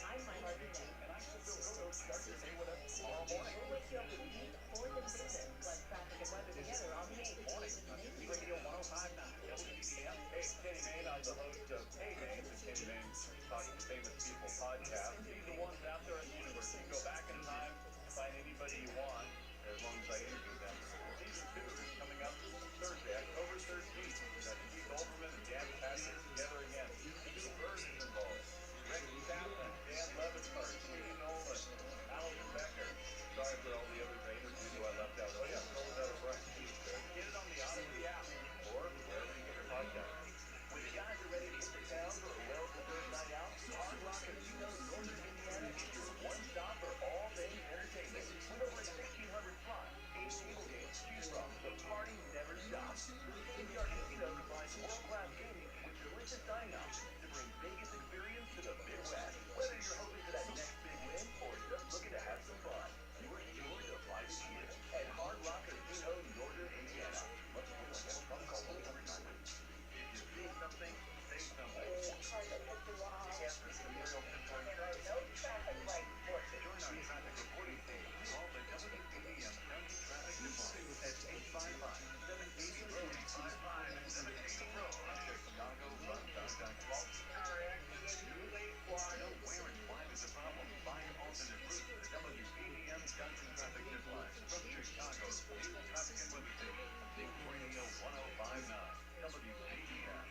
I'm Mike Martinez, and I'm the Bill Goto. Start your day with us tomorrow morning. We'll wake you up with news, sports, and business. Plus traffic and weather together on the 8th morning on News Radio 105.9 WBBM. Hey, Kenny Mayne, I'm the host of Hey Mayne, the Kenny Mayne Talking to Famous People podcast. These are the ones out there in the universe. You can go back in time, find anybody you want, as long as I interview them. Season 2 is coming up Thursday, October 13th. That's Keith Olbermann and Dan Patrick together again. Two Bird is involved. Rick Kaplan, Dan Leventhal, Katie Nolan, Allison Becker. Sorry for all the other interviews who I left out. Oh yeah, throw that up right. Get it on the Odyssey app or wherever you get your podcast. When you guys are ready to hit the town for a well-deserved night out, Hard Rock Casino in Northern Indiana is your one stop for all things entertainment. With over 1,600 slots, 8 table games to choose from, the party never stops. ABR Casino combines world-class gaming with delicious dining options to bring Vegas experience to the Midwest. Whether you're hoping for that next big win or just looking to have some fun, you're sure to find it here at Hard Rock Casino, Northern Indiana. Must be like that. Come call 1-800-9. If you see something, say something. Yes, this is Muriel Pinpoint Traffic. No traffic light. Join our traffic reporting team. Call the WBBM County Traffic Department at 855-780-5578. Check Chicago, run.com. Car accident, late flying. Know where and why there's a problem. Find alternate routes. The WBBM County Traffic Department from Chicago. News, traffic and weather station. Big Radio 105.9 WBBM.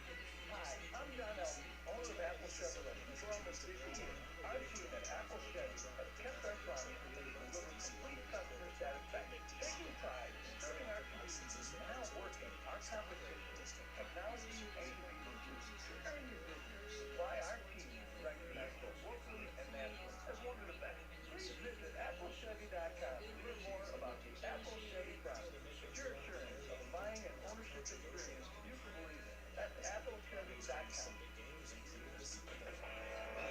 Hi, I'm John Elton, owner of Apple Chevrolet. For almost 50 years, our team at Apple Chevy has kept our promise to deliver complete customer satisfaction. Taking pride in serving our communities and outworking our competition. Technology and convenience. Earn your business. Why our team is recognized both locally and nationally as one of the best. Please visit AppleChevy.com to learn more about the Apple Chevy process. Your assurance of buying and ownership experience you can believe in. That's AppleChevy.com.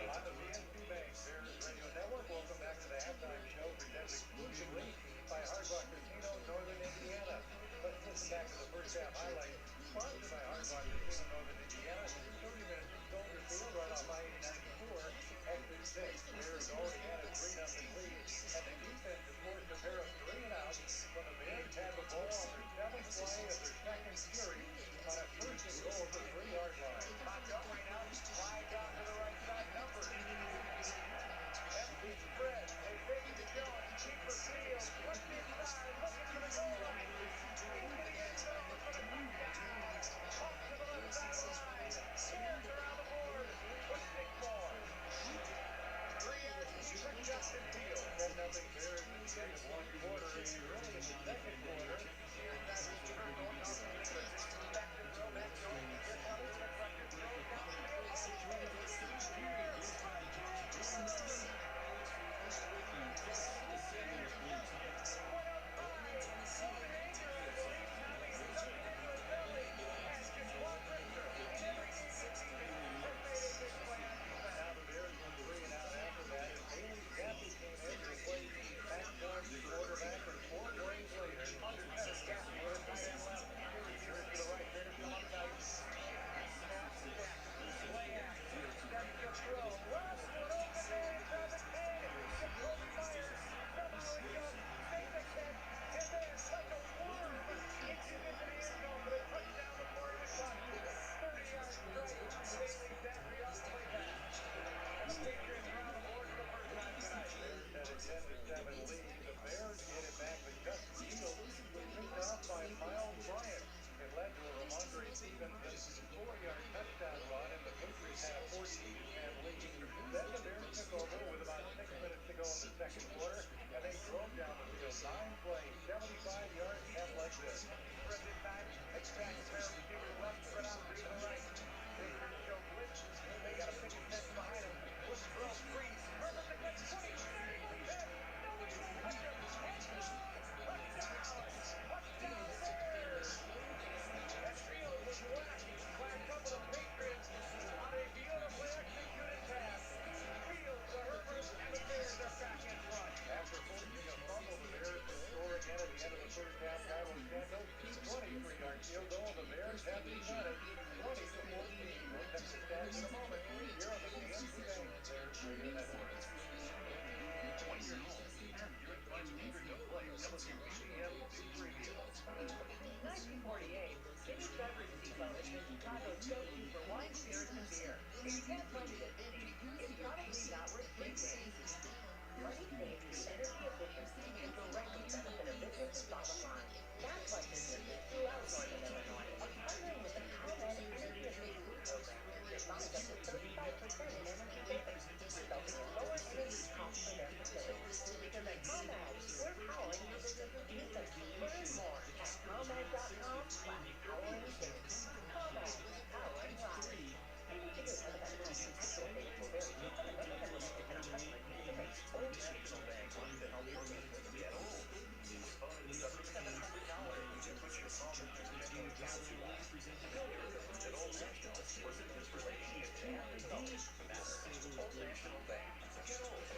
On the PNC Bank Bears Radio Network, welcome back to the halftime show presented exclusively by Hard Rock Casino, Northern Indiana. Let's listen back to the first half highlights. Sponsored by Hard Rock Casino, Northern Indiana. 30 minutes in Soldier Field, right off I-84, exit 6. Bears already had a 3-0 lead, and the defense is forced to bear a 3-and-out when the Bears had the ball on their 7th play of their second series. 1948, Guinness beverage dealers in Chicago's go-to for wine, spirits, and beer. If you can't find it at City, it's probably not worth drinking. Money saved through energy efficiency and directly benefit a business's bottom line. That's why businesses throughout Northern Illinois are partnering with the ComEd Energy Efficiency Program to save up to 35% in energy savings, resulting in lower energy costs for their facilities. Because at ComEd, we're powering your business's future. Learn more at ComEd.com/powering business. ComEd, powering lives. Figures for the benefits and actual dates will vary. Some amendments implemented and are customer specific. Old National Bank wants to help your business get old. $700 you can put your small business checking account to us. Your business at Old National or business relationship to have results matter. Old National Bank. Get old.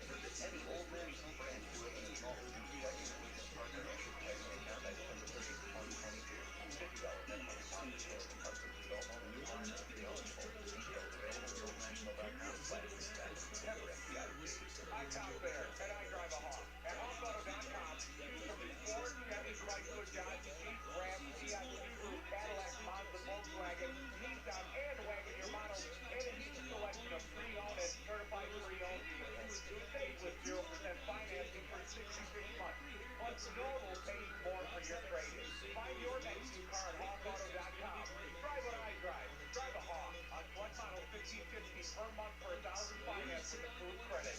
Visit any Old National branch to open a small business checking or business partnership checking account by December 30th, 2022. $50 minimum deposit for customers who don't own a car must be eligible. Details available at oldnational.com/expense. Member FDIC. Hi, Tom Bear, and I drive a Hawk. At HawkAuto.com, choose from the Ford, Chevy, Chrysler, Dodge, Jeep, Ram, Fiat, Subaru, Cadillac, Mazda, Volkswagen, Nissan, and Wagoneer models, and a huge selection of pre-owned and certified pre-owned vehicles. Save with 0% financing for 66 months. Plus, normal pays more for your trade-in. Find your next new car at HawkAuto.com. Drive what I drive. Drive a Hawk. On select model 1550 per month for 1,000 finance with approved credit.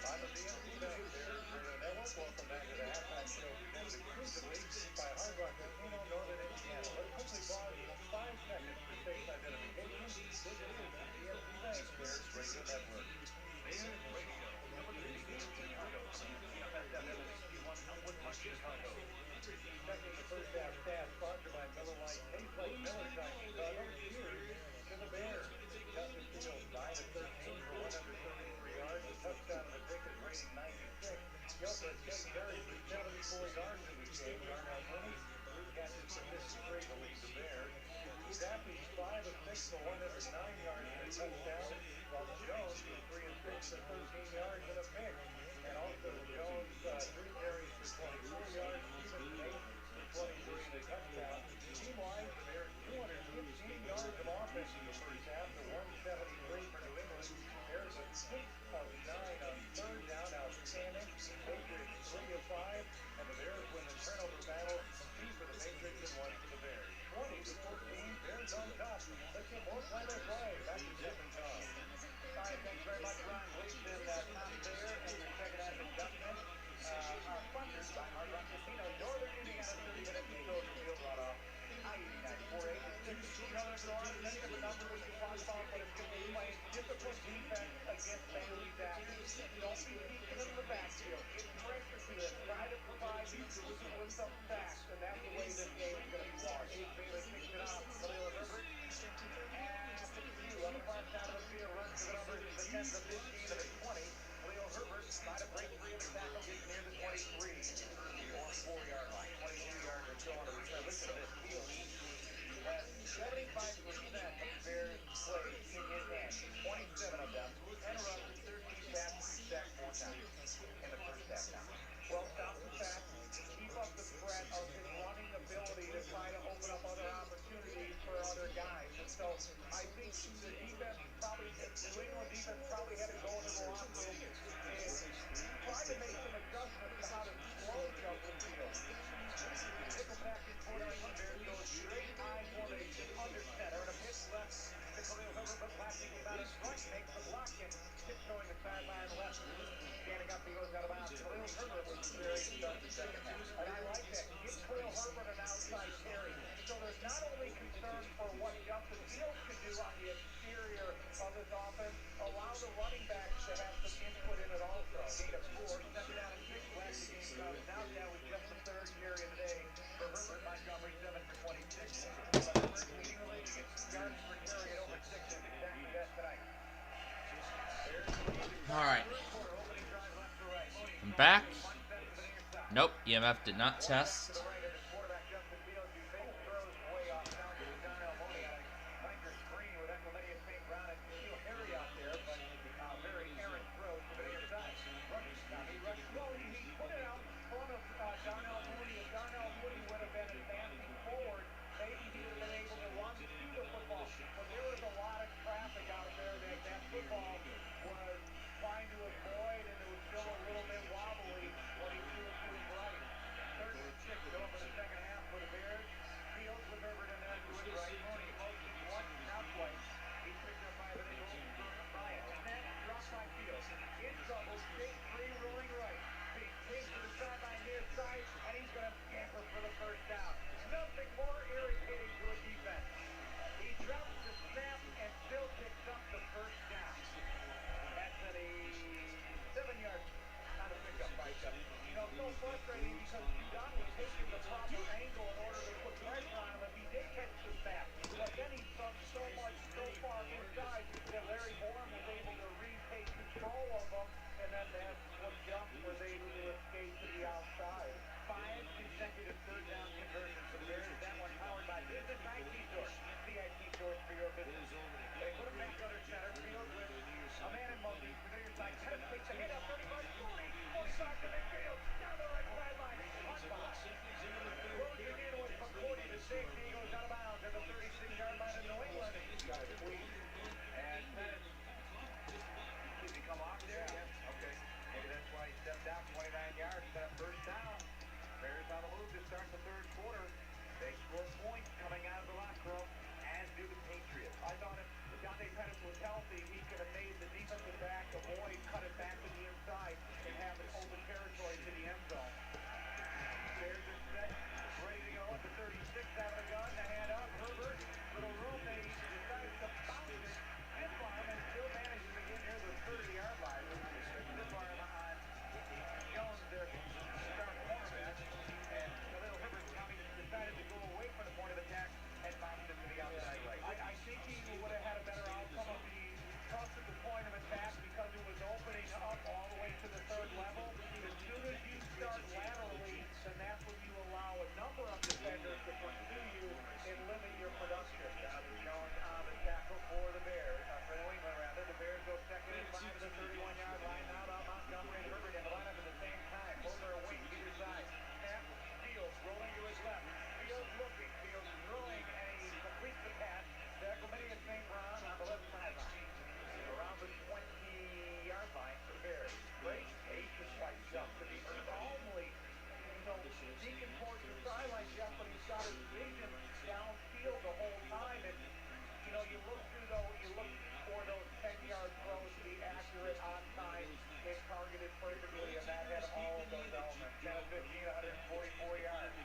I'm a DMV Bank there. Network. Welcome back to the halftime show presented exclusively by Hard Rock Casino, Northern Indiana. Let's quickly pause in 5 seconds for station identification. This is the DMV Bank Bears Radio Network. Bears Radio, number 3 in Chicago. FSFM 61 Elmwood Park, Chicago. Checking the first half stats sponsored by Miller Lite. Tastes like Miller Time, Chicago. Cheers to the Bears. Justin Fields 9 of 13 for 133 yards. A touchdown of the Dickens rating 96. Gilbert King Cerri for 74 yards in this game. Darnell Mooney 3 catches for 53 to lead the Bears. Stafford 5 of 6 for 109 yards and a touchdown. While Jones was 3 of 6 for 13 yards and a pick. And also Jones 3 carries for 24 yards. Stevenson 8 for 23 and a touchdown. Team-wise, the Bears 215 yards of offense in the first half to 173 for New England. Bears with 6 of 9 on third down, outstanding. Patriots 3 of 5, and the Bears win the turnover battle. 2 for the Patriots and 1 for the Bears. 20-14, Bears on top. Let's get more play-by-play. Back to Jeff and Tom. All right, thanks very much, Ron Gleason and Tom Bear, and your second half adjustment. Our sponsors by Hard Rock Casino, Northern Indiana, 30-minute Soldier Field runoff. I-89-486. You know there's a lot of different numbers we can talk about, but it's going to be playing disciplined defense against Bailey's athletes. Don't be keeping them in the backfield. Get pressure to them. Try to provide these with some facts, and that's the way this game is going to be won. Bailey kicks it off. Khalil Herbert. And on the far side of the field, runs to the numbers, the 10, the 15, and the 20. Khalil Herbert try to break free of the tackle, getting near the 23. Or 4-yard line. 22 yards or so on the return. Listen to this field. 75% of the Bears played in his hands. 27 of them. And rushes 13 passes, sacked 4 times in the first half now. Well, stop the pass. Keep up the threat of his running ability to try to open up other opportunities for other guys. And so I think the defense probably, New England defense probably had to go into the locker room and try to make some adjustments to how to slow the open field. Nickel package for the Bears goes straight eye formation under center and a pitch left to Khalil Herbert, but passing him out in front, makes the block and tiptoeing the sideline left. Standing up, he goes out of bounds. Khalil Herbert was very sharp in the second half. And I like that. Give Khalil Herbert an outside carry. So there's not only concern for what Justin Fields can do on the exterior of this offense, allow the running backs to have some input in it also. Gain of 4, second down and 6, last the game started. Now down with just the third carry of the day for Herbert. Montgomery 7 for 26. But Herbert leading the league in yards per carry at over 6 is exactly that tonight. All right. I'm back. Nope, EMF did not test. Darnell back to midfield, down the right sideline. Closing in with McCourty, the safety, goes out of bounds at the 36-yard line of New England. Got it squeezed. And did he come off there? Yeah. Okay. Maybe that's why he stepped out 29 yards, set up first down. Bears on the move to start the third quarter. They score points coming out of the locker room, as do the Patriots. I thought if Dante Pettis was healthy, he could have made the defensive back avoid, cut it back to the inside, and have an open territory to the end zone. Bears are set, ready to go at the 36 out of the gun. The hand up, Herbert, little room. They decided to bounce it. Stiff arm and still manages to get near the 30-yard line. Stiff arm on Jones, their star cornerback, and Khalil Herbert decided to go away from the point of attack and bounced it to the outside right. I think he would have had a better outcome if he trusted the point of attack because it was opening up all the way to the third level. As soon as you start laterally, then that's when you allow a number of defenders to pursue you and limit your production. Jones on the tackle for the Bears, for New England rather. The Bears go second and 5 to the 31-yard line. Now Montgomery and Herbert in the lineup at the same time. Both are away either side. Snap, Fields rolling to his left. Fields looking, Fields throwing, and he completes the pass to Equimania St. Brown on the left sideline. Around the 20-yard line for the Bears. Great aces white jump to the earth. Only, deacon towards the sideline, Jeff, but he's got his vision downfield the whole time. And, you look for those 10-yard throws to be accurate, on time, and targeted perfectly, and that had all of those elements. 10 of 15, 144 yards.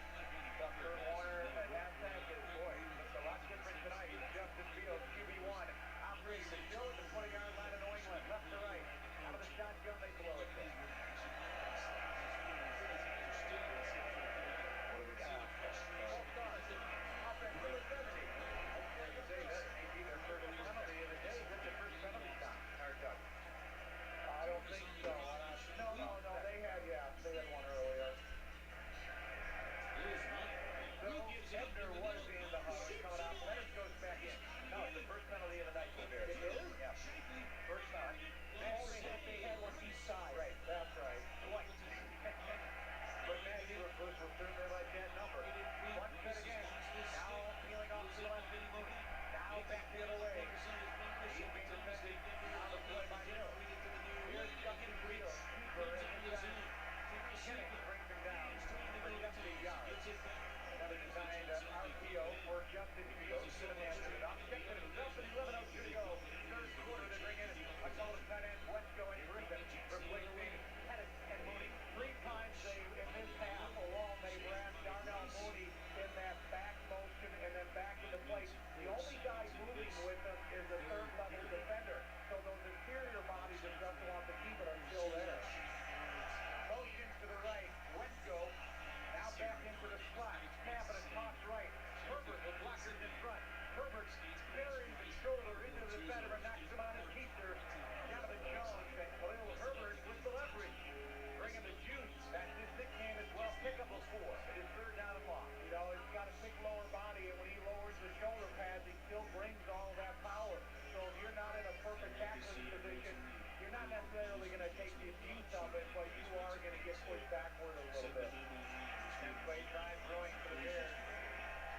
Dr. Warner at halftime is, looks a lot different tonight. Justin Fields, QB1, operating the show at the 20-yard line of New England, left to right. Out of the shotgun, they blow it there. Offense for the 70. I don't think so. No, they had one earlier. So, Ebner was in the huddle, coming out. Leonard goes back in. No, it's the first penalty of the night for the Bears. It is? Yeah. First time. They had one each side. Right, that's right. Twice. But Matthew will certainly like that number. One set again. Now peeling off to the left. Now back the other way. He's being defended on the play by Hill. Here's Justin Fields. Keeper inside. Kenneth brings him down for 70 yards. Another designed RPO for Justin Fields. Should have answered it. I'm checking himself at 11:02 to go. Third quarter to bring in a college tight end, Wesco and Griffin, replacing Pettis and Mooney. 3 times in this half alone, they ran Darnell Mooney in that back motion and then back into place. The only guy moving with them is the third level defender. So those interior bodies of Justin off the keeper are still there. Motions to the right, Wesco now back into the slot. Snap and a toss right. Herbert with blockers in front. Herbert buries his shoulder into the defender and knocks him on his keeper. Down to Jones and Khalil Herbert with the leverage. Bringing the juice. That's his nickname as well. Pick up a 4. It is third down and long. He's got a thick lower body, and when he lowers the shoulder pads, he still brings all that power. So if you're not in a perfect tackling position, you're not necessarily going to take the abuse of it, but you are going to get pushed backward a little bit. Play time throwing for the Bears.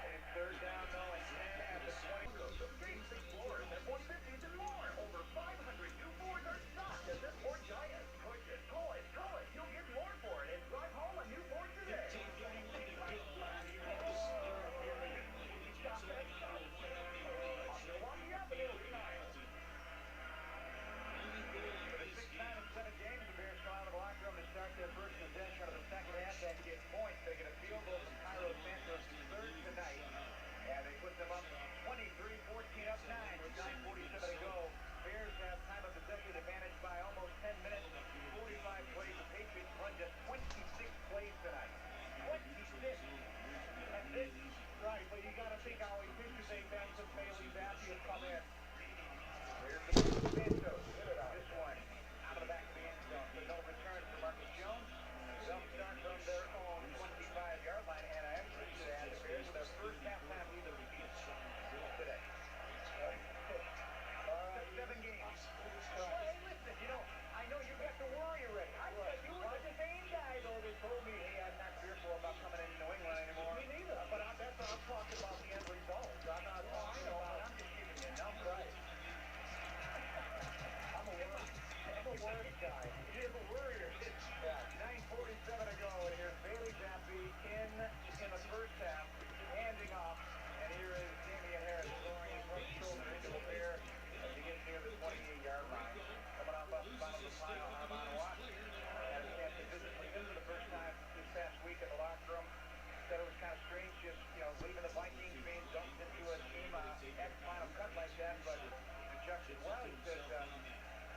It's third down, though, and 10 at the 20. Games explorers at 150s and more. Over 500 new Fords are stocked at this Ford Giant. Push it, pull it, throw it. You'll get more for it. And drive home a new Ford today. Games, the Bears try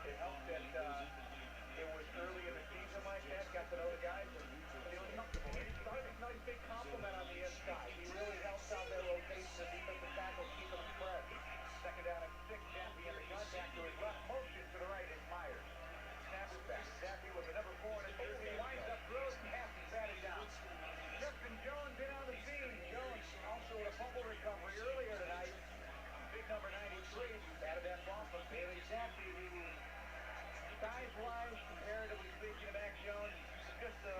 it helped that it was early in the season like that, got to know the guys, and feeling comfortable. And it's a nice big compliment on the inside. He really helps out their rotation. The defensive tackle keeping them fresh. Second down and 6, Jaffe in the gun, back to his left, motion to the right, is Myers. Snaps it back. Jaffe with the number 4 in the jersey, winds up, throws, passes, batted down. Justin Jones in on the scene. Jones also with a fumble recovery earlier tonight. Big number 93, batted that ball from Bailey Jaffe. Size-wise, comparatively speaking to Mac Jones, just a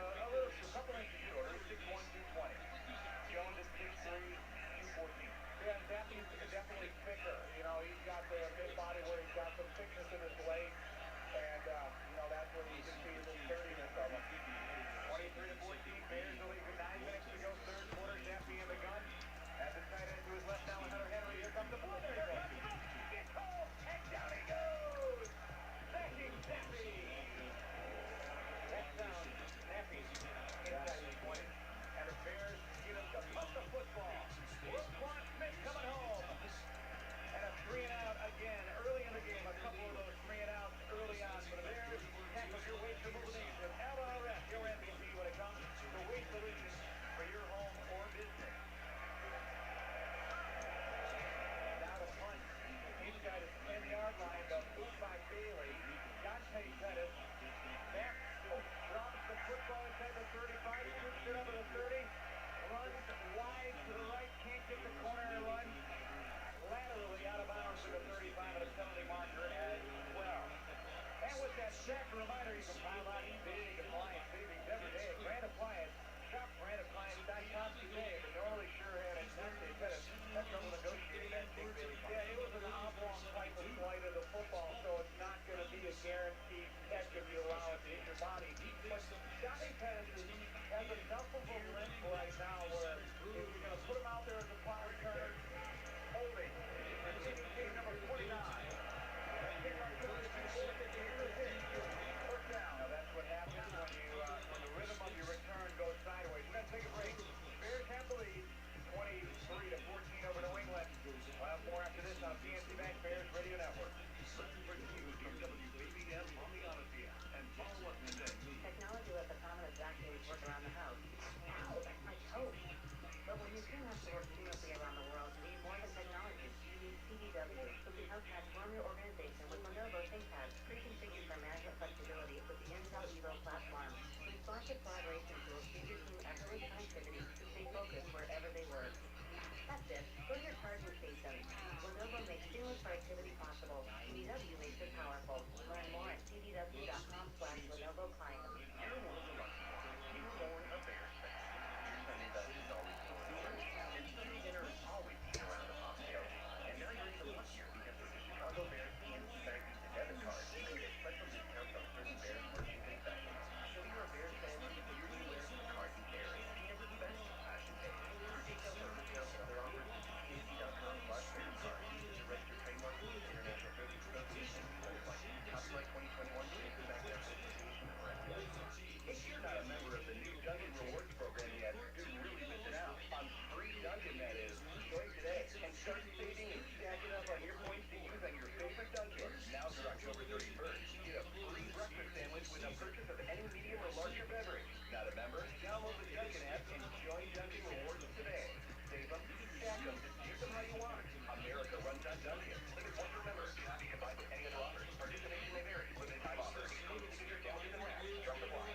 couple inches shorter, 6'1", 220. Jones is 6'3", 214. Yeah, Jaffe is definitely thicker. You know, he's got the big body where he's got some thickness in his leg, and that's where you can see the sturdiness of him. 23-14, Bears the lead with 9 minutes to go, third quarter. Jaffe in the gun. Has it tight end to his left now, Hunter Henry. Here comes the ball. There he goes. It's called, and down he goes. Sacking Jaffe. That sounds snappy. Inside the 20. And the Bears get him to pump the football. Roquan Smith coming home. And a 3-and-out again. Early in the game, a couple of those 3-and-outs early on for the Bears. Tackles your way to move the nation. LRF, your MVP when it comes to weight solutions for your home or business. Now to punt. Inside his 10-yard line, the boot by Bailey. Dante Pettis. Back, drops the football inside the 35, swoops it over the 30, runs wide to the right, can't get the corner and run laterally out of bounds to the 35 at a penalty marker as well. And with that sack, reminder, you can pile on big appliance savings every day at Grand Appliance. Shop grandappliance.com today. But normally sure had a Dante Pettis. That's trouble negotiating that big Bailey. Yeah, it was an oblong type of flight of the football, so it's not going to be a guaranteed catch if you allow it to hit your body. But Dante Pettis has enough of a limp right now where if you're going to put him out there as a power returner, holding. Receiving team number 49. Now that's what happens when the rhythm of your return goes sideways. We're going to take a break. Bears have the lead, 23-14 over New England. We'll have more after this on PNC Bank Bears Radio Network. WBBM on the Odyssey and follow us today. Technology lets autonomous vacuums work around the house. Wow, that's my toast. But when your team has to work seamlessly around the world, you need more than technology. You need CDW, who can help transform your organization with Lenovo ThinkPads, pre-configured for management flexibility with the Intel Evo platform. Responsive collaboration tools give your team effortless connectivity to stay focused wherever they work. That's it. Go to your charging station. Lenovo makes seamless productivity possible. CDW makes it powerful. Learn more at cdw.com/Lenovo client. Dinner is always eaten around the cocktail. And now you're even luckier because with the Chicago Bears PNC Bank Visa debit card, you can get special discounts on certain Bears merchant concessions. Show you're a Bears fan with the yearly wear from the card you carry. PNC Bank Passion Day. For details on discounts and other offers, visit pnc.com/Bears card. To register trademark with the International Business Association, copyright 2021 PNC Bank Association or FDIC. If you're not a member of the new Dungeon Rewards program yet, you're really missing out on free dungeon, that is. Join today and start saving and stacking up on your points to use on your favorite dungeon. Now through October 31st, get a free breakfast sandwich with a purchase of any medium or larger beverage. Not a member? Download the Dungeon app and join Dungeon Rewards today. Save them, stack them, use them how you want. America runs on Dungeon. Limit one per member. Not be combined with any other offers. Participation may vary. Limited time offer. Exclusive to your Dungeon and Rap. Drop the block.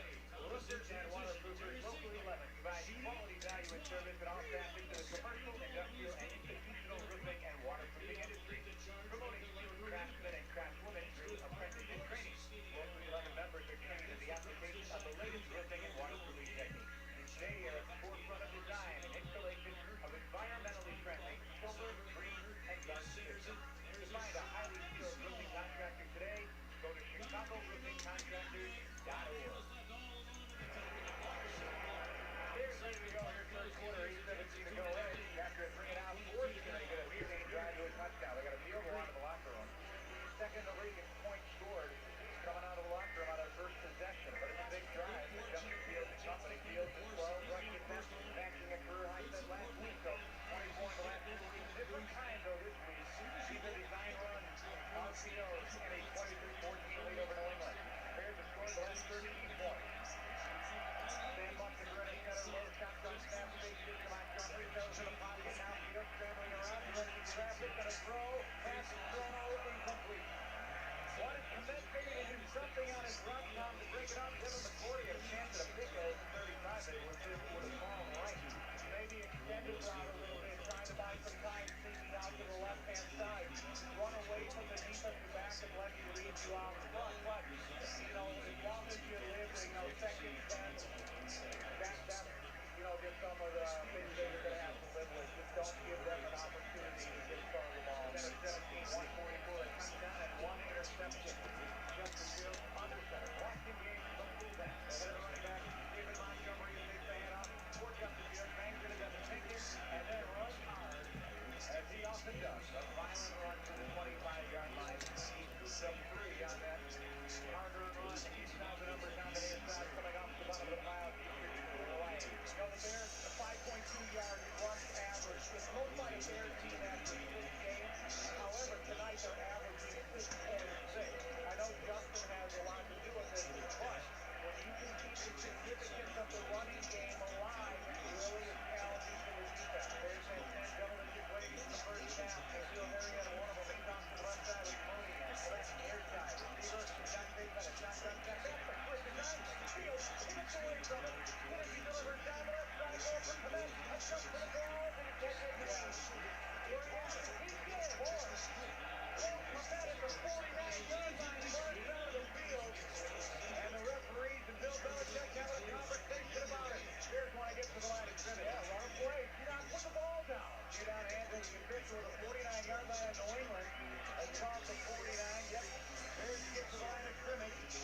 Roofers and waterproofers, locally 11, provide quality value and service at all facets of the commercial, industrial, and institutional roofing and waterproofing industry. Promoting skilled craftsmen and craftswomen through apprenticeship training. Locally 11 members are trained in the application of the latest roofing and waterproofing techniques. They are at the forefront of design and installation of environmentally friendly solar, green, and garden systems. To find a highly skilled roofing contractor today, go to ChicagoRoofingContractors.org. Bears ready to go here, third quarter, 8:17 to and let you lead you out front. But, you know, as long as you live, you know, second, that's, you know, just some of the things that you're going to have to live with. Just don't give them an opportunity to get far the ball. 17, 144, a touchdown and one interception. Justin Fields under center. Washington game, don't do that. They're running back. David Montgomery as they fan up. Toward Justin Fields. Bangs it into the ticket and then runs hard as he often does. A violent run to the 25-yard line. He scoops up 3 on that hard-earned run. He's now the number down the near side coming off the bottom of the pile. Away. You know, the Bears, a 5.2-yard rush average. It's most by a Bears team after 6 games. However, tonight they're averaging 6.6. I know Justin has a lot to do with this, but when you can keep the significance of the running game alive, it really is challenging for the defense. Bears had 10 double-digit plays in the first half. They feel very at one of them. He's off to the left side with MontCoEAS. Left near side. Receiver, Jack Bateman, a shotgun catch. Quick design. Fields, gets away from it. Kennedy delivers down the left side. Goal for Clement. A shot for the ball, and he can't make it out. Here he is. He's good, boy. Well, Clement at the 49-yard line. Burns out of the field. And the referees and Bill Belichick having a conversation about it. Bears want to get to the line of scrimmage. Yeah, run a play. Get out, put the ball down. Get out, Anthony Fisher with a 49-yard line in New England. Across the 49. Yep. Bears get to the line of scrimmage.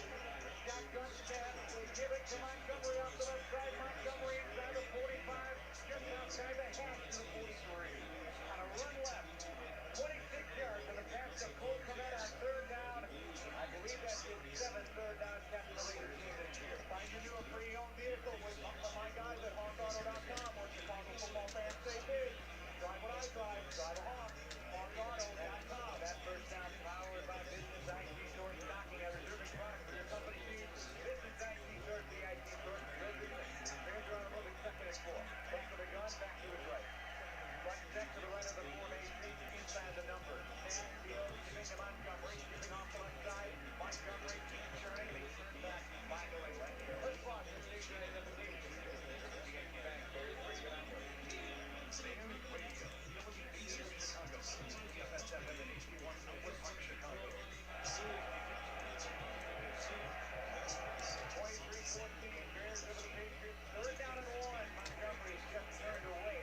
Shotgun snap. They give it to Montgomery off the left side. Montgomery inside the 45. Just outside the half to the 43. On a run left. 26 yards and a pass to Cole Clement on third down. I believe that's his 7th third down catch in the Raiders game this year. Find your new pre-owned vehicle with my guys at HawkAuto.com, where Chicago football fans say big. Drive what I drive. Drive a Hawk. HawkAuto.com. That first down powered by Business IT Store Stocking and reserving products for your company needs. Business IT Store, the IT Store, your business. Bears are on a moving 2nd and 4. Looks for the gun, back to his right. Right check to the right of the formation, inside the number. Snap, Fields, giving to Montgomery, giving off the left side. Montgomery keeps turning, and he turns back. By the way, right here. Let's watch the station in the beginning. The Yankee back, Bears bring it under. News Radio, WBCS Chicago, WFSF and HD1 Woodpark, Chicago. 23-14, Bears over the Patriots. Third down and 1. Montgomery's just turned away.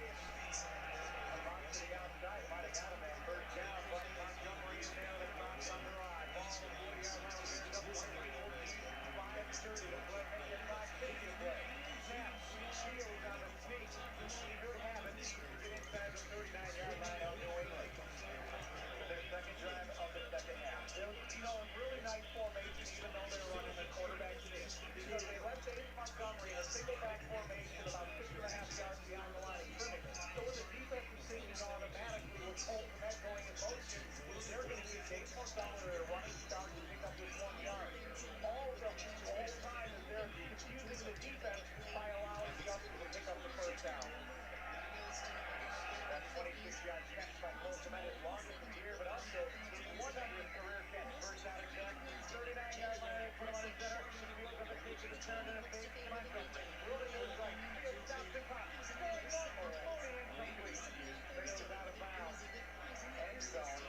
About to the outside, might have got him at first down, but Montgomery nailed it across on the ride. Ball on the 40-yard line, we get up 23-14. 5:30 to play, make it 5:50 to play. Snap, Fields on the sneak. He could have it. Get inside the 39-yard line of New England. Their second drive of the second half. You know, a really nice formation, even though they're running the quarterback sneak, because they left David Montgomery in a single-back formation about 6.5 yards beyond the line of scrimmage. So with the defense is thinking automatically with Cole Clement going in motion, they're going to see David Montgomery a running start to pick up this 1 yard. All the whole time is they're confusing the defense by allowing Justin to pick up the first down. That 26-yard catch by Cole Clement is longest of the year, but also his 100th career catch. First down exact, 39-yard line, put him on his center. Fields up a kick to the turn and a fake to Montgomery. Rolling to his right, Fields stops the clock. Going one more, only incomplete. Bailed out of bounds. End zone.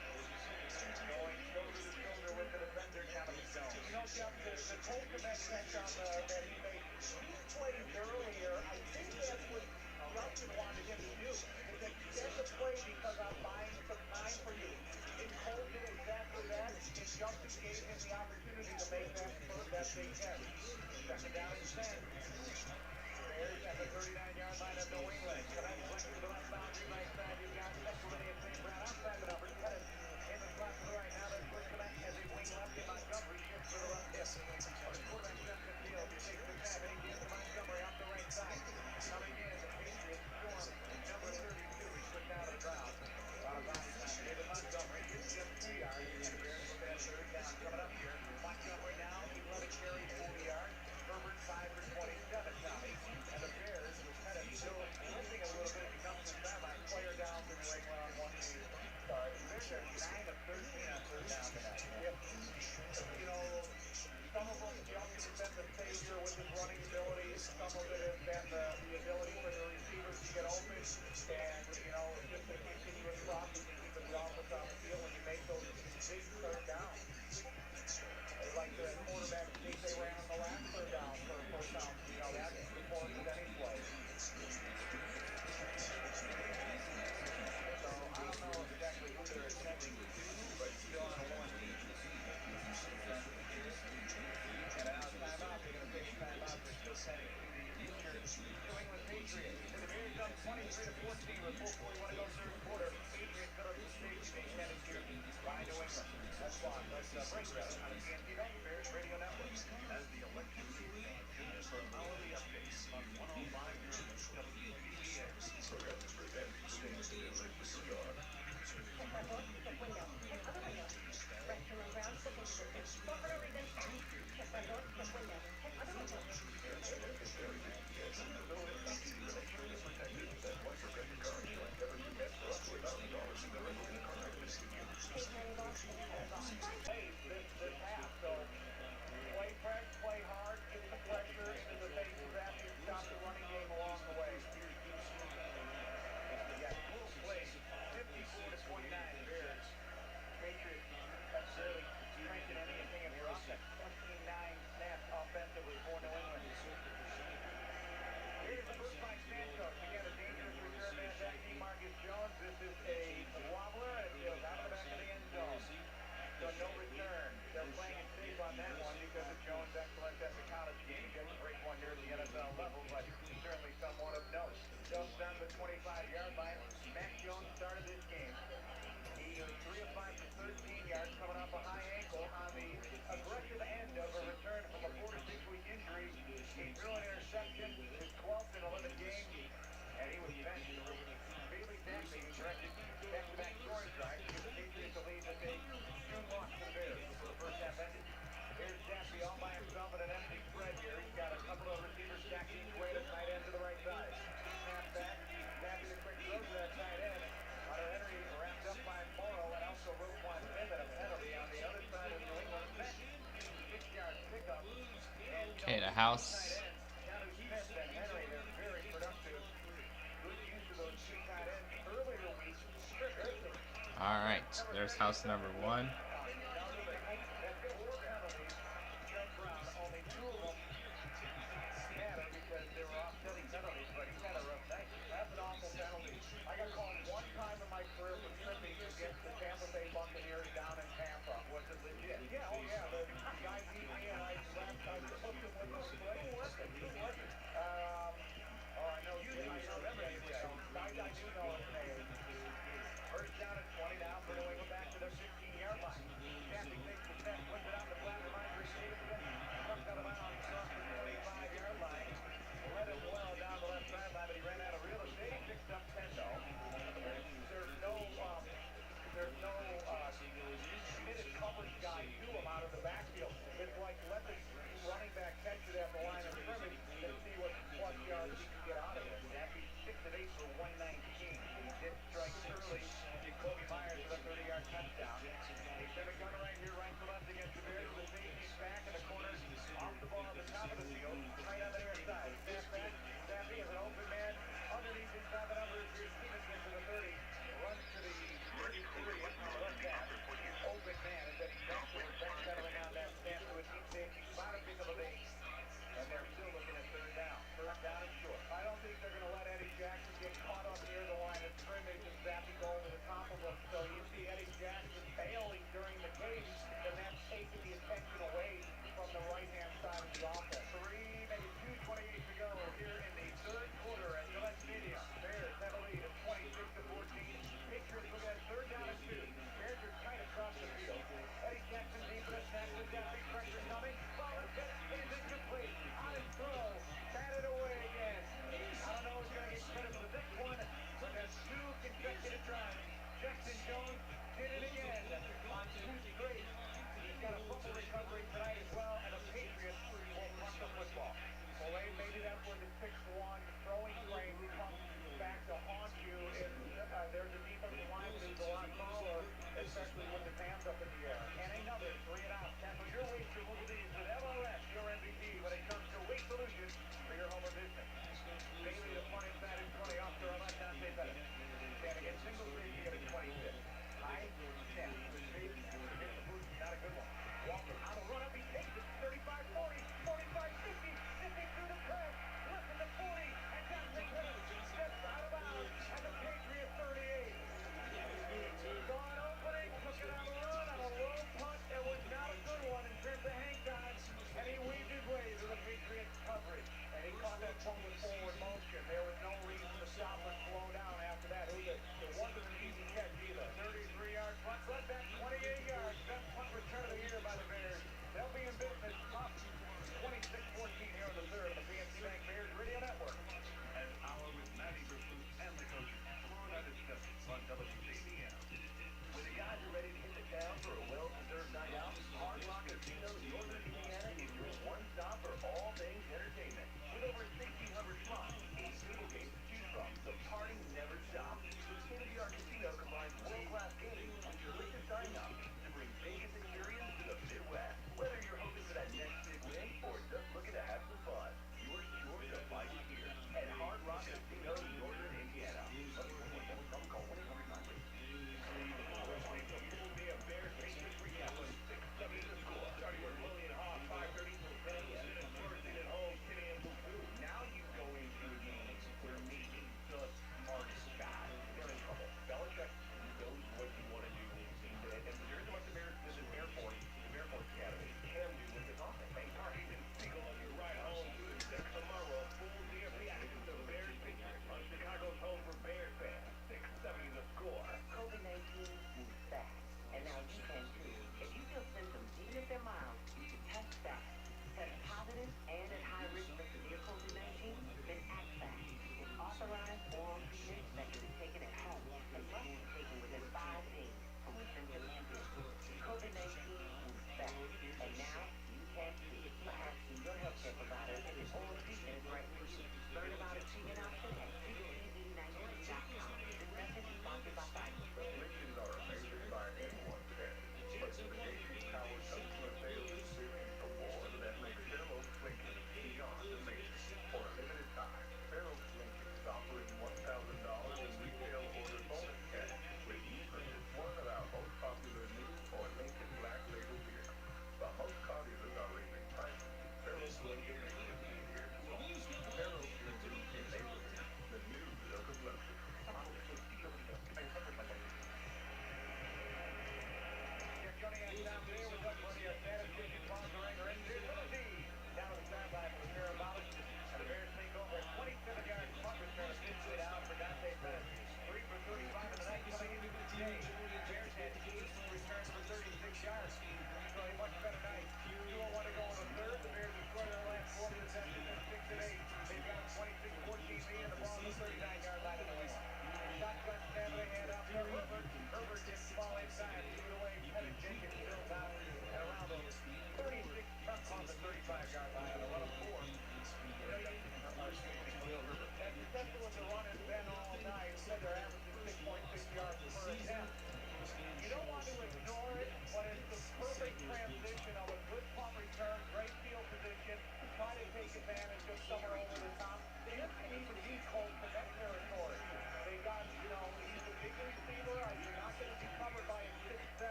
Going shoulder to shoulder with the defender, Kevin Stone. You know, Jeff, the Cole Clement catch on that he made, he played earlier. I think that's what Justin wanted him to do. He said, get the play because I'm buying some time for you. And Cole did exactly that, and Justin gave him the opportunity to make that big catch. Second down and 10. on that one because of Jones' excellence at the college game. He didn't break one here at the NFL level, but certainly someone of note. Jones down to the 25-yard line. Mac Jones started this game. He was 3 of 5 for 13 yards, coming off a high ankle on the aggressive end of a return from a 4 to 6 week injury. He threw an interception, his 12th in 11 games, and he was benched. Bailey Zappi directed back-to-back scoring drives to give the Patriots a lead that they soon lost to the Bears before the first half ended. Here's Zappi all by himself in an empty spread here. He's got a couple of receivers stacked each way to tight end to the right side. Snap back, Zappi the quick throw to that tight end. Hunter Henry wrapped up by Morrow and also Roquan Smith at a penalty on the other side of the New England bench. 6-yard pickup. Okay, the house. All right, there's house number 1. First down at 20 now for New England back to their 16-yard line.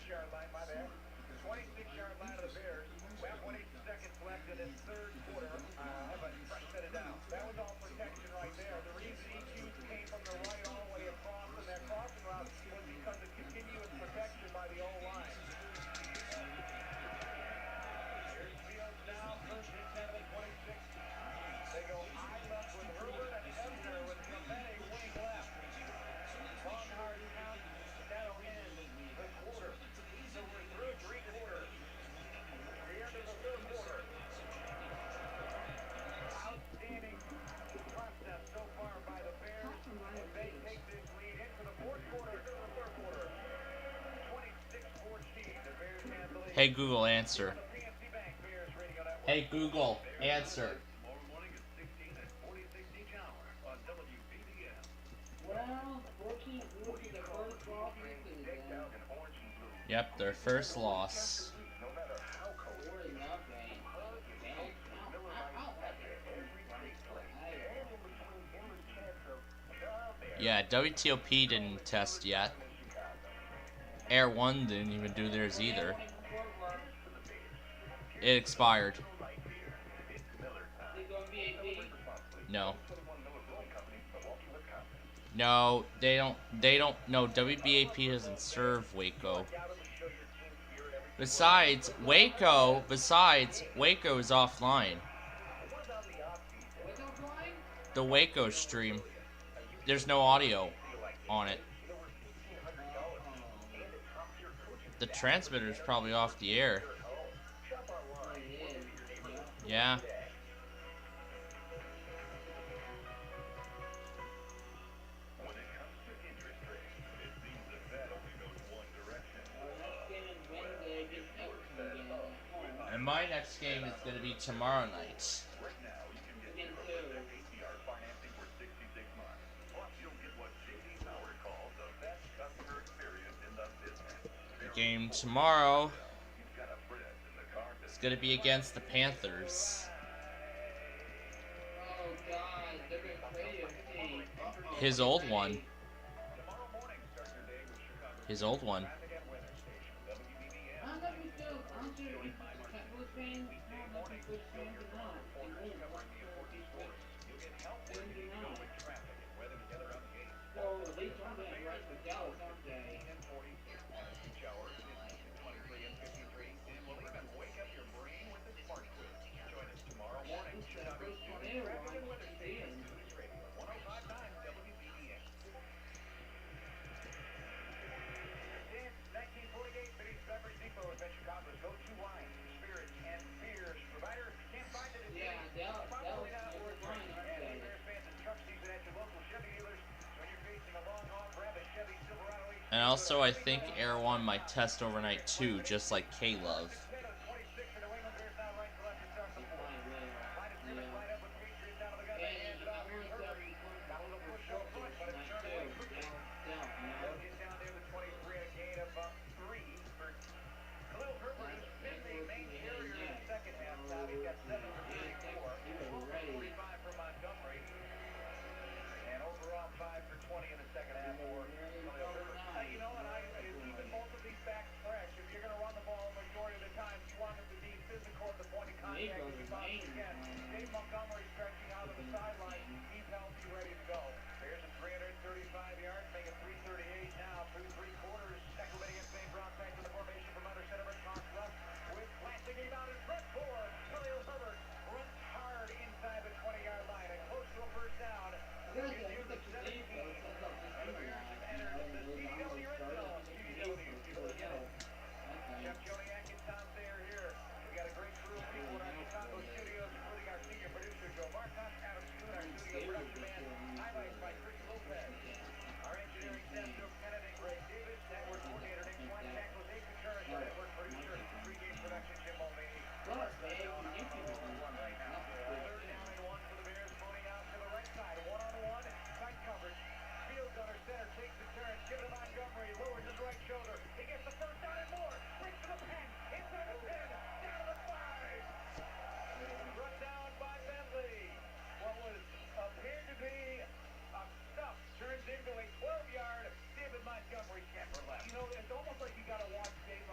26-yard line, my bad. 26-yard line of the Bears. 1.8 seconds left in this third quarter. Have a fresh set it down. That was all protection right there. The reason EQ came from the right all the way across in that crossing route was because of continuous protection by the O-line. Here's Fields now, first and 10 at 26. They go high left with Herbert and Ebner with Clemente wing left. Long hard count, that'll end the quarter. So we're through three quarters. The end of the third quarter. Outstanding process so far by the Bears. And they take this lead into the fourth quarter, into the third quarter. 26-14, the Bears have the lead. Hey Google, answer. Hey Google, answer. Well, 14 groups in the first loss. Yep, their first loss. Yeah, WTOP didn't test yet. Air 1 didn't even do theirs either. It expired. No. No, they don't, no, WBAP doesn't serve Waco. Besides, Waco is offline. The Waco stream, there's no audio on it. The transmitter is probably off the air. Yeah. And my next game is going to be tomorrow night. The game tomorrow is going to be against the Panthers. His old one. His old one. And also, I think Air 1 might test overnight too, just like K-Love. It's almost like you gotta watch David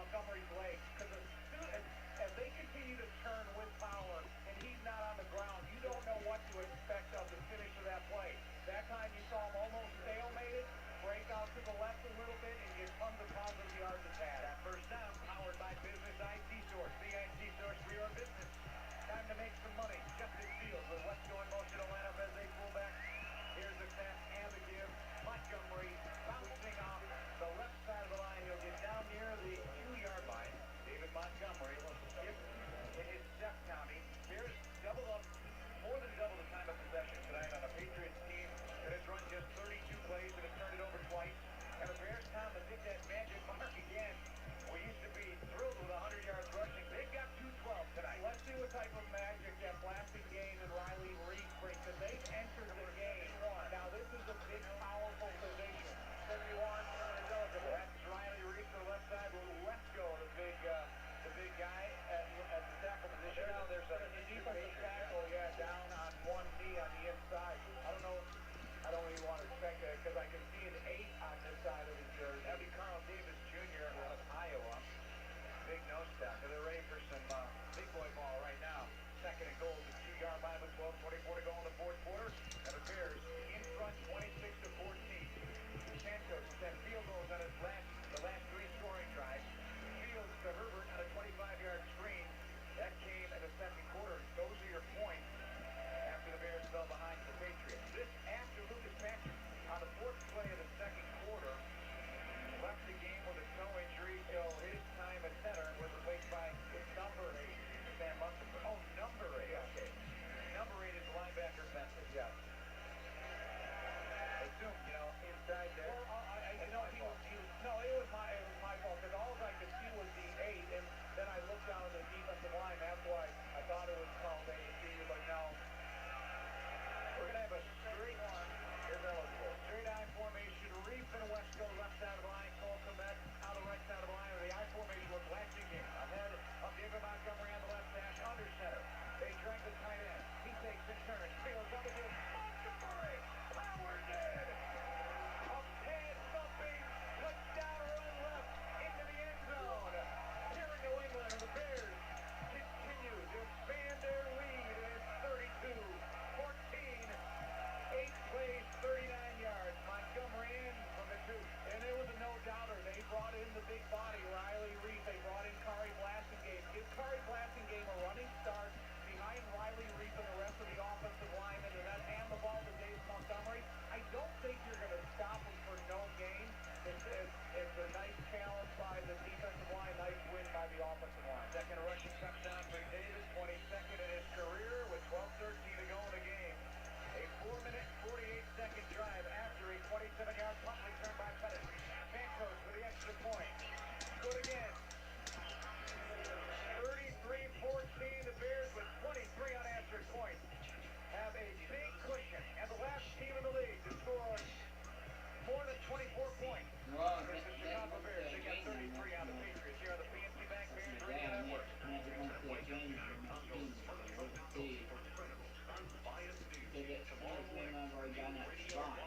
may not have already gotten that spot.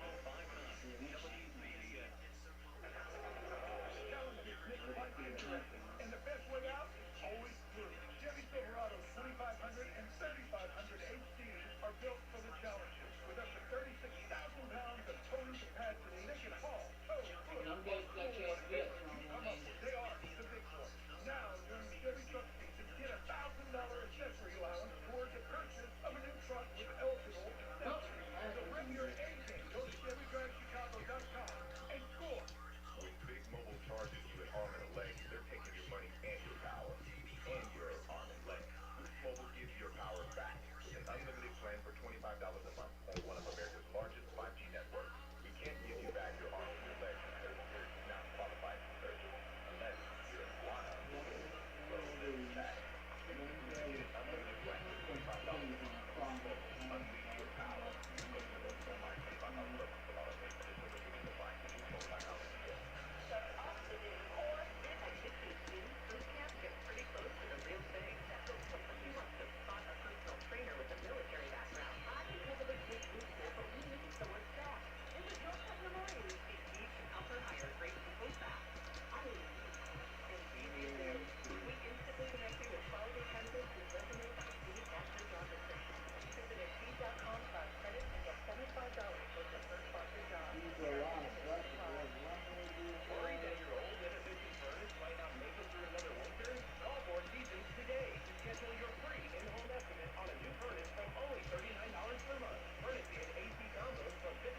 And the best way out, always through. Chevy Silverado's 2500 and 3500 HDs are built for the challenges. With up to 36,000 pounds of towing capacity, they can haul, tow, push, Don't get that chance yet, they are the big ones. Now, during Chevy Truck Season, get a $1,000 accessory allowance towards the purchase of a new truck with eligible accessories. So bring your A game. Go to ChevyDriveChicago.com and score. With Big Mobile charges you an arm and a leg, they're taking your money and your power. And your arm and leg. Boost Mobile gives your power back. With an unlimited plan for $25 a month on one of America's largest 5G networks. We can't give you back your arm and your leg because you're not qualified for service. Unless you're a Guana. So this back. Get an unlimited plan for $25 a month. Unleash your power. Go to the website, $25 per month with all of this. This is what you need to find. BoostMobile.com.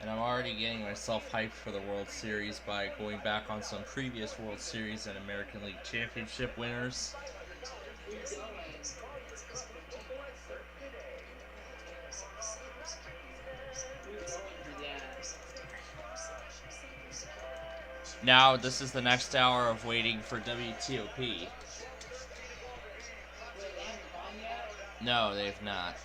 And I'm already getting myself hyped for the World Series by going back on some previous World Series and American League Championship winners. Now, this is the next hour of waiting for WTOP. No, they've not.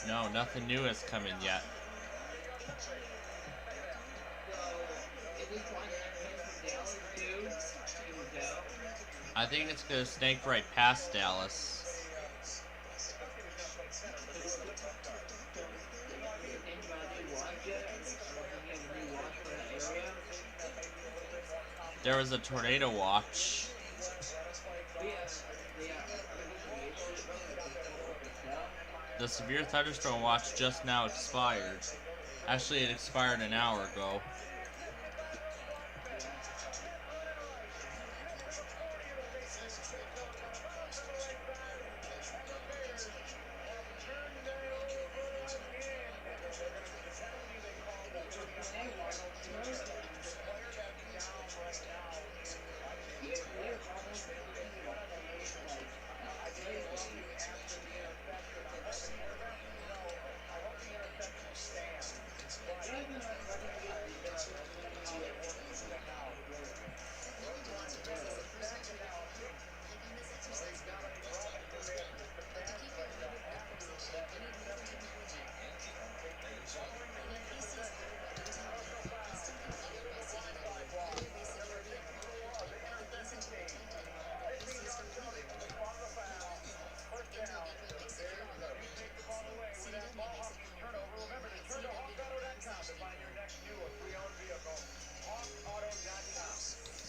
No, nothing new has come in yet. I think it's gonna snake right past Dallas. There was a tornado watch. The severe thunderstorm watch just now expired. Actually, it expired an hour ago.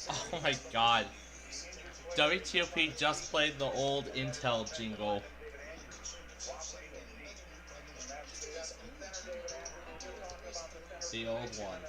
Oh my god. WTOP just played the old Intel jingle. The old one.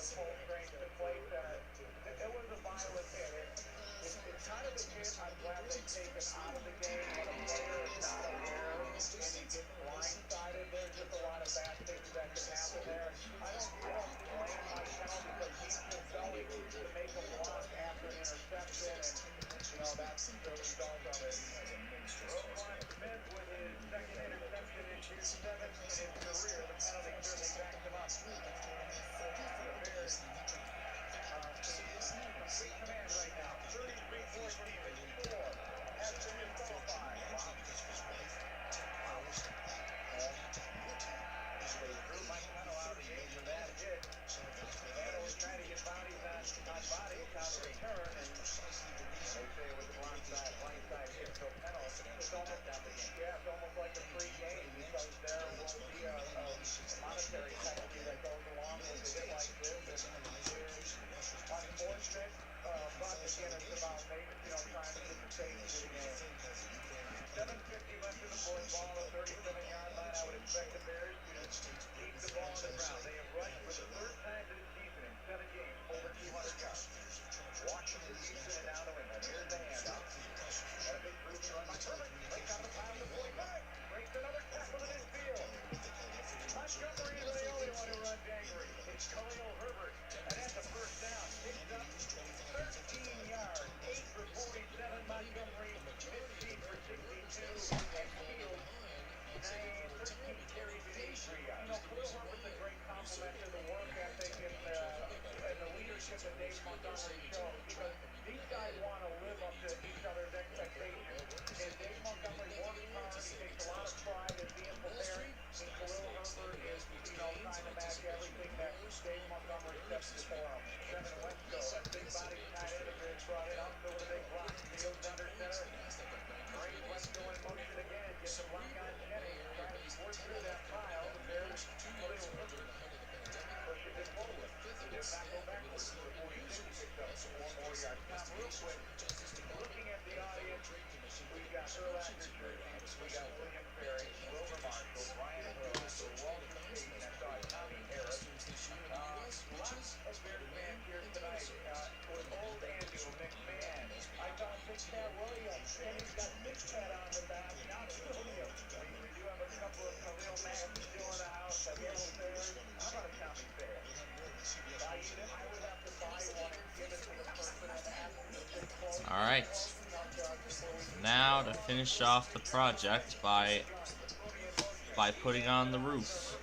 Alright, now to finish off the project by putting on the roof.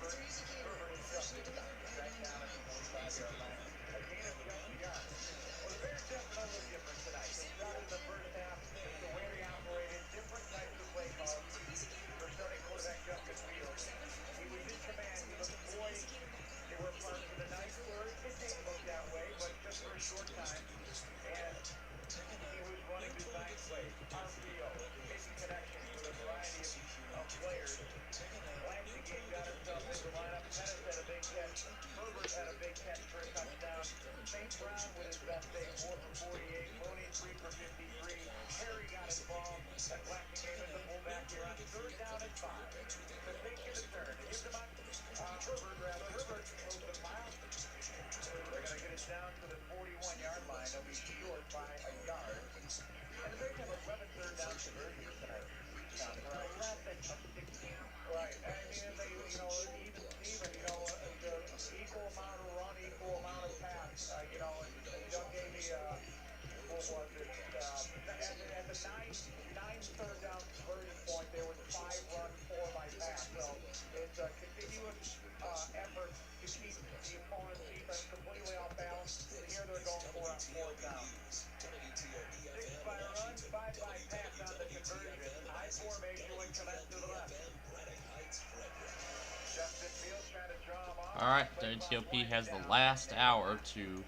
Alright, WTOP has the last hour to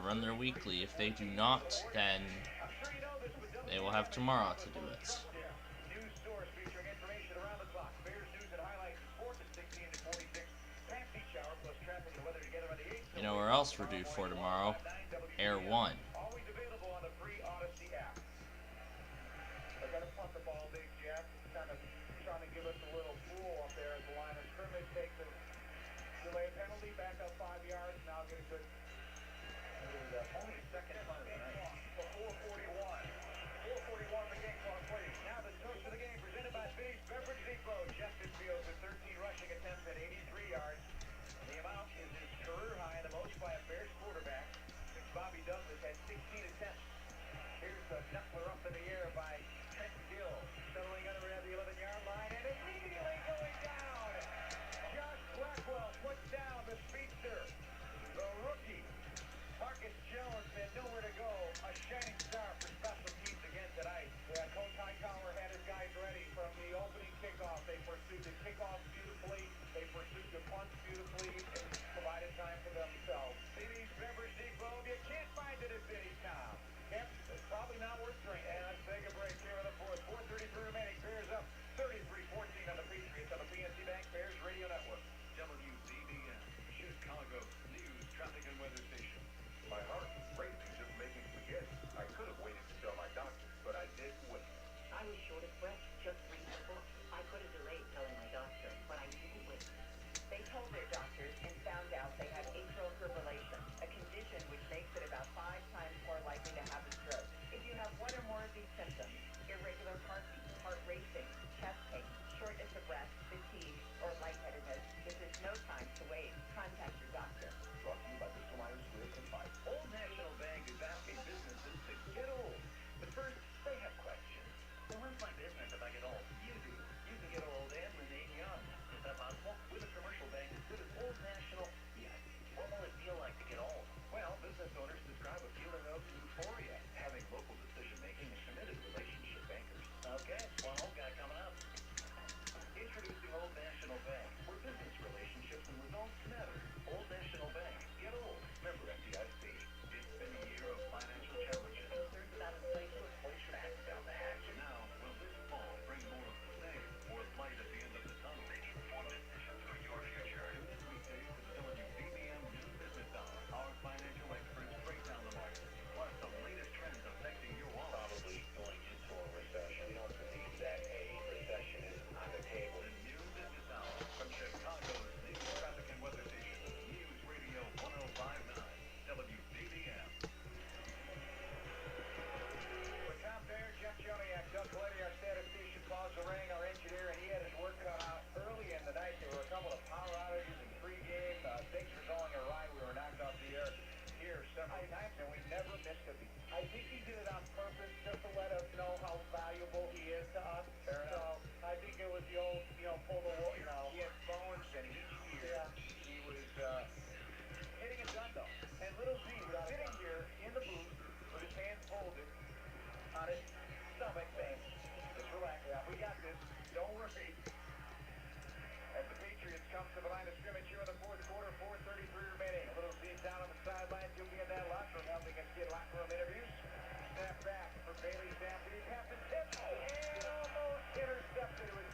run their weekly. If they do not, then they will have tomorrow to do it. You know where else we're due for tomorrow? Air 1. Always available on the free Odyssey app. They're going to punt the ball, Big Jeff. Kind of trying to give us a little fool up there as the line of scrimmage takes a delay penalty, back up 5 yards, now get a good. Only second punt of the night. For 4:41. 4:41 the game clock, please. Now the toast of the game presented by Vinny's Beverage Depot. Justin Fields with 13 rushing attempts at 83 yards. The amount is his career high and the most by a Bears quarterback since Bobby Douglas had 16 attempts. Here's the knuckler up in the air by Trent Gill. Settling under at the 11-yard line and immediately going down. Josh Blackwell puts down the speedster. The rookie. Marcus Jones had nowhere to go. A shining star for special teams again tonight. Yeah, Coach Hightower had his guys ready from the opening kickoff. They pursued the kickoff beautifully. They pursued the punts beautifully and provided time for themselves. Vinny's Beverage Depot, you can't find it at Vinny's Town. It's probably not worth drinking. And let's take a break here in the fourth. 4:33 remaining. Bears up 33-14 on the Patriots on the PNC Bank Bears Radio Network. WVBN, Chicago News, Traffic and Weather Station. My heart was racing just making spaghetti. I could have waited to tell my doctor, but I didn't wait. I was short of breath, just reading the book. I could have delayed telling my doctor, but I didn't wait. They told their doctors and found out they had atrial fibrillation, a condition which makes it about 5 times more likely to have a stroke. If you have one or more of these symptoms, irregular heartbeat, heart racing, chest pain, shortness of breath, fatigue, or lightheadedness, this is no time to wait. Contact your doctor. Brought to you by Bristol Myers Squibb and Fife. Old National Bank is asking businesses to get old. But first, they have questions. So when's my business if I get old? You do. You can get old and remain young. Is that possible? With a commercial bank as good as Old National? Yes. What will it feel like to get old? Well, business owners describe a feeling of euphoria, having local decision-making and committed relationship bankers. Okay, one old guy coming up. Introducing Old National Bank, where business relationships and results matter. Old National Bank. Get old. Member FDIC. It's been a year of financial challenges. Concerns about inflation? Inflation acts down the hatch now. Will this fall bring more of the same? More light at the end of the tunnel? Making informed decisions for your future. Tune in weekdays to the WVBM New Business Hour. Our financial experts break down the market. Plus the latest trends affecting your wallet. Probably going into a recession. We don't believe that a recession is on the table. The New Business Hour from Chicago's News, Traffic and Weather Station. News Radio 1059. WVBM. For Tom Baer, Jeff Joniak, Doug Coletti, our statistician, Paul Zarang, our engineer, and he had his work cut out early in the night. There were a couple of power outages in pregame. Things were going awry. We were knocked off the air here several times, and we never missed a beat. I think he did it on purpose just to let us know how valuable he is to us. Fair enough. So I think it was the old, pull the wool, he had phones, and each year he was hitting a gun, though. And little Z was sitting here in the booth with his hands folded on his stomach saying, just relax, we got this, don't worry. As the Patriots come to the line of scrimmage here in the fourth quarter, 4:33 remaining. A little Z down on the sideline, he'll be in that locker room, helping us get locker room interviews. Snap back for Bailey Zappi, pass the tip, and almost intercepted. It was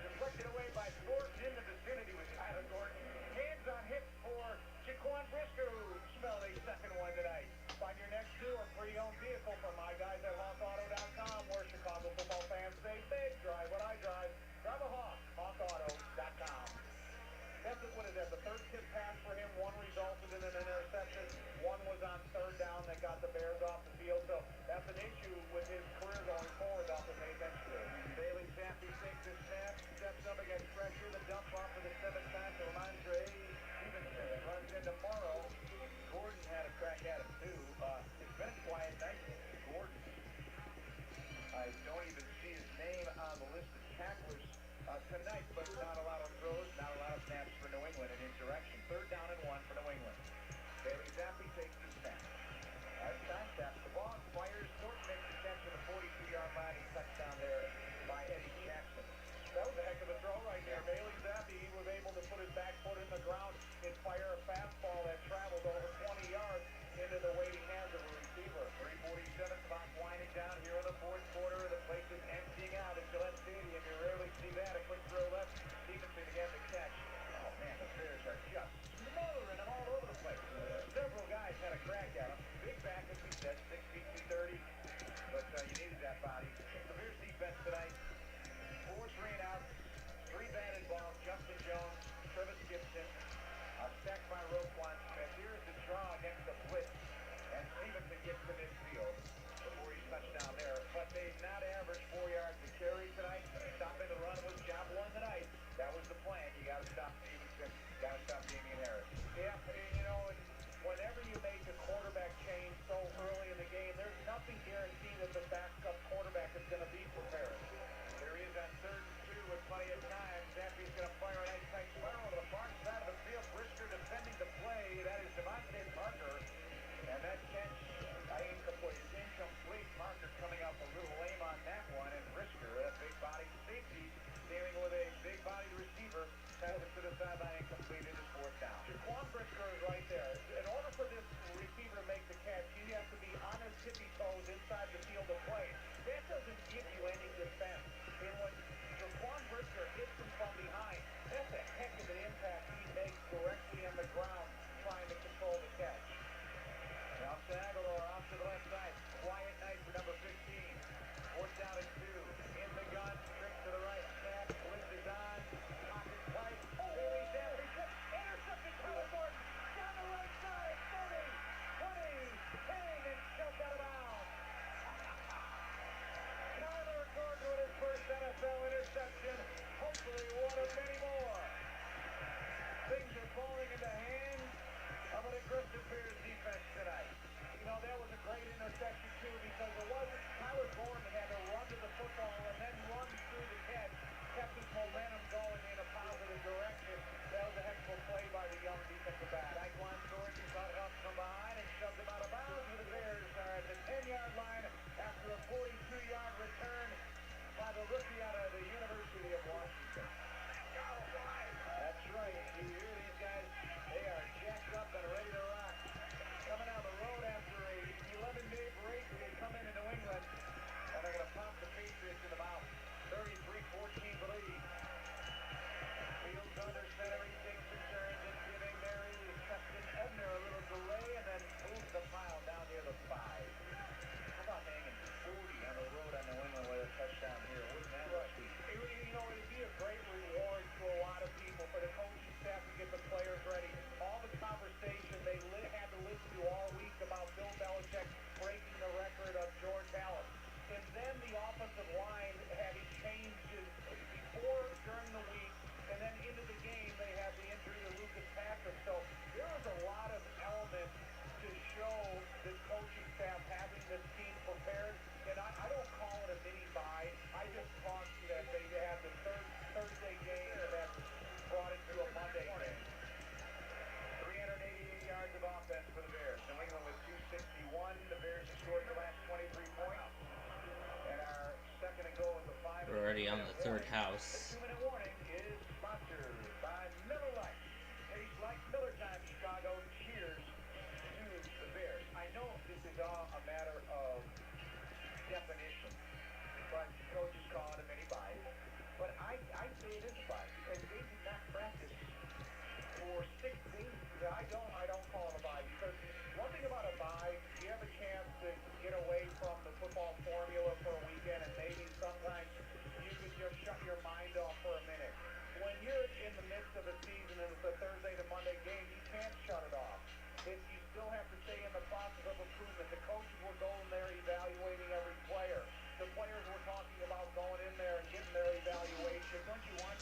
deflected away by Gordon in the vicinity with Tyler Gordon. Hands on hips for Jaquan Briscoe, who smelled a second one tonight. Find your next new or pre-owned vehicle from my guys at HawkAuto.com, where Chicago football fans say, big drive what I drive. Drive a Hawk, HawkAuto.com. That's what is that, the third tip pass for him. One resulted in an interception. One was on third down that got the Bears off the field. So that's an issue with his career going forward off the pay bench. Bailey Zappi takes the snap, steps up against pressure, the dump off for the 7th time to Ramondre Stevenson. Runs into Morrow. Gordon had a crack at him too. It's been a quiet night. Gordon. I don't even see his name on the list of tacklers tonight, but not a lot of throws, not a lot of snaps for New England in interaction. 3rd down and 1 for New England. Bailey Zappi takes the snap. Time taps the ball and fires. Thornton makes the catch at the 42-yard line. He's touchdown there by Eddie Jackson. That was a heck of a throw right there. Bailey Zappi was able to put his back foot in ground and fire a fastball that traveled over 20 yards into the waiting hands of a receiver. 3:47, clock winding down here in the fourth quarter. The place is emptying out at Gillette Stadium. You rarely see that. A quick throw left. Stevenson again to catch. Oh man, the Bears are just smothering them all over the place. Several guys had a crack at him. Big back, as we said, 6 feet 230. But you needed that body. The Bears defense tonight, 4 3 and out, 3 batted balls. Justin Jones, Travis Gibson, sacked by Roquan Smith. Here's the draw next to Blitz, and Stevenson gets to midfield before he's touched down there. But they've not averaged 4 yards to carry tonight. Stopping the run was job one tonight. That was the plan. You got to stop Stevenson. Got to stop Damian Harris. Yeah, you know, whenever you make a quarterback change so early in the game, there's nothing guaranteed that the backup quarterback is going to be prepared. There he is on 3rd and 2 with plenty of time. Zappy's going to fire a nice tight spiral to the far side of the field. Brisker defending the play. That is Devontae Parker. And that catch, incomplete. It's incomplete. Parker coming up a little lame on that one. And Brisker, that big body safety, dealing with a big body receiver. Passes to the sideline, incomplete. It is 4th down. Jaquan Brisker is right there. In order for this receiver to make the catch, he has to be on his tippy toes inside the field of play. That doesn't give you any defense. And when Jaquan Brisker hits him from behind, that's a heck of an impact he makes directly on the ground trying to control the catch. Now Aguilar off to the left side. Quiet night for number 15. 4th down and 2. In the gun, trick to the right. Snap, blitz is on. Pocket tight. Bailey Zappy, intercepted Tyler Gordon. Down the right side. 30, 20, 10, and shoved out of bounds. Tyler Gordon with his first NFL interception. Hopefully one of many more. Things are falling into hands of an aggressive Bears defense tonight. You know, that was a great interception too, because it wasn't Tyler Gordon had to run to the football and then run through the catch, kept his momentum going in a positive direction. That was a heck of a play by the young defensive back. Tyquan Thornton got up from behind and shoved him out of bounds. The Bears are at the 10-yard line after a 42-yard return by the rookie out of the University of Washington. That's right. You hear these guys, they are jacked up and ready to rock. Coming down the road after a 11-day break, they come into New England, and they're going to pop the Patriots in the mouth. 33-14 lead. Fields under center, he takes the turns and giving there is Justin Ebner a little delay and then moves the pile down near the 5. How about hanging 40 on the road on New England with a touchdown here? Wouldn't that be? You know, it'd be a great reward to a lot of people for the coaching staff to get the players ready. All the conversation they had to listen to all week about Bill Belichick breaking the record of George Allen. And then the offensive line having changes before, during the week, and then into the game they had the injury to Lucas Patrick. So there was a lot of elements to show the coaching staff having this team prepared. And I don't call it a mini bye. I just thought that they had the Thursday game that brought it to a Monday game. 388 yards of offense for the Bears. New England with 261. The Bears have scored the last 23 points. And our second and goal is a 5. We're already on the 3rd house. The 2-minute warning is sponsored by Miller Lite. Tastes like Miller time, Chicago. Cheers to the Bears. I know this is all a matter of definition, but coaches call it a mini bye. But I say it is a bye because they did not practice for 6 days. I don't call it a bye because one thing about a bye, you have a chance to get away from the football formula for a weekend, and maybe sometimes you could just shut your mind off for a minute. When you're in the midst of a season and it's a Thursday to Monday game, you can't shut it off. You still have to stay in the process of improvement. The coaches were going there evaluating every player. The players were talking about going in there and getting their evaluation. Don't you want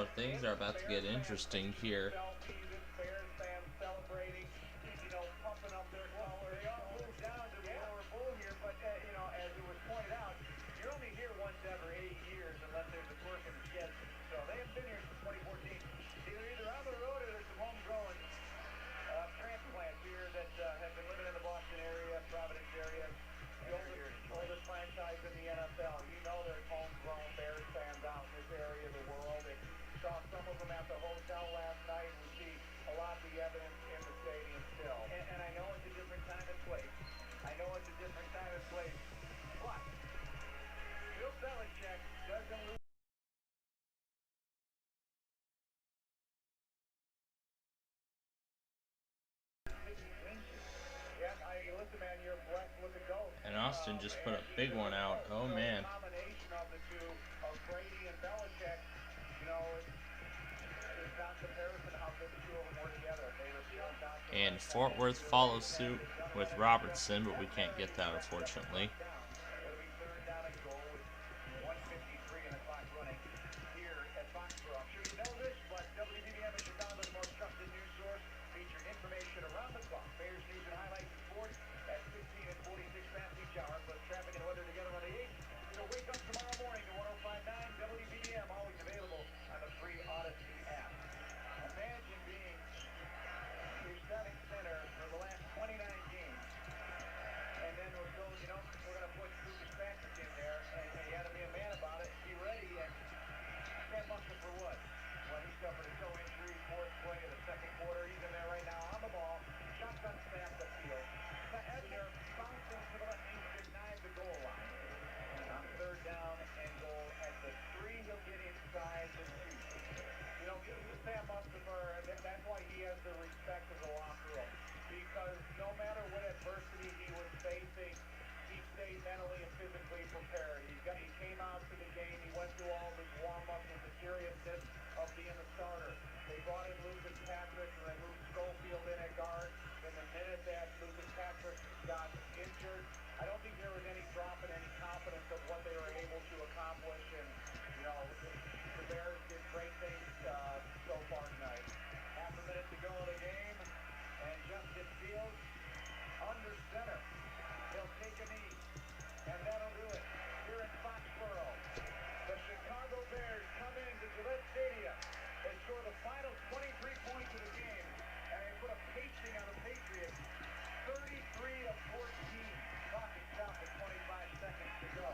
Oh, things are about to get interesting here. Bears fans celebrating, pumping up their colors. They all moved down to the lower bowl here, but as it was pointed out, you're only here once every 8 years unless there's a twerk in the schedule. So they haven't been here since 2014. Either on the road or there's some homegrown transplants here that have been living in the Boston area, Providence area. The oldest franchise in the NFL. There's homegrown Bears fans out in this area of the world. And saw some of them at the hotel last night. We see a lot of the evidence in the stadium still. And I know it's a different time and place. But Bill Belichick doesn't lose. And Austin just put a big one out. Oh man. And Fort Worth follows suit with Robertson, but we can't get that unfortunately. That's why he has the respect of the locker room, because no matter what adversity he was facing, he stayed mentally and physically prepared. He came out to the game, he went through all of his warm-ups with the seriousness of being the starter. They brought in Lucas Patrick and they moved Schofield in at guard. And the minute that Lucas Patrick got injured, I don't think there was any drop in any confidence of what they were able to accomplish. And, the Bears did great things so far tonight. Half a minute to go in the game, and Justin Fields under center. He'll take a knee, and that'll do it. Here in Foxborough, the Chicago Bears come into Gillette Stadium. They score the final 23 points of the game, and they put a pacing on the Patriots, 33 of 14. Clock is stopped at 25 seconds to go.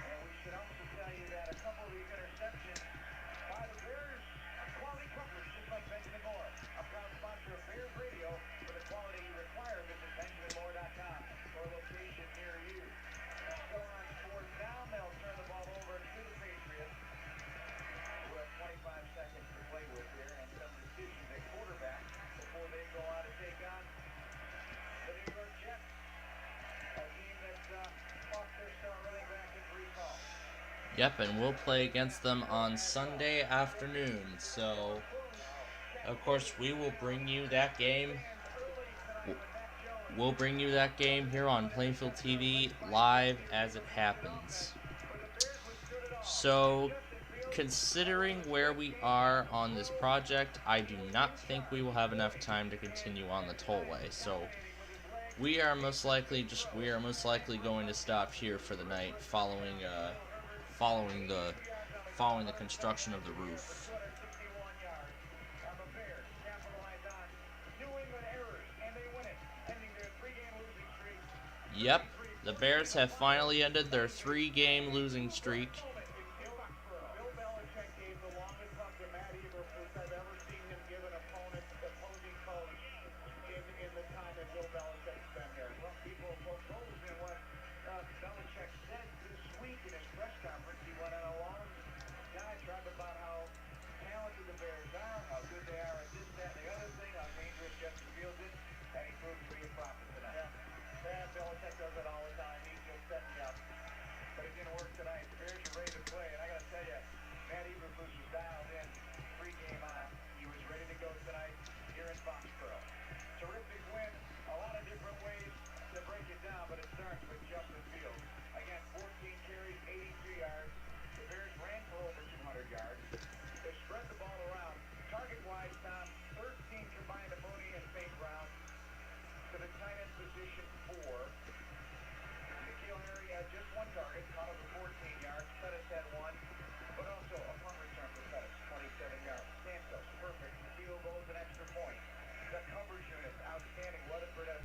And we should also tell you that a couple of these interceptions by the Bears are quality coverage, just like Benjamin Moore. A proud sponsor of Bears Radio. For the quality you require, visit BenjaminMoore.com for a location near you. So on fourth down, they'll turn the ball over to the Patriots. We'll have 25 seconds to play with here and some decisions at quarterback before they go out to take on the New York Jets. A team that lost their star running back in Breece Hall. Yep, and we'll play against them on Sunday afternoon. So, of course, we will bring you that game. We'll bring you that game here on Plainfield TV live as it happens. So, considering where we are on this project, I do not think we will have enough time to continue on the tollway. So, we are most likely going to stop here for the night, following the construction of the roof. Yep, the Bears have finally ended their 3-game losing streak. Terrific win, a lot of different ways to break it down, but it starts with Justin Fields. Again, 14 carries, 83 yards. The Bears ran for over 200. started, caught over 14 yards, Pettis had one, but also a punt return for Pettis, 27 yards. Santos, perfect, field goals and extra points. The coverage unit, outstanding. Weatherford has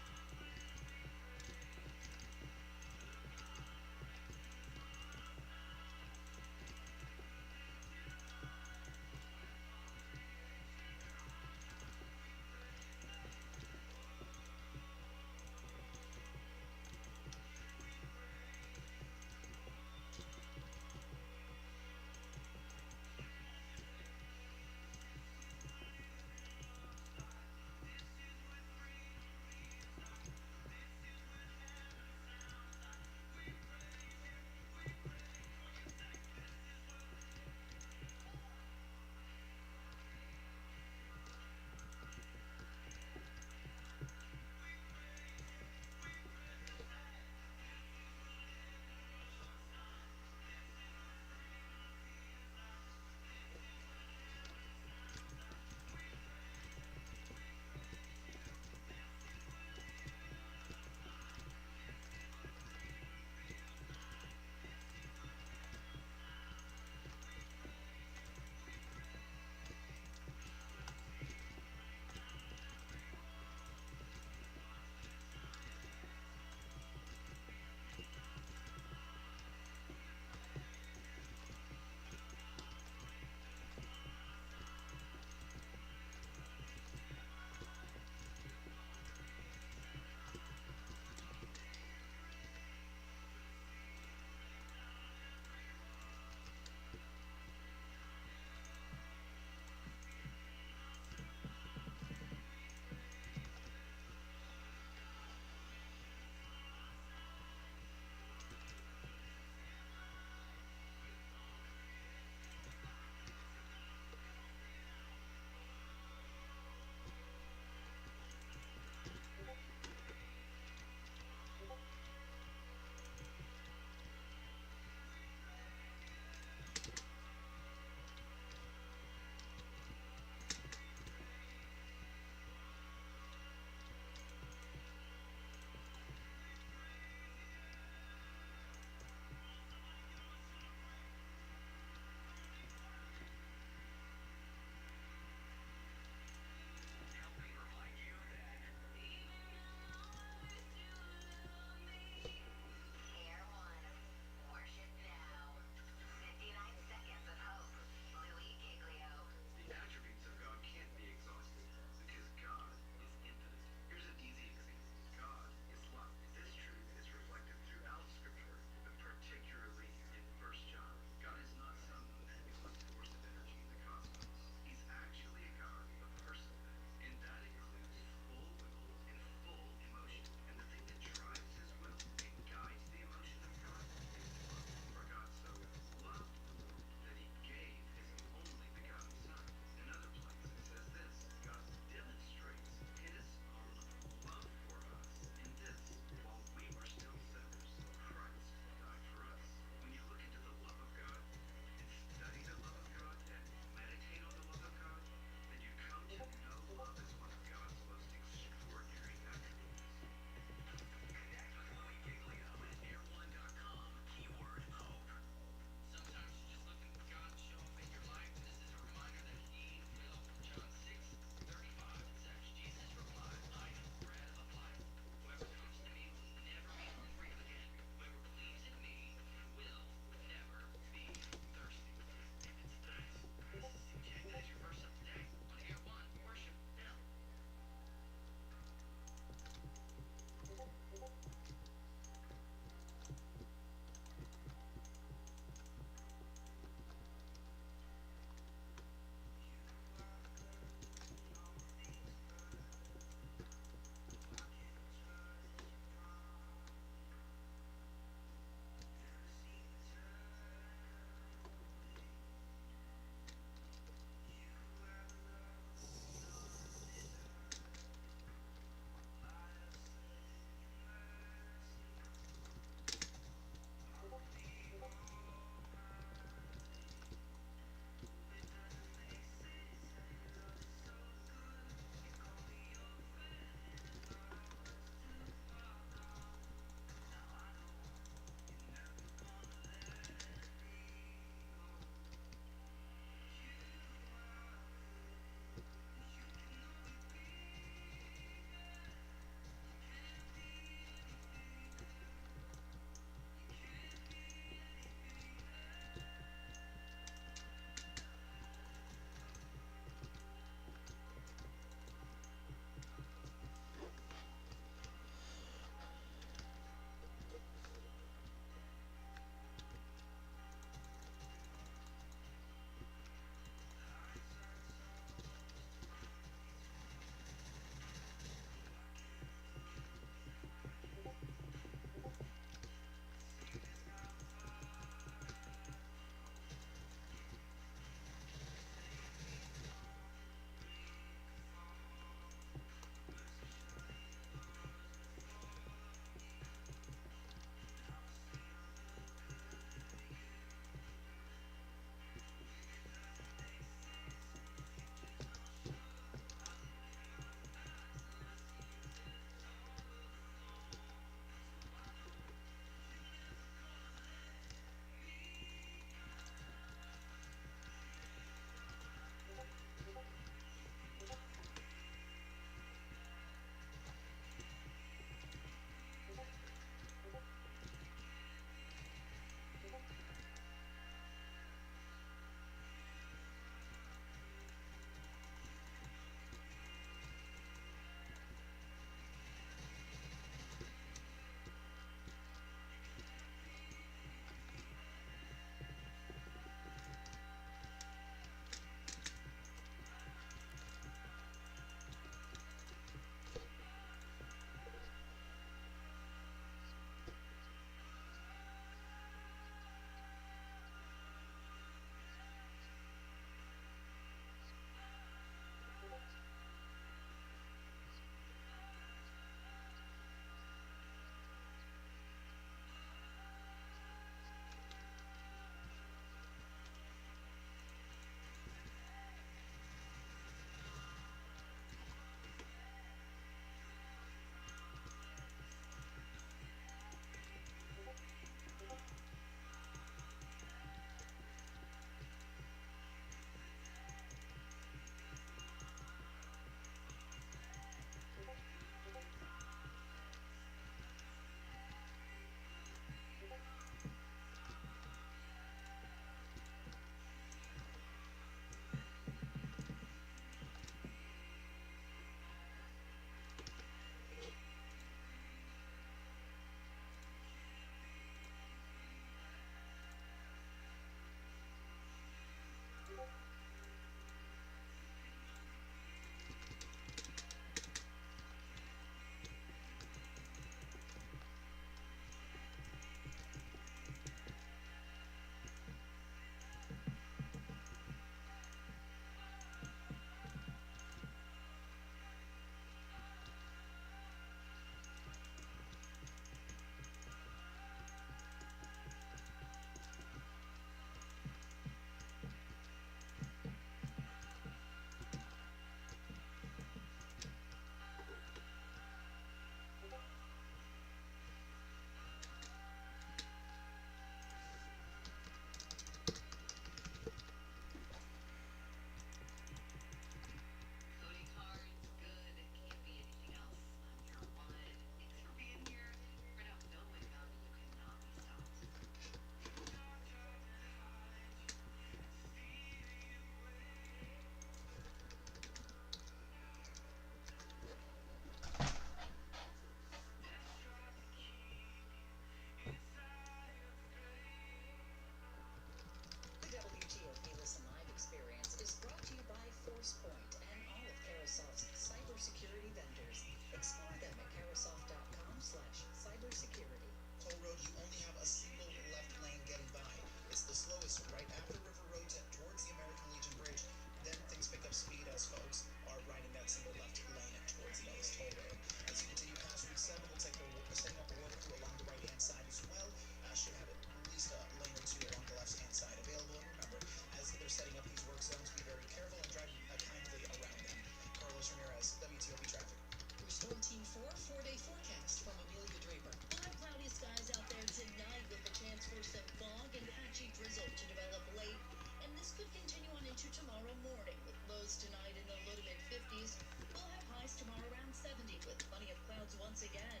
once again.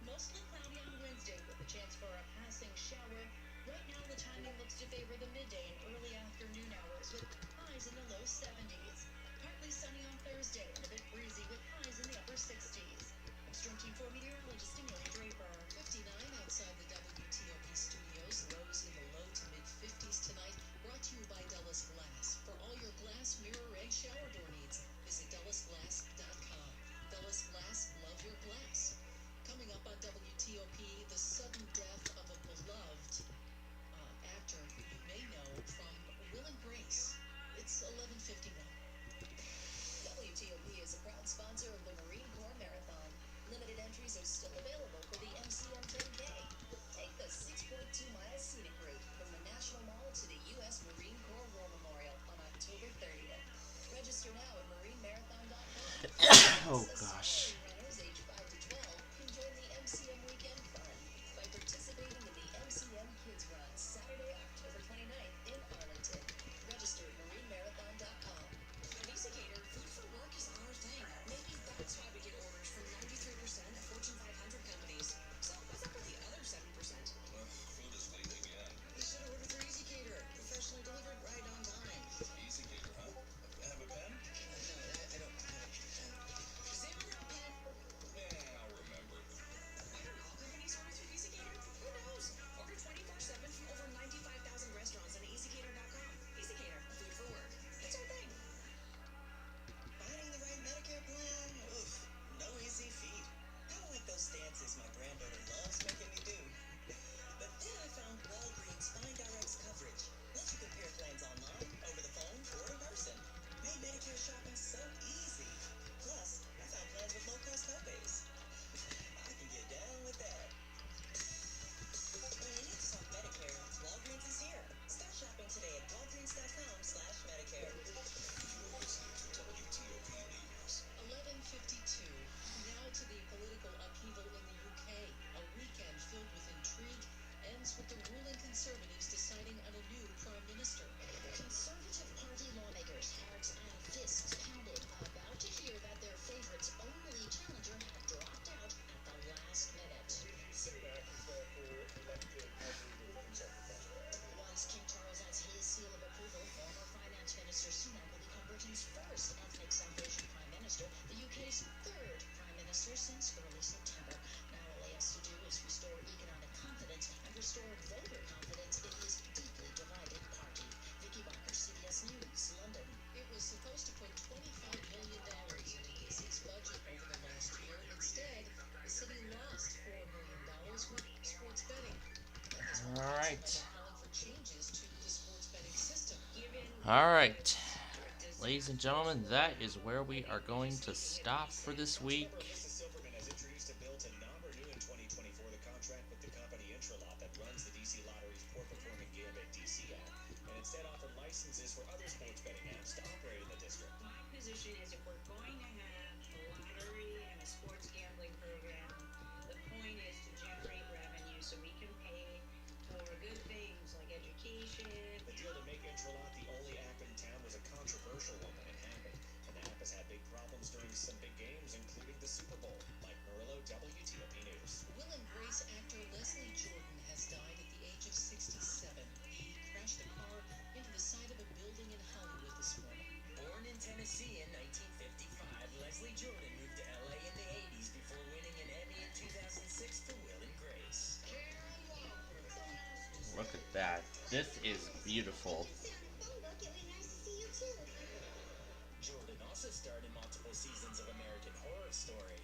Mostly cloudy on Wednesday with a chance for a passing shower. Right now the timing looks to favor the midday and early afternoon hours with highs in the low 70s. Partly sunny on Thursday and a bit breezy with highs in the upper 60s. I'm Storm Team 4 meteorologist Emily Draper. 59 outside the WTOP studios. Lows in the low to mid 50s tonight. Brought to you by Dulles Glass. For all your glass, mirror, and shower door needs, visit DullesGlass.com. Dulles Glass, love your glass. Coming up on WTOP, the sudden death of a beloved actor who you may know from Will and Grace. It's 11:51. WTOP is a proud sponsor of the Marine Corps Marathon. Limited entries are still available for the MCM 10K. Take the 6.2-mile scenic route from the National Mall to the U.S. Marine Corps War Memorial on October 30th. Register now at MarineMarathon.com. Oh gosh. Runners age 5 to 12 can join the MCM Weekend Fun by participating in the MCM Kids Run Saturday, October 29th in Arlington. Register at MarineMarathon.com. At Easygator, food for work is our thing. Maybe that's why we get orders from 93% of Fortune 500 companies. So what's up with the other 7%? Well, food is late again. You should have ordered through Easygator. Professionally delivered right on time. Easygator, huh? Have a pen? No, I don't have a pen. Does anyone have a pen? Yeah, I'll remember. Why don't all companies order through Easygator? Who knows? Order 24/7 from over 95,000 restaurants on Easygator.com. Easygator, food for work. It's our thing. Finding the right Medicare plan? Oof, no easy feat. I don't like those dances my granddaughter loves making me do. But then I found Walgreens Find Rx coverage. Lets you compare plans online, over the phone, or in person. Made Medicare shopping so easy. Plus, I found plans with low-cost copays. I can get down with that. When you need to talk Medicare, Walgreens is here. Start shopping today at walgreens.com/Medicare. You're listening to WTOP News. 11:52. Now to the political upheaval in the UK. A weekend filled with intrigue ends with the ruling Conservatives deciding on a new Prime Minister. Conservative Party lawmakers, hearts and fists pounded, about to hear that their favorite's only challenger had dropped out at the last minute. Sunak is therefore elected as the new Conservative Party. Once King Charles has his seal of approval, former Finance Minister Sunak will become Britain's first ethnics and Asian Prime Minister, the UK's third Prime Minister since early September. Now all he has to do is restore economic confidence and restore voter confidence in his deeply divided party. Vicky Barker, CBS News, London. It was supposed to put $25 million into DC's budget over the last year. Instead, the city lost $4 million with sports betting. All right. Calling for changes to the sports betting system. All right. Ladies and gentlemen, that is where we are going to stop for this week. SSPCPlainfield has introduced a bill to number new in 2024 the contract with the company Intralot that runs the DC Lottery's poor-performing Gambit DC app, and instead offered licenses for other sports betting apps to operate in the district. My position is if we're going to have a lottery and a sports gambling program, the point is to generate revenue so we can pay for good things like education. The deal to make Intralot the only app in town was a controversial one when it happened, and the app has had big problems during some big games, including the Super Bowl. Mike Murillo, WTOP News. Will and Grace actor Leslie Jordan has died at the age of 67. He crashed the car into the side of a building in Hollywood this morning. Born in Tennessee in 1955, Leslie Jordan moved to LA in the 80s before winning an Emmy in 2006 for Will and Grace. Look at that. This is beautiful. Jordan also starred in multiple seasons of American Horror Story.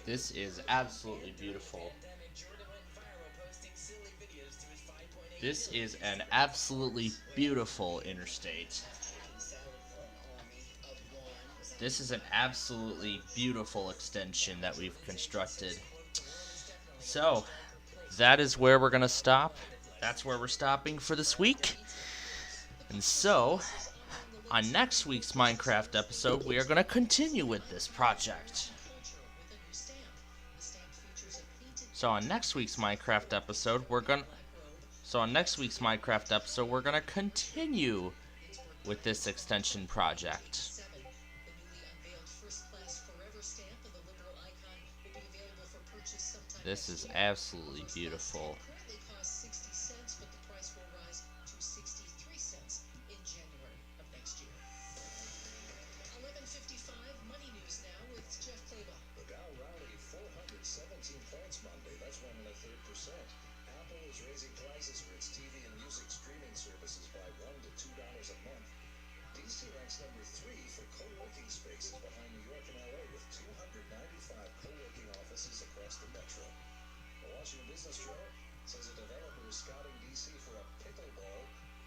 This is absolutely beautiful. Pandemic, Jordan went viral posting silly videos to his 5.8 This is an absolutely beautiful interstate. This is an absolutely beautiful extension that we've constructed. So, that is where we're going to stop. That's where we're stopping for this week. And so, on next week's Minecraft episode, we are going to continue with this project. So on next week's Minecraft episode, we're going to continue with this extension project. The newly unveiled first-class Forever stamp of the liberal This is absolutely beautiful. Currently costs 60 cents, but the price will rise to 63 cents in January of next year. 11:55 Money News now with Jeff Clabaugh. The Dow rallied 417 points Monday. That's 1.33%. Apple is raising prices for its TV and music streaming services by $1 to $2 a month. DC ranks number 3 for co-working spaces behind New York and LA with 295 co-working offices across the metro. The Washington Business Journal says a developer is scouting DC for a pickleball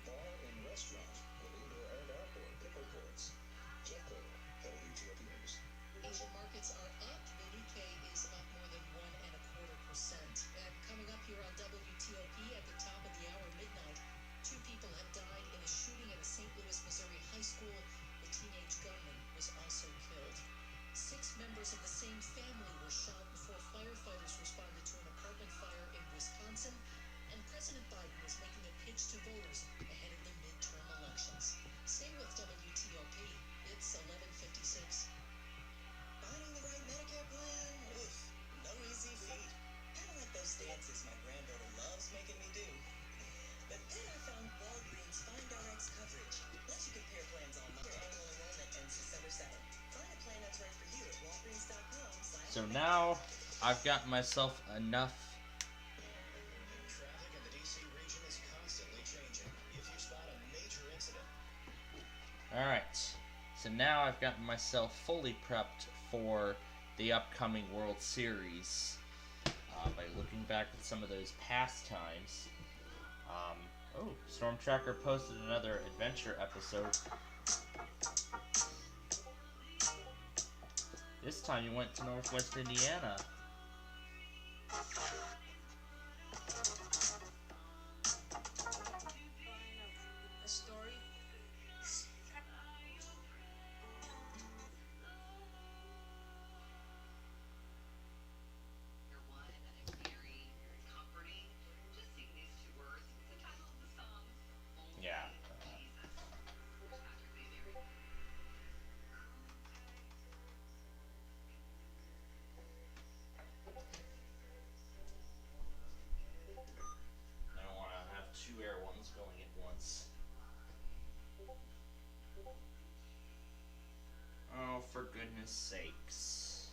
bar and restaurant with indoor and outdoor pickle courts. Jeff Clabaugh, WTOP News. Asian markets are up. The Nikkei is up more than 1.25%. And coming up here on WTOP at the top of the hour, midnight, 2 people have died in a shooting at a St. Louis, Missouri high school. The teenage gunman was also killed. 6 members of the same family were shot before firefighters responded to an apartment fire in Wisconsin. And President Biden is making a pitch to voters ahead of the midterm elections. Stay with WTOP. It's 11:56. Finding the right Medicare plan? Oof, no easy feat. Kind of like those dances my granddaughter loves making me do. But then I found Walgreens FindRx coverage. Lets you compare plans online. Your annual enrollment ends December 7th. Find a plan that's right for you at walgreens.com/. So now I've got myself enough. Traffic in the DC region is constantly changing. If you spot a major incident. Alright, so now I've gotten myself fully prepped for the upcoming World Series by looking back at some of those past times. Storm Tracker posted another adventure episode. This time you went to Northwest Indiana. A story? Yeah. I don't want to have 2 air ones going at once. Oh, for goodness sakes.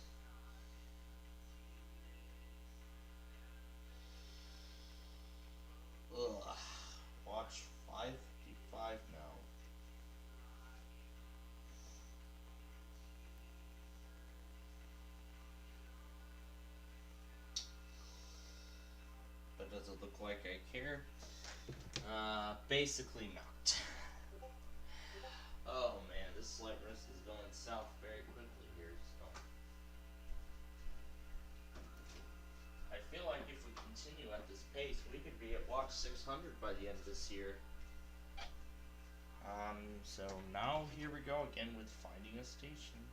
Ugh. Watch 555 now. But does it look like I care? Basically not. Oh man, this slight risk is going south very quickly here, so. I feel like if we continue at this pace, we could be at watch 600 by the end of this year. So now here we go again with finding a station.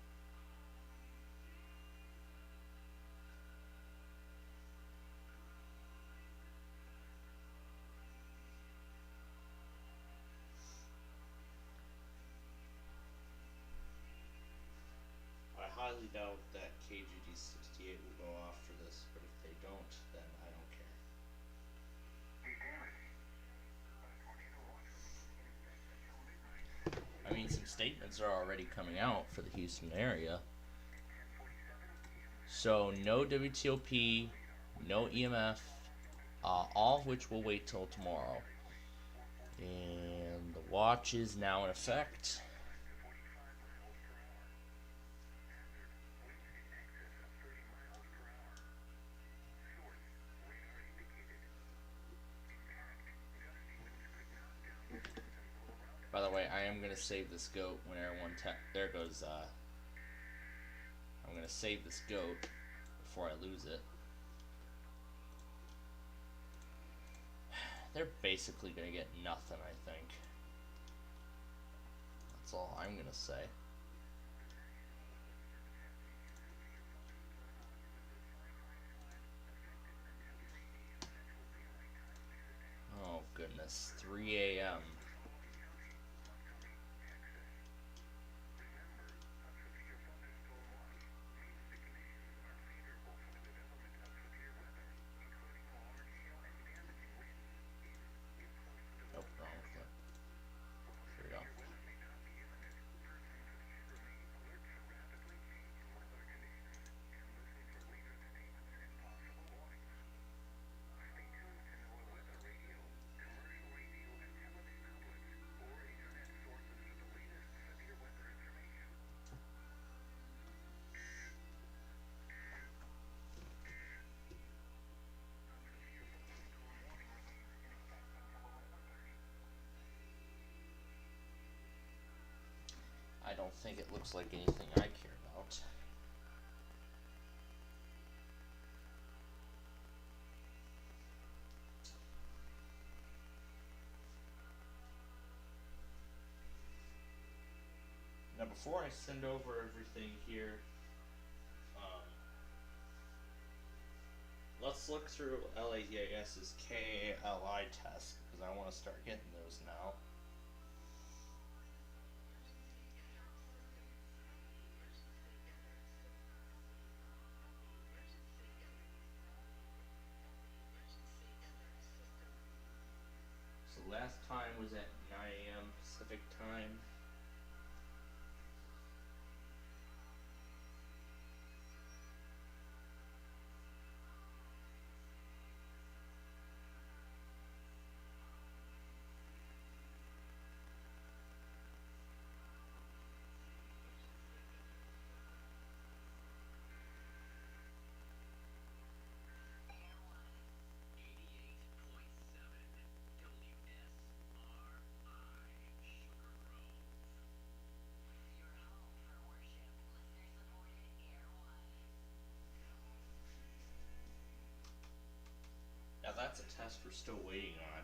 I highly doubt that KGD68 will go off for this, but if they don't, then I don't care. I mean, some statements are already coming out for the Houston area. So, no WTOP, no EMF, all of which will wait till tomorrow. And the watch is now in effect. By the way, I am going to save this goat when everyone there goes, I'm going to save this goat before I lose it. They're basically going to get nothing, I think. That's all I'm going to say. Oh, goodness. 3 a.m. don't think it looks like anything I care about. Now, before I send over everything here, let's look through LAEAS's KALI test, because I want to start getting those now. So last time was at 9 a.m. Pacific time. Now that's a test we're still waiting on.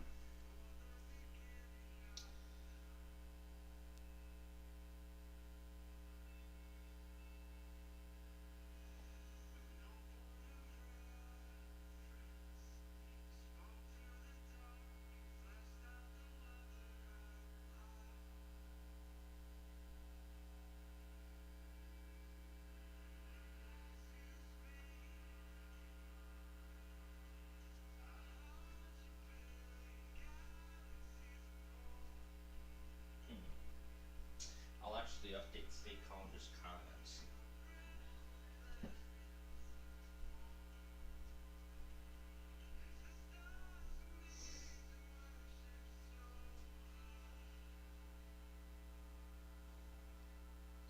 I'll actually update state colleges' comments.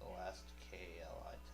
The last KALI test.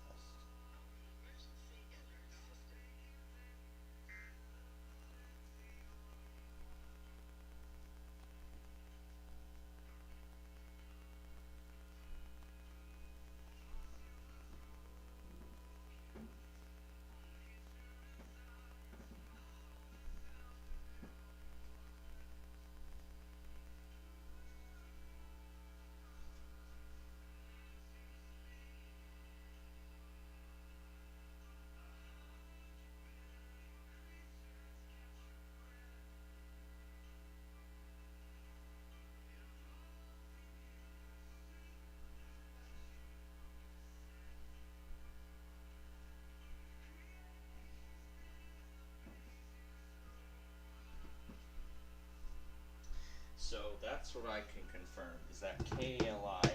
So that's what I can confirm, is that KALI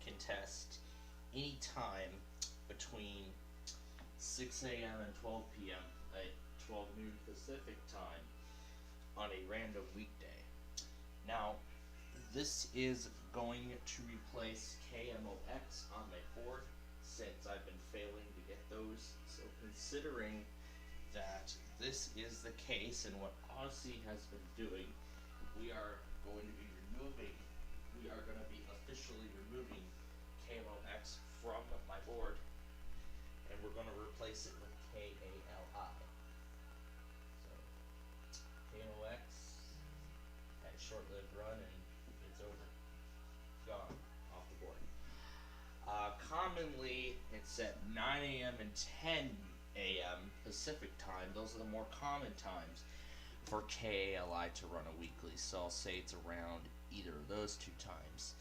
can test any time between 6 a.m. and 12 p.m. at 12 noon Pacific time on a random weekday. Now, this is going to replace KMOX on my board since I've been failing to get those. So considering that this is the case and what Odyssey has been doing, we are going to be officially removing KMOX from my board, and we're going to replace it with KALI. So, KMOX had a short-lived run and it's over. Gone off the board. Commonly, it's at 9 a.m. and 10 a.m. Pacific time. Those are the more common times for KALI to run a weekly, so I'll say it's around either of those two times.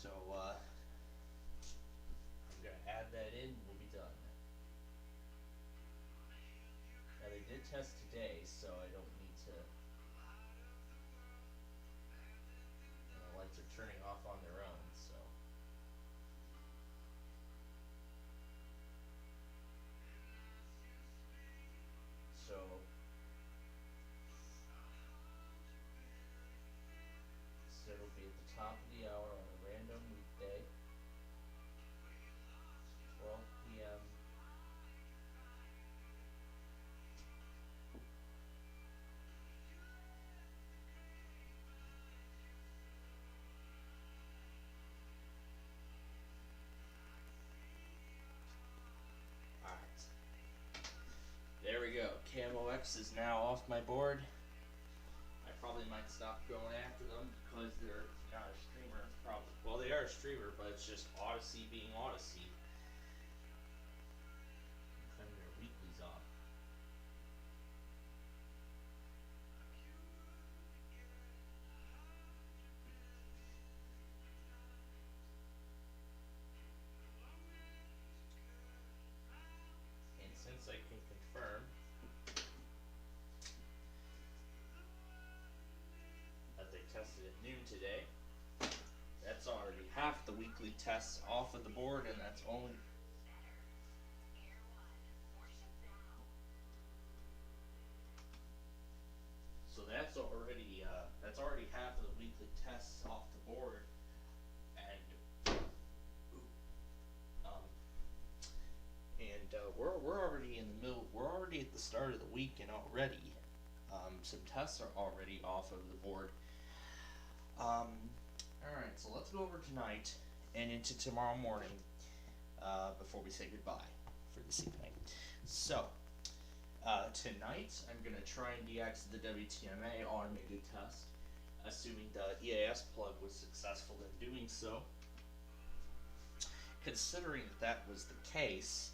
So, I'm going to add that in and we'll be done. Now, they did test today, so I don't need to... And the lights are turning off on their own, so... So it'll be at the top of the hour on a random weekday, 12 p.m. WeatherProEAS is now off my board. I probably might stop going after them because they're not a streamer. Probably. Well, they are a streamer, but it's just Odyssey being Odyssey. I'm trying their weeklies off. And since I can confirm that they tested at noon today, that's already half the weekly tests off of the board, and that's only so that's already half of the weekly tests off the board, and we're already in the middle. We're already at the start of the weekend already. Some tests are already off of the board. Alright, so let's go over tonight and into tomorrow morning before we say goodbye for this evening. So, tonight I'm going to try and DX the WTMA automated test, assuming the EAS plug was successful in doing so. Considering that was the case,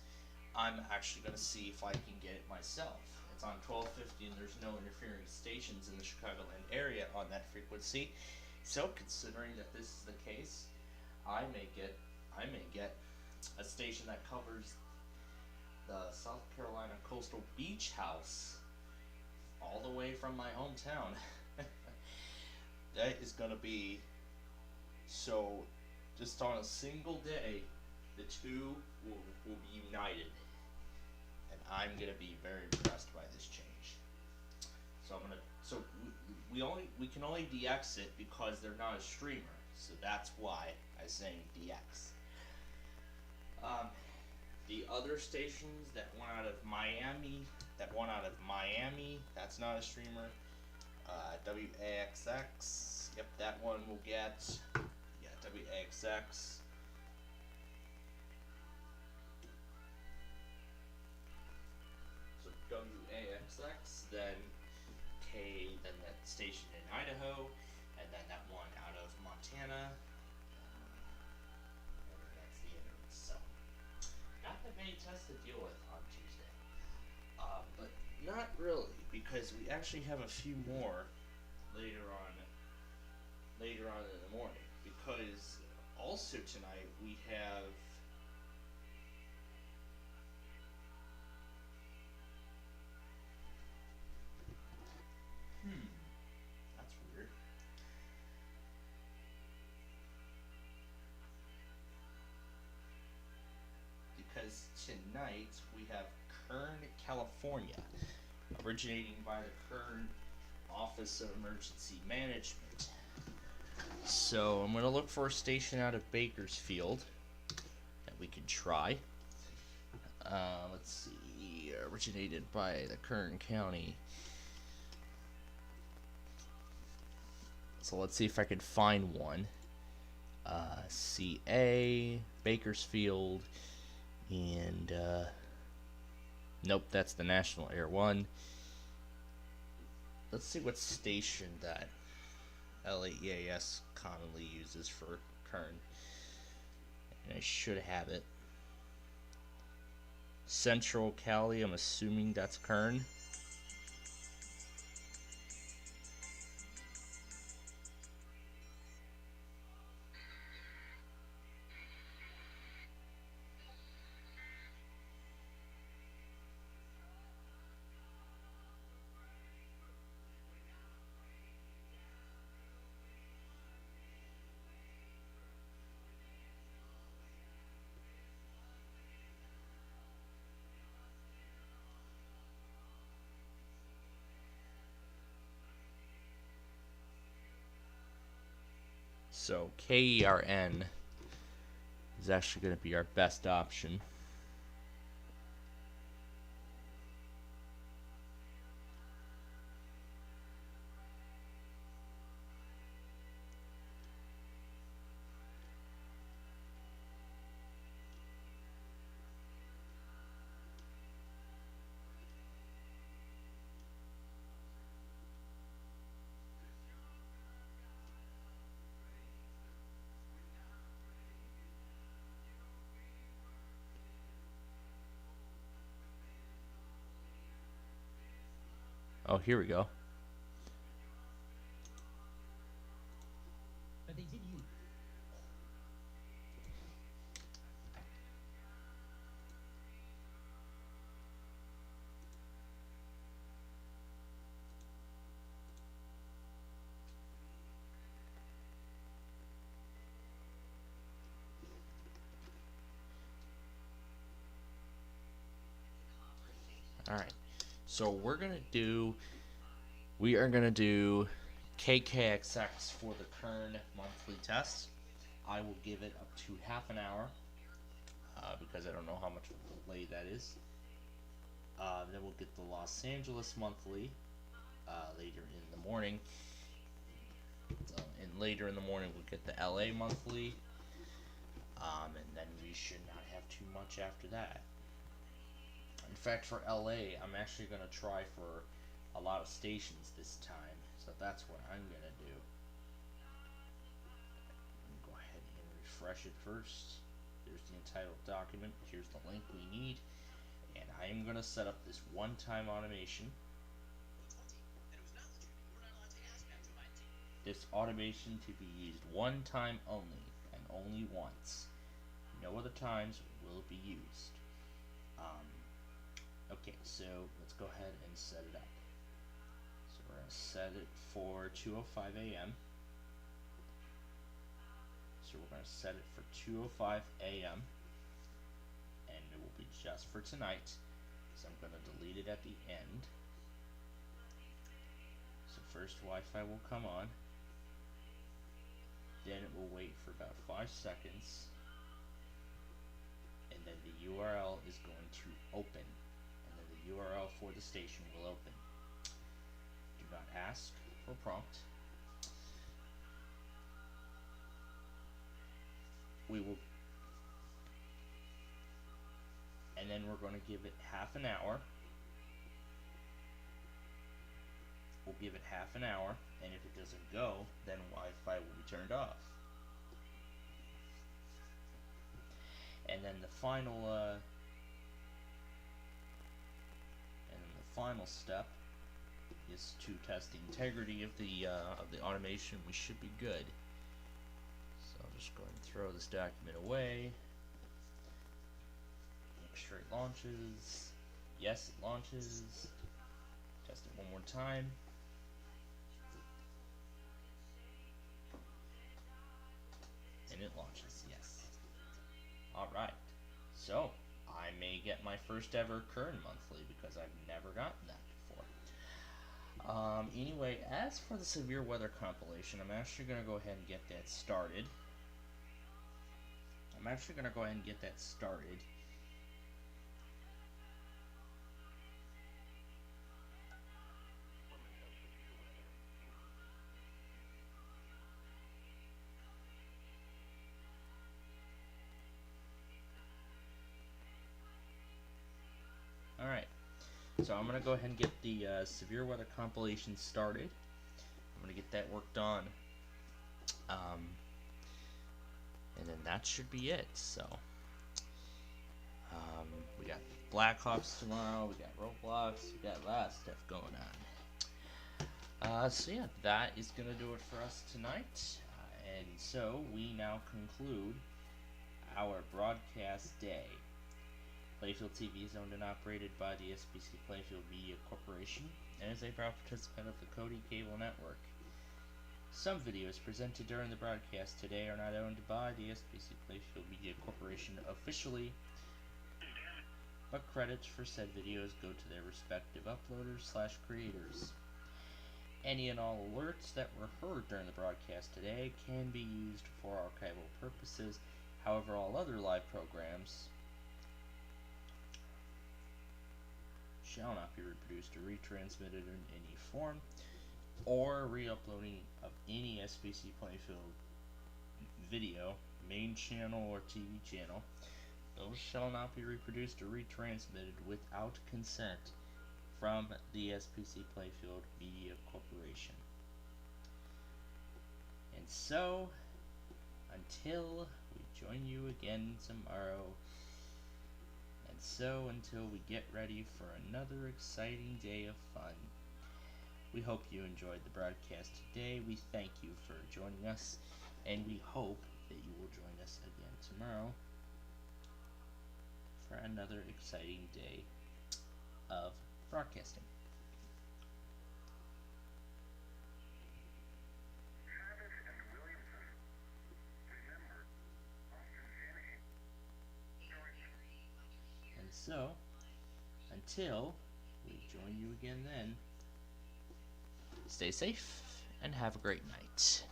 I'm actually going to see if I can get it myself. It's on 1250 and there's no interfering stations in the Chicagoland area on that frequency. So considering that this is the case, I may get a station that covers the South Carolina coastal beach house all the way from my hometown. That is going to be, so just on a single day, the two will be united. And I'm going to be very impressed by this change. So we can only DX it because they're not a streamer. So that's why I'm saying DX. The other stations that went out of Miami, that's not a streamer. WAXX, yep, that one will get, yeah, WAXX. So WAXX, then then that station in Idaho, and then that one out of Montana. And that's the end of it. So, not that many tests to deal with on Tuesday. But not really, because we actually have a few more later on in the morning. Because also tonight we have that's weird. Because tonight we have Kern, California, originating by the Kern Office of Emergency Management. So I'm going to look for a station out of Bakersfield that we can try. Let's see, originated by the Kern County. So let's see if I can find one. CA, Bakersfield, and nope, that's the National Air one. Let's see what station that LAEAS commonly uses for Kern. And I should have it. Central Cali, I'm assuming that's Kern. So KERN is actually going to be our best option. Oh, here we go. But they did use. Alright, so we are gonna do KKXX for the Kern monthly test. I will give it up to half an hour, because I don't know how much of a delay that is. Then we'll get the Los Angeles monthly, later in the morning. And later in the morning we'll get the LA monthly, and then we should not have too much after that. In fact, for LA, I'm actually going to try for a lot of stations this time, so that's what I'm going to do. Go ahead and refresh it first. There's the entitled document. Here's the link we need, and I am going to set up this one-time automation. This automation to be used one time only, and only once. No other times will be used. Okay, so let's go ahead and set it up. So we're going to set it for 2:05 a.m. So we're going to set it for 2:05 a.m. and it will be just for tonight. So I'm going to delete it at the end. So first Wi-Fi will come on. Then it will wait for about 5 seconds. And then the URL is going to open. The URL for the station will open. Do not ask for prompt. We will, and then we're going to give it half an hour. We'll give it half an hour, and if it doesn't go, then Wi-Fi will be turned off. And then the final final step is to test the integrity of the automation. We should be good. So I'll just go ahead and throw this document away. Make sure it launches. Yes, it launches. Test it one more time. And it launches, yes. Alright, so I may get my first ever Kern monthly because I've never gotten that before. Anyway, as for the severe weather compilation, I'm actually going to go ahead and get that started. Alright, so I'm going to go ahead and get the severe weather compilation started. I'm going to get that worked on. And then that should be it. So, we got Blackhawks tomorrow, we got Roblox, we got a lot of stuff going on. So yeah, that is going to do it for us tonight. And so, we now conclude our broadcast day. Plainfield TV is owned and operated by the SPC Plainfield Media Corporation and is a proud participant of the Cody Cable Network. Some videos presented during the broadcast today are not owned by the SPC Plainfield Media Corporation officially, but credits for said videos go to their respective uploaders/creators. Any and all alerts that were heard during the broadcast today can be used for archival purposes. However, all other live programs shall not be reproduced or retransmitted in any form, or re-uploading of any SPC Plainfield video, main channel or TV channel. Those shall not be reproduced or retransmitted without consent from the SPC Plainfield Media Corporation. And so, until we join you again tomorrow, and so until we get ready for another exciting day of fun, We hope you enjoyed the broadcast today. We thank you for joining us, and we hope that you will join us again tomorrow for another exciting day of broadcasting. And so, until we join you again then, stay safe and have a great night.